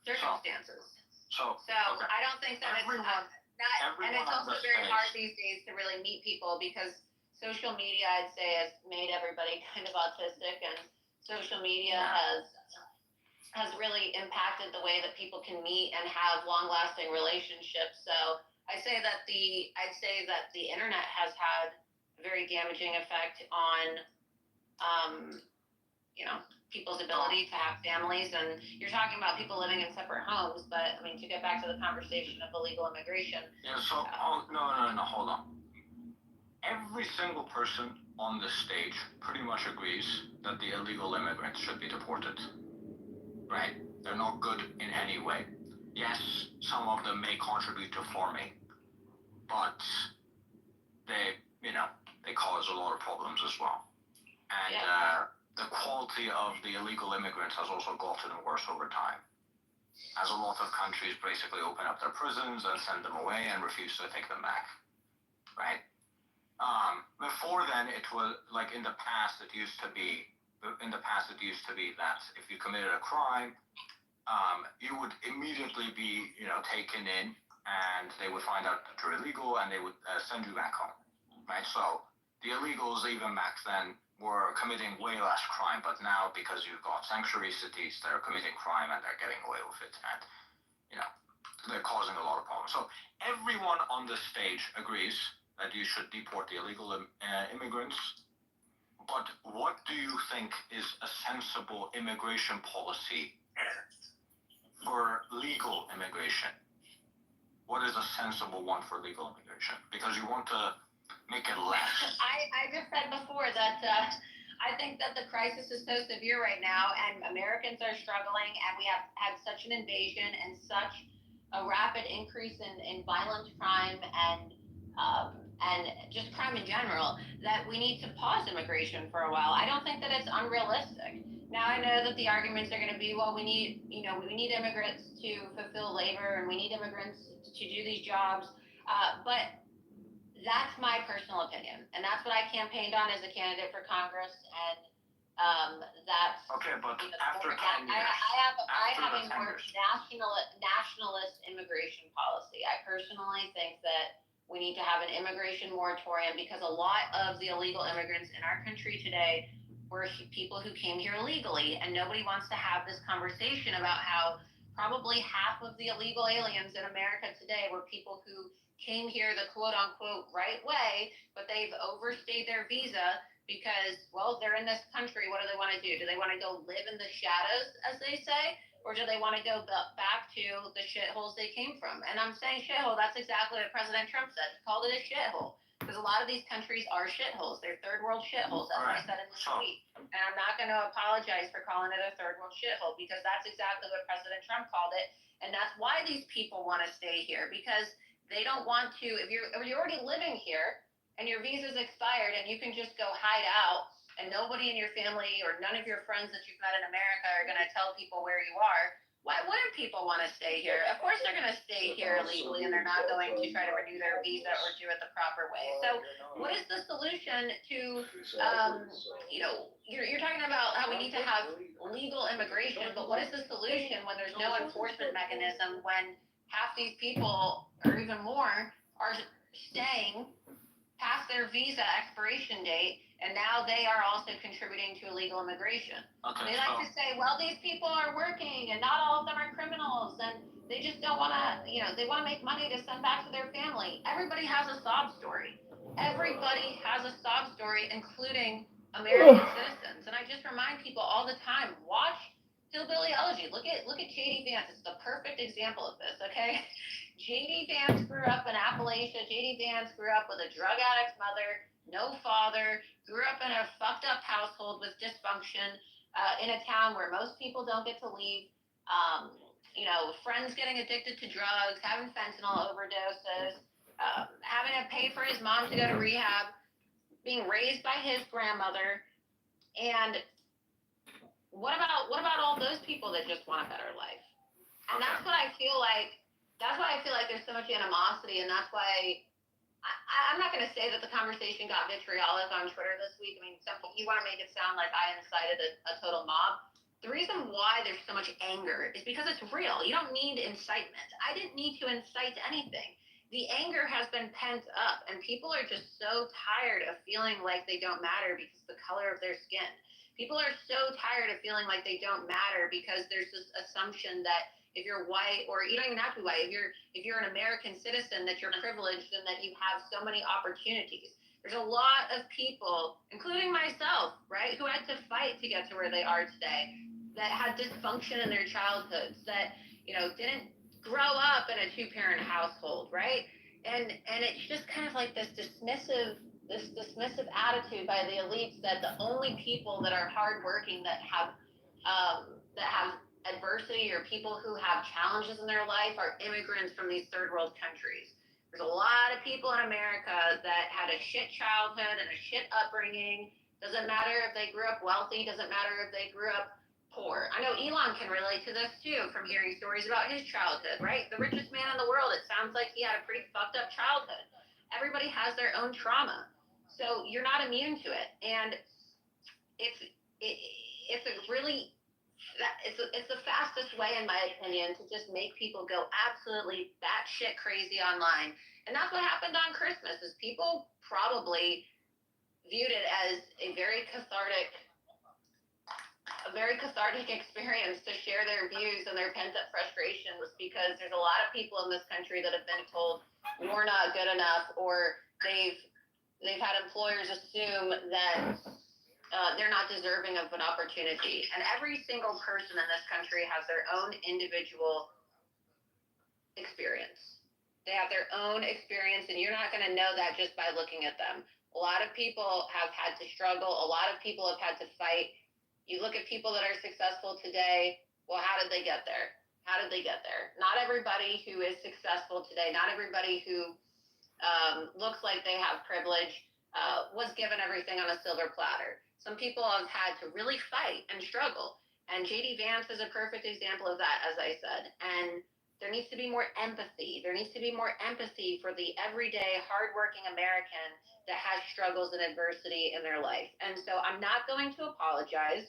circumstances. So I don't think that and it's also very hard these days to really meet people because social media, I'd say, has made everybody kind of autistic, and social media has really impacted the way that people can meet and have long-lasting relationships. So I'd say that the internet has had a very damaging effect on you know, people's ability to have families. And you're talking about people living in separate homes, but I mean, to get back to the conversation of illegal immigration. Yeah, so, no, hold on. every single person on the stage pretty much agrees that the illegal immigrants should be deported. Right? They're not good in any way. Yes, some of them may contribute to farming, but they cause a lot of problems as well. And the quality of the illegal immigrants has also gotten worse over time, as a lot of countries basically open up their prisons and send them away and refuse to take them back. Right? Before then, it was like in the past, it used to be that if you committed a crime, you would immediately be, taken in, and they would find out that you're illegal, and they would send you back home, right? So the illegals even back then were committing way less crime, but now because you've got sanctuary cities, they're committing crime and they're getting away with it, and they're causing a lot of problems. So everyone on the stage agrees that you should deport the illegal immigrants. But what do you think is a sensible immigration policy for legal immigration? What is a sensible one for legal immigration? Because you want to make it less. I just said before that I think that the crisis is so severe right now, and Americans are struggling, and we have had such an invasion and such a rapid increase in violent crime and just crime in general, that we need to pause immigration for a while. I don't think that it's unrealistic. Now I know that the arguments are going to be, well, we need immigrants to fulfill labor, and we need immigrants to do these jobs. But that's my personal opinion, and that's what I campaigned on as a candidate for Congress. And that's okay. But after 10 years, I have a more nationalist immigration policy. I personally think that we need to have an immigration moratorium, because a lot of the illegal immigrants in our country today were people who came here illegally, and nobody wants to have this conversation about how probably half of the illegal aliens in America today were people who came here the quote-unquote right way, but they've overstayed their visa because, well, they're in this country. What do they want to do? Do they want to go live in the shadows, as they say? Or do they want to go back to the shitholes they came from? And I'm saying shithole, that's exactly what President Trump said. He called it a shithole. Because a lot of these countries are shitholes. They're third world shitholes, as I said in the tweet. And I'm not going to apologize for calling it a third world shithole, because that's exactly what President Trump called it. And that's why these people want to stay here, because they don't want to, if you're already living here and your visa's expired and you can just go hide out, and nobody in your family or none of your friends that you've met in America are going to tell people where you are, why wouldn't people want to stay here? Of course they're going to stay here illegally, and they're not going to try to renew their visa or do it the proper way. So what is the solution to, you're talking about how we need to have legal immigration, but what is the solution when there's no enforcement mechanism, when half these people, or even more, are staying past their visa expiration date, and now they are also contributing to illegal immigration? Okay, they like to say, well, these people are working, and not all of them are criminals, and they just don't want to, they want to make money to send back to their family. Everybody has a sob story. Everybody has a sob story, including American citizens. And I just remind people all the time, watch Hillbilly Elegy. Look at J.D. Vance. It's the perfect example of this, okay? J.D. Vance grew up in Appalachia. J.D. Vance grew up with a drug addict's mother, no father, grew up in a fucked up household with dysfunction, in a town where most people don't get to leave, friends getting addicted to drugs, having fentanyl overdoses, having to pay for his mom to go to rehab, being raised by his grandmother. And what about all those people that just want a better life? And that's what I feel like. That's why I feel like there's so much animosity, and that's why I'm not going to say that the conversation got vitriolic on Twitter this week. I mean, you want to make it sound like I incited a total mob. The reason why there's so much anger is because it's real. You don't need incitement. I didn't need to incite anything. The anger has been pent up, and people are just so tired of feeling like they don't matter because of the color of their skin. People are so tired of feeling like they don't matter because there's this assumption that if you're white, or you don't even have to be white, if you're an American citizen, that you're privileged and that you have so many opportunities. There's a lot of people, including myself, right, who had to fight to get to where they are today, that had dysfunction in their childhoods, that, didn't grow up in a two-parent household, right? And it's just kind of like this dismissive this dismissive attitude by the elites that the only people that are hardworking that have adversity or people who have challenges in their life are immigrants from these third world countries. There's a lot of people in America that had a shit childhood and a shit upbringing. Doesn't matter if they grew up wealthy, doesn't matter if they grew up poor. I know Elon can relate to this too from hearing stories about his childhood, right? The richest man in the world, it sounds like he had a pretty fucked up childhood. Everybody has their own trauma. So you're not immune to it. And it's the fastest way, in my opinion, to just make people go absolutely batshit crazy online. And that's what happened on Christmas, is people probably viewed it as a very cathartic experience to share their views and their pent-up frustrations, because there's a lot of people in this country that have been told you're not good enough, or they've had employers assume that they're not deserving of an opportunity. And every single person in this country has their own individual experience. They have their own experience, and you're not going to know that just by looking at them. A lot of people have had to struggle. A lot of people have had to fight. You look at people that are successful today, well, how did they get there? How did they get there? Not everybody who is successful today, not everybody who looks like they have privilege was given everything on a silver platter. Some people have had to really fight and struggle. And J.D. Vance is a perfect example of that, as I said. And there needs to be more empathy. There needs to be more empathy for the everyday, hardworking American that has struggles and adversity in their life. And so I'm not going to apologize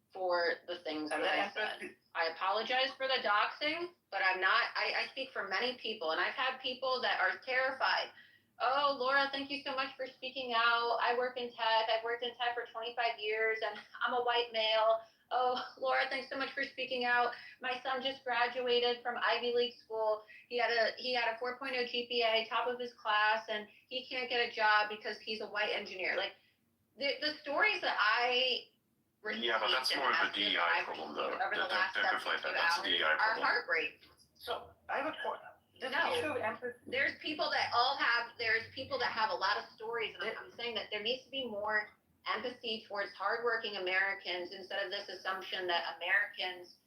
for the things that I said. I apologize for the doxing, but I'm not, I speak for many people, and I've had people that are terrified. Oh, Laura, thank you so much for speaking out. I work in tech. I've worked in tech for 25 years, and I'm a white male. Oh, Laura, thanks so much for speaking out. My son just graduated from Ivy League school. He had a 4.0 GPA, top of his class, and he can't get a job because he's a white engineer. Like, the stories that I received, yeah, but that's more of a DEI problem, though. Over the last 72 that's a DEI hours are problem. heartbreaking. So I have a point. There's people that have a lot of stories, and I'm saying that there needs to be more empathy towards hardworking Americans instead of this assumption that Americans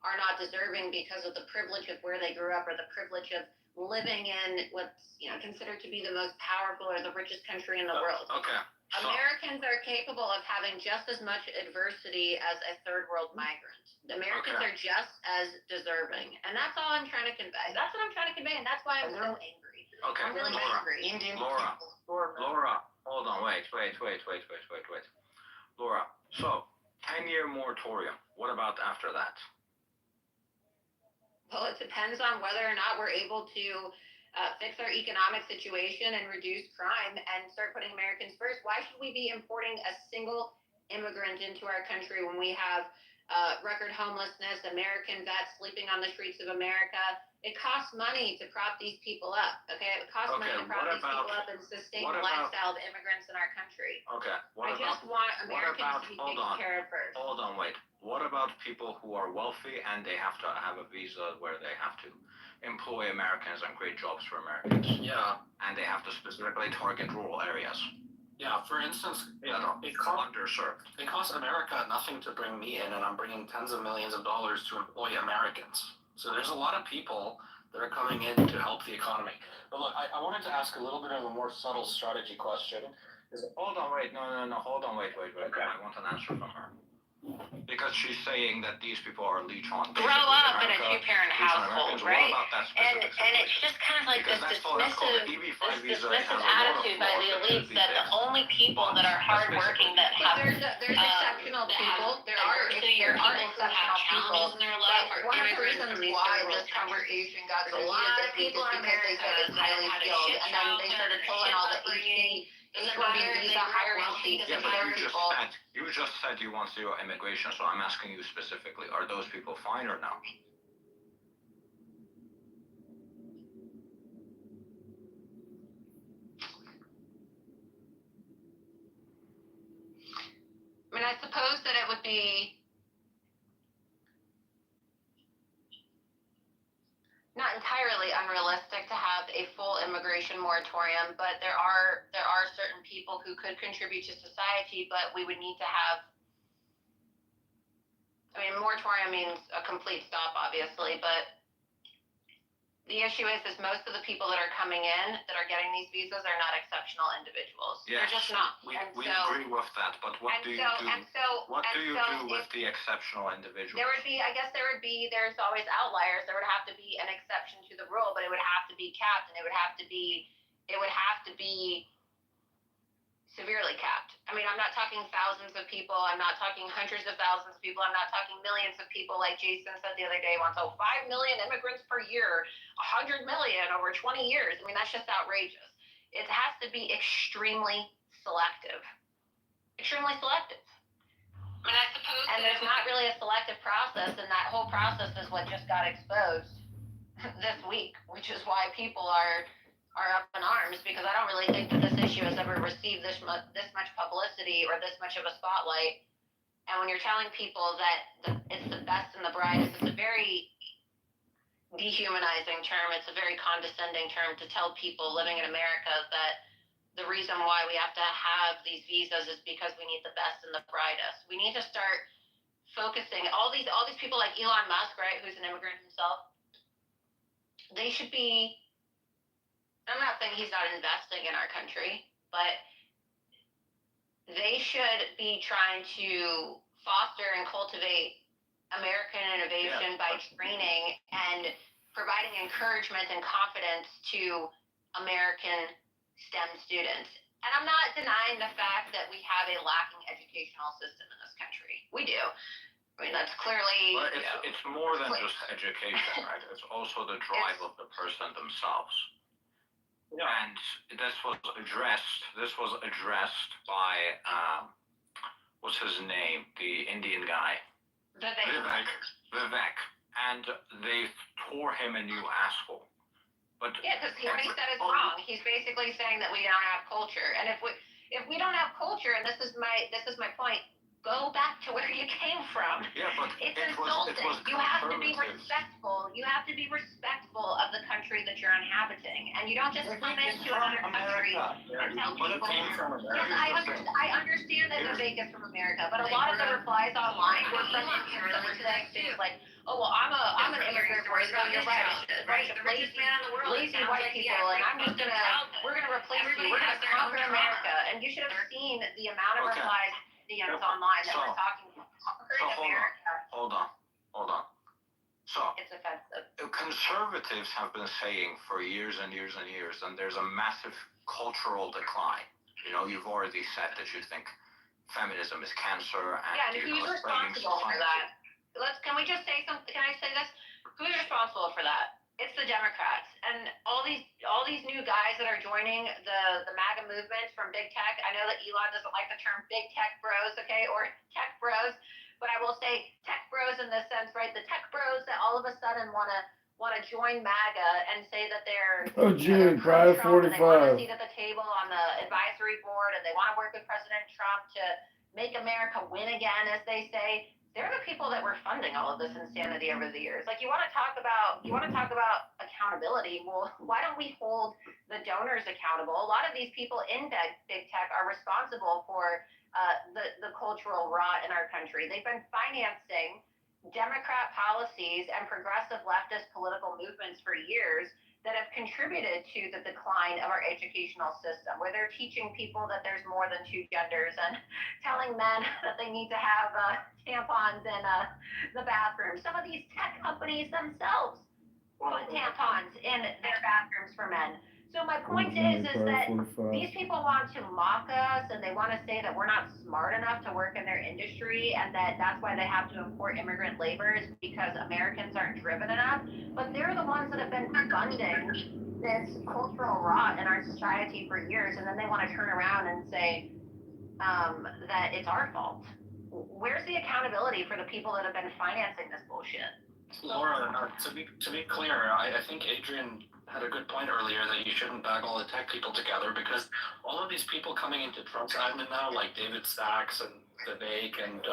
are not deserving because of the privilege of where they grew up or the privilege of living in what's considered to be the most powerful or the richest country in the world. Okay. Americans are capable of having just as much adversity as a third world migrant. Americans are just as deserving. And that's all I'm trying to convey. That's what I'm trying to convey, and that's why I'm so angry. Okay, I'm really angry. Laura, hold on, wait. Laura, so 10-year moratorium. What about after that? Well, it depends on whether or not we're able to fix our economic situation and reduce crime and start putting Americans first. Why should we be importing a single immigrant into our country when we have record homelessness, American vets sleeping on the streets of America? It costs money to prop these people up, okay? It costs money to prop these people up and sustain the lifestyle of immigrants in our country. Okay. I just want Americans to be taken care of first. Hold on, wait. What about people who are wealthy and they have to have a visa where they have to employ Americans and create jobs for Americans? Yeah. And they have to specifically target rural areas. Yeah, for instance, it costs America nothing to bring me in, and I'm bringing tens of millions of dollars to employ Americans. So there's a lot of people that are coming in to help the economy. But look, I wanted to ask a little bit of a more subtle strategy question. Hold on, wait. No, hold on, wait. Okay. I want an answer from her. Because she's saying that these people are leech on. Grow up in a two-parent household, right? What about that And it's just kind of like this dismissive attitude by the elites that the only people that are hardworking that have there's exceptional people. There are exceptional people in their life. One of the reasons why this conversation got so heated this week is because they said it's highly skilled, and then they started pulling all the H-1B visa hiring sheets of their people. You just said you want zero immigration, so I'm asking you specifically, are those people fine or no? I mean, I suppose that it would be not entirely necessarily unrealistic to have a full immigration moratorium, but there are certain people who could contribute to society, but we would need to have. I mean, moratorium means a complete stop, obviously, but the issue is most of the people that are coming in that are getting these visas are not exceptional individuals. Yes, They're just not. we agree with that, but what do you do? What do you do with the exceptional individuals? There's always outliers. There would have to be an exception to the rule, but it would have to be capped, and it would have to be severely capped. I mean, I'm not talking thousands of people. I'm not talking hundreds of thousands of people. I'm not talking millions of people like Jason said the other day. Wants 5 million immigrants per year, 100 million over 20 years. I mean, that's just outrageous. It has to be extremely selective. Extremely selective. I mean, I suppose. And there's not really a selective process, and that whole process is what just got exposed this week, which is why people are up in arms, because I don't really think that this issue has ever received this much publicity or this much of a spotlight. And when you're telling people that it's the best and the brightest, it's a very dehumanizing term. It's a very condescending term to tell people living in America that the reason why we have to have these visas is because we need the best and the brightest. We need to start focusing all these people like Elon Musk, right, who's an immigrant himself. They should be. I'm not saying he's not investing in our country, but they should be trying to foster and cultivate American innovation by training and providing encouragement and confidence to American STEM students. And I'm not denying the fact that we have a lacking educational system in this country. We do. I mean, that's clearly. Well, it's more than just education, right? It's also the drive of the person themselves. Yeah. And this was addressed by what's his name? The Indian guy. Vivek. And they tore him a new asshole. But yeah, because what he said is wrong. He's basically saying that we don't have culture, and if we don't have culture, and this is my point. Go back to where you came from. Yeah, but it's insulting. You have to be respectful. You have to be respectful of the country that you're inhabiting, and you don't just come into another country and tell people. Yes, I understand that Vivek is from America, but a lot of the replies online were from things like, "Oh well, I'm an immigrant, so you're right, lazy white people, and we're gonna replace you. We're gonna conquer America." And you should have seen the amount of replies. Online that we're talking about. Hold on. So it's offensive. Conservatives have been saying for years and years and years, and there's a massive cultural decline. You know, you've already said that you think feminism is cancer. And yeah, and who's responsible for that? Can we just say something? Can I say this? Who's responsible for that? It's the Democrats and all these new guys that are joining the MAGA movement from big tech. I know that Elon doesn't like the term big tech bros, okay, or tech bros, but I will say tech bros in this sense, right? The tech bros that all of a sudden want to join MAGA and say that they're Pride 45. They want a seat at the table on the advisory board, and they want to work with President Trump to make America win again, as they say. They're the people that were funding all of this insanity over the years. Like, you want to talk about accountability. Well, why don't we hold the donors accountable? A lot of these people in big tech are responsible for the cultural rot in our country. They've been financing Democrat policies and progressive leftist political movements for years that have contributed to the decline of our educational system, where they're teaching people that there's more than two genders and telling men that they need to have tampons in the bathroom. Some of these tech companies themselves put tampons in their bathrooms for men. So my point is that these people want to mock us, and they want to say that we're not smart enough to work in their industry, and that's why they have to import immigrant labor, is because Americans aren't driven enough. But they're the ones that have been funding this cultural rot in our society for years, and then they want to turn around and say that it's our fault. Where's the accountability for the people that have been financing this bullshit? Laura, to be clear, I think Adrian had a good point earlier that you shouldn't bag all the tech people together, because all of these people coming into Trump's admin now, like David Sachs and Vivek and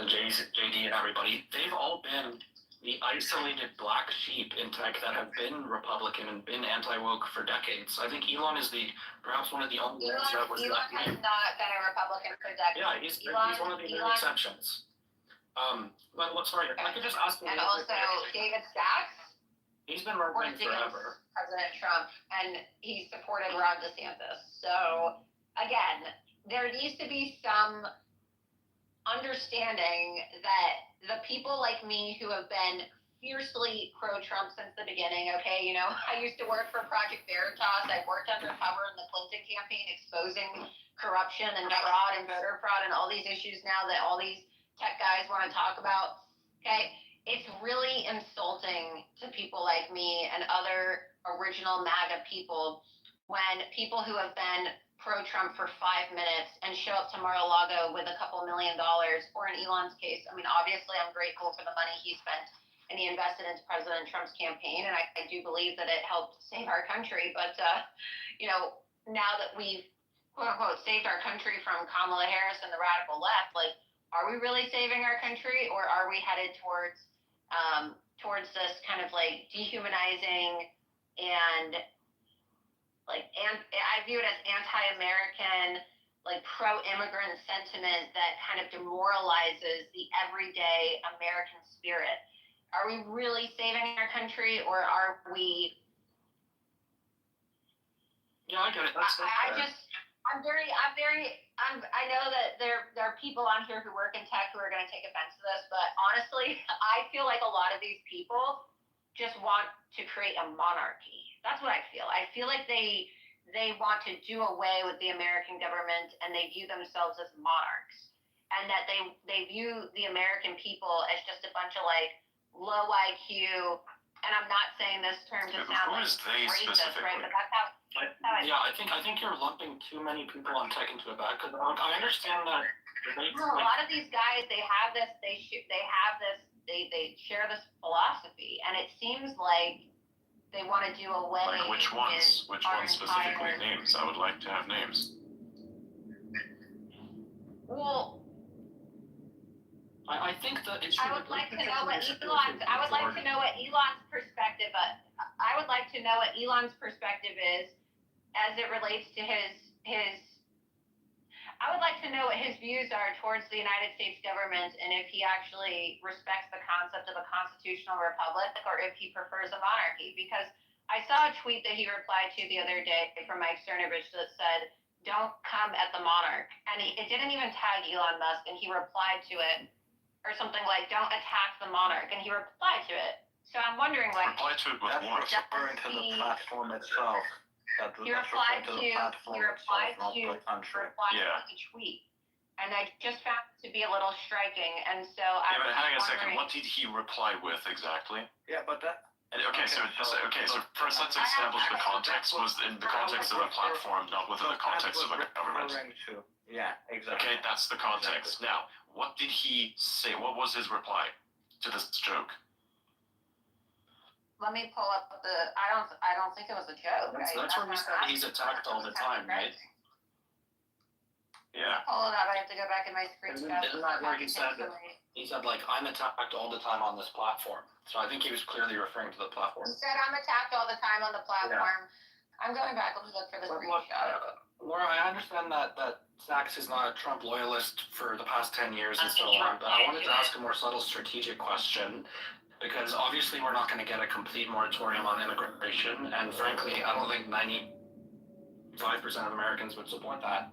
JD and everybody, they've all been the isolated black sheep in tech that have been Republican and been anti-woke for decades. I think Elon is perhaps one of the only ones that was Elon has not been a Republican for decades. Yeah, he's one of the exceptions. Sorry, if I could just ask. And also David Sachs. He's been running forever. President Trump, and he supported Ron DeSantis. So again, there needs to be some understanding that the people like me who have been fiercely pro-Trump since the beginning, okay, you know, I used to work for Project Veritas. I worked undercover in the Clinton campaign exposing corruption and fraud and voter fraud and all these issues now that all these tech guys want to talk about, okay? It's really insulting to people like me and other original MAGA people when people who have been pro-Trump for 5 minutes and show up to Mar-a-Lago with a couple $1 million, or in Elon's case, I mean, obviously I'm grateful for the money he spent and he invested into President Trump's campaign, and I do believe that it helped save our country, but, you know, now that we've, quote-unquote, saved our country from Kamala Harris and the radical left, like, are we really saving our country, or are we headed towards this kind of like dehumanizing and I view it as anti-American, like pro-immigrant sentiment that kind of demoralizes the everyday American spirit. Are we really saving our country, or are we? Yeah, I get it. I know that there are people on here who work in tech who are going to take offense to this, but honestly, I feel like a lot of these people just want to create a monarchy. That's what I feel. I feel like they want to do away with the American government, and they view themselves as monarchs, and that they view the American people as just a bunch of like low IQ. And I'm not saying this term to sound like racist, right? But that's how. I think you're lumping too many people on tech into a bag. Because I understand that. A lot of these guys, they share this philosophy, and it seems like they want to do away. Like which ones? Which ones specifically? Names. I would like to have names. Well, I think that it's. I would like to know what Elon's perspective. I would like to know what Elon's perspective is as it relates to his. I would like to know what his views are towards the United States government, and if he actually respects the concept of a constitutional republic, or if he prefers a monarchy. Because I saw a tweet that he replied to the other day from Mike Cernovich that said, "Don't come at the monarch," and it didn't even tag Elon Musk, and he replied to it. Or something like, "Don't attack the monarch," and he replied to it. So I'm wondering, like, reply to it with what? Referring to the platform itself. He replied to the tweet, and I just found it to be a little striking, and so I was hang on a second. What did he reply with exactly? Yeah, but that. So first let's establish the context. Was in the context of a platform, not within the context of a government. Yeah, exactly. Okay, that's the context. Now, what did he say? What was his reply to this joke? Let me pull up the. I don't think it was a joke. That's where we said he's attacked all the time, right? Yeah. Pull it up. I have to go back in my screenshot. Isn't that where he said like, I'm attacked all the time on this platform? So I think he was clearly referring to the platform. He said, "I'm attacked all the time on the platform." Yeah. I'm going back to look for the screenshot. Laura, I understand that Sachs is not a Trump loyalist for the past 10 years and so on, but I wanted to ask a more subtle strategic question, because obviously we're not going to get a complete moratorium on immigration, and frankly, I don't think 95% of Americans would support that.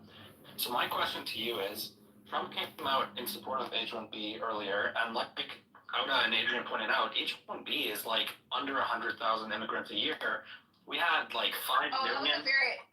So my question to you is, Trump came out in support of H-1B earlier, and like Auda and Adrian pointed out, H-1B is like under 100,000 immigrants a year. We had like 5 million.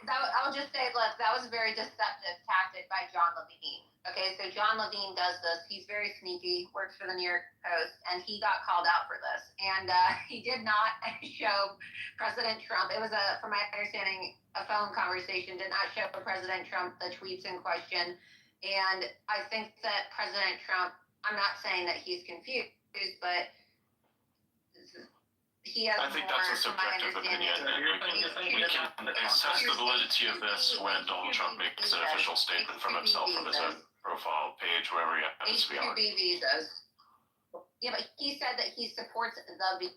I'll just say, look, that was a very deceptive tactic by John Levine. Okay, so John Levine does this. He's very sneaky, works for the New York Post, and he got called out for this. And he did not show President Trump. It was, from my understanding, a phone conversation, did not show President Trump the tweets in question. And I think that President Trump, I'm not saying that he's confused, but I think that's a subjective opinion, and we can assess the validity of this when Donald Trump makes an official statement from himself from his own profile page, wherever he happens to be on. H-2B visas. Yeah, but he said that he supports the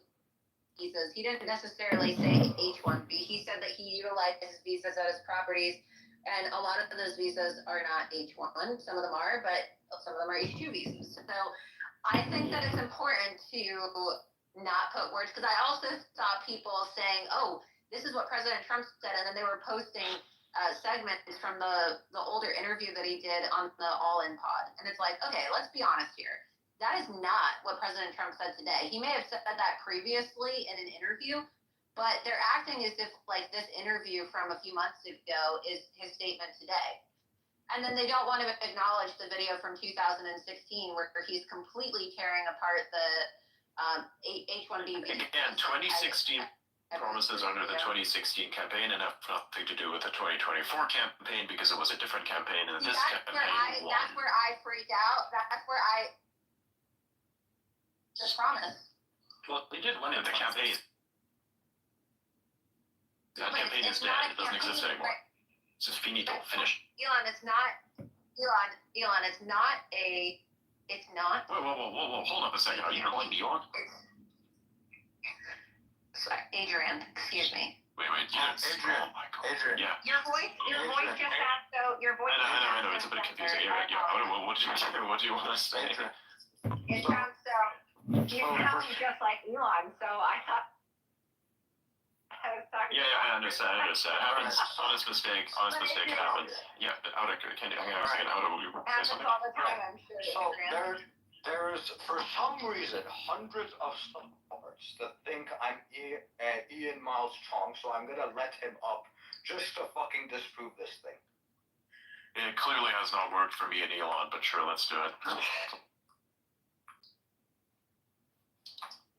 visas. He didn't necessarily say H-1B. He said that he utilizes visas at his properties, and a lot of those visas are not H-1. Some of them are, but some of them are H-2 visas. So I think that it's important to not put words, because I also saw people saying, oh, this is what President Trump said, and then they were posting segments from the older interview that he did on the All In Pod. And it's like, okay, let's be honest here. That is not what President Trump said today. He may have said that previously in an interview, but they're acting as if like this interview from a few months ago is his statement today. And then they don't want to acknowledge the video from 2016 where he's completely tearing apart the H-1B. Again, 2016 promises under the 2016 campaign and have nothing to do with the 2024 campaign because it was a different campaign and this campaign won. That's where I freaked out. That's where I... The promise. Well, they did win in the campaign. That campaign is dead. It doesn't exist anymore. It's just finito. Finished. Elon, it's not. Elon, it's not a. It's not. Whoa. Hold up a second. Are you calling me Elon? Sorry, Adrian. Excuse me. Wait. Yes. Adrian. Oh my God. Adrian. Yeah. Your voice just sounds so. Your voice. I know. It's a bit confusing. Yeah. What do you want to say? It sounds so. You sound just like Elon, so I thought. I was talking. Yeah, I understand. Happens. Honest mistake happens. Yeah, Auda, hang on a second. Auda, will you say something? All the time, I'm sure. So there's for some reason hundreds of supporters that think I'm Ian Miles Chong, so I'm gonna let him up just to fucking disprove this thing. It clearly has not worked for me and Elon, but sure, let's do it.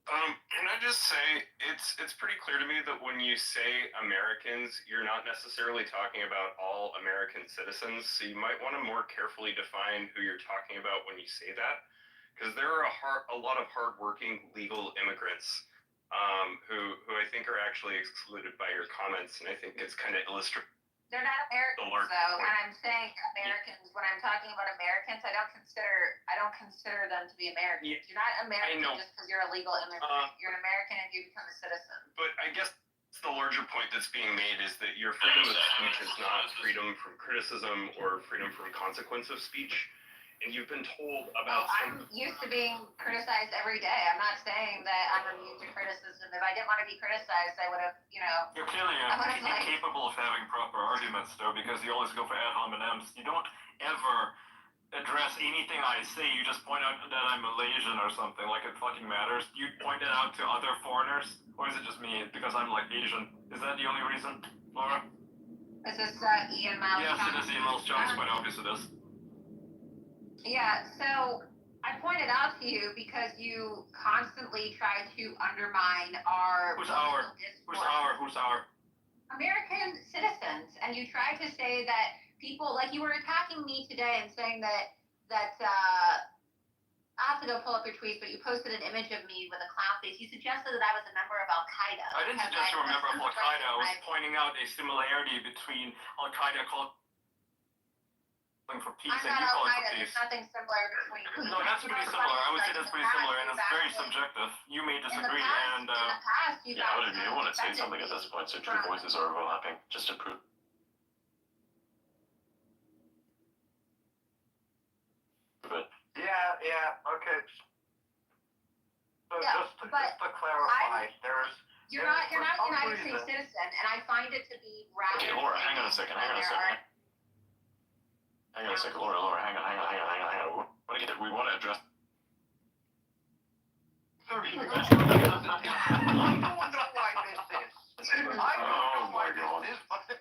Can I just say, it's pretty clear to me that when you say Americans, you're not necessarily talking about all American citizens, so you might want to more carefully define who you're talking about when you say that, because there are a lot of hardworking legal immigrants who I think are actually excluded by your comments, and I think it's kind of illustrative. They're not Americans, though. When I'm saying Americans, when I'm talking about Americans, I don't consider them to be Americans. You're not American just because you're a legal immigrant. You're an American and you become a citizen. But I guess the larger point that's being made is that your freedom of speech is not freedom from criticism or freedom from consequence of speech. And you've been told about. I'm used to being criticized every day. I'm not saying that I'm immune to criticism. If I didn't want to be criticized, I would have, You're clearly incapable of having proper arguments, though, because you always go for ad hominems. You don't ever address anything I say. You just point out that I'm Malaysian or something, like it fucking matters. You point it out to other foreigners, or is it just me because I'm like Asian? Is that the only reason, Laura? Is this Ian Miles? Yes, it is Ian Miles Chong. It's quite obvious it is. Yeah, so I pointed out to you because you constantly try to undermine our Who's our? American citizens, and you try to say that people, like you were attacking me today and saying that I have to go pull up your tweets, but you posted an image of me with a clown face. You suggested that I was a member of Al-Qaeda. I didn't suggest you were a member of Al-Qaeda. I was pointing out a similarity between Al-Qaeda calling for peace and you calling for peace. There's nothing similar between. No, that's pretty similar. I would say that's pretty similar, and it's very subjective. You may disagree, and yeah, I would agree. I want to say something at this point, so two voices are overlapping, just to prove. But Yeah, okay. So Yeah, just to clarify, you're not a United States citizen, and I find it to be rather. Okay, Laura, hang on a second. Laura, hang on. We want to address. I don't know why this is.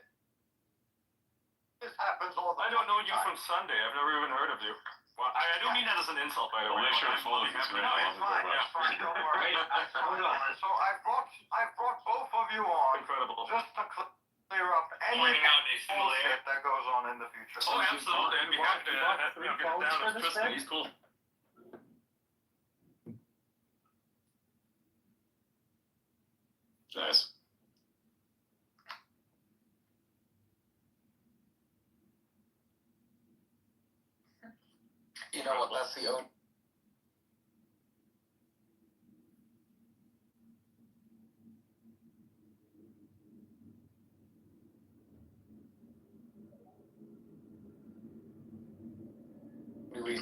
This happens all the time. I don't know you from Sunday. I've never even heard of you. Well, I don't mean that as an insult, by the way. Make sure to follow this. It's fine. Don't worry. So I brought both of you on. Incredible. Just to clear up any bullshit that goes on in the future. Oh, absolutely. I'd be happy to get it down with Tristan. He's cool. Nice. You know what? That's the only.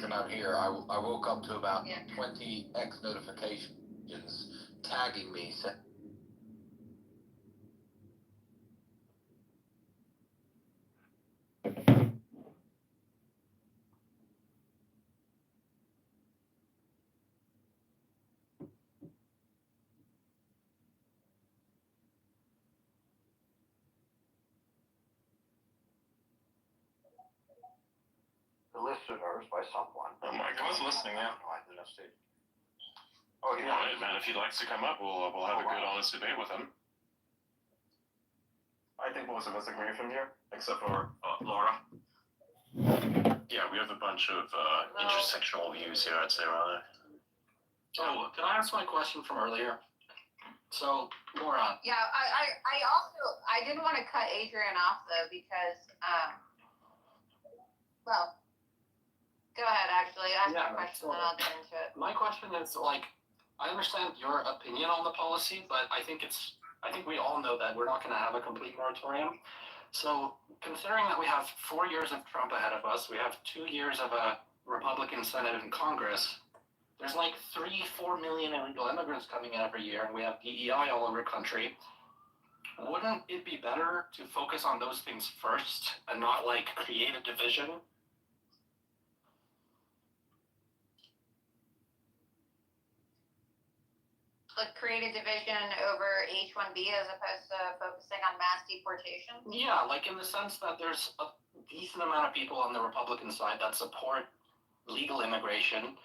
reason I'm here. I woke up to about 20 X notifications tagging me. The listeners by someone. Oh my God. I was listening, yeah. Oh, Yeah, right, man. If he likes to come up, we'll have a good, honest debate with him. I think most of us agree from here, except for Laura. Yeah, we have a bunch of intersectional views here, I'd say, rather. Oh, can I ask my question from earlier? So, Laura. Yeah, I didn't want to cut Adrian off though because well, go ahead. Actually, ask your question and I'll get into it. My question is I understand your opinion on the policy, but I think we all know that we're not going to have a complete moratorium. So, considering that we have 4 years of Trump ahead of us, we have 2 years of a Republican Senate and Congress. There's 3-4 million illegal immigrants coming in every year, and we have DEI all over the country. Wouldn't it be better to focus on those things first and not create a division? Create a division over H-1B as opposed to focusing on mass deportation? Yeah, in the sense that there's a decent amount of people on the Republican side that support legal immigration.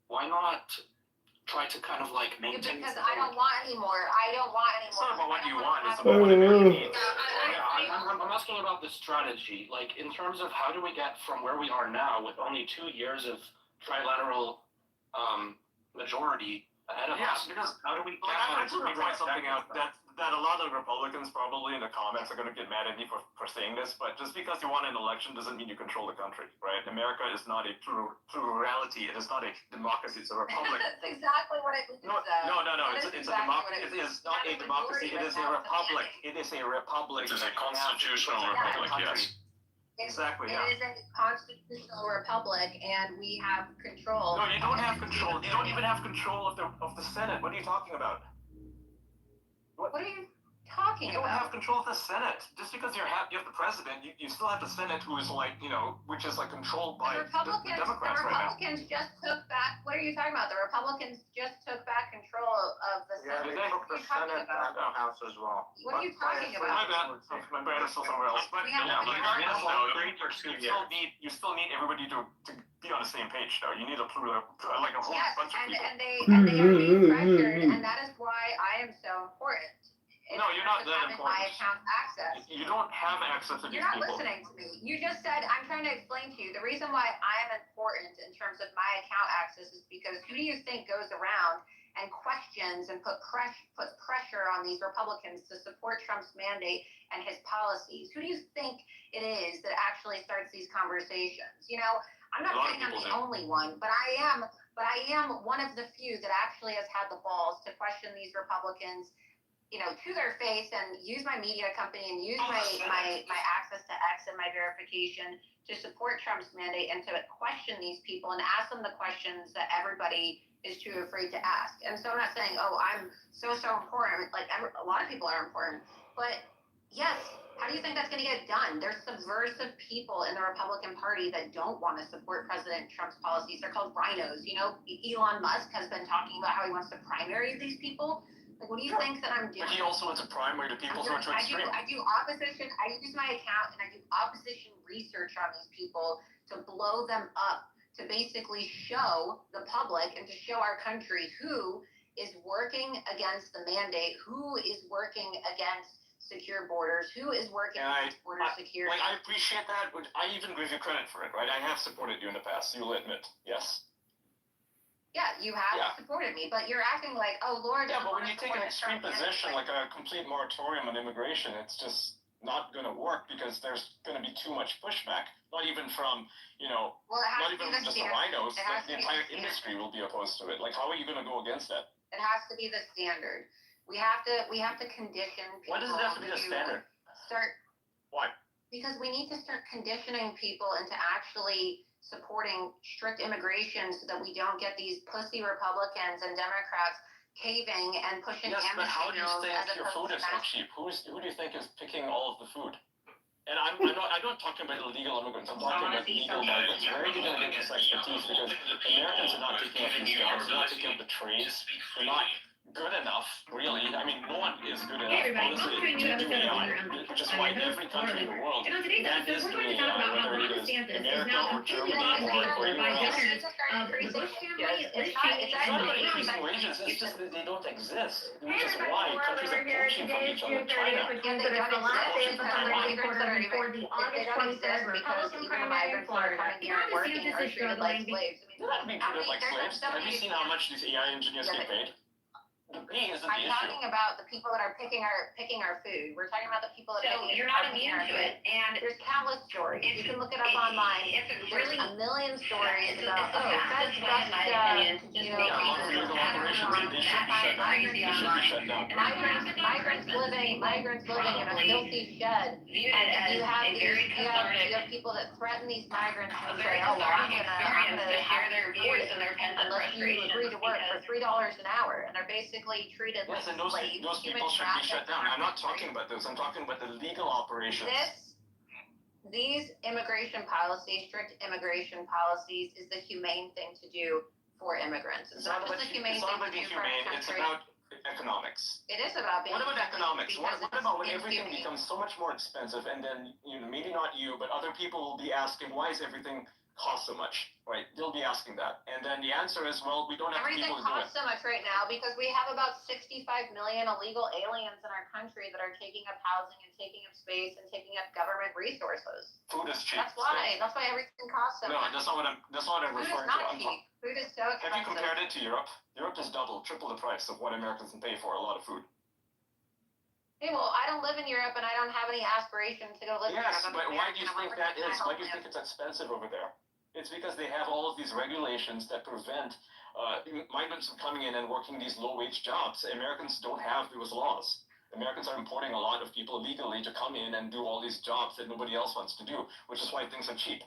Why not try to kind of maintain? Because I don't want any more. It's not about what you want, it's about what you need. I'm asking about the strategy. In terms of how do we get from where we are now with only 2 years of trilateral majority ahead of us? Because how do we get I just want to point something out that a lot of Republicans probably in the comments are going to get mad at me for saying this, but just because you won an election doesn't mean you control the country, right? America is not a plurality. It is not a democracy. It's a republic. That's exactly what it means. No. It's a democracy. It is not a democracy. It is a republic. It is a republic. It is a constitutional republic, yes. Exactly, It is a constitutional republic, and we have control. No, you don't have control. You don't even have control of the Senate. What are you talking about? What are you talking about? You don't have control of the Senate. Just because you have the president, you still have the Senate, who is which is controlled by the Democrats right now. The Republicans just took back. What are you talking about? The Republicans just took back control of the Senate. Yeah, they took the Senate and the House as well. What are you talking about? My bad. My brain is still somewhere else. But you still need everybody to be on the same page, though. You need a whole bunch of people. And they are being pressured, and that is why I am so important. No, you're not that important. My account access. You don't have access to these people. You're not listening to me. You just said, I'm trying to explain to you, the reason why I am important in terms of my account access is because who do you think goes around and questions and puts pressure on these Republicans to support Trump's mandate and his policies? Who do you think it is that actually starts these conversations? I'm not saying I'm the only one, but I am one of the few that actually has had the balls to question these Republicans, to their face, and use my media company and use my access to X and my verification to support Trump's mandate and to question these people and ask them the questions that everybody is too afraid to ask. And so I'm not saying, I'm so important. A lot of people are important, but yes, how do you think that's going to get done? There's subversive people in the Republican Party that don't want to support President Trump's policies. They're called rhinos. Elon Musk has been talking about how he wants to primary these people. What do you think that I'm doing? But he also wants to primary the people who are too extreme. I do opposition. I use my account and I do opposition research on these people to blow them up, to basically show the public and to show our country who is working against the mandate, who is working against secure borders, who is working against border security. I appreciate that, but I even give you credit for it, right? I have supported you in the past, you'll admit, yes. Yeah, you have supported me, but you're acting like, Laura. Yeah, but when you take an extreme position, like a complete moratorium on immigration, it's just not going to work because there's going to be too much pushback. Not even from, not even from just the rhinos. The entire industry will be opposed to it. How are you going to go against that? It has to be the standard. We have to condition people. Why does it have to be the standard? Why? Because we need to start conditioning people into actually supporting strict immigration so that we don't get these pussy Republicans and Democrats caving and pushing Yes, but how do you bills think as your food opposed is to so cheap? Who do you think is picking all of the food? And I'm not talking about illegal immigrants. I'm talking about legal migrants. Where are you going to get this expertise? Because Americans are not taking up these jobs. They're not taking up the trades. They're not good enough, really. I mean, no one is good enough, honestly, to do AI, which is why every country in the world that is doing AI, whether it is America or Germany or anywhere else. It's not about increasing wages. It's just that they don't exist, which is why countries are poaching from each other. China. And they don't exist because migrants that are even, they don't exist because even the migrants that are coming here and working are treated like slaves. They're not being treated like slaves. Have you seen how much these AI engineers get paid? The pay isn't the issue. I'm talking about the people that are picking our food. We're talking about the people that So you're not immune to it, and there's countless stories. You can look it up online. There's a million stories about that's migrants living in a filthy shed, and you have people that threaten these migrants and say, oh, well, I'm gonna share their views and their pent up unless you agree to work for $3 an hour, and they're basically treated yes, and like those slaves. people should be shut down. I'm not talking about those. I'm talking about the legal operations. These immigration policies, strict immigration policies, is the humane thing to do for immigrants. It's not just the humane thing to do for our country. It's about economics. It is about being. What about economics? What about when everything becomes so much more expensive, and then maybe not you, but other people will be asking, why is everything cost so much, right? They'll be asking that. And then the answer is, well, we don't have Everything people to do it. costs so much right now because we have about 65 million illegal aliens in our country that are taking up housing and taking up space and taking up government resources. Food is cheap. That's why everything costs so much. No, that's not what I'm referring to. Food is not cheap. Food is so expensive. Have you compared it to Europe? Europe is triple the price of what Americans can pay for a lot of food. Hey, well, I don't live in Europe and I don't have any aspiration to go live in Europe. Yes, but why do you think that is? Why do you think it's expensive over there? It's because they have all of these regulations that prevent migrants from coming in and working these low-wage jobs. Americans don't have those laws. Americans are importing a lot of people illegally to come in and do all these jobs that nobody else wants to do, which is why things are cheap.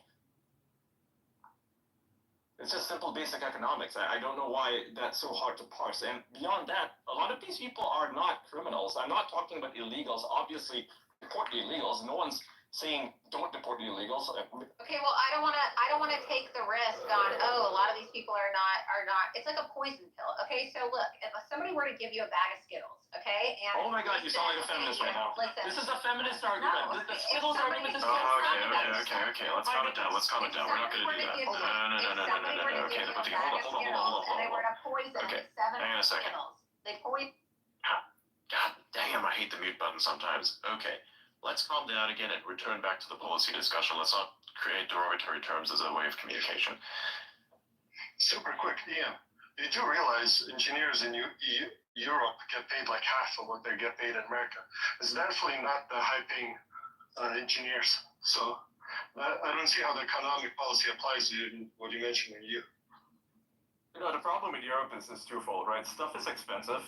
It's just simple basic economics. I don't know why that's so hard to parse. And beyond that, a lot of these people are not criminals. I'm not talking about illegals. Obviously, deport the illegals. No one's saying don't deport the illegals. Okay, well, I don't want to take the risk on, a lot of these people are not. It's like a poison pill. Okay, so look, if somebody were to give you a bag of Skittles, okay, and oh my God, you sound like a feminist right now. Listen, this is a feminist argument. No, the Skittles argument is okay. Let's calm it down. We're not going to do that. No. Okay, but hold on. And they were to poison 7 hang on a second. Skittles. They poison. God damn, I hate the mute button sometimes. Okay. Let's calm down again and return back to the policy discussion. Let's not create derogatory terms as a way of communication. Super quick, Ian. You do realize engineers in Europe get paid like half of what they get paid in America. It's definitely not the high-paying engineers. So I don't see how the economic policy applies to what you mentioned in you. The problem in Europe is twofold, right? Stuff is expensive,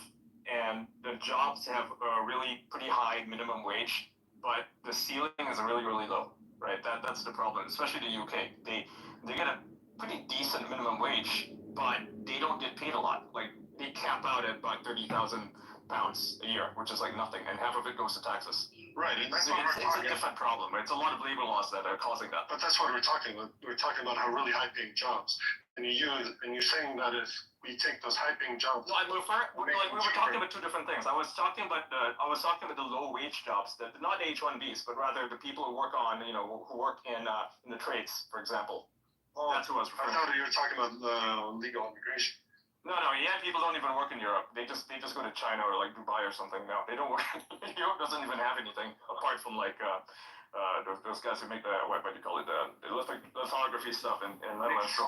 and the jobs have a really pretty high minimum wage. But the ceiling is really, really low, right? That's the problem, especially the UK. They get a pretty decent minimum wage, but they don't get paid a lot. Like, they cap out at about £30,000 a year, which is like nothing, and half of it goes to taxes. Right, and it's a different problem, right? It's a lot of labor laws that are causing that. But that's what we're talking about. We're talking about how really high-paying jobs. And you're saying that if we take those high-paying jobs, no, we were talking about two different things. I was talking about the low-wage jobs, not H-1Bs, but rather the people who work on, who work in the trades, for example. Oh, that's who I was referring to. I thought you were talking about legal immigration. No, people don't even work in Europe. They just go to China or like Dubai or something. No, they don't work. Europe doesn't even have anything apart from like those guys who make the what do you call it, the lithography stuff in Netherlands.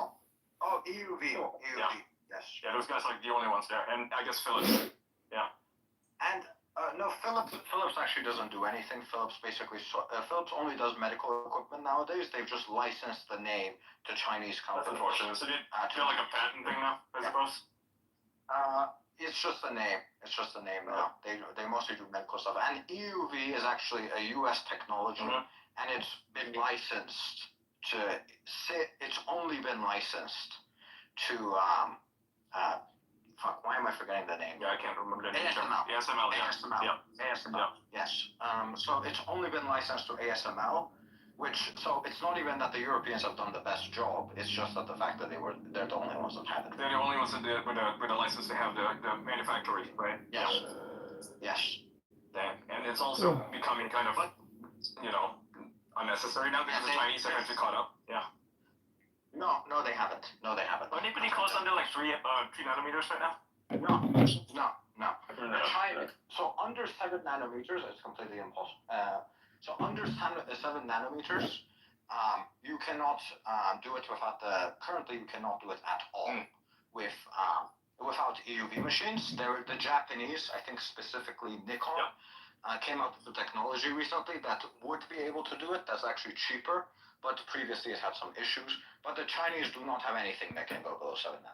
Oh, EUV. Yeah. Yes. Yeah, those guys are like the only ones there, and I guess Philips. Yeah. And no, Philips actually doesn't do anything. Philips Philips only does medical equipment nowadays. They've just licensed the name to Chinese companies. That's unfortunate. So they feel like a patent thing now, I suppose. It's just a name. It's just a name now. They mostly do medical stuff. And EUV is actually a U.S. technology, and it's been licensed it's only been licensed to fuck, why am I forgetting the name? Yeah, I can't remember the name. ASML. ASML, yeah. ASML. Yeah. ASML. Yeah. Yes. So it's only been licensed to ASML, so it's not even that the Europeans have done the best job. It's just that the fact that they're the only ones that have it. They're the only ones that did with a license to have the manufacturers, right? Yes. Yes. Damn. And it's also becoming kind of, unnecessary now because the Chinese have actually caught up. Yeah. No, they haven't. No, they haven't. Are they pretty close under like 3 nanometers right now? No. So under 7 nanometers, it's completely impossible. So under 7 nanometers, you cannot do it currently you cannot do it at all without EUV machines. The Japanese, I think specifically Nikon, came out with the technology recently that would be able to do it. That's actually cheaper, but previously it had some issues. But the Chinese do not have anything that can go below 7 nanometers.